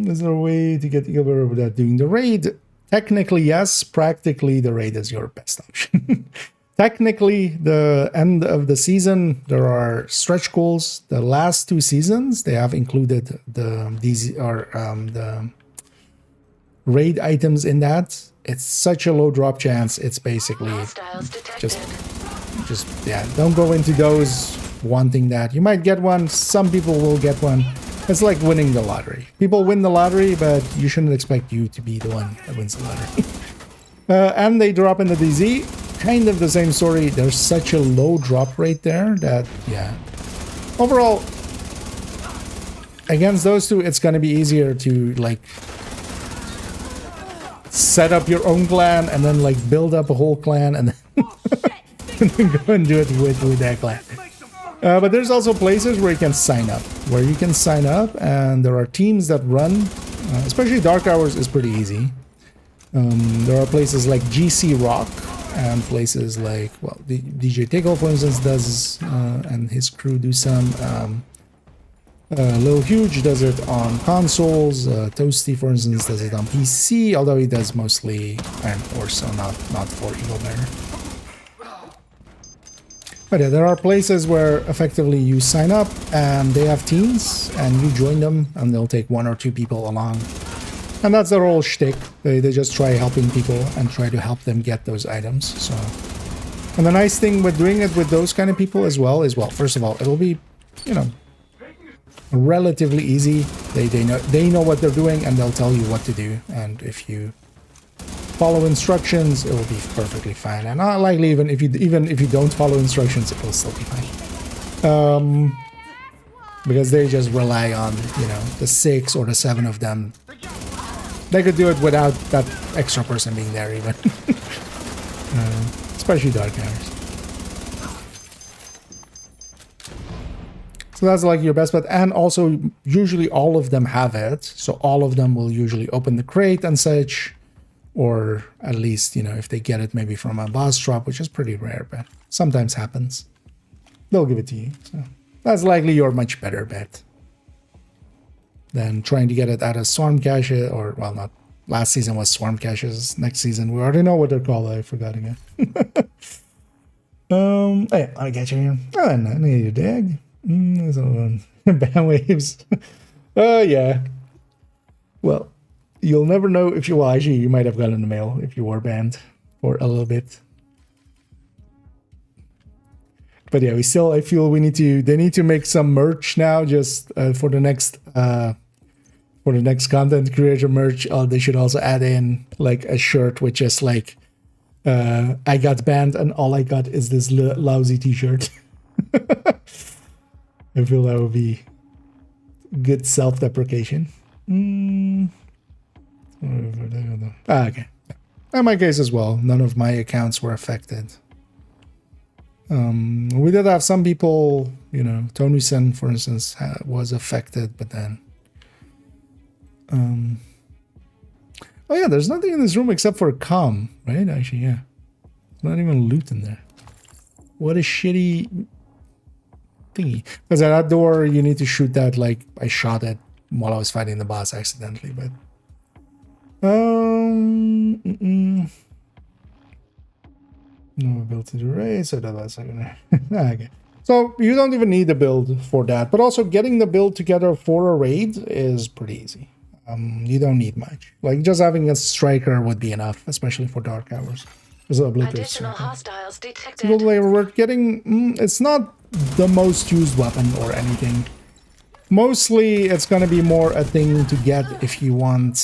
Is there a way to get Gilbert without doing the raid? Technically, yes. Practically, the raid is your best option. technically, the end of the season, there are stretch goals. The last 2 seasons, they have included the raid items in that. It's such a low drop chance. It's basically just yeah, don't go into those wanting that. You might get one. Some people will get one. It's like winning the lottery. People win the lottery, but you shouldn't expect you to be the one that wins the lottery. And they drop in the DZ. Kind of the same story. There's such a low drop rate there that, yeah. Overall, against those two, it's going to be easier to, like, set up your own clan and then, like, build up a whole clan and then, and then go and do it with that clan. But there's also places where you can sign up. And there are teams that run, especially Dark Hours is pretty easy. There are places like GC Rock and places like, well, DJ Tickle, for instance, does, and his crew do some. Lil Huge does it on consoles. Toasty, for instance, does it on PC, although he does mostly Iron Horse, so not for Eagle Bear. But yeah, there are places where effectively you sign up and they have teams and you join them and they'll take 1 or 2 people along. And that's their whole shtick. They just try helping people and try to help them get those items. So, and the nice thing with doing it with those kind of people as well is, well, first of all, it'll be, you know, relatively easy. They know what they're doing and they'll tell you what to do. And if you follow instructions, it will be perfectly fine. And not likely even if you don't follow instructions, it will still be fine. Because they just rely on, you know, the 6 or the 7 of them. They could do it without that extra person being there even. Especially Dark Hours. So that's like your best bet. And also, usually all of them have it. So all of them will usually open the crate and such. Or at least, you know, if they get it maybe from a boss drop, which is pretty rare, but sometimes happens. They'll give it to you. So that's likely your much better bet than trying to get it out of Swarm Cache, or, well, not last season was Swarm Caches. Next season, we already know what they're called. I forgot again. Hey, I'll get you here. Oh, I need your dig. There's a band waves. Oh, yeah. Well, you'll never know if you, well, actually, you might have gotten the mail if you were banned for a little bit. But yeah, I feel they need to make some merch now just for the next content creator merch. They should also add in like a shirt which is like, I got banned and all I got is this lousy t-shirt. I feel that would be good self-deprecation. Okay. In my case as well, none of my accounts were affected. We did have some people, you know, Tonusen, for instance, was affected, but then... oh yeah, there's nothing in this room except for a comm, right? Actually, yeah. Not even loot in there. What a shitty thingy. Because at that door, you need to shoot that, like, I shot it while I was fighting the boss accidentally, but... No build to the raid, so that's not gonna... Okay. So you don't even need a build for that, but also getting the build together for a raid is pretty easy. You don't need much. Like just having a striker would be enough, especially for Dark Hours. Additional hostiles detected. So we're getting... it's not the most used weapon or anything. Mostly it's gonna be more a thing to get if you want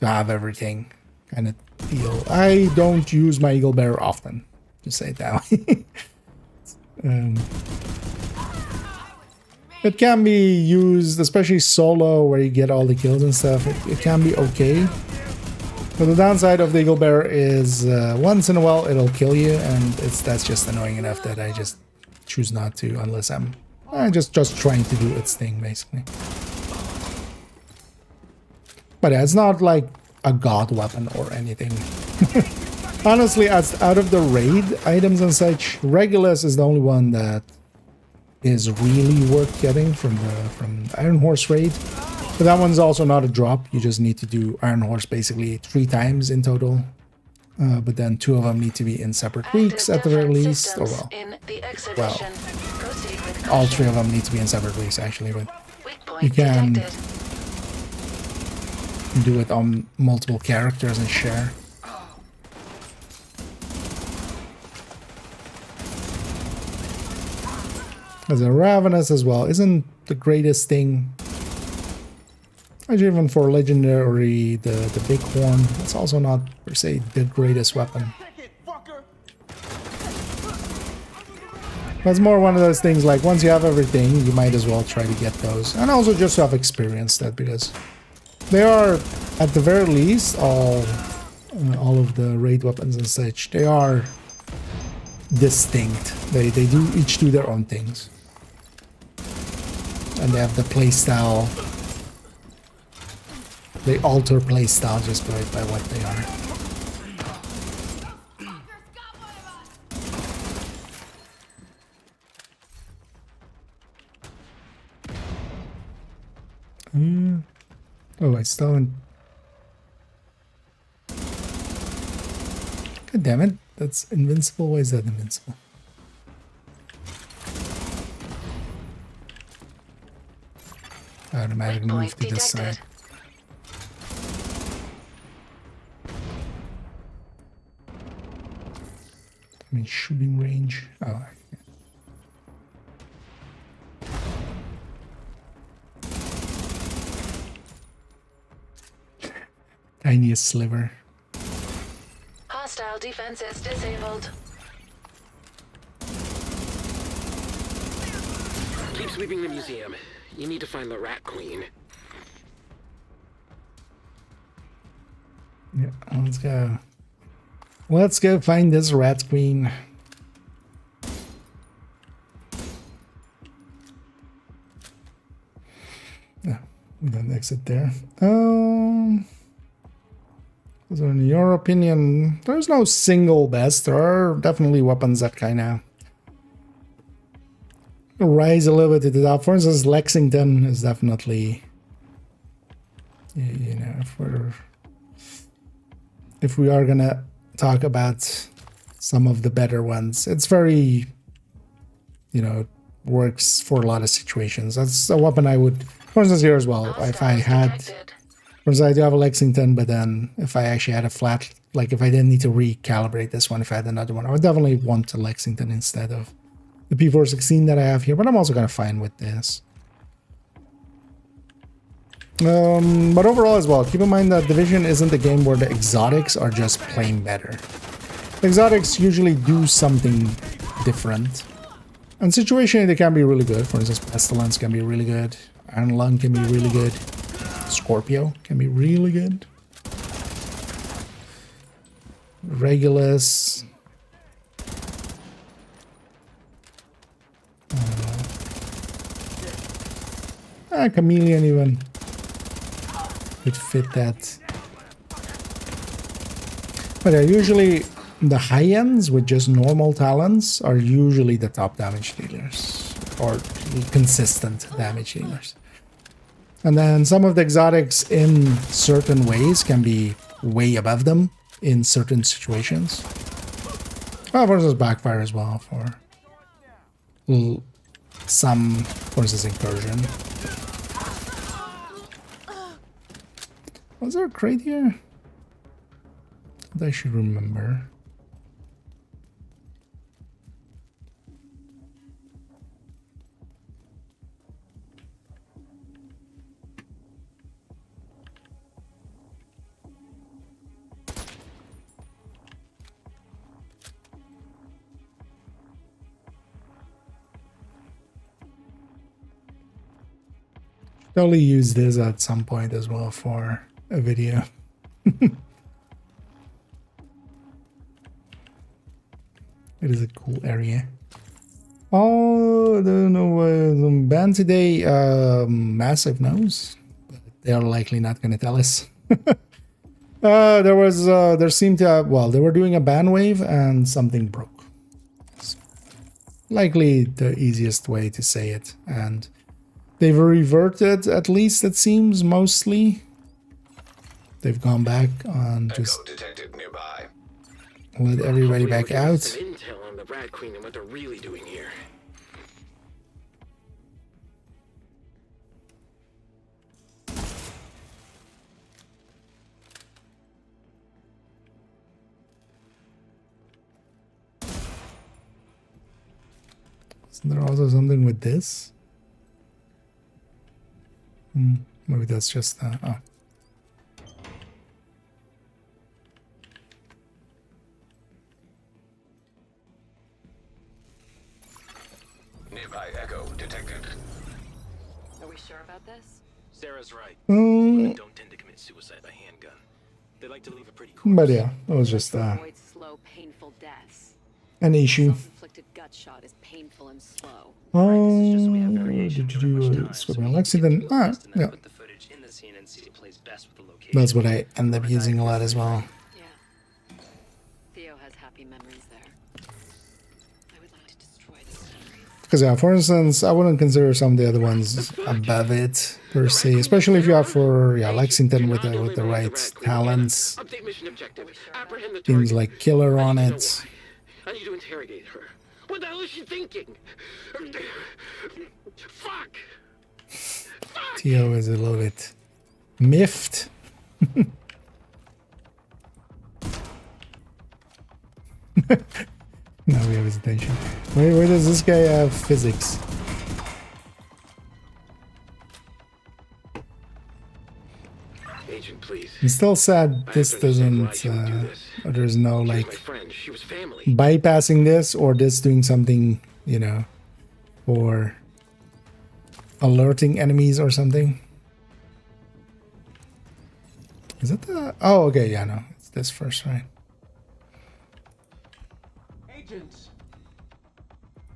to have everything kind of deal. I don't use my Eagle Bear often. Just say it that way. It can be used, especially solo, where you get all the kills and stuff. It can be okay. But the downside of the Eagle Bear is once in a while it'll kill you, and that's just annoying enough that I just choose not to unless I'm just trying to do its thing, basically. But yeah, it's not like a god weapon or anything. Honestly, as out of the raid items and such, Regulus is the only one that is really worth getting from the Iron Horse raid. But that one's also not a drop. You just need to do Iron Horse basically 3 times in total. but then 2 of them need to be in separate weeks at the very least, or well, all 3 of them need to be in separate weeks actually, but you can do it on multiple characters and share. As a Ravenous as well isn't the greatest thing. Actually, even for legendary, the big horn, it's also not per se the greatest weapon. But it's more one of those things like once you have everything, you might as well try to get those, and also just to have experienced that, because they are at the very least all of the raid weapons and such. They are distinct. They do each do their own things. And they have the playstyle. They alter playstyle just by what they are. Oh, I still haven't. God damn it. That's invincible. Why is that invincible? Automatic move to this side. I mean, shooting range. Oh, tiniest sliver. Hostile defenses disabled. Keep sweeping the museum. You need to find the Rat Queen. Yeah, let's go. Let's go find this Rat Queen. No, we don't exit there. So in your opinion, there's no single best. There are definitely weapons that kind of rise a little bit to the top. For instance, Lexington is definitely, you know, if we are gonna talk about some of the better ones, it's very, you know, works for a lot of situations. That's a weapon I would, for instance, here as well. If I had, for instance, I do have a Lexington, but then if I actually had a flat, like if I didn't need to recalibrate this one, if I had another one, I would definitely want a Lexington instead of the P416 that I have here, but I'm also gonna find with this. But overall as well, keep in mind that Division isn't a game where the exotics are just plain better. The exotics usually do something different. And situationally they can be really good. For instance, Pestilence can be really good. Iron Lung can be really good. Scorpio can be really good. Regulus. Chameleon even could fit that. But usually the high ends with just normal talents are usually the top damage dealers or consistent damage dealers. And then some of the exotics in certain ways can be way above them in certain situations. Oh, for instance, Backfire as well for some, for instance, Incursion. Was there a crate here? That I should remember. Totally use this at some point as well for a video. It is a cool area. Oh, I don't know. Ban today, massive knows. But they are likely not going to tell us. There seemed to have, well, they were doing a ban wave and something broke. It's likely the easiest way to say it. And they've reverted, at least it seems, mostly. They've gone back on just detected nearby. let everybody back out. Some intel on the Rat Queen and what they're really doing here. Isn't there also something with this? Maybe that's just oh. Nearby echo detected. Are we sure about this? Sarah's right. Women don't tend to commit suicide by handgun. They like to leave a pretty corpse. But yeah, it was just Avoid slow, painful deaths. an issue. Self-inflicted gut shot is painful and slow. Did you do scribbling Lexington? Ah, yeah. That's what I end up using a lot as well. Yeah. Theo has happy memories there. I would like to destroy this memory. Because yeah, for instance, I wouldn't consider some of the other ones above it per se, especially if you have for Lexington with the right talents. Things like Killer on it. I need to interrogate her. What the hell is she thinking? Fuck! Theo is a little bit miffed. Now we have his attention. Where does this guy have physics? Agent, please. I'm still sad this doesn't, there's no like bypassing this or this doing something, you know, or alerting enemies or something. Is it the, oh, okay, yeah, no, it's this first, right? Agents,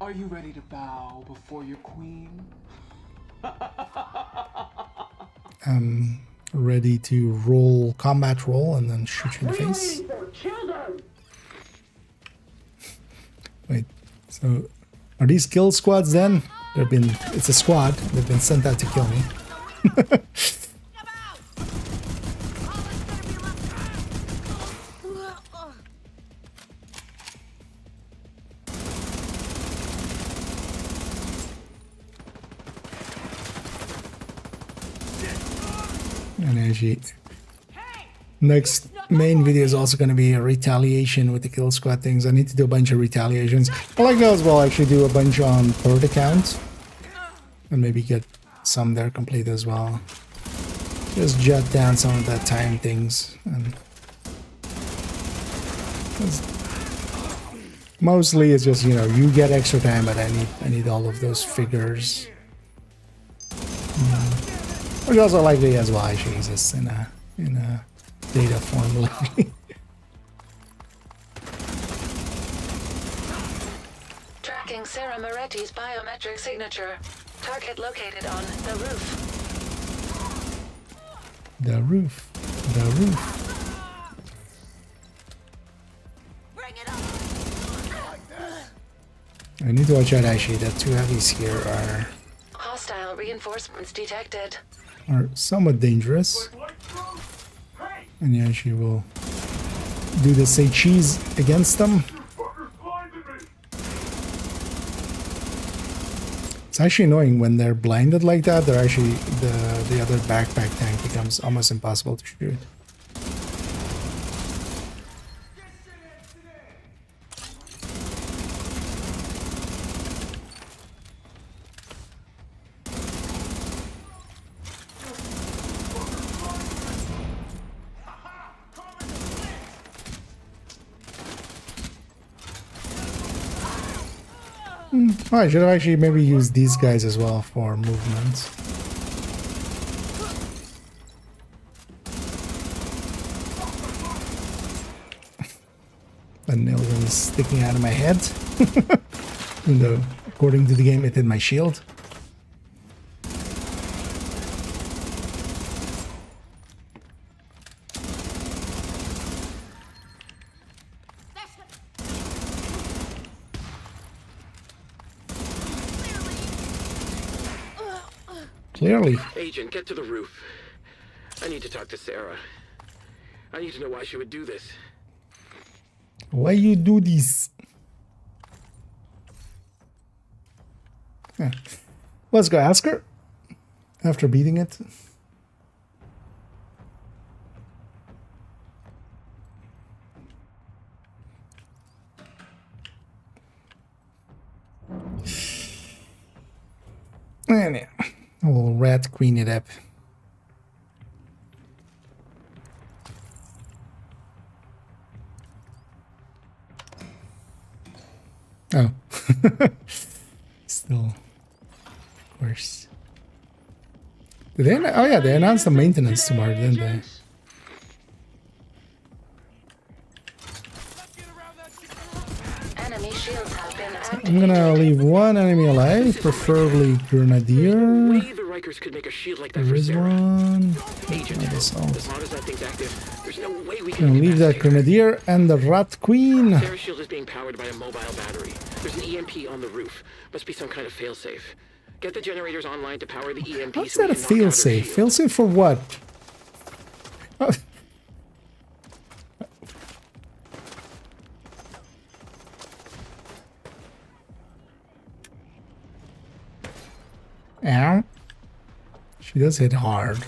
are you ready to bow before your queen? Ready to roll combat roll and then shoot you in the face. Wait, so are these kill squads then? It's a squad. They've been sent out to kill me. And actually, next main video is also going to be a retaliation with the kill squad things. I need to do a bunch of retaliations. I like that as well. Actually, do a bunch on third account and maybe get some there complete as well. Just jot down some of that time things, and mostly it's just, you know, you get extra time, but I need all of those figures. Which also likely as well actually exists in a data form likely. Tracking Sarah Moretti's biometric signature. Target located on the roof. The roof. The roof. I need to watch out actually, the two heavies here Hostile reinforcements detected. are somewhat dangerous. And yeah, she will do the say cheese against them. It's actually annoying when they're blinded like that. They're actually the other backpack tank becomes almost impossible to shoot. Oh, I should have actually maybe used these guys as well for movement. The nail gun is sticking out of my head. Even though, according to the game, it hit my shield. Clearly. Agent, get to the roof. I need to talk to Sarah. I need to know why she would do this. Why you do this? Yeah. Let's go ask her after beating it. And yeah, we'll rat queen it up. Oh. Still, of course. Did they? Oh yeah, they announced the maintenance tomorrow, didn't they? Enemy shields have been activated. I'm gonna leave one enemy alive, preferably Grenadier. The Rikers could make a shield like that There for is Sarah. one. Agent, As as long as that thing's active, there's no way we Gonna can leave that Grenadier and the Rat Queen. Sarah's shield is being powered by a mobile battery. There's an EMP on the roof. Must be some kind of failsafe. Get the generators online to power the EMP. How's so we that a can knock out her failsafe? shield. Failsafe for what? Oh. Ow. She does hit hard.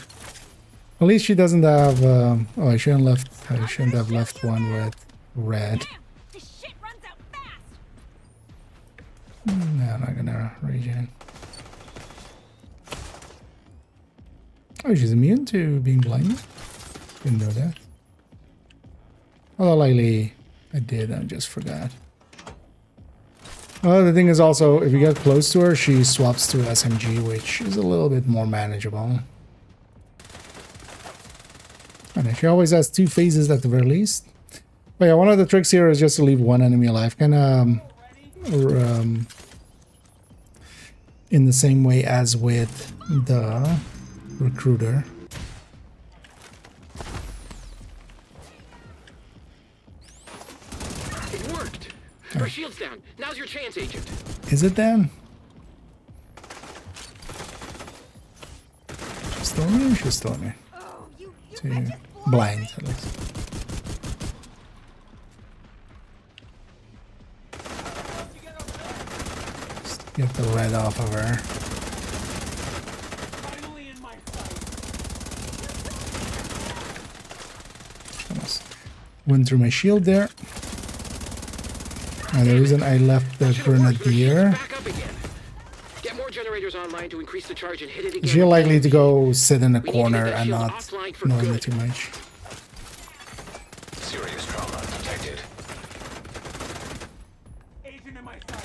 At least she doesn't have. Oh, I shouldn't have left one with red. No, I'm not gonna regen. Oh, she's immune to being blinded? Didn't know that. Although likely I did, I just forgot. Oh, the thing is also, if you get close to her, she swaps to SMG, which is a little bit more manageable. And she always has two phases at the very least. But yeah, one of the tricks here is just to leave one enemy alive. Kind of in the same way as with the recruiter. It worked. Her shield's down. Now's your chance, Agent. Is it then? She's still me? She's still me. To blind, at least. Just get the red off of her. Almost went through my shield there. And the reason I left the Grenadier, Get more generators online to increase the charge and hit it again. she's likely to go sit in a corner and not annoy me too much. Serious trauma detected. Agent in my sight.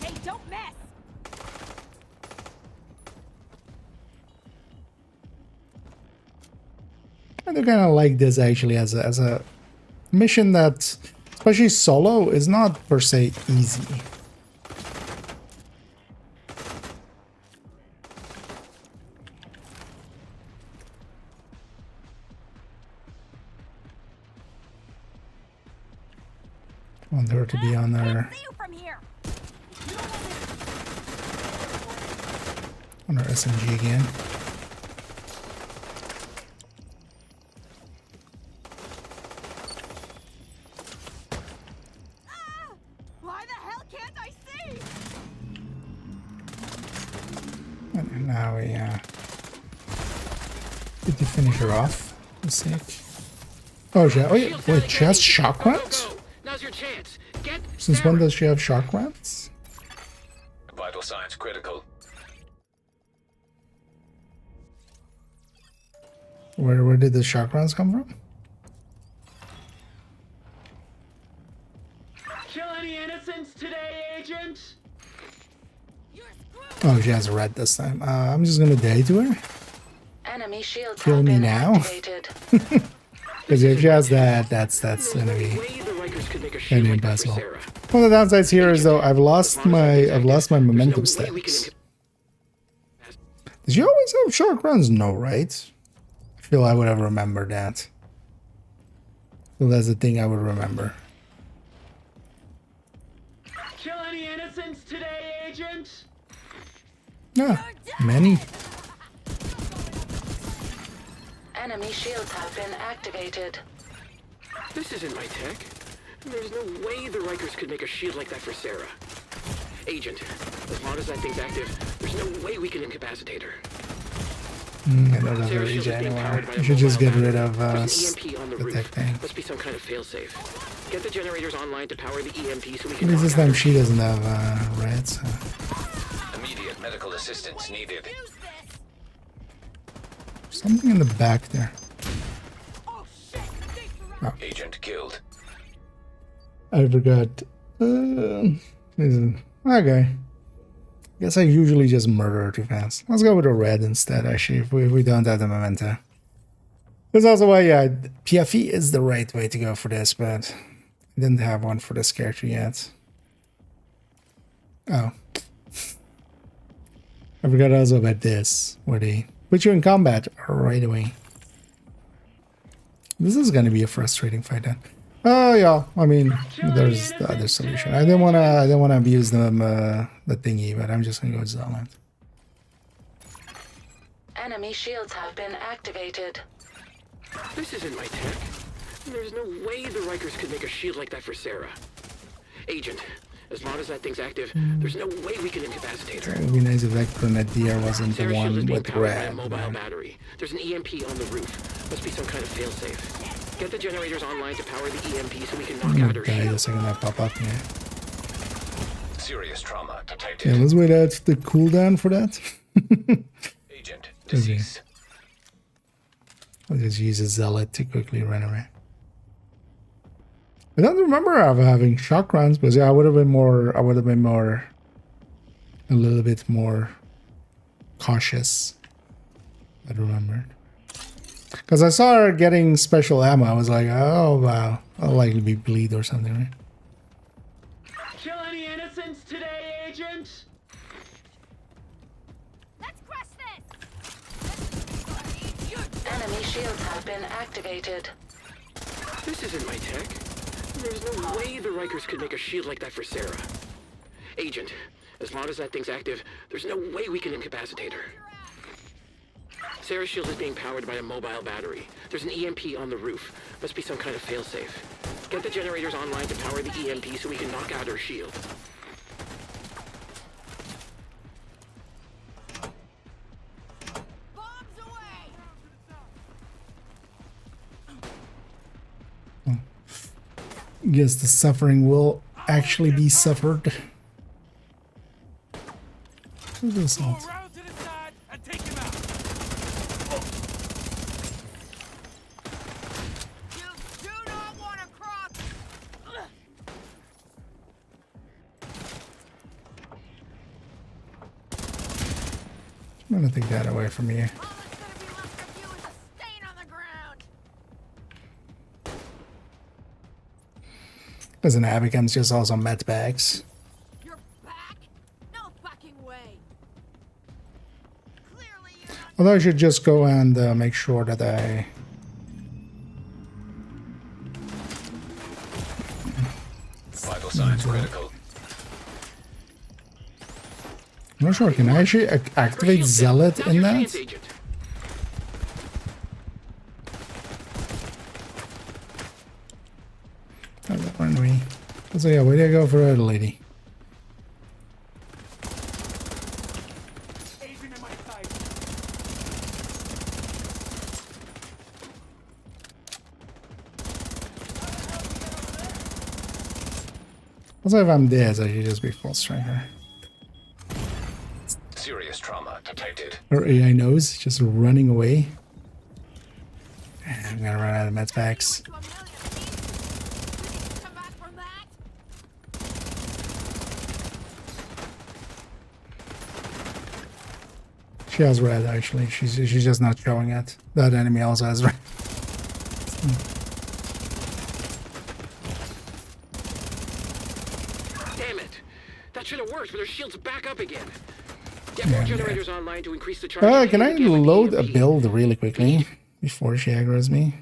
Hey, don't mess! I do kind of like this actually as a mission that, especially solo, is not per se easy. I want her to be on her SMG again. Why the hell can't I see? And now we did you finish her off? Let's see. Oh yeah. Oh yeah. Wait, she has shock rounds? Now's your chance. Get Since when does she have shock rounds? Vital signs critical. Where did the shock rounds come from? Kill any innocents today, Agent? Oh, she has red this time. I'm just gonna die to her. Enemy shields Kill have me been now. activated. Because if she has that, that's gonna be impossible. One of the downsides here is though I've lost my momentum stats. Did you always have shock rounds? No, right? I feel I would have remembered that. So that's the thing I would remember. Kill any innocents today, Agent? Yeah, many. Enemy shields have been activated. This isn't my tech. There's no way the Rikers could make a shield like that for Sarah. Agent, as long as that thing's active, there's no way we can incapacitate her. I don't have a rage anymore. You should just get rid of There's an EMP on the the roof. tech thing. Must be some kind of failsafe. Get the generators online to power the EMP so we can. At least this time she doesn't have red, so. Immediate medical assistance needed. Something in the back there. Oh. Agent killed. I forgot. Okay. Guess I usually just murder too fast. Let's go with a red instead, actually, if we don't have the memento. That's also why, yeah, PFE is the right way to go for this, but I didn't have one for this character yet. Oh. I forgot also about this, where they put you in combat right away. This is going to be a frustrating fight then. Oh yeah, I mean, there's the other solution. I didn't wanna abuse them the thingy, but I'm just gonna go with Zealot. Enemy shields have been activated. This isn't my tech. There's no way the Rikers could make a shield like that for Sarah. Agent, as long as that thing's active, there's no way we can incapacitate her. It would be nice if that grenadier wasn't the Sarah's shield is one being with powered by a red. mobile battery. There's an EMP on the roof. Must be some kind of failsafe. Get the generators online to power the EMP so we can knock out her Okay, shield. the second that pop up here. Serious trauma detected. Yeah, let's wait out the cooldown for that. Agent deceased. I'll just use a zealot to quickly run away. I don't remember of having shock rounds, but yeah, I would have been a little bit more cautious. I remembered. Because I saw her getting special ammo, I was like, oh wow, I'll likely be bleed or something, right? Kill any innocents today, Agent? Let's crush this! Enemy shields have been activated. This isn't my tech. There's no way the Rikers could make a shield like that for Sarah. Agent, as long as that thing's active, there's no way we can incapacitate her. Sarah's shield is being powered by a mobile battery. There's an EMP on the roof. Must be some kind of failsafe. Get the generators online to power the EMP so we can knock out her shield. Guess the suffering will actually be suffered. Who's this one? I'm gonna take that away from you. As an Abicam's just also med bags. You're back? No fucking way. Although I should just go and make sure that I... Vital signs critical. I'm not sure, can I actually activate Zealot in that? Oh, that weren't we. So yeah, where do I go for a lady? Also, if I'm dead, I should just be full striker. Serious trauma detected. Her AI knows, just running away. I'm gonna run out of med packs. She has red actually. She's just not showing it. That enemy also has red. Damn it! That should have worked, but her shield's back up again. Get more generators online to increase the charge. Can I load a build really quickly before she aggroes me?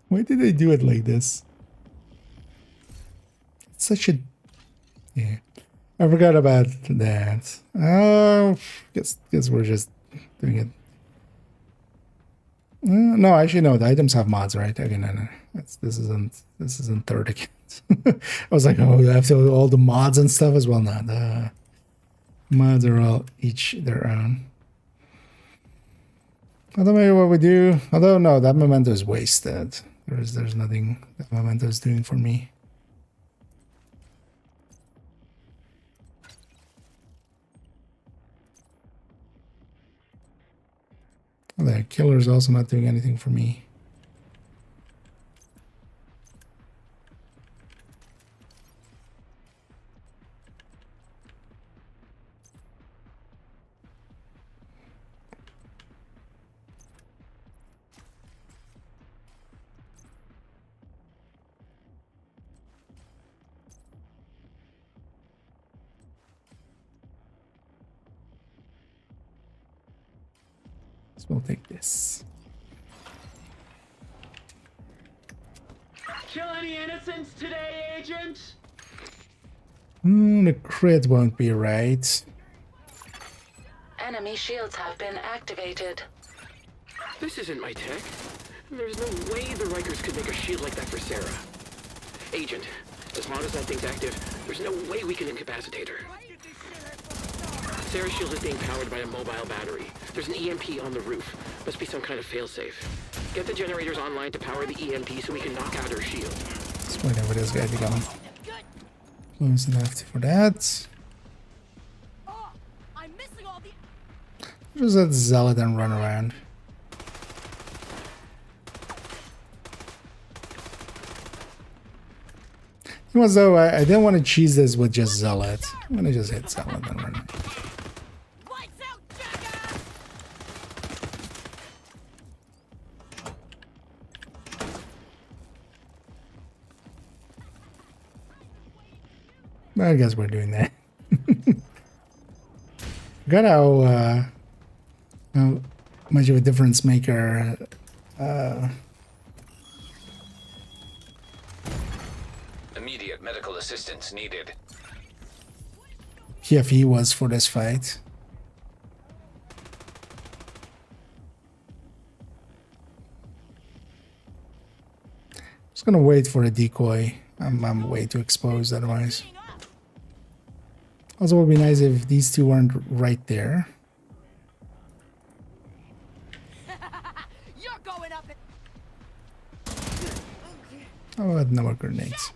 Why did they do it like this? Such a... Yeah. I forgot about that. Oh, guess we're just doing it. No, actually, no. The items have mods, right? Okay, no. This isn't third account. I was like, oh, after all the mods and stuff as well. No, the mods are all each their own. Although maybe what we do, although no, that memento is wasted. There's nothing that memento is doing for me. The killer is also not doing anything for me. So we'll take this. Kill any innocents today, Agent? The crit won't be right. Enemy shields have been activated. This isn't my tech. There's no way the Rikers could make a shield like that for Sarah. Agent, as long as that thing's active, there's no way we can incapacitate her. Sarah's shield is being powered by a mobile battery. There's an EMP on the roof. Must be some kind of failsafe. Get the generators online to power the EMP so we can knock out her shield. Let's wait over this guy to come. Close enough for that. Just let Zealot and run around. It was though I didn't want to cheese this with just Zealot. I'm gonna just hit Zealot and run. I guess we're doing that. Got how much of a difference maker Immediate medical assistance needed. PVE was for this fight. Just gonna wait for a decoy. I'm way too exposed otherwise. Also, it would be nice if these two weren't right there. You're going up. Oh, I had no more grenades.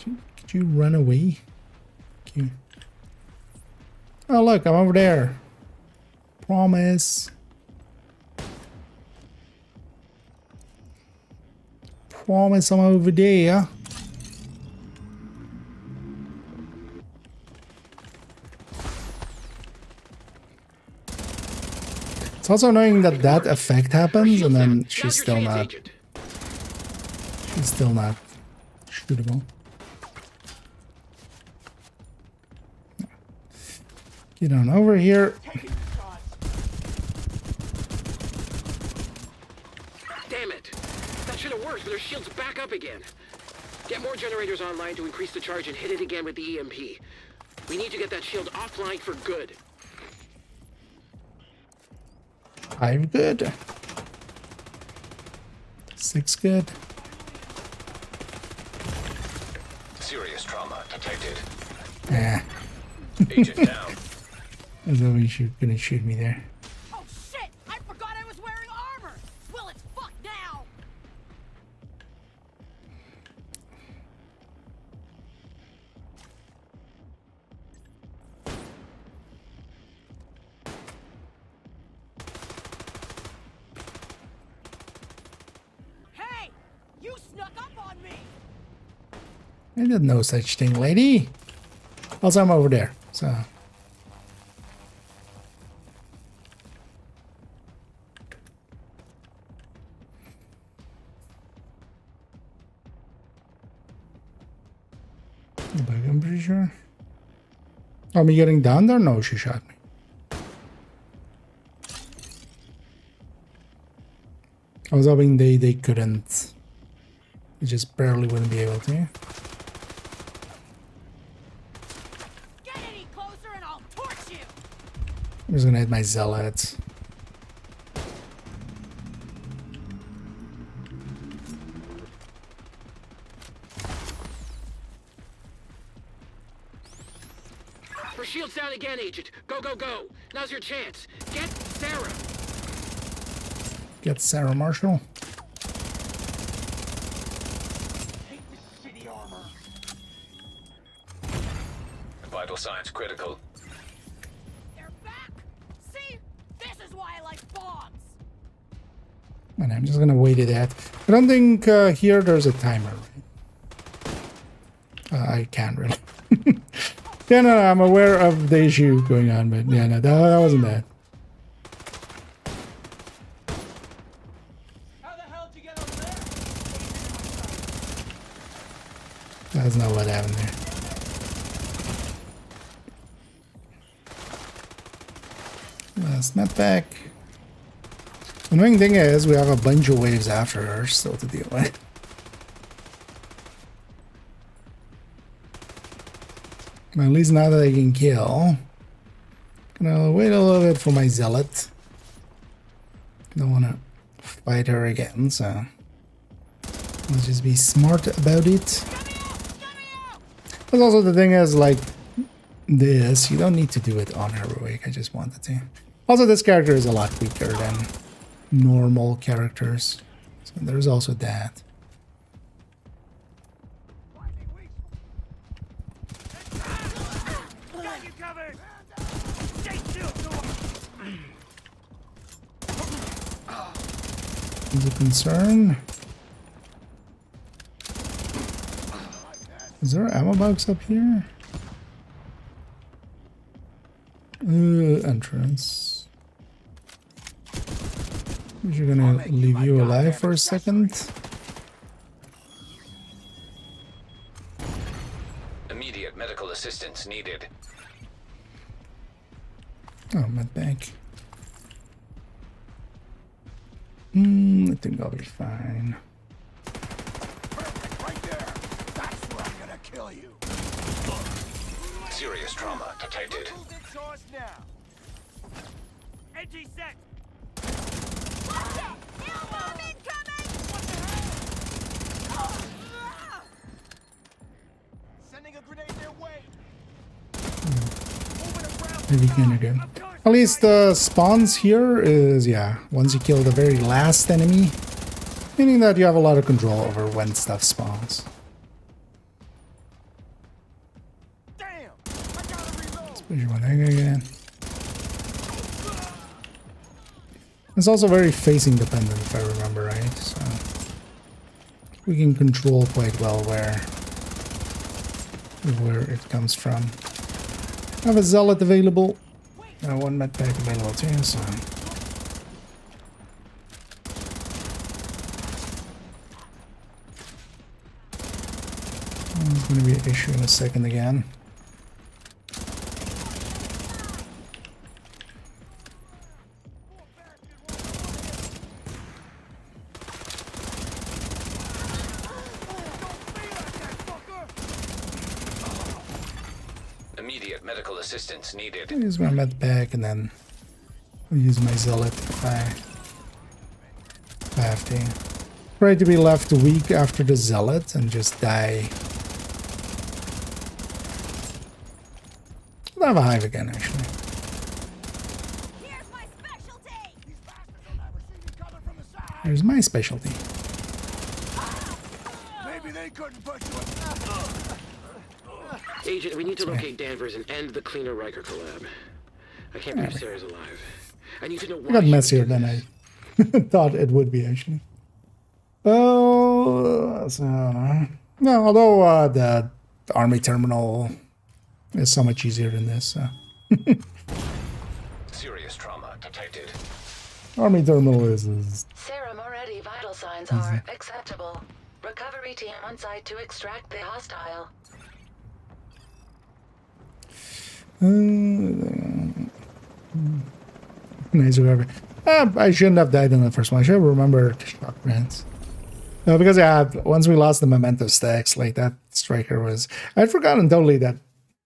Could you run away? Okay. Oh, look, I'm over there. Promise. Promise I'm over there. It's also annoying that that effect happens and then she's still not shootable. Get on over here. Damn it! That should have worked, but their shield's back up again. Get more generators online to increase the charge and hit it again with the EMP. We need to get that shield offline for good. 5 good. 6 good. Serious trauma detected. Yeah. Agent down. I thought you were gonna shoot me there. Oh shit! I forgot I was wearing armor. Well, it's fucked now. Hey, you snuck up on me. I did no such thing, lady. Also, I'm over there, so. I'm pretty sure. Oh, me getting down there? No, she shot me. I was hoping they couldn't. They just barely wouldn't be able to. Get any closer and I'll torch you. I'm just gonna hit my zealots. Her shield's down again, Agent. Go, go, go. Now's your chance. Get Sarah. Get Sarah Marshall. Vital signs critical. They're back. See? This is why I like bombs. And I'm just gonna wait it out. I don't think here there's a timer. I can't really. Yeah, no, I'm aware of the issue going on, but yeah, no, that wasn't that. That's not what happened there. Snap back. The annoying thing is we have a bunch of waves after her still to deal with. At least now that I can kill. Gonna wait a little bit for my zealot. Don't wanna fight her again, so let's just be smart about it. But also the thing is, like this, you don't need to do it on heroic. I just wanted to. Also, this character is a lot weaker than normal characters, so there's also that. Is a concern. Is there ammo box up here? Entrance. We're gonna leave you alive for a second. Immediate medical assistance needed. Oh, medbag. I think I'll be fine. Right there. That's where I'm gonna kill you. Serious trauma detected. Edgy set. Sending a grenade their way. Maybe kinda good. At least the spawns here is, yeah, once you kill the very last enemy, meaning that you have a lot of control over when stuff spawns. Especially when I again. It's also very facing dependent, if I remember right, so we can control quite well where it comes from. I have a zealot available. One medpack available too, so. It's going to be an issue in a second again. Immediate medical assistance needed. I'll use my med pack and then I'll use my zealot if I have to. Try to be left weak after the zealot and just die. I'll have a hive again actually. Here's my specialty. Maybe they couldn't put you Agent, we need to locate Danvers and end the Cleaner Riker collab. I can't believe Sarah's alive. I need to know why. I got messier than I thought it would be actually. Oh, so no. Although the army terminal is so much easier than this. So. Serious trauma detected. Army terminal is. Sarah Moretti vital signs are acceptable. Recovery team on site to extract the hostile. Nice recovery. I shouldn't have died in the first one. I should have remembered shock grants. No, because yeah, once we lost the memento stacks, like that striker was, I'd forgotten totally that,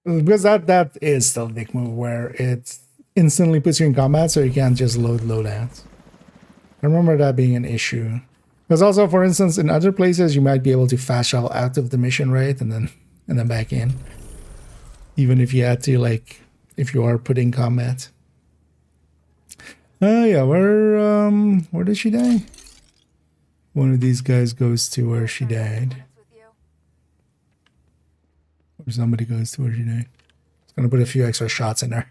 because that is still a dick move where it instantly puts you in combat, so you can't just load loadouts. I remember that being an issue. Because also, for instance, in other places you might be able to fast travel out of the mission, right, and then back in, even if you had to, like, if you are put in combat. Yeah, where did she die? One of these guys goes to where she died. Or somebody goes to where she died. It's gonna put a few extra shots in there.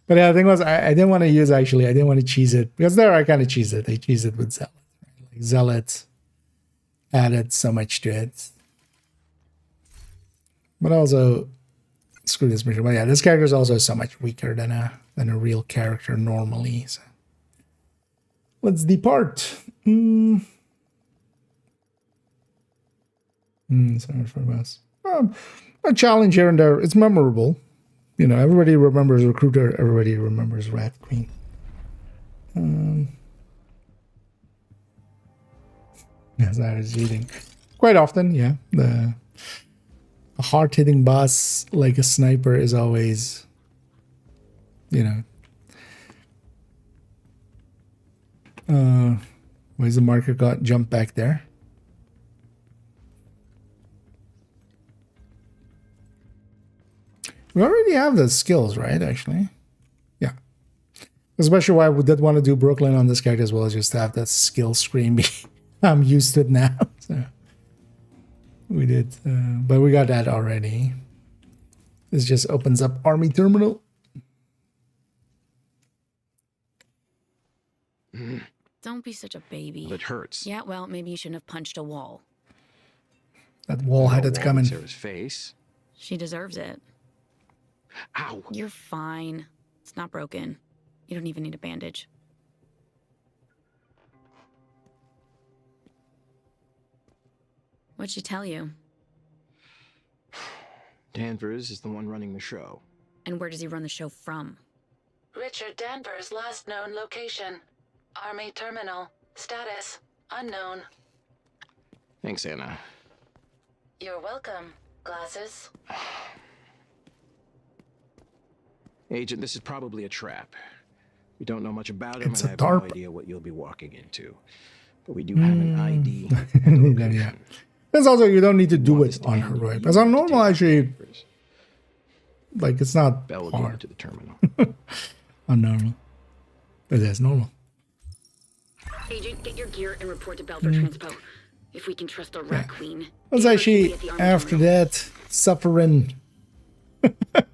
But yeah, the thing was, I didn't want to use, actually, I didn't want to cheese it. Because there I kind of cheese it. I cheese it with Zealot. Right? Like Zealot added so much to it. But also, screw this mission. But yeah, this character is also so much weaker than a real character normally. So. Let's depart. Sorry for us. A challenge here and there. It's memorable. You know, everybody remembers Recruiter. Everybody remembers Rat Queen. As I was reading, quite often, yeah. A hard-hitting boss like a sniper is always, you know. Where's the marker got jump back there? We already have the skills, right, actually? Yeah. Especially why we did want to do Brooklyn on this character as well, just to have that skill screen be... I'm used to it now, so... We did, but we got that already. This just opens up Army Terminal. Don't be such a baby. Well, it hurts. Yeah, well, maybe you shouldn't have punched a wall. That wall had it coming. Sarah's face. She deserves it. Ow. You're fine. It's not broken. You don't even need a bandage. What'd she tell you? Danvers is the one running the show. And where does he run the show from? Richard Danvers' last known location. Army Terminal. Status unknown. Thanks, Anna. You're welcome. Glasses. Agent, this is probably a trap. We don't know much about him, It's and I a have DARP. no idea what you'll be walking into. But we do have an ID. Yeah. There's also, you don't need to do it on heroic. Because on normal, actually, like, it's not Bell will go hard to the terminal. on normal. But it's normal. Agent, get your gear and report to Bell for transpo. If we can trust the Rat Queen. That's actually, after that, suffering. Because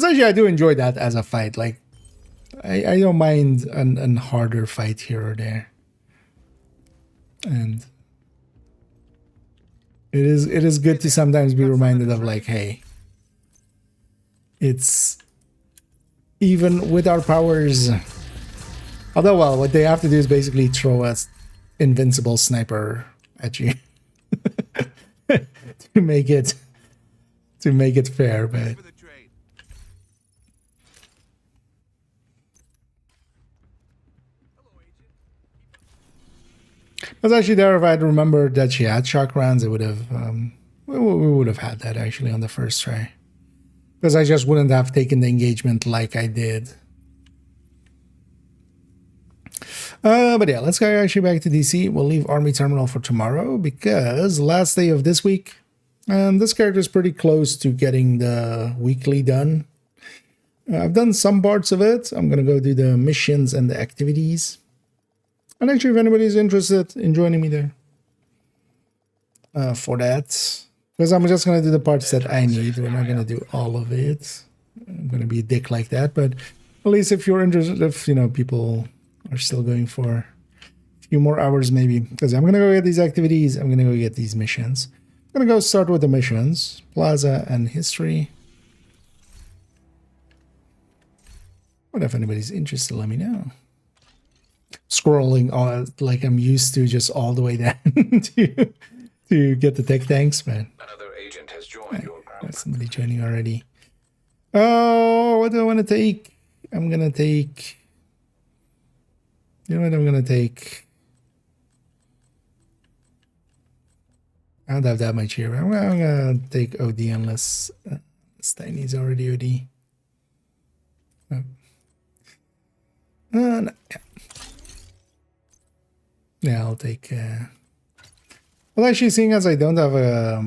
actually, I do enjoy that as a fight. Like, I don't mind an harder fight here or there. And it is good to sometimes be reminded of, like, hey, it's even with our powers. Although, well, what they have to do is basically throw a invincible sniper at you to make it fair, but. I was actually there. If I had remembered that she had shock rounds, it would have we would have had that actually on the first try, because I just wouldn't have taken the engagement like I did. But yeah, let's go actually back to DC. We'll leave Army Terminal for tomorrow because last day of this week, and this character is pretty close to getting the weekly done. I've done some parts of it. I'm gonna go do the missions and the activities. And actually, if anybody's interested in joining me there for that, because I'm just going to do the parts that I need. We're not going to do all of it. I'm going to be a dick like that. But at least if you're interested, if, you know, people are still going for a few more hours maybe. Because I'm going to go get these activities. I'm going to go get these missions. I'm going to go start with the missions. Plaza and history. But if anybody's interested, let me know. Scrolling like I'm used to, just all the way down to get the tech tanks, man. Another agent has joined your group. There's somebody joining already. Oh, what do I want to take? I'm gonna take. You know what I'm gonna take? I don't have that much here. I'm gonna take OD unless Steiny's already OD. Oh. No. Yeah, I'll take. Well, actually, seeing as I don't have a,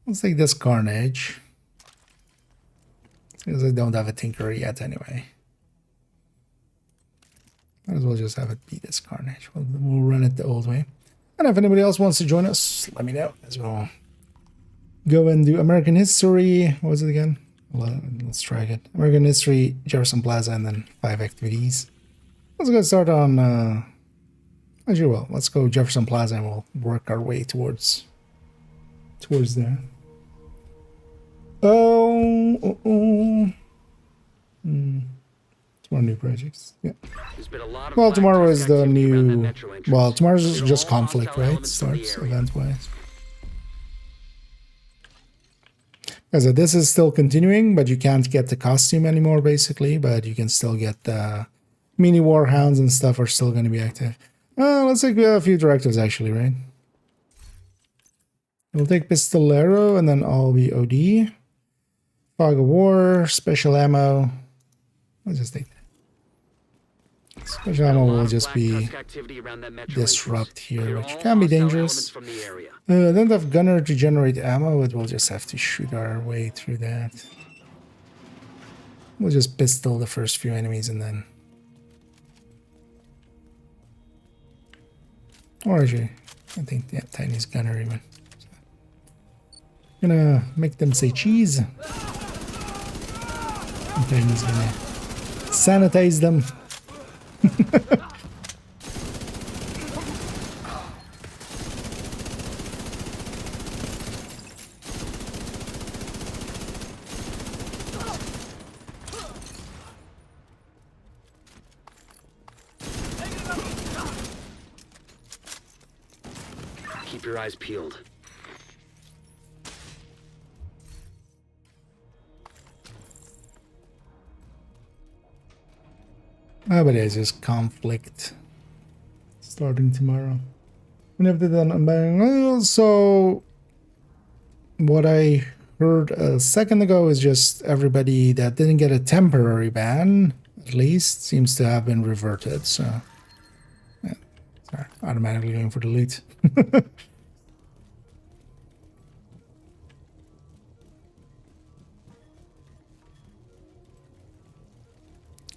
let's take this Carnage. Because I don't have a Tinker yet, anyway. Might as well just have it be this Carnage. We'll run it the old way. And if anybody else wants to join us, let me know as well. Go and do American History. What was it again? Well, let's try it. American History, Jefferson Plaza, and then 5 activities. Let's go start on, as you will. Let's go Jefferson Plaza and we'll work our way towards there. More new projects. Yeah. Well, tomorrow is the new. Well, tomorrow's just conflict, right? Starts event-wise. As this is still continuing, but you can't get the costume anymore, basically. But you can still get the mini warhounds and stuff are still going to be active. Let's take a few directives, actually, right? We'll take Pistolero, and then I'll be OD. Fog of War, special ammo. Let's just take that. Special ammo will just be disrupt here, which can be dangerous. Don't have gunner to generate ammo, but we'll just have to shoot our way through that. We'll just pistol the first few enemies and then... Or actually, I think, yeah, Tiny's gunner even. So, gonna make them say cheese. And Tiny's gonna sanitize them. Keep your eyes peeled. But it's just conflict starting tomorrow. Whenever they're done unbanning. So what I heard a second ago is just everybody that didn't get a temporary ban, at least, seems to have been reverted. So yeah, sorry, automatically going for delete.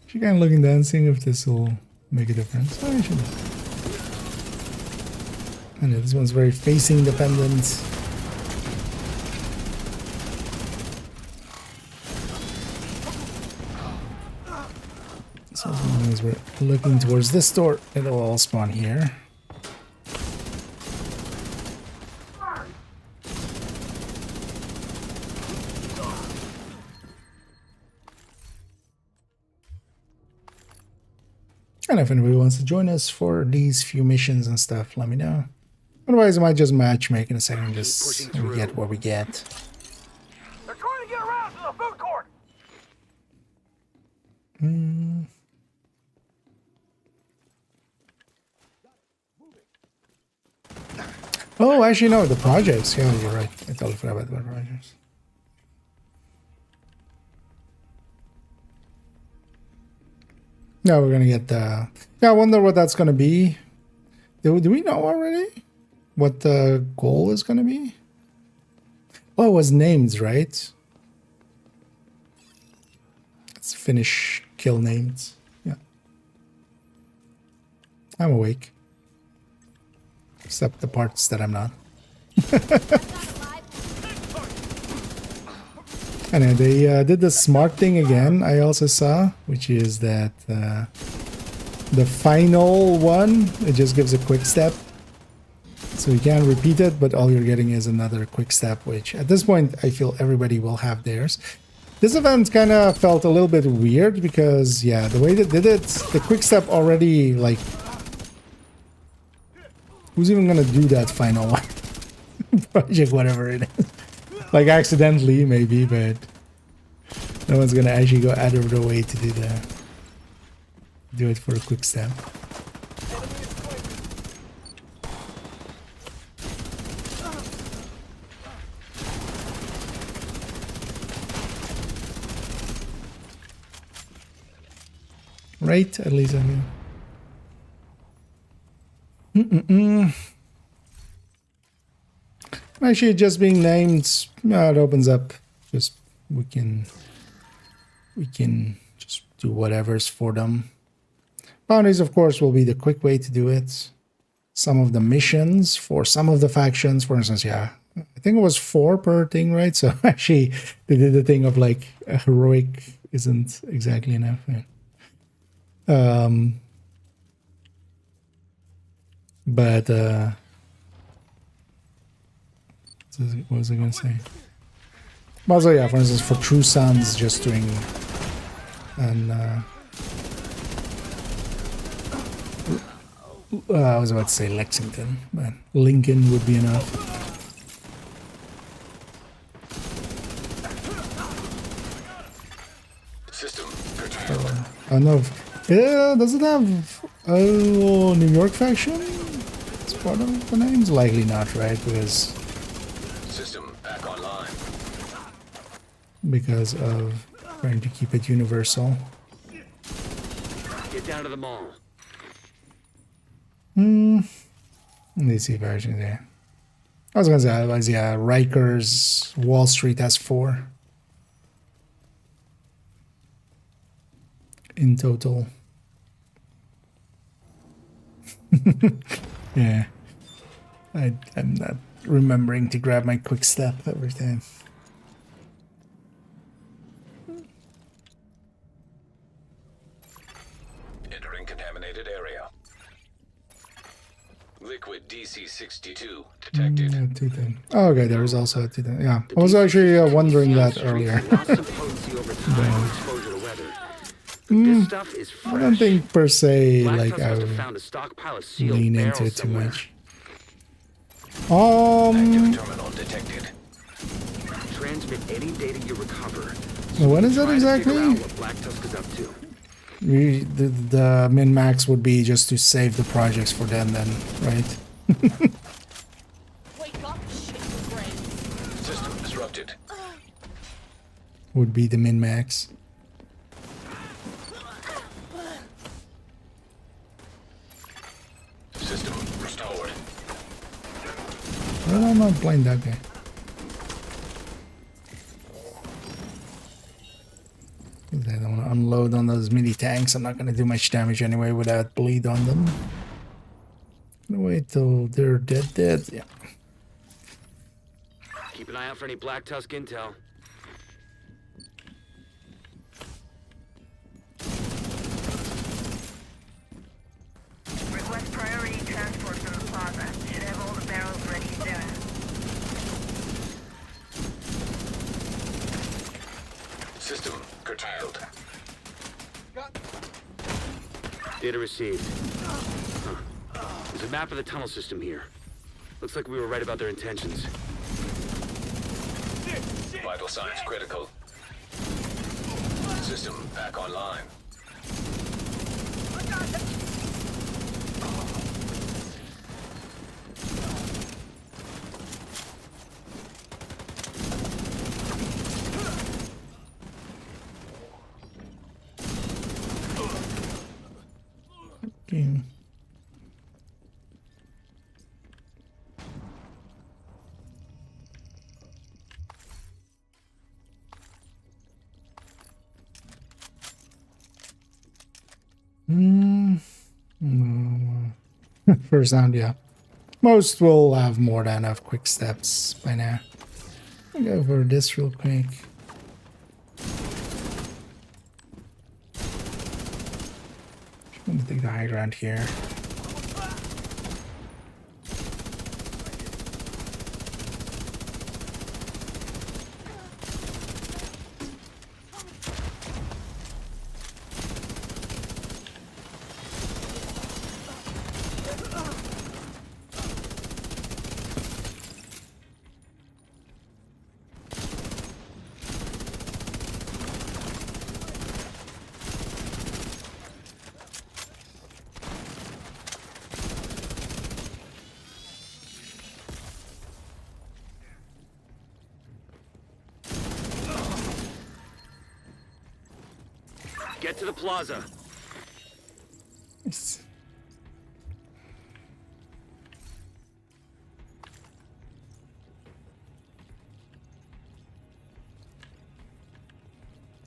She kind of looking down, seeing if this will make a difference. Oh, I know this one's very facing dependent. So as long as we're looking towards this door, it'll all spawn here. And if anybody wants to join us for these few missions and stuff, let me know. Otherwise, I might just matchmake in a second, just we get what we get. They're trying to get around to the food court. Oh, actually, no, the projects. Yeah, you're right. I totally forgot about the projects. No, we're gonna get the... Yeah, I wonder what that's gonna be. Do we know already what the goal is gonna be? Oh, it was names, right? Let's finish kill names. Yeah. I'm awake. Except the parts that I'm not. And they did the smart thing again, I also saw, which is that the final one, it just gives a quick step. So you can't repeat it, but all you're getting is another quick step, which at this point, I feel everybody will have theirs. This event kind of felt a little bit weird because, yeah, the way they did it, the quick step already, like... Who's even going to do that final one? project, whatever it is. Like accidentally, maybe, but no one's gonna actually go out of their way to do it for a quick step. Right, at least I mean. Actually, just being named, it opens up. Just we can just do whatever's for them. Bounties, of course, will be the quick way to do it. Some of the missions for some of the factions, for instance, yeah, I think it was 4 per thing, right? So actually, they did the thing of like a heroic isn't exactly enough. Yeah. But what was I gonna say? Also, yeah, for instance, for True Sons, just doing and I was about to say Lexington, but Lincoln would be enough. System. I don't know if, yeah, does it have New York faction? It's part of the names? Likely not, right? Because System back online. Because of trying to keep it universal. Get down to the mall. Let's see versions there. I was gonna say otherwise, yeah, Rikers Wall Street has 4 in total. Yeah, I'm not remembering to grab my quick step every time. Entering contaminated area. Liquid DC-62 detected. Yeah, 210. Oh, okay, there is also a 210. Yeah, I was actually wondering that earlier. I don't think per se like I would lean into it too much. Terminal detected. Transmit any data you recover. When is that exactly? The min-max would be just to save the projects for them then, right? System disrupted. Would be the min-max. System restored. Well, I'm not playing that guy. I don't want to unload on those mini tanks. I'm not going to do much damage anyway without bleed on them. Gonna wait till they're dead. Yeah. Keep an eye out for any Black Tusk intel. Request priority transport from the plaza. Should have all the barrels ready soon. System curtailed. Data received. Huh. There's a map of the tunnel system here. Looks like we were right about their intentions. Vital signs critical. System back online. Okay. First round, yeah. Most will have more than enough quick steps by now. I'll go for this real quick. I'm gonna take the high ground here. Get to the plaza. Nice.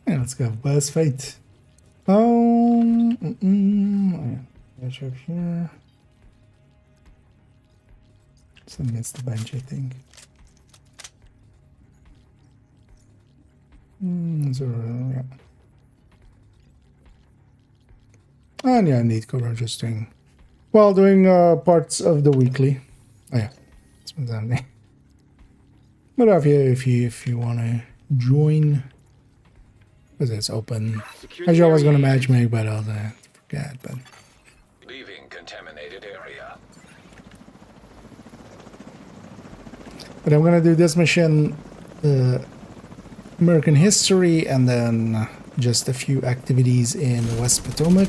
Yeah, let's go. Boss fight. Oh, yeah. Let's up here. So against the bench, I think. So, yeah. And yeah, I need cover just doing, well, doing parts of the weekly. Oh yeah, that's what's happening. But if you want to join, because it's open. Actually, I was gonna match make, but I'll forget. But Leaving contaminated area. But I'm gonna do this mission, American history, and then just a few activities in West Potomac.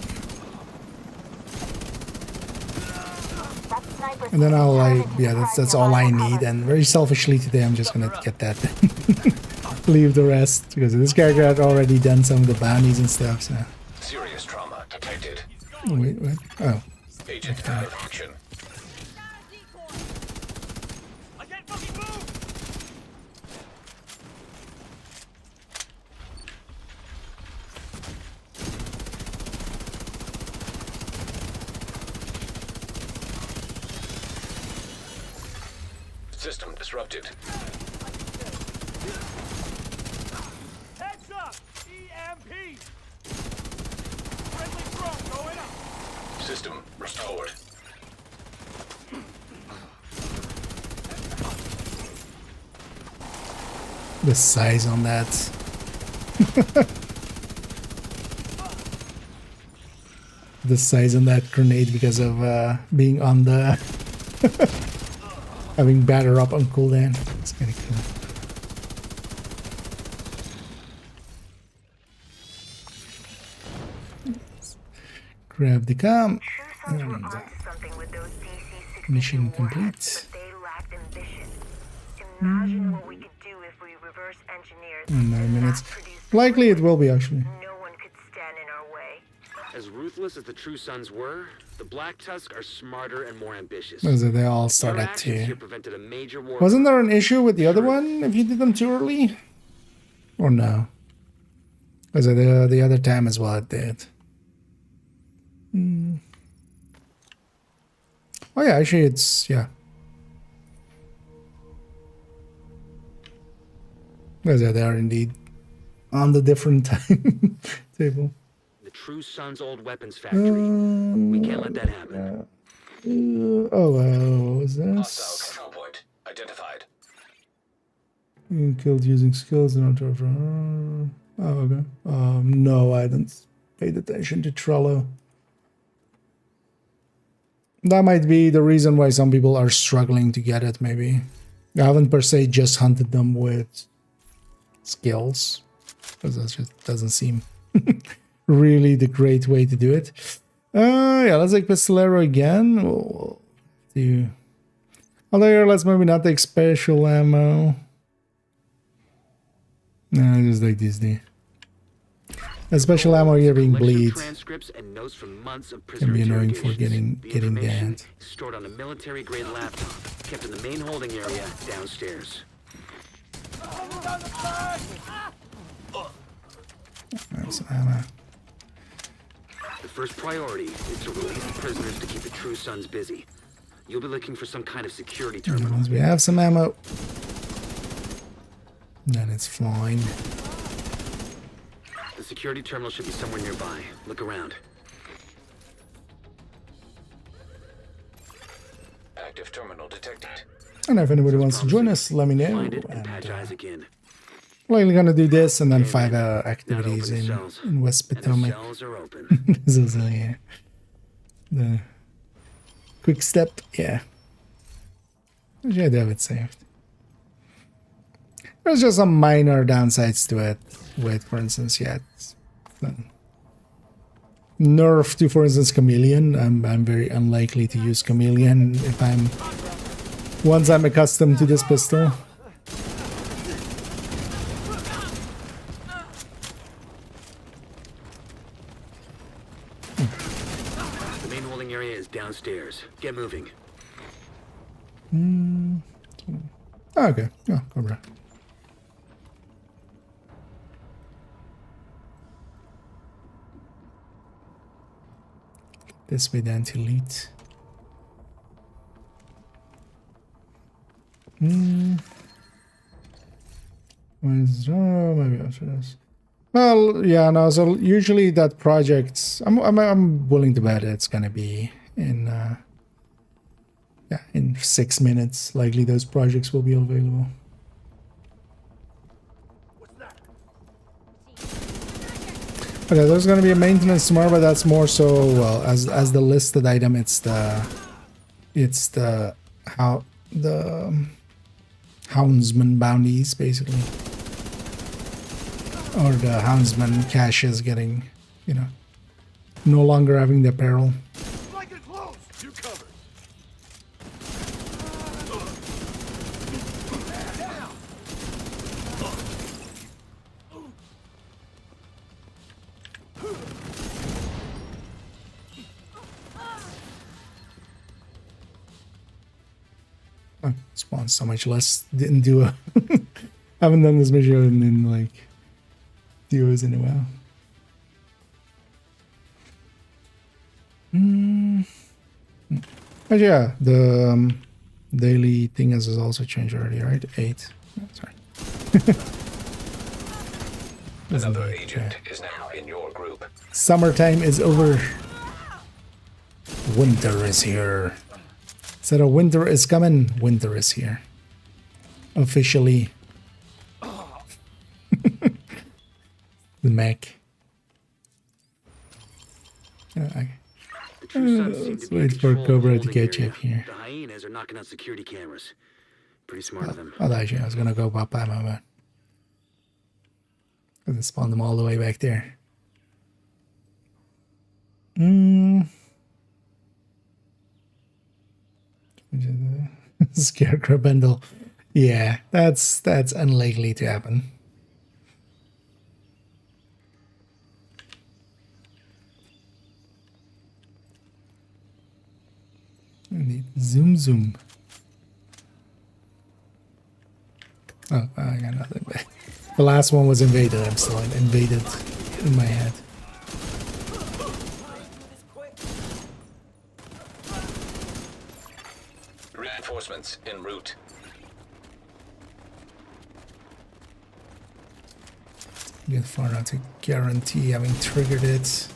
And then I'll that's all I need. And very selfishly today, I'm just gonna get that. Leave the rest because this character had already done some of the bounties and stuff. So. Serious trauma detected. Oh, wait. Oh. Agent out of action. System disrupted. Heads up! EMP! Friendly drone going up! System restored. The size on that. The size on that grenade because of being on the having batter up on cooldown. It's kind of cool. Grab the cam. And mission complete. Imagine what we could do if we reverse engineered. 9 minutes. Likely it will be actually. No one could stand in our way. As ruthless as the True Sons were, the Black Tusk are smarter and more ambitious. They all start Their at actions 2. here prevented a major war. Wasn't there an issue with the other one if you did them too early? Or no? Was it the other time as well it did? Oh yeah, actually it's, yeah. Because they are indeed on the different time table. The True Sons' old weapons factory. We can't let that happen. What was this? Hostile control point identified. Killed using skills and not. Oh, okay. No, I didn't pay attention to Trello. That might be the reason why some people are struggling to get it, maybe. I haven't per se just hunted them with skills, because that just doesn't seem really the great way to do it. Yeah, let's take Pistolero again. We'll do... Although here, let's maybe not take special ammo. No, just like this day. The special ammo here being bleed can be annoying for getting ganked. Stored on a military-grade laptop, kept in the main holding area downstairs. That's some ammo. The first priority is to release the prisoners to keep the True Sons busy. You'll be looking for some kind of security terminal. Once we have some ammo, then it's fine. The security terminal should be somewhere nearby. Look around. Active terminal detected. And if anybody wants to join us, let me know. Find it and patch eyes again. Likely gonna do this and then 5 activities in West Potomac. Cells are open. This is the quick step, yeah. Yeah, they have it saved. There's just some minor downsides to it. With, for instance, yeah, nerf to, for instance, Chameleon. I'm very unlikely to use Chameleon if once I'm accustomed to this pistol. The main holding area is downstairs. Get moving. Okay, yeah, Cobra. This way then to elite. Maybe after this. Well, yeah, no. So usually that project, I'm willing to bet it's gonna be in in 6 minutes. Likely those projects will be available. Okay, there's gonna be a maintenance tomorrow, but that's more so, well, as the listed item, it's the houndsman bounties basically. Or the houndsman caches getting, you know, no longer having the apparel. Oh, spawned so much less. Didn't do a haven't done this mission in like duos in a while. But yeah, the daily thing has also changed already, right? 8. Oh, sorry. Another agent is now in your group. Summertime is over. Winter is here. Instead of winter is coming, winter is here. Officially. The mech. Let's wait for Cobra to catch up here. The hyenas are knocking out security cameras. Pretty smart of them. Oh, actually, I was gonna go pop by my man. Because it spawned them all the way back there. Scarecrow bundle. Yeah, that's unlikely to happen. I need zoom. Oh, I got nothing back. The last one was invaded. I'm still invaded in my head. Reinforcements en route. Get far enough to guarantee having triggered it.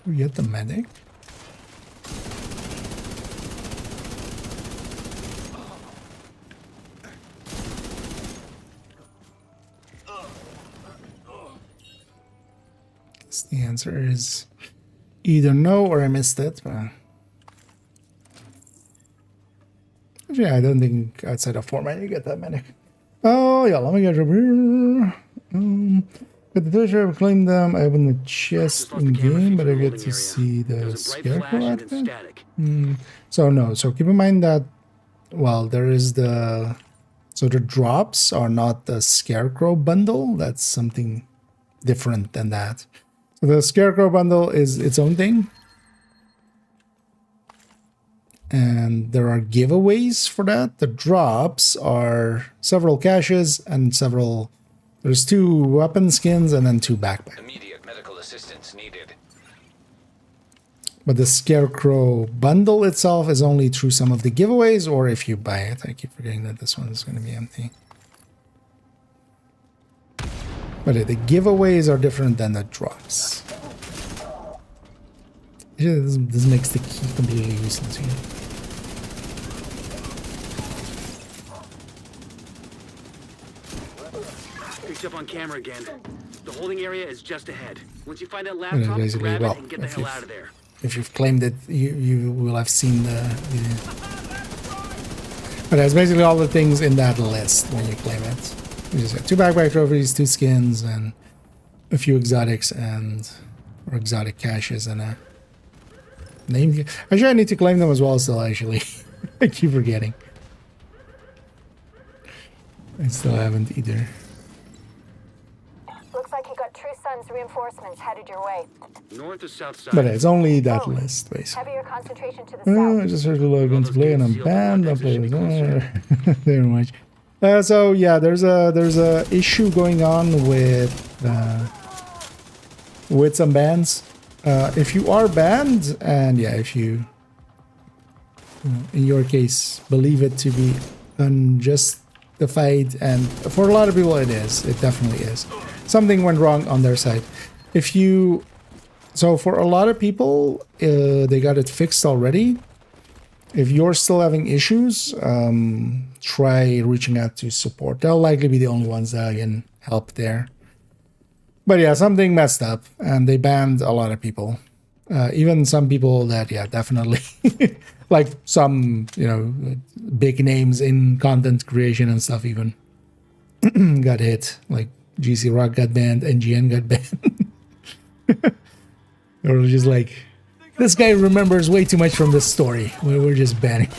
We get the medic. The answer is either no or I missed it. But yeah, I don't think outside of format you get that medic. Oh yeah, let me get over here. Got the treasure, I've claimed them. I opened the chest in game, but I get to see the scarecrow outfit. So no, so keep in mind that, well, there is the drops are not the scarecrow bundle. That's something different than that. So the scarecrow bundle is its own thing. And there are giveaways for that. The drops are several caches and several. There's 2 weapon skins and then 2 backpacks. Immediate medical assistance needed. But the Scarecrow bundle itself is only through some of the giveaways, or if you buy it. I keep forgetting that this one is going to be empty. But the giveaways are different than the drops. Yeah, this makes the key completely useless here. Up on camera again. The holding area is just ahead. Once you find that laptop, grab it and get the hell out of there. if you've claimed it, you will have seen the but that's basically all the things in that list when you claim it. You just have 2 backpack trophies, 2 skins, and a few exotics or exotic caches and a name. Actually, I need to claim them as well still, actually. I keep forgetting. I still haven't either. Looks like you got True Sun's reinforcements headed your way. North or south side? But it's only that list, basically. Heavier concentration to the south. I just heard the logo to play and I'm banned. I'm playing very much. So yeah, there's a issue going on with some bans. If you are banned, and yeah, if you in your case believe it to be unjustified, and for a lot of people it is, it definitely is. Something went wrong on their side. So for a lot of people, they got it fixed already. If you're still having issues, try reaching out to support. They'll likely be the only ones that can help there. But yeah, something messed up, and they banned a lot of people. Even some people that, yeah, definitely, like some, you know, big names in content creation and stuff even got hit. Like GC Rock got banned, NGN got banned. Or just like, this guy remembers way too much from this story. We're just banning.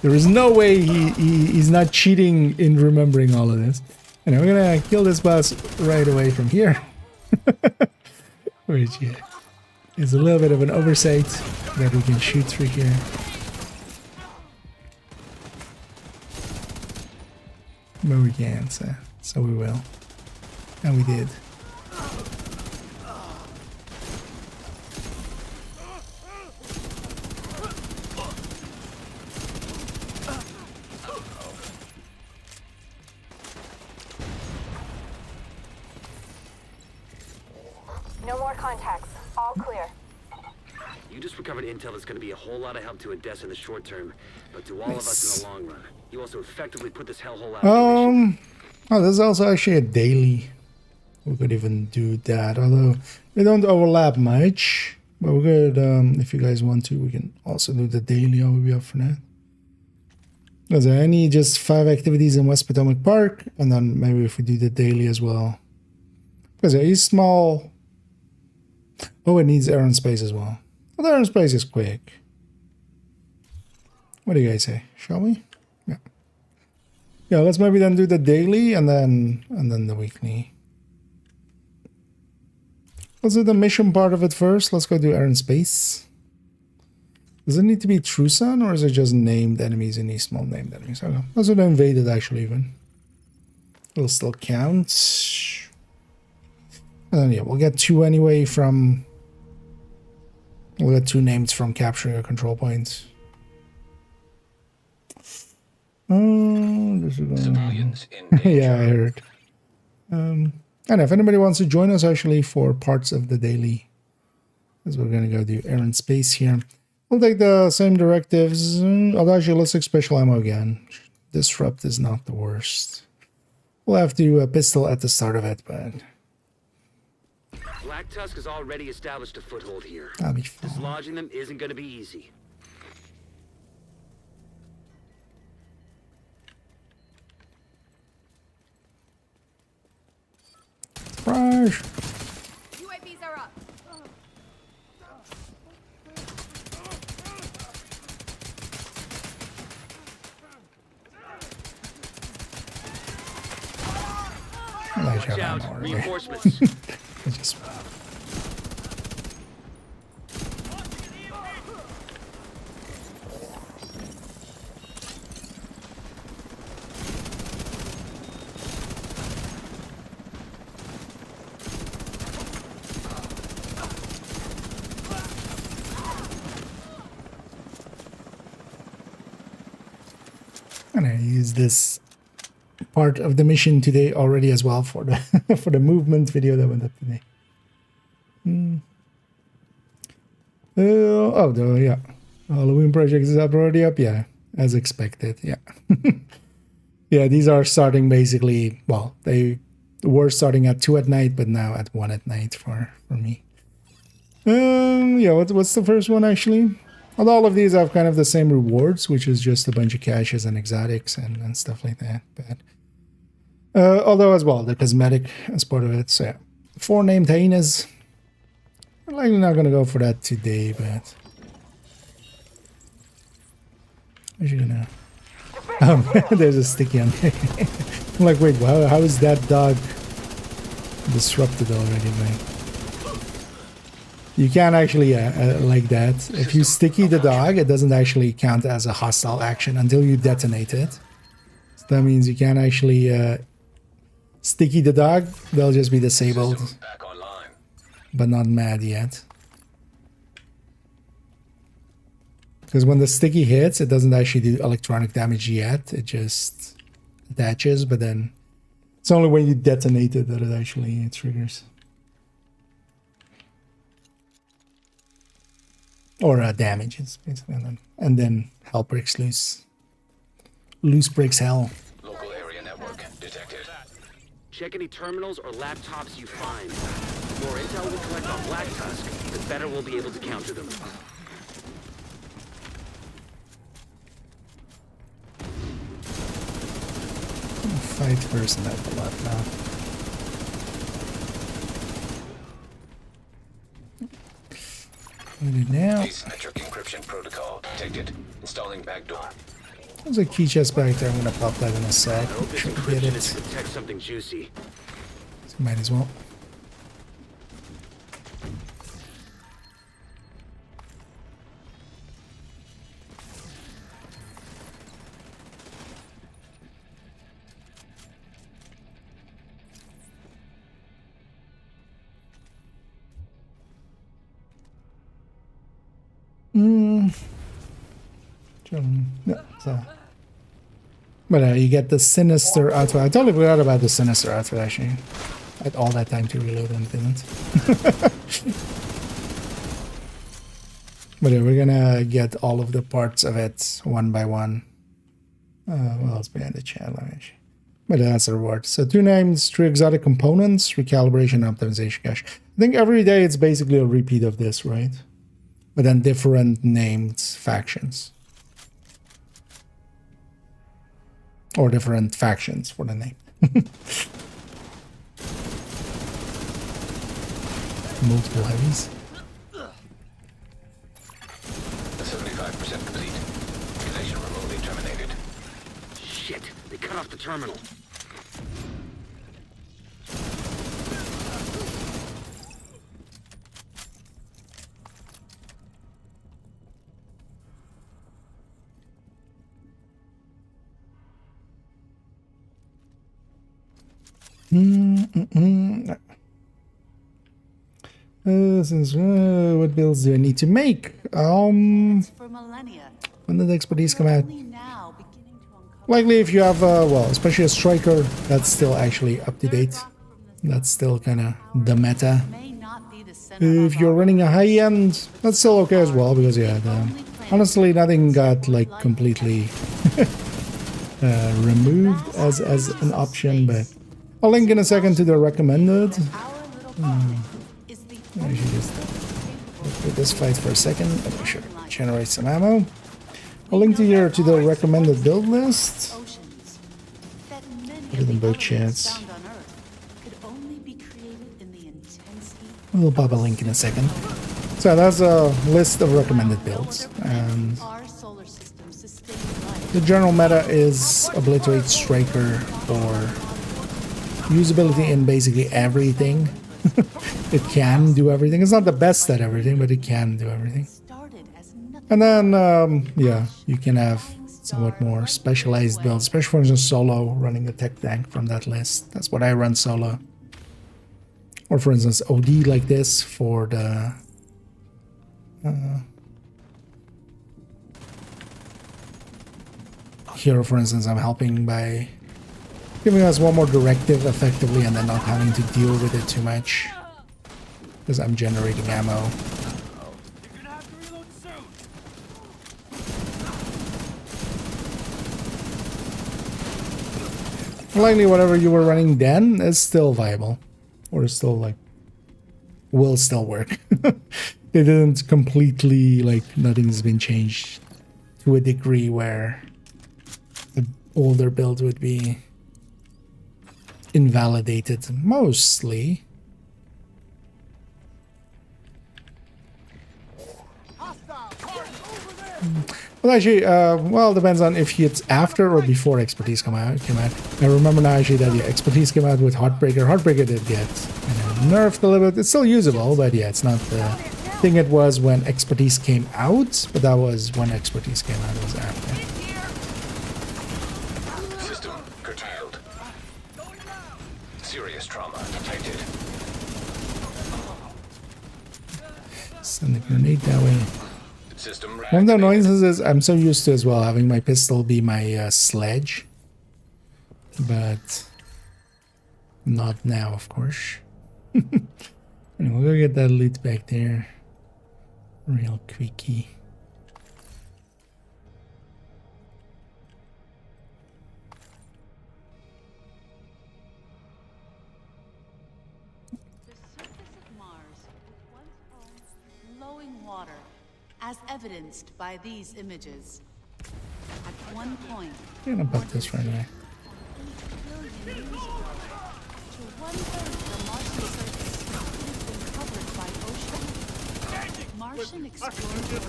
There is no way he's not cheating in remembering all of this. And we're gonna kill this boss right away from here. Which, yeah, is a little bit of an oversight that we can shoot through here. But we can't, so we will. And we did. No more contacts. All clear. You just recovered intel that's going to be a whole lot of help to Odessa in the short term, but to all of us in the long run. You also effectively put this hellhole out of commission. Oh, there's also actually a daily. We could even do that, although they don't overlap much. But we could, if you guys want to, we can also do the daily. I will be up for that. Because I need just 5 activities in West Potomac Park, and then maybe if we do the daily as well. Because it is small. Oh, it needs air and space as well. Well, air and space is quick. What do you guys say? Shall we? Yeah. Yeah, let's maybe then do the daily and then the weekly. Let's do the mission part of it first. Let's go do air and space. Does it need to be True Sun, or is it just named enemies and these small named enemies? Okay. Let's do the invaded actually even. It'll still count. And then yeah, we'll get 2 anyway from... We'll get 2 names from capturing a control point. Oh, this is Civilians in danger. Yeah, I heard. And if anybody wants to join us actually for parts of the daily, as we're gonna go do air and space here. We'll take the same directives. Although actually, let's take special ammo again. Disrupt is not the worst. We'll have to do a pistol at the start of it, but... Black Tusk has already established a foothold here. That'll be fun. Dislodging them isn't going to be easy. Surprise! UAVs are up. Watch out, reinforcements. Just... I'm gonna use this part of the mission today already as well for the for the movement video that went up today. Yeah, Halloween project is already up. Yeah, as expected. Yeah, yeah. These are starting basically. Well, they were starting at 2 at night, but now at 1 at night for me. Yeah, what's the first one actually? Well, all of these have kind of the same rewards, which is just a bunch of caches and exotics and stuff like that. But although as well, the cosmetic is part of it. So yeah, 4 named hyenas. I'm likely not gonna go for that today, but what you gonna? Oh, there's a sticky on there. I'm like, wait, wow, how is that dog disrupted already, man? You can't actually, like that. If you sticky the dog, it doesn't actually count as a hostile action until you detonate it. So that means you can't actually sticky the dog. They'll just be disabled, but not mad yet. Because when the sticky hits, it doesn't actually do electronic damage yet. It just attaches, but then it's only when you detonate it that it actually triggers. Or damages, basically. And then hell breaks loose. Loose breaks hell. Local area network detected. Check any terminals or laptops you find. The more intel we collect on Black Tusk, the better we'll be able to counter them. Fight first and have the left now. Now. Asymmetric encryption protocol detected. Installing backdoor. There's a key chest back there. I'm gonna pop that in a sec. Should get it. Detect something juicy. So might as well. Yeah, so. But you get the sinister outfit. I totally forgot about the sinister outfit actually. I had all that time to reload and didn't. But yeah, we're gonna get all of the parts of it one by one. What else behind the channel? But that's the reward. So 2 names, 3 exotic components, recalibration, optimization cache. I think every day it's basically a repeat of this, right? But then different named factions. Or different factions for the name. Multiple heavies. 75% complete. Relation remotely terminated. Shit, they cut off the terminal. What builds do I need to make? When did the expertise come out? Likely if you have, well, especially a striker, that's still actually up to date. That's still kind of the meta. If you're running a high end, that's still okay as well, because yeah, honestly nothing got like completely removed as an option, but I'll link in a second to the recommended. I should just look at this fight for a second. Make sure to generate some ammo. I'll link to the recommended build list. Put it in both chats. We'll pop a link in a second. So that's a list of recommended builds. And the general meta is obliterate striker or usability in basically everything. It can do everything. It's not the best at everything, but it can do everything. And then, yeah, you can have somewhat more specialized builds, especially for instance solo, running a tech tank from that list. That's what I run solo. Or for instance, OD like this for the... here, for instance, I'm helping by giving us one more directive effectively and then not having to deal with it too much. Because I'm generating ammo. Likely whatever you were running then is still viable. Or is still like will still work. They didn't completely, like, nothing's been changed to a degree where the older build would be invalidated. Mostly. Well, actually, well, depends on if it's after or before expertise came out. I remember now actually that expertise came out with Heartbreaker. Heartbreaker did get nerfed a little bit. It's still usable, but yeah, it's not the thing it was when expertise came out. But that was when expertise came out. It was after. System curtailed. Serious trauma detected. Send the grenade that way. System One of the annoyances is I'm so used to as well having my pistol be my sledge, but not now, of course. Anyway, we'll go get that loot back there real quickie. As evidenced by these images. At one point, I'm gonna buff this right now. Martian exploration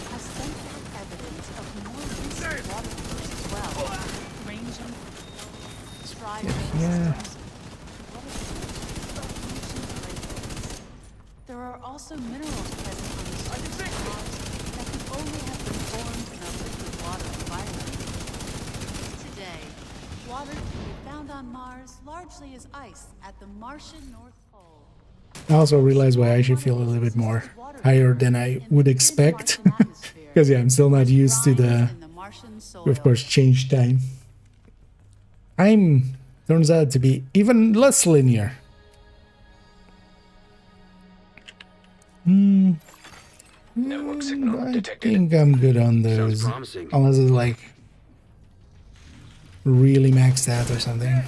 has sent evidence of more recent water course as well, ranging There are also minerals present on the surface of Mars that could only have been formed in a liquid water environment. Today, water can be found on Mars largely as ice at the Martian North Pole. I also realize why I actually feel a little bit more tired than I would expect. Because yeah, I'm still not used to the, of course, change time. Turns out to be even less linear. Network signal I detected. think I'm good on those. Unless it's like really maxed out or something.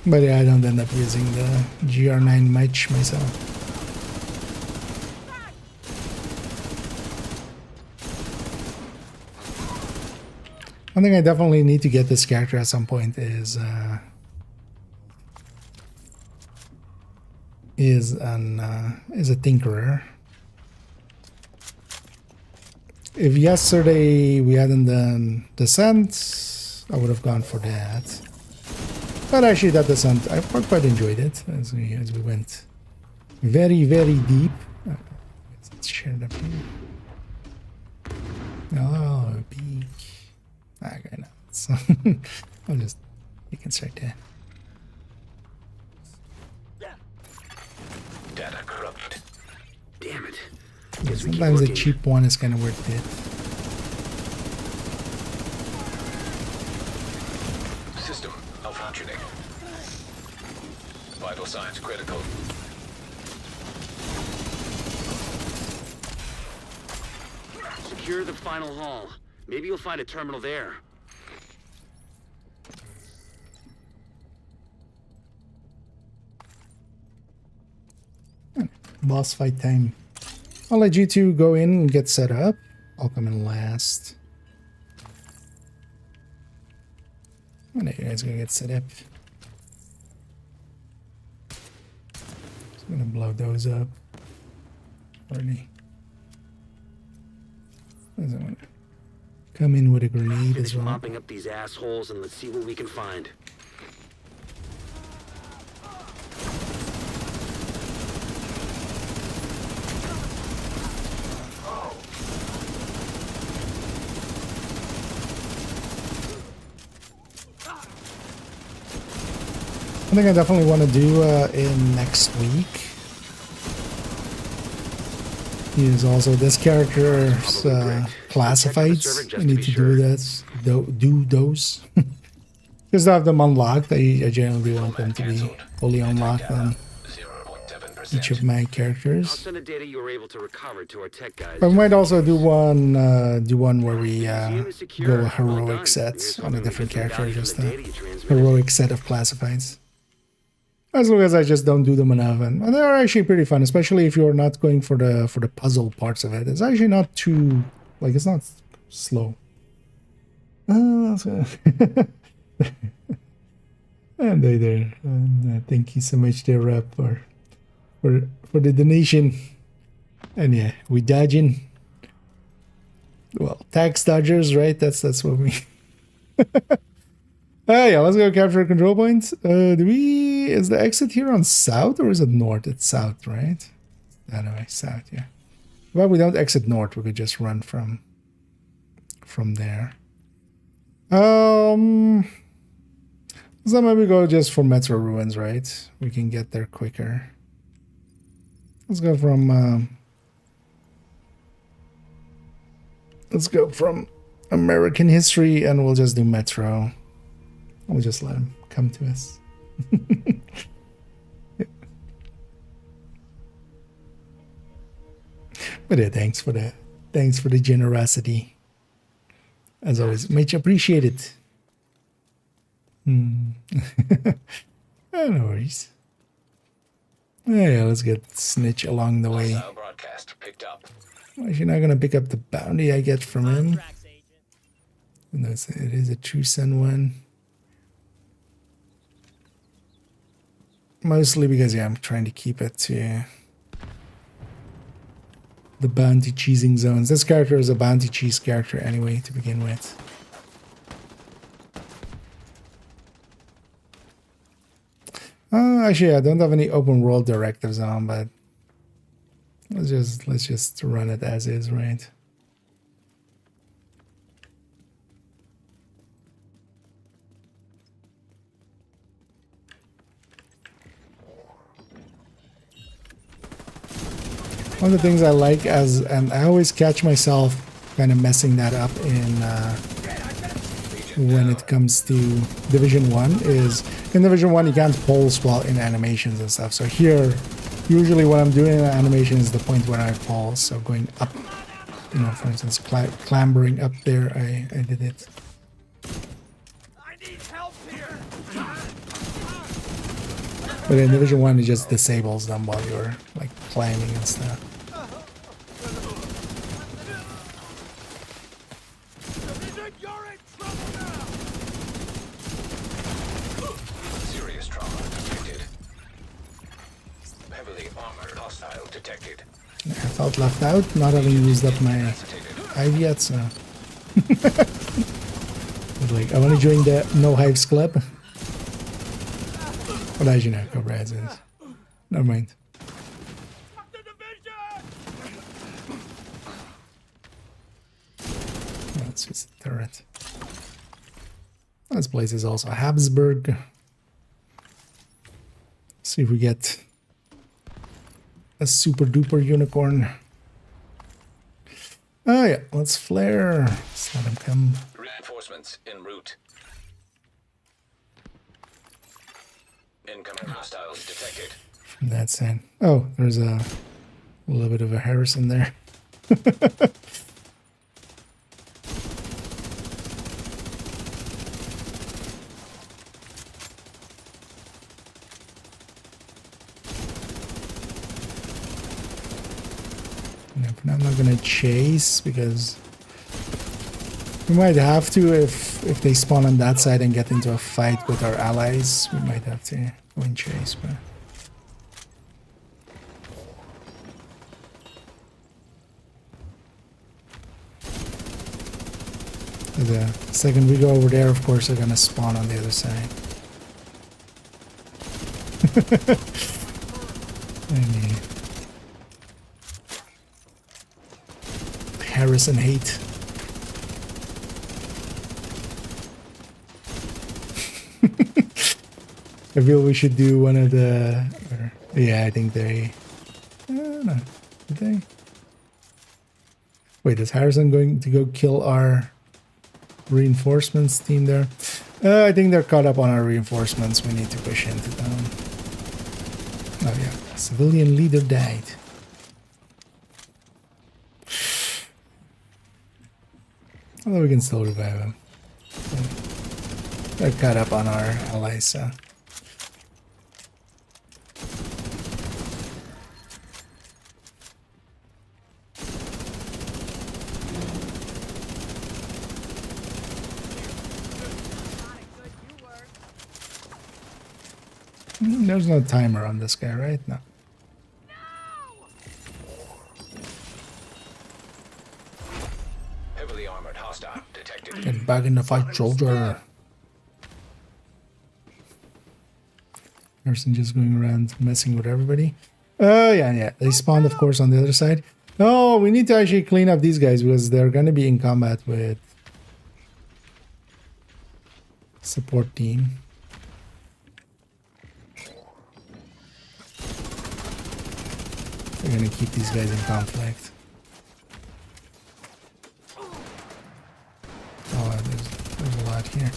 But yeah, I don't end up using the GR9 much myself. One thing I definitely need to get this character at some point is a tinkerer. If yesterday we hadn't done Descent, I would have gone for that. But actually, that Descent, I quite enjoyed it as we went very, very deep. Let's share it up here. Oh, peak. Okay, no. So I'll just start there. Data corrupted. Damn it. Sometimes a cheap one is kind of worth it. System malfunctioning. Vital signs critical. Secure the final hall. Maybe you'll find a terminal there. Boss fight time. I'll let you two go in and get set up. I'll come in last. I know you guys are gonna get set up. Just gonna blow those up. Already. Doesn't want to come in with a grenade as well. Mopping up these assholes and let's see what we can find. I think I definitely want to do in next week is also this character's classifieds. I need to do that. Do those. Because I have them unlocked. I generally want them to be fully unlocked on each of my characters. I'll send the data you were able to recover to our tech guys. But we might also do one where we go a heroic set on a different character, just a heroic set of classifieds. As long as I just don't do them enough, and they're actually pretty fun, especially if you're not going for the puzzle parts of it. It's actually not too, like, it's not slow. So and there. And thank you so much there, Rep, for the donation. And yeah, we dodging. Well, tax dodgers, right? That's what we. Yeah, let's go capture control points. Is the exit here on south or is it north? It's south, right? Anyway, south, yeah. Well, we don't exit north. We could just run from there. So maybe go just for Metro Ruins, right? We can get there quicker. Let's go from American history, and we'll just do Metro. We'll just let him come to us. Yeah. But yeah, thanks for the generosity. As always, much appreciated. No worries. Yeah, let's get Snitch along the way. Broadcast picked up. Well, you're not gonna pick up the bounty I get from him. No, it is a True Sun one. Mostly because, yeah, I'm trying to keep it to the bounty cheesing zones. This character is a bounty cheese character anyway, to begin with. Actually, I don't have any open world directives on, but let's just run it as is, right? One of the things I like and I always catch myself kind of messing that up when it comes to Division 1 is, in Division 1 you can't pulse while in animations and stuff. So here, usually what I'm doing in an animation is the point where I pulse. So going up, you know, for instance, clambering up there, I did it. But in Division 1 it just disables them while you're like climbing and stuff. Serious trauma detected. Heavily armored hostile detected. I felt left out, not having used up my hive yet, so. Like, I want to join the No Hives Club. But as you know, Cobra has is. Never mind. That's just a turret. This place is also Habsburg. See if we get a super duper unicorn. Oh yeah, let's flare. Let's let him come. Reinforcements en route. Incoming hostiles detected. From that side. Oh, there's a little bit of a Harrison there. I'm not gonna chase because we might have to if they spawn on that side and get into a fight with our allies. We might have to go and chase, but the second we go over there, of course, they're gonna spawn on the other side. Harrison hate. I feel we should do one of the. Yeah, I think they. No, did they? Wait, is Harrison going to go kill our reinforcements team there? I think they're caught up on our reinforcements. We need to push into them. Oh yeah, civilian leader died. Although we can still revive him. They're caught up on our allies, so. There's no timer on this guy, right? No. Heavily armored hostile detected. Get back in the fight, soldier. Person just going around messing with everybody. Oh, yeah. They spawned, of course, on the other side. No, we need to actually clean up these guys because they're going to be in combat with support team. We're going to keep these guys in conflict. Oh, there's a lot here.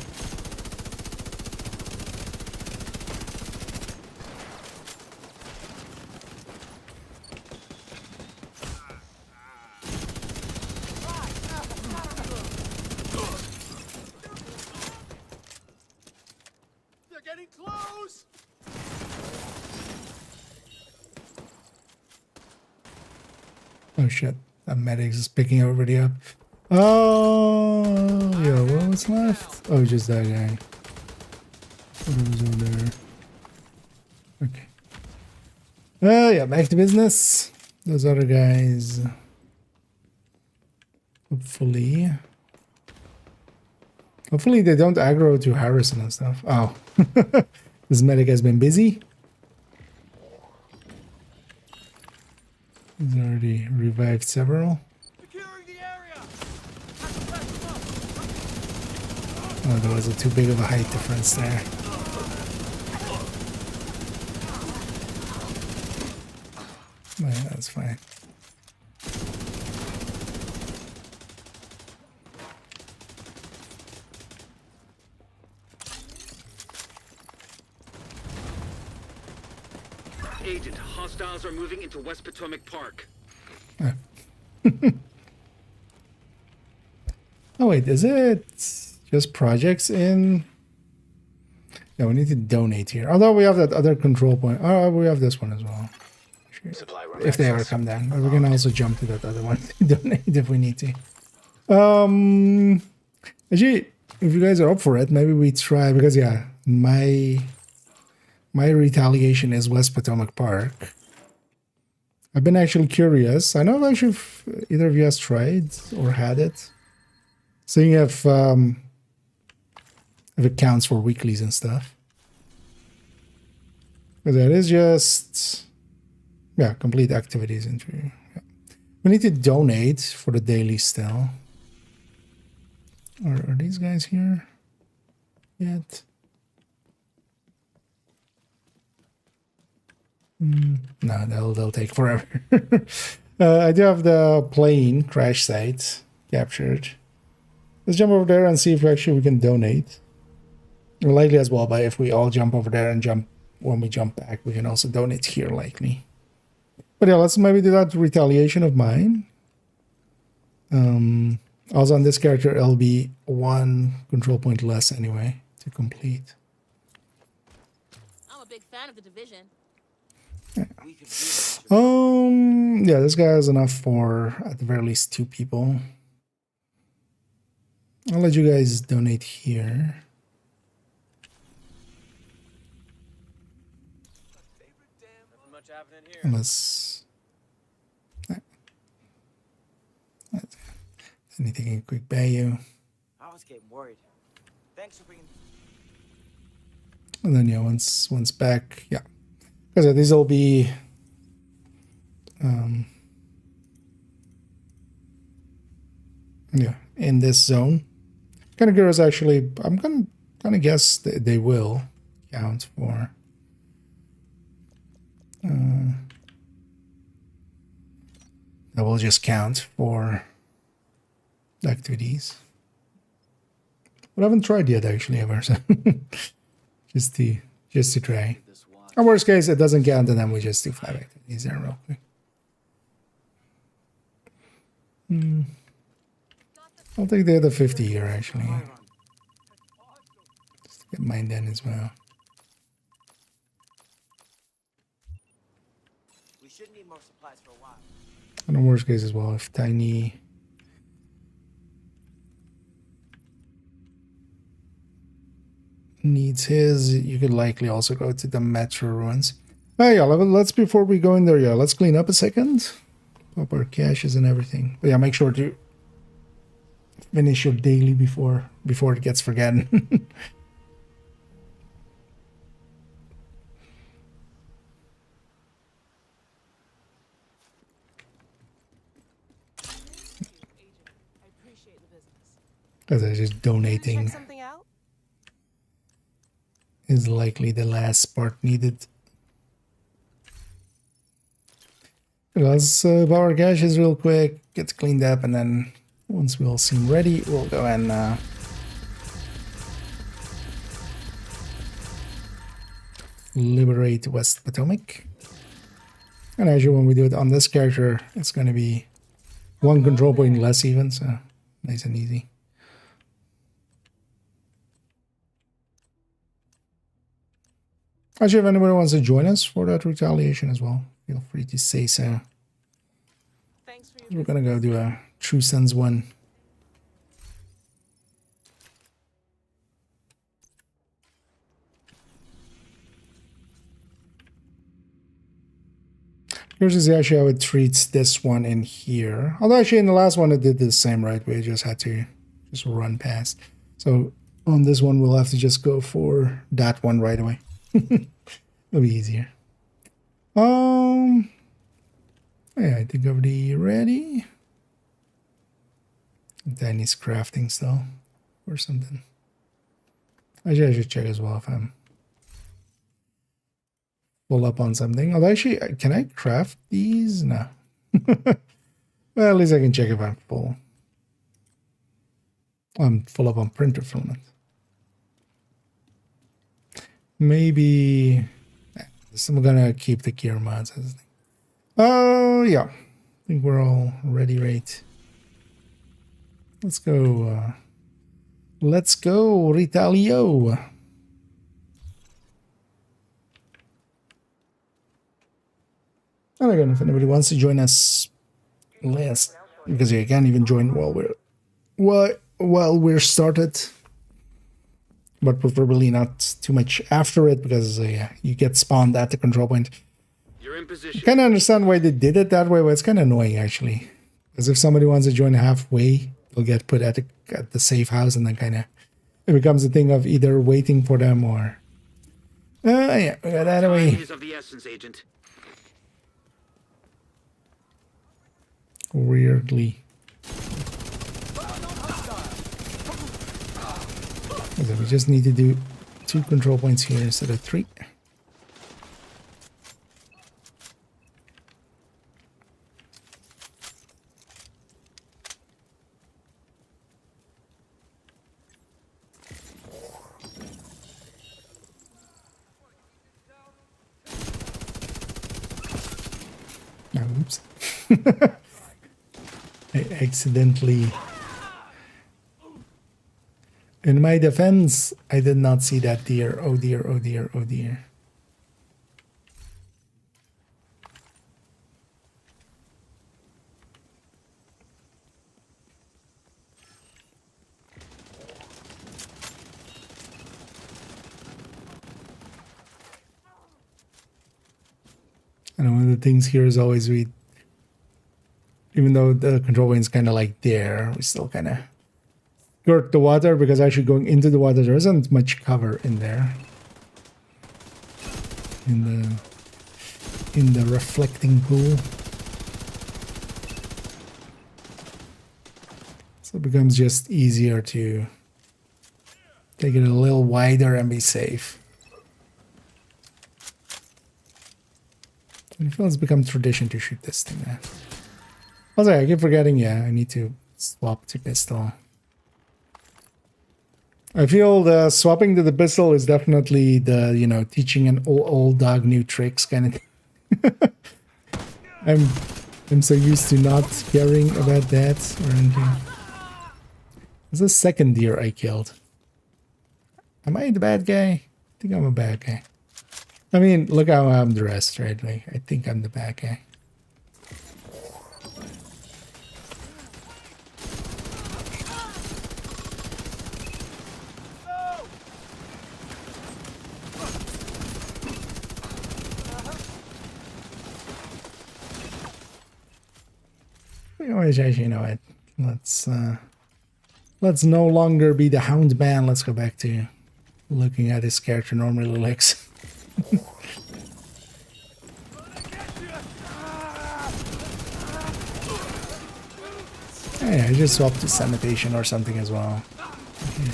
Oh shit, that medic is picking everybody up. Oh, yeah, what was left? Oh, just that guy. What was over there? Okay. Yeah, back to business. Those other guys. Hopefully they don't aggro to Harrison and stuff. Oh, this medic has been busy. He's already revived several. Oh, there was too big of a height difference there. Oh, yeah, that's fine. Agent, hostiles are moving into West Potomac Park. Oh wait, is it just projects in? Yeah, we need to donate here. Although we have that other control point. Oh, we have this one as well. If they ever come down. But we can also jump to that other one to donate if we need to. Actually, if you guys are up for it, maybe we try, because yeah, my retaliation is West Potomac Park. I've been actually curious. I don't know actually if either of you has tried or had it. Seeing if it counts for weeklies and stuff. Because that is just, yeah, complete activities into. Yeah. We need to donate for the daily still. Are these guys here yet? No, they'll take forever. I do have the plane crash site captured. Let's jump over there and see if actually we can donate. Likely as well, but if we all jump over there and jump when we jump back, we can also donate here likely. But yeah, let's maybe do that retaliation of mine. Also on this character, it'll be one control point less anyway to complete. I'm a big fan of the division. Yeah. Yeah, this guy has enough for at the very least 2 people. I'll let you guys donate here. Unless anything in quick value. I was getting worried. Thanks for bringing. And then yeah, once back, yeah. Because these will be yeah, in this zone. Kind of curious actually, I'm gonna guess they will count for that will just count for activities. But I haven't tried yet actually ever, so just to try. In worst case, it doesn't count, and then we just do 5 activities there real quick. I'll take the other 50 here, actually. Just get mine done as well. We should need more supplies for a while. And in worst case as well, if Tiny needs needs his. You could likely also go to the Metro ruins. Oh yeah, let's before we go in there, yeah, let's clean up a second. Pop our caches and everything. But yeah, make sure to finish your daily before it gets forgotten. Because I just donating is likely the last part needed. Let's power caches real quick, get cleaned up, and then once we all seem ready, we'll go and liberate West Potomac. And actually, when we do it on this character, it's going to be one control point less even, so nice and easy. Actually, if anybody wants to join us for that retaliation as well, feel free to say so. We're gonna go do a True Sons one. Here's exactly how it treats this one in here. Although actually in the last one it did the same, right? We just had to just run past. So on this one we'll have to just go for that one right away. It'll be easier. Yeah, I think already ready. Danny's crafting still or something. Actually, I should check as well if I'm full up on something. Although actually, can I craft these? No. Well, at least I can check if I'm full. I'm full up on printer filament. Maybe I'm gonna keep the gear mods. Oh yeah, I think we're all ready, right? Let's go. Let's go, Ritalio. And again, if anybody wants to join us last, because you can't even join while we're started. But preferably not too much after it, because you get spawned at the control point. You're in position. I kind of understand why they did it that way, but it's kind of annoying actually. Because if somebody wants to join halfway, they'll get put at the safe house, and then kind of it becomes a thing of either waiting for them or. Yeah, we got that away. Of the essence, Agent. Weirdly. So we just need to do 2 control points here instead of 3. Oh, oops. I accidentally... In my defense, I did not see that deer. Oh dear, oh dear, oh dear. And one of the things here is always even though the control point is kind of like there, we still kind of skirt the water, because actually going into the water there isn't much cover in there. In the reflecting pool. So it becomes just easier to take it a little wider and be safe. And I feel it's become tradition to shoot this thing now. Also, I keep forgetting, yeah, I need to swap to pistol. I feel the swapping to the pistol is definitely the, you know, teaching an old dog new tricks kind of thing. I'm so used to not caring about that or anything. It's the second deer I killed. Am I the bad guy? I think I'm a bad guy. I mean, look how I'm dressed, right? Like, I think I'm the bad guy. You know it. Let's no longer be the Hound Man. Let's go back to looking at his character normally looks. Yeah, I just swapped to sanitation or something as well. Okay.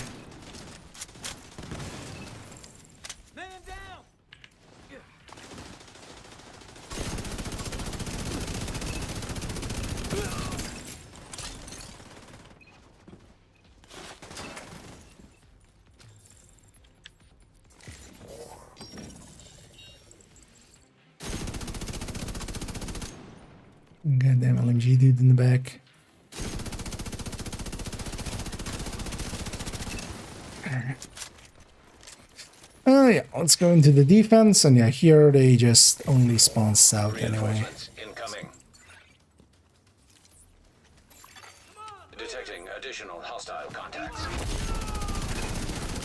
Goddamn LMG dude in the back. Yeah, let's go into the defense, and yeah, here they just only spawn south anyway. Incoming. Detecting additional hostile contacts.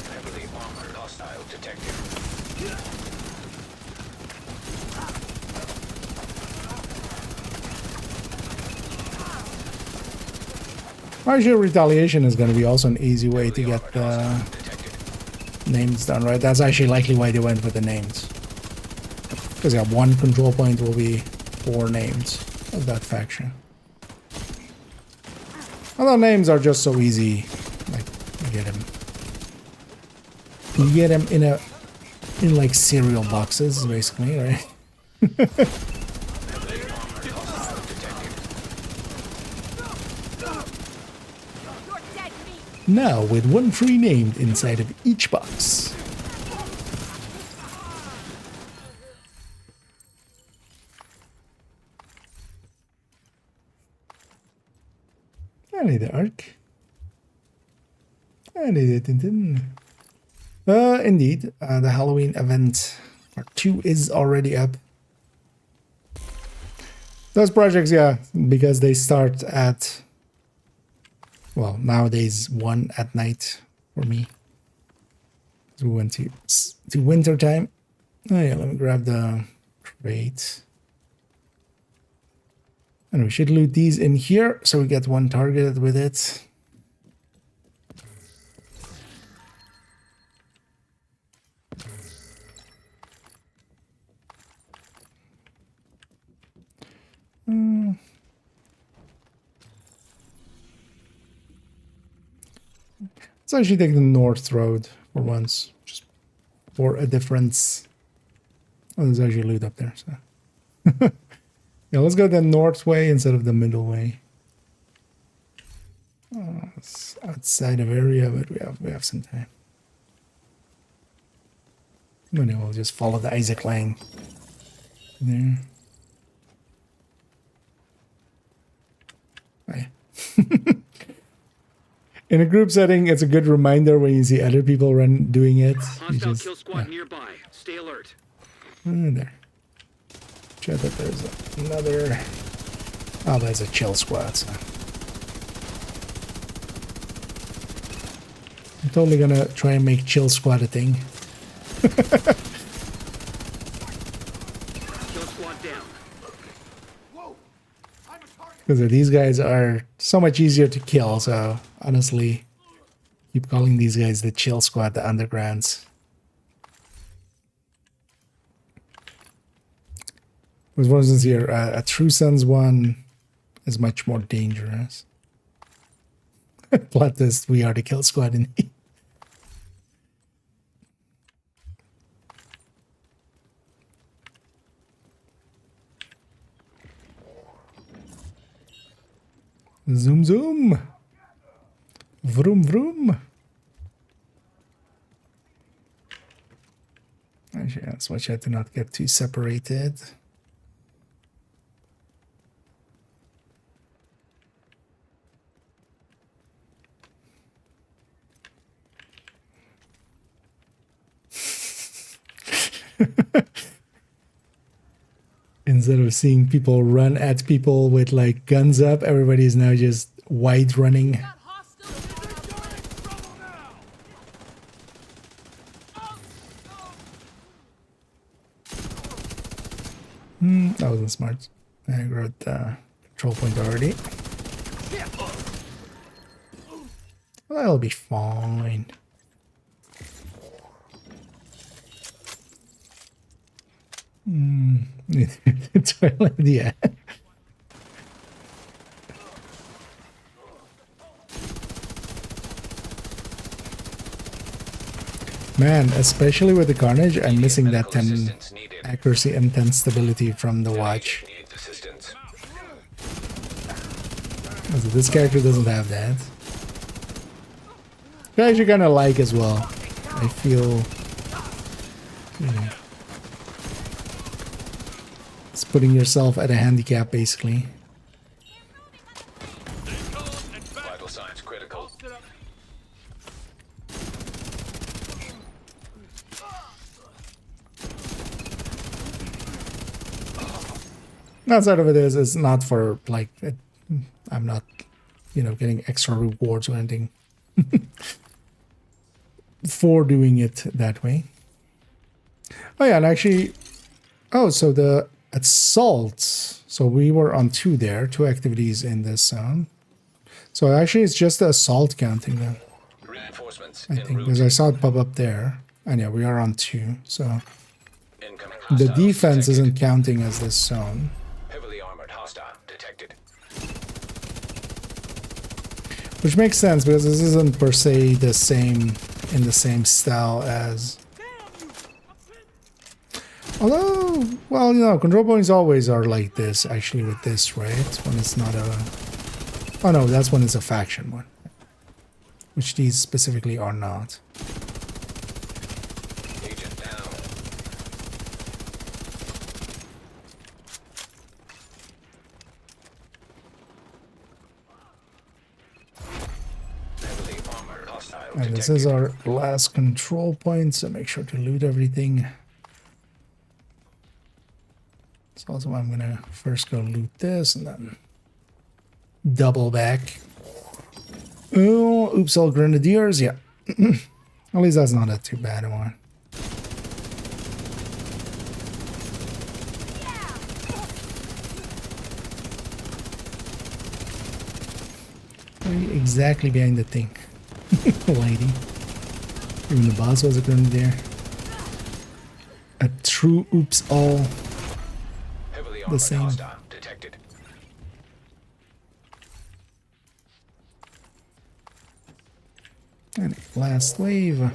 Heavily armored hostile detected. Partial retaliation is going to be also an easy way to get the names done, right? That's actually likely why they went with the names. Because yeah, one control point will be 4 names of that faction. Other names are just so easy. Like, you get them. You get them in like cereal boxes, basically, right? Now with 1 free named inside of each box. I need the arc. I need it. Indeed, the Halloween event part 2 is already up. Those projects, yeah, because they start at, well, nowadays 1 at night for me. So we went to winter time. Oh yeah, let me grab the crate. And we should loot these in here so we get 1 targeted with it. Let's actually take the north road for once, just for a difference. Oh, there's actually loot up there, so. Yeah, let's go the north way instead of the middle way. Oh, it's outside of area, but we have some time. Maybe we'll just follow the Isaac line there. Oh, yeah. In a group setting, it's a good reminder when you see other people doing it. Hostile kill squad nearby. Stay alert. There. Check that there's another. Oh, there's a chill squad. So. I'm totally gonna try and make chill squad a thing. Kill squad down. Because these guys are so much easier to kill, so honestly, keep calling these guys the chill squad, the undergrounds. Because for instance here, a True Sons one is much more dangerous. Plot twist, we are the kill squad in here. Zoom zoom. Vroom vroom. Actually, let's watch out to not get too separated. Instead of seeing people run at people with like guns up, everybody is now just wide running. That wasn't smart. I grabbed the control point already. That'll be fine. Toilet, yeah. Man, especially with the Carnage, I'm missing that 10 accuracy and 10 stability from the watch. So this character doesn't have that. Which I actually kind of like as well. I feel... it's putting yourself at a handicap, basically. Vital signs critical. Outside of it is, it's not for, like, I'm not, you know, getting extra rewards or anything for doing it that way. Oh yeah, and actually, oh, so the assault, so we were on 2 there, 2 activities in this zone. So actually it's just the assault counting then. Reinforcements I think, because I saw it pop up there. And yeah, we are on 2, so the defense isn't counting as this zone. Heavily armored hostile detected. Which makes sense, because this isn't per se the same, in the same style as... Although, well, you know, control points always are like this, actually, with this, right? When it's not a... Oh no, that's when it's a faction one. Which these specifically are not. Agent down. Heavily armored hostile And this is our last control point, so make sure to loot everything. So also I'm gonna first go loot this and then double back. Oh, oops, all grenadiers, yeah. At least that's not a too bad one. Exactly behind the thing. Lady. Even the boss was a grenadier. A true oops all. The same. Detected. And last wave.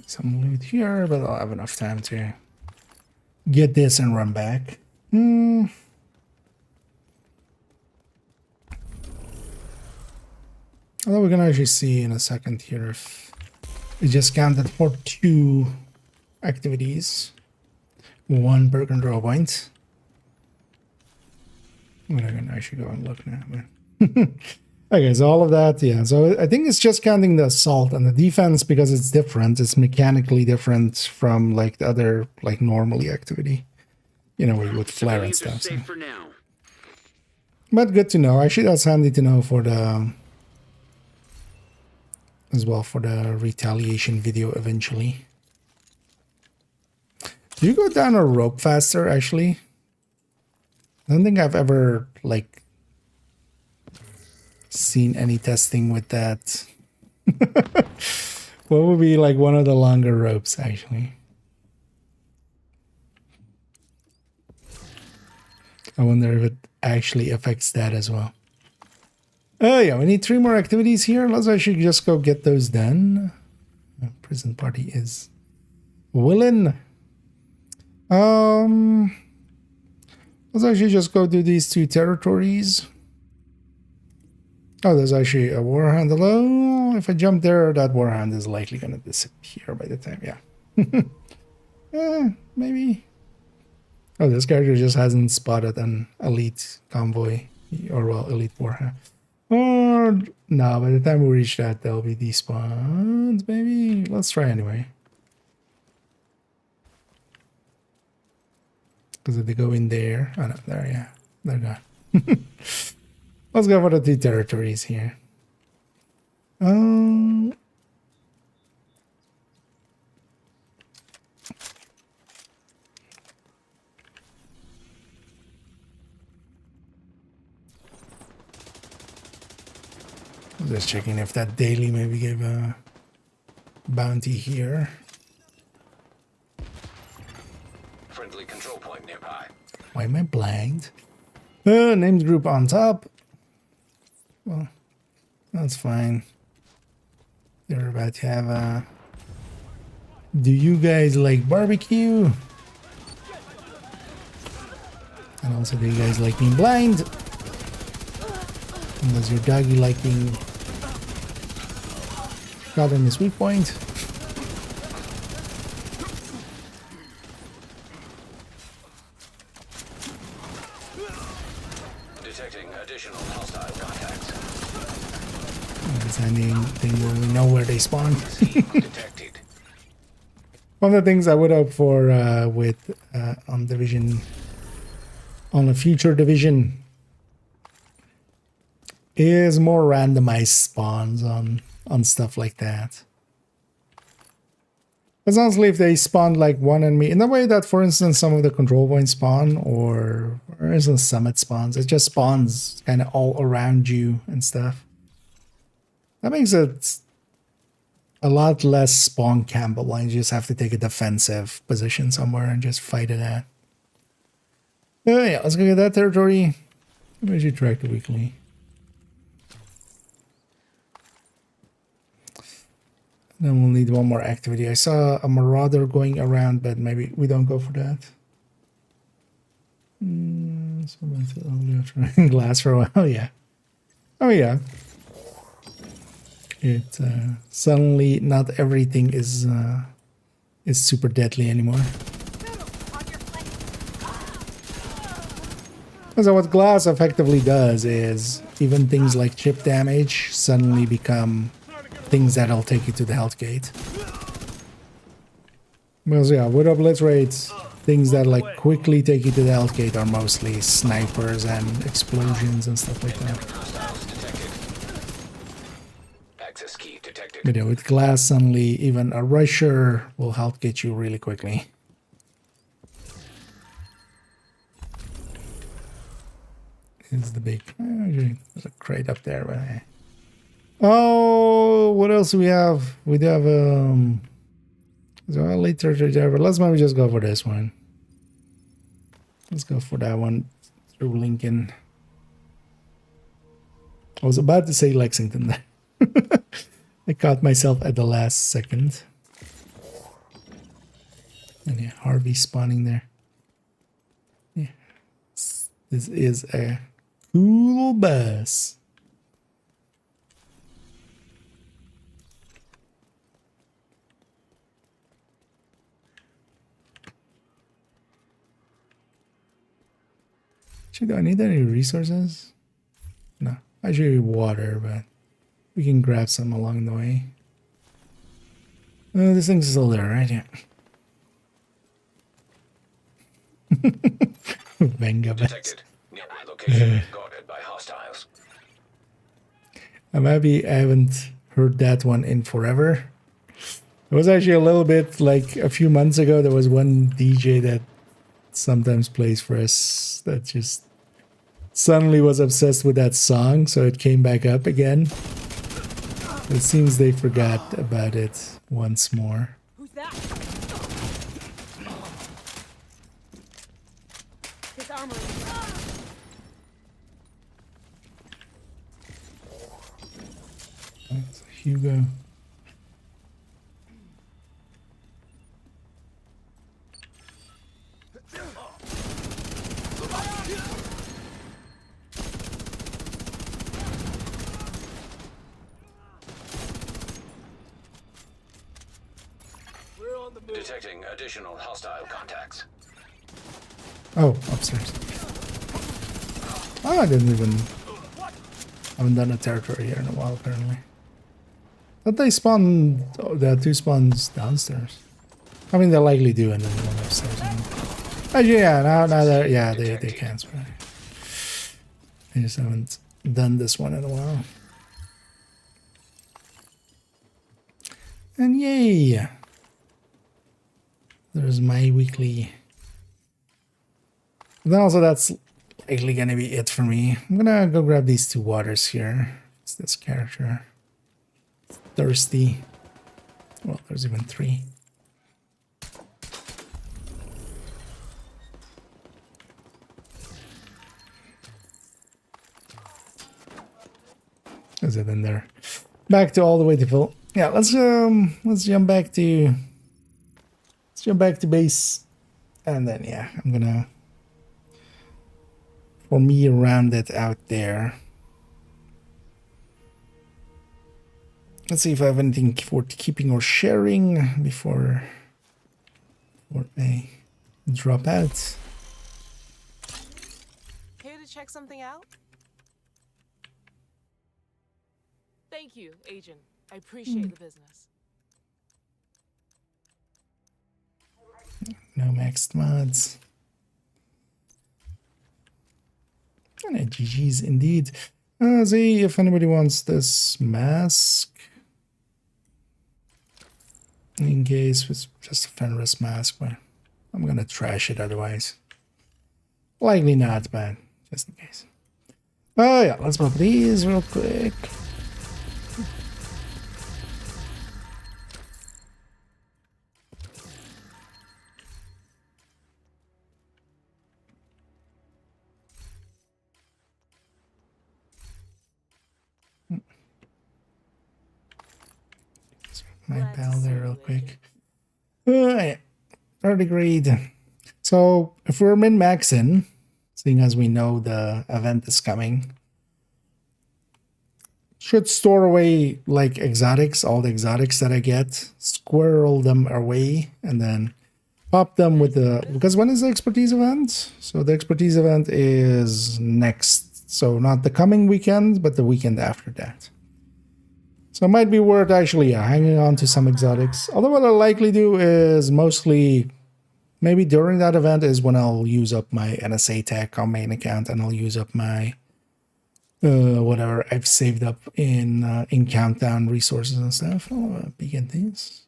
Some loot here, but I'll have enough time to get this and run back. Although we can actually see in a second here if we just counted for 2 activities, 1 per control point. I'm gonna actually go and look now. Okay, so all of that, yeah. So I think it's just counting the assault and the defense because it's different. It's mechanically different from like the other, like normally activity. You know, with flare and stuff. So. But good to know. Actually, that's handy to know for the... as well for the retaliation video eventually. Do you go down a rope faster, actually? I don't think I've ever, like... seen any testing with that. What would be like one of the longer ropes, actually? I wonder if it actually affects that as well. Oh yeah, we need 3 more activities here. Let's actually just go get those done. Prison party is willing. Let's actually just go do these 2 territories. Oh, there's actually a warhound. Hello. If I jump there, that warhound is likely going to disappear by the time, yeah. Maybe. Oh, this character just hasn't spotted an elite convoy Or well, Elite 4, huh? Or no, by the time we reach that, there'll be despawns, maybe. Let's try anyway. Because if they go in there, oh no, there, yeah, they're gone. Let's go for the 2 territories here. Just checking if that daily maybe gave a bounty here. Friendly control point nearby. Why am I blanked? Named group on top. Well, that's fine. They're about to have a... Do you guys like barbecue? And also, do you guys like being blind? And does your doggy like being shot in his weak point? Detecting additional hostile contacts. Is that anything where we know where they spawn? Detected. One of the things I would hope for with on Division, on a future Division, is more randomized spawns on stuff like that. Because honestly, if they spawn like one enemy, in the way that, for instance, some of the control points spawn, or for instance, summit spawns, it just spawns kind of all around you and stuff. That makes it a lot less spawn campable, and you just have to take a defensive position somewhere and just fight it out. Oh yeah, let's go get that territory. Maybe I should track the weekly. Then we'll need one more activity. I saw a marauder going around, but maybe we don't go for that. So that's glass for a while, yeah. Oh yeah. It suddenly not everything is super deadly anymore. So what glass effectively does is even things like chip damage suddenly become things that'll take you to the health gate. Because yeah, with obliterates, things that like quickly take you to the health gate are mostly snipers and explosions and stuff like that. Access key detected. But yeah, with glass, suddenly even a rusher will health gate you really quickly. Is the big... there's a crate up there, but... Oh, what else do we have? We do have so later there, but let's maybe just go for this one. Let's go for that one through Lincoln. I was about to say Lexington there. I caught myself at the last second. And yeah, Harvey spawning there. Yeah, this is a cool bus. Actually, do I need any resources? No, I should need water, but we can grab some along the way. Oh, this thing's still there, right? Yeah. Venga, Detected. Nearby location guarded by hostiles. I'm happy I haven't heard that one in forever. It was actually a little bit like a few months ago. There was one DJ that sometimes plays for us that just suddenly was obsessed with that song, so it came back up again. It seems they forgot about it once more. Who's that? His armor. That's Hugo. Detecting additional hostile contacts. Oh, upstairs. Oh, I didn't even... I haven't done a territory here in a while, apparently. But they spawn... Oh, there are 2 spawns downstairs. I mean, they likely do, and then one upstairs. Actually, yeah, now they're... Yeah, they can spawn. I just haven't done this one in a while. And yay! There's my weekly... Then also that's likely gonna be it for me. I'm gonna go grab these 2 waters here. It's this character. Thirsty. Well, there's even 3. Is it in there? Back to all the way to fill. Yeah, let's jump back to base, and then yeah, I'm gonna for me round it out there. Let's see if I have anything for keeping or sharing before I drop out. Here to check something out? Thank you, Agent. I appreciate the business. No maxed mods. And GG's indeed. See if anybody wants this mask. In case it's just a Fenris mask, but I'm gonna trash it otherwise. Likely not, but just in case. Oh yeah, let's pop these real quick. My pal there real quick. Yeah. 30 grade. So if we're min-maxing, seeing as we know the event is coming, should store away like exotics, all the exotics that I get, squirrel them away, and then pop them with the... Because when is the expertise event? So the expertise event is next. So not the coming weekend, but the weekend after that. So it might be worth actually hanging on to some exotics. Although what I'll likely do is mostly, maybe during that event is when I'll use up my NSA tech on main account, and I'll use up my whatever I've saved up in Countdown resources and stuff. I'll begin things.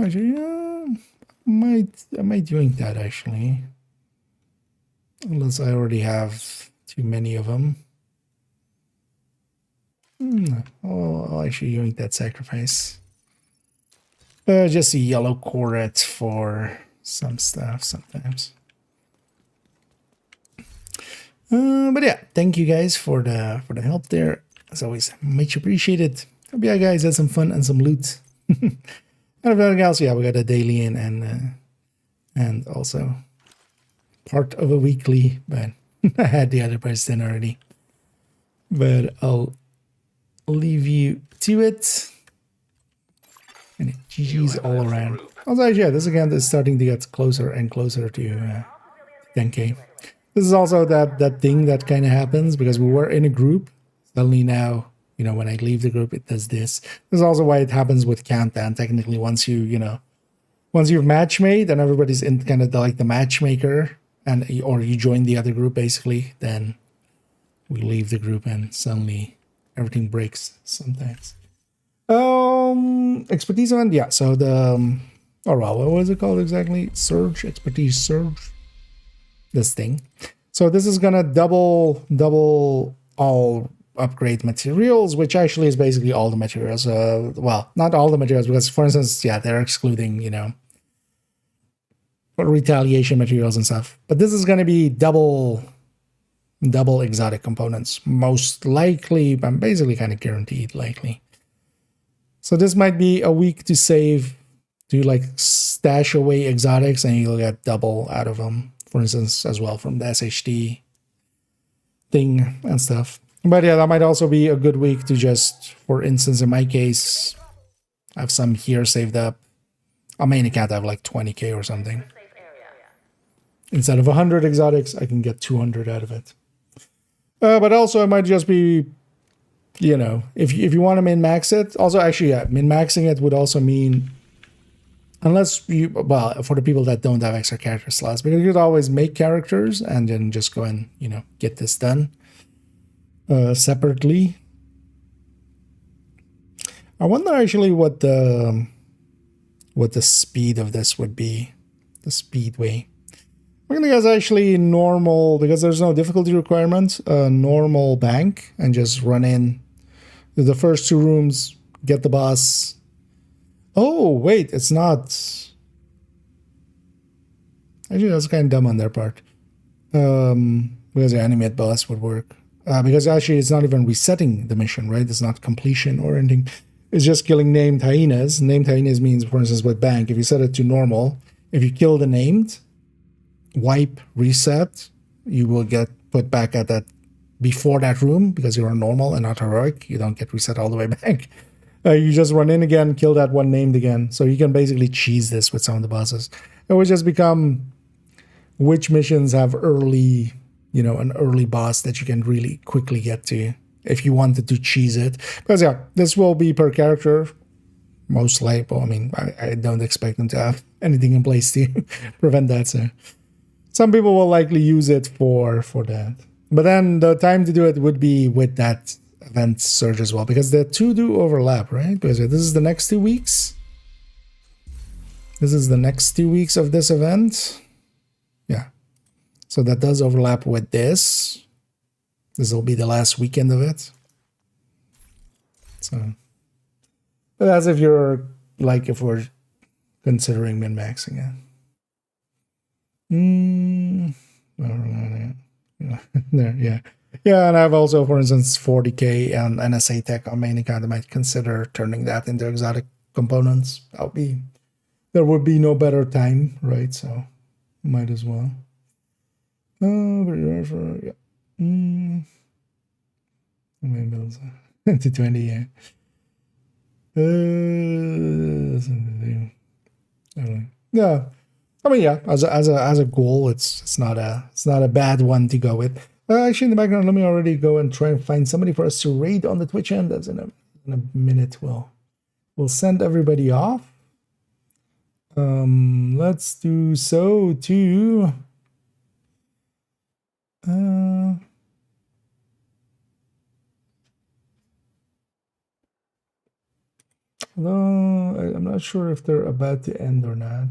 Actually, I might doing that actually, unless I already have too many of them. I'll actually doing that sacrifice. Just a yellow corret for some stuff sometimes. But yeah, thank you guys for the help there. As always, much appreciated. Hope you guys had some fun and some loot. And if nothing else, yeah, we got a daily in and also part of a weekly, but I had the other person already. But I'll leave you to it. And GG's all around. Also, yeah, this again is starting to get closer and closer to 10k. This is also that thing that kind of happens because we were in a group. Suddenly now, you know, when I leave the group, it does this. This is also why it happens with Countdown. Technically, once you've matchmade and everybody's in kind of like the matchmaker, or you join the other group basically, then we leave the group and suddenly everything breaks sometimes. Expertise event, yeah. So the what was it called exactly? Surge, expertise surge. This thing. So this is gonna double all upgrade materials, which actually is basically all the materials. Well, not all the materials, because for instance, yeah, they're excluding, you know, retaliation materials and stuff. But this is gonna be double exotic components, most likely. I'm basically kind of guaranteed likely. So this might be a week to save, to like stash away exotics, and you'll get double out of them. For instance, as well from the SHD thing and stuff. But yeah, that might also be a good week to just, for instance, in my case, I have some here saved up. On main account, I have like 20k or something. Instead of 100 exotics, I can get 200 out of it. But also it might just be, you know, if you want to min-max it. Also, actually, yeah, min-maxing it would also mean, unless you, well, for the people that don't have extra character slots, because you could always make characters and then just go and, you know, get this done separately. I wonder actually what the speed of this would be, the speedway. We're gonna guess actually normal, because there's no difficulty requirement, normal bank, and just run in to the first 2 rooms, get the boss. Oh, wait, it's not. Actually, that's kind of dumb on their part. Because the animate boss would work. Because actually it's not even resetting the mission, right? It's not completion or anything. It's just killing named hyenas. Named hyenas means, for instance, with bank, if you set it to normal, if you kill the named, wipe, reset, you will get put back at that before that room because you're on normal and not heroic. You don't get reset all the way back. You just run in again, kill that one named again. So you can basically cheese this with some of the bosses. It would just become which missions have early, you know, an early boss that you can really quickly get to if you wanted to cheese it. Because yeah, this will be per character, most likely. Well, I mean, I don't expect them to have anything in place to prevent that. So some people will likely use it for that. But then the time to do it would be with that event surge as well, because the 2 do overlap, right? Because this is the next 2 weeks. This is the next 2 weeks of this event. Yeah. So that does overlap with this. This will be the last weekend of it. So, but that's if you're, like, if we're considering min-maxing it. There, yeah. Yeah, and I have also, for instance, 40k and NSA tech on main account. I might consider turning that into exotic components. There would be no better time, right? So, might as well. Yeah. To 20, yeah. Yeah. I mean, yeah. As a goal, it's not a bad one to go with. Actually, in the background, let me already go and try and find somebody for us to raid on the Twitch end. That's in a minute. We'll send everybody off. Let's do so to. Although I'm not sure if they're about to end or not.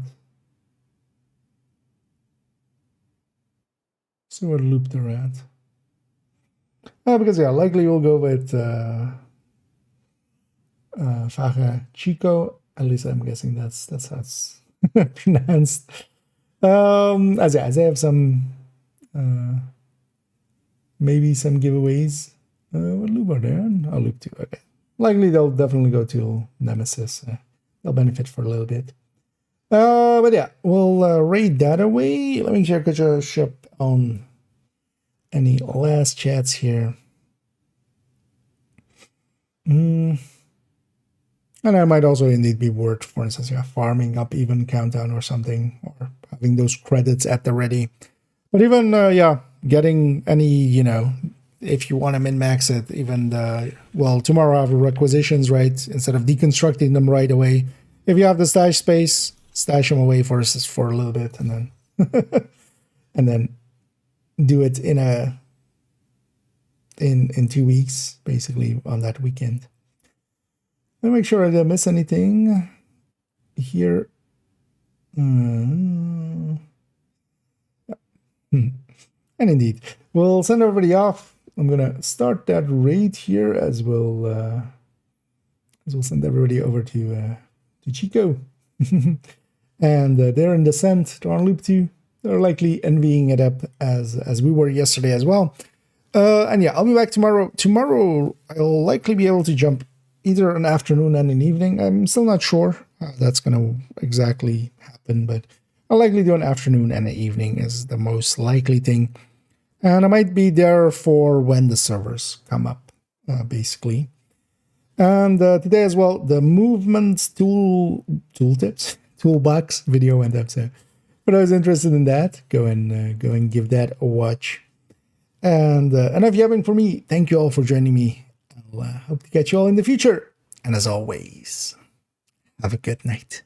See what loop they're at. Because yeah, likely we'll go with Faja Chico. At least I'm guessing that's how it's pronounced. As I have some maybe some giveaways. What loop are they on? Oh, loop 2. Okay. Likely they'll definitely go to Nemesis. They'll benefit for a little bit. But yeah, we'll raid that away. Let me check the ship on any last chats here. And I might also indeed be worth, for instance, yeah, farming up even countdown or something, or having those credits at the ready. But even, yeah, getting any, you know, if you want to min-max it, even well, tomorrow I have requisitions, right? Instead of deconstructing them right away, if you have the stash space, stash them away for a little bit, and then and then do it in 2 weeks, basically on that weekend. Let me make sure I didn't miss anything here. And indeed, we'll send everybody off. I'm gonna start that raid here as we'll send everybody over to Chico. And they're in descent to on loop 2. They're likely envying it up as we were yesterday as well. And yeah, I'll be back tomorrow. Tomorrow I'll likely be able to jump either an afternoon and an evening. I'm still not sure how that's gonna exactly happen, but I'll likely do an afternoon and an evening is the most likely thing. And I might be there for when the servers come up, basically. And today as well, the movement tooltips toolbox video went up. So, but I was interested in that. Go and give that a watch. And enough yapping for me. Thank you all for joining me. I'll hope to catch you all in the future. And as always, have a good night.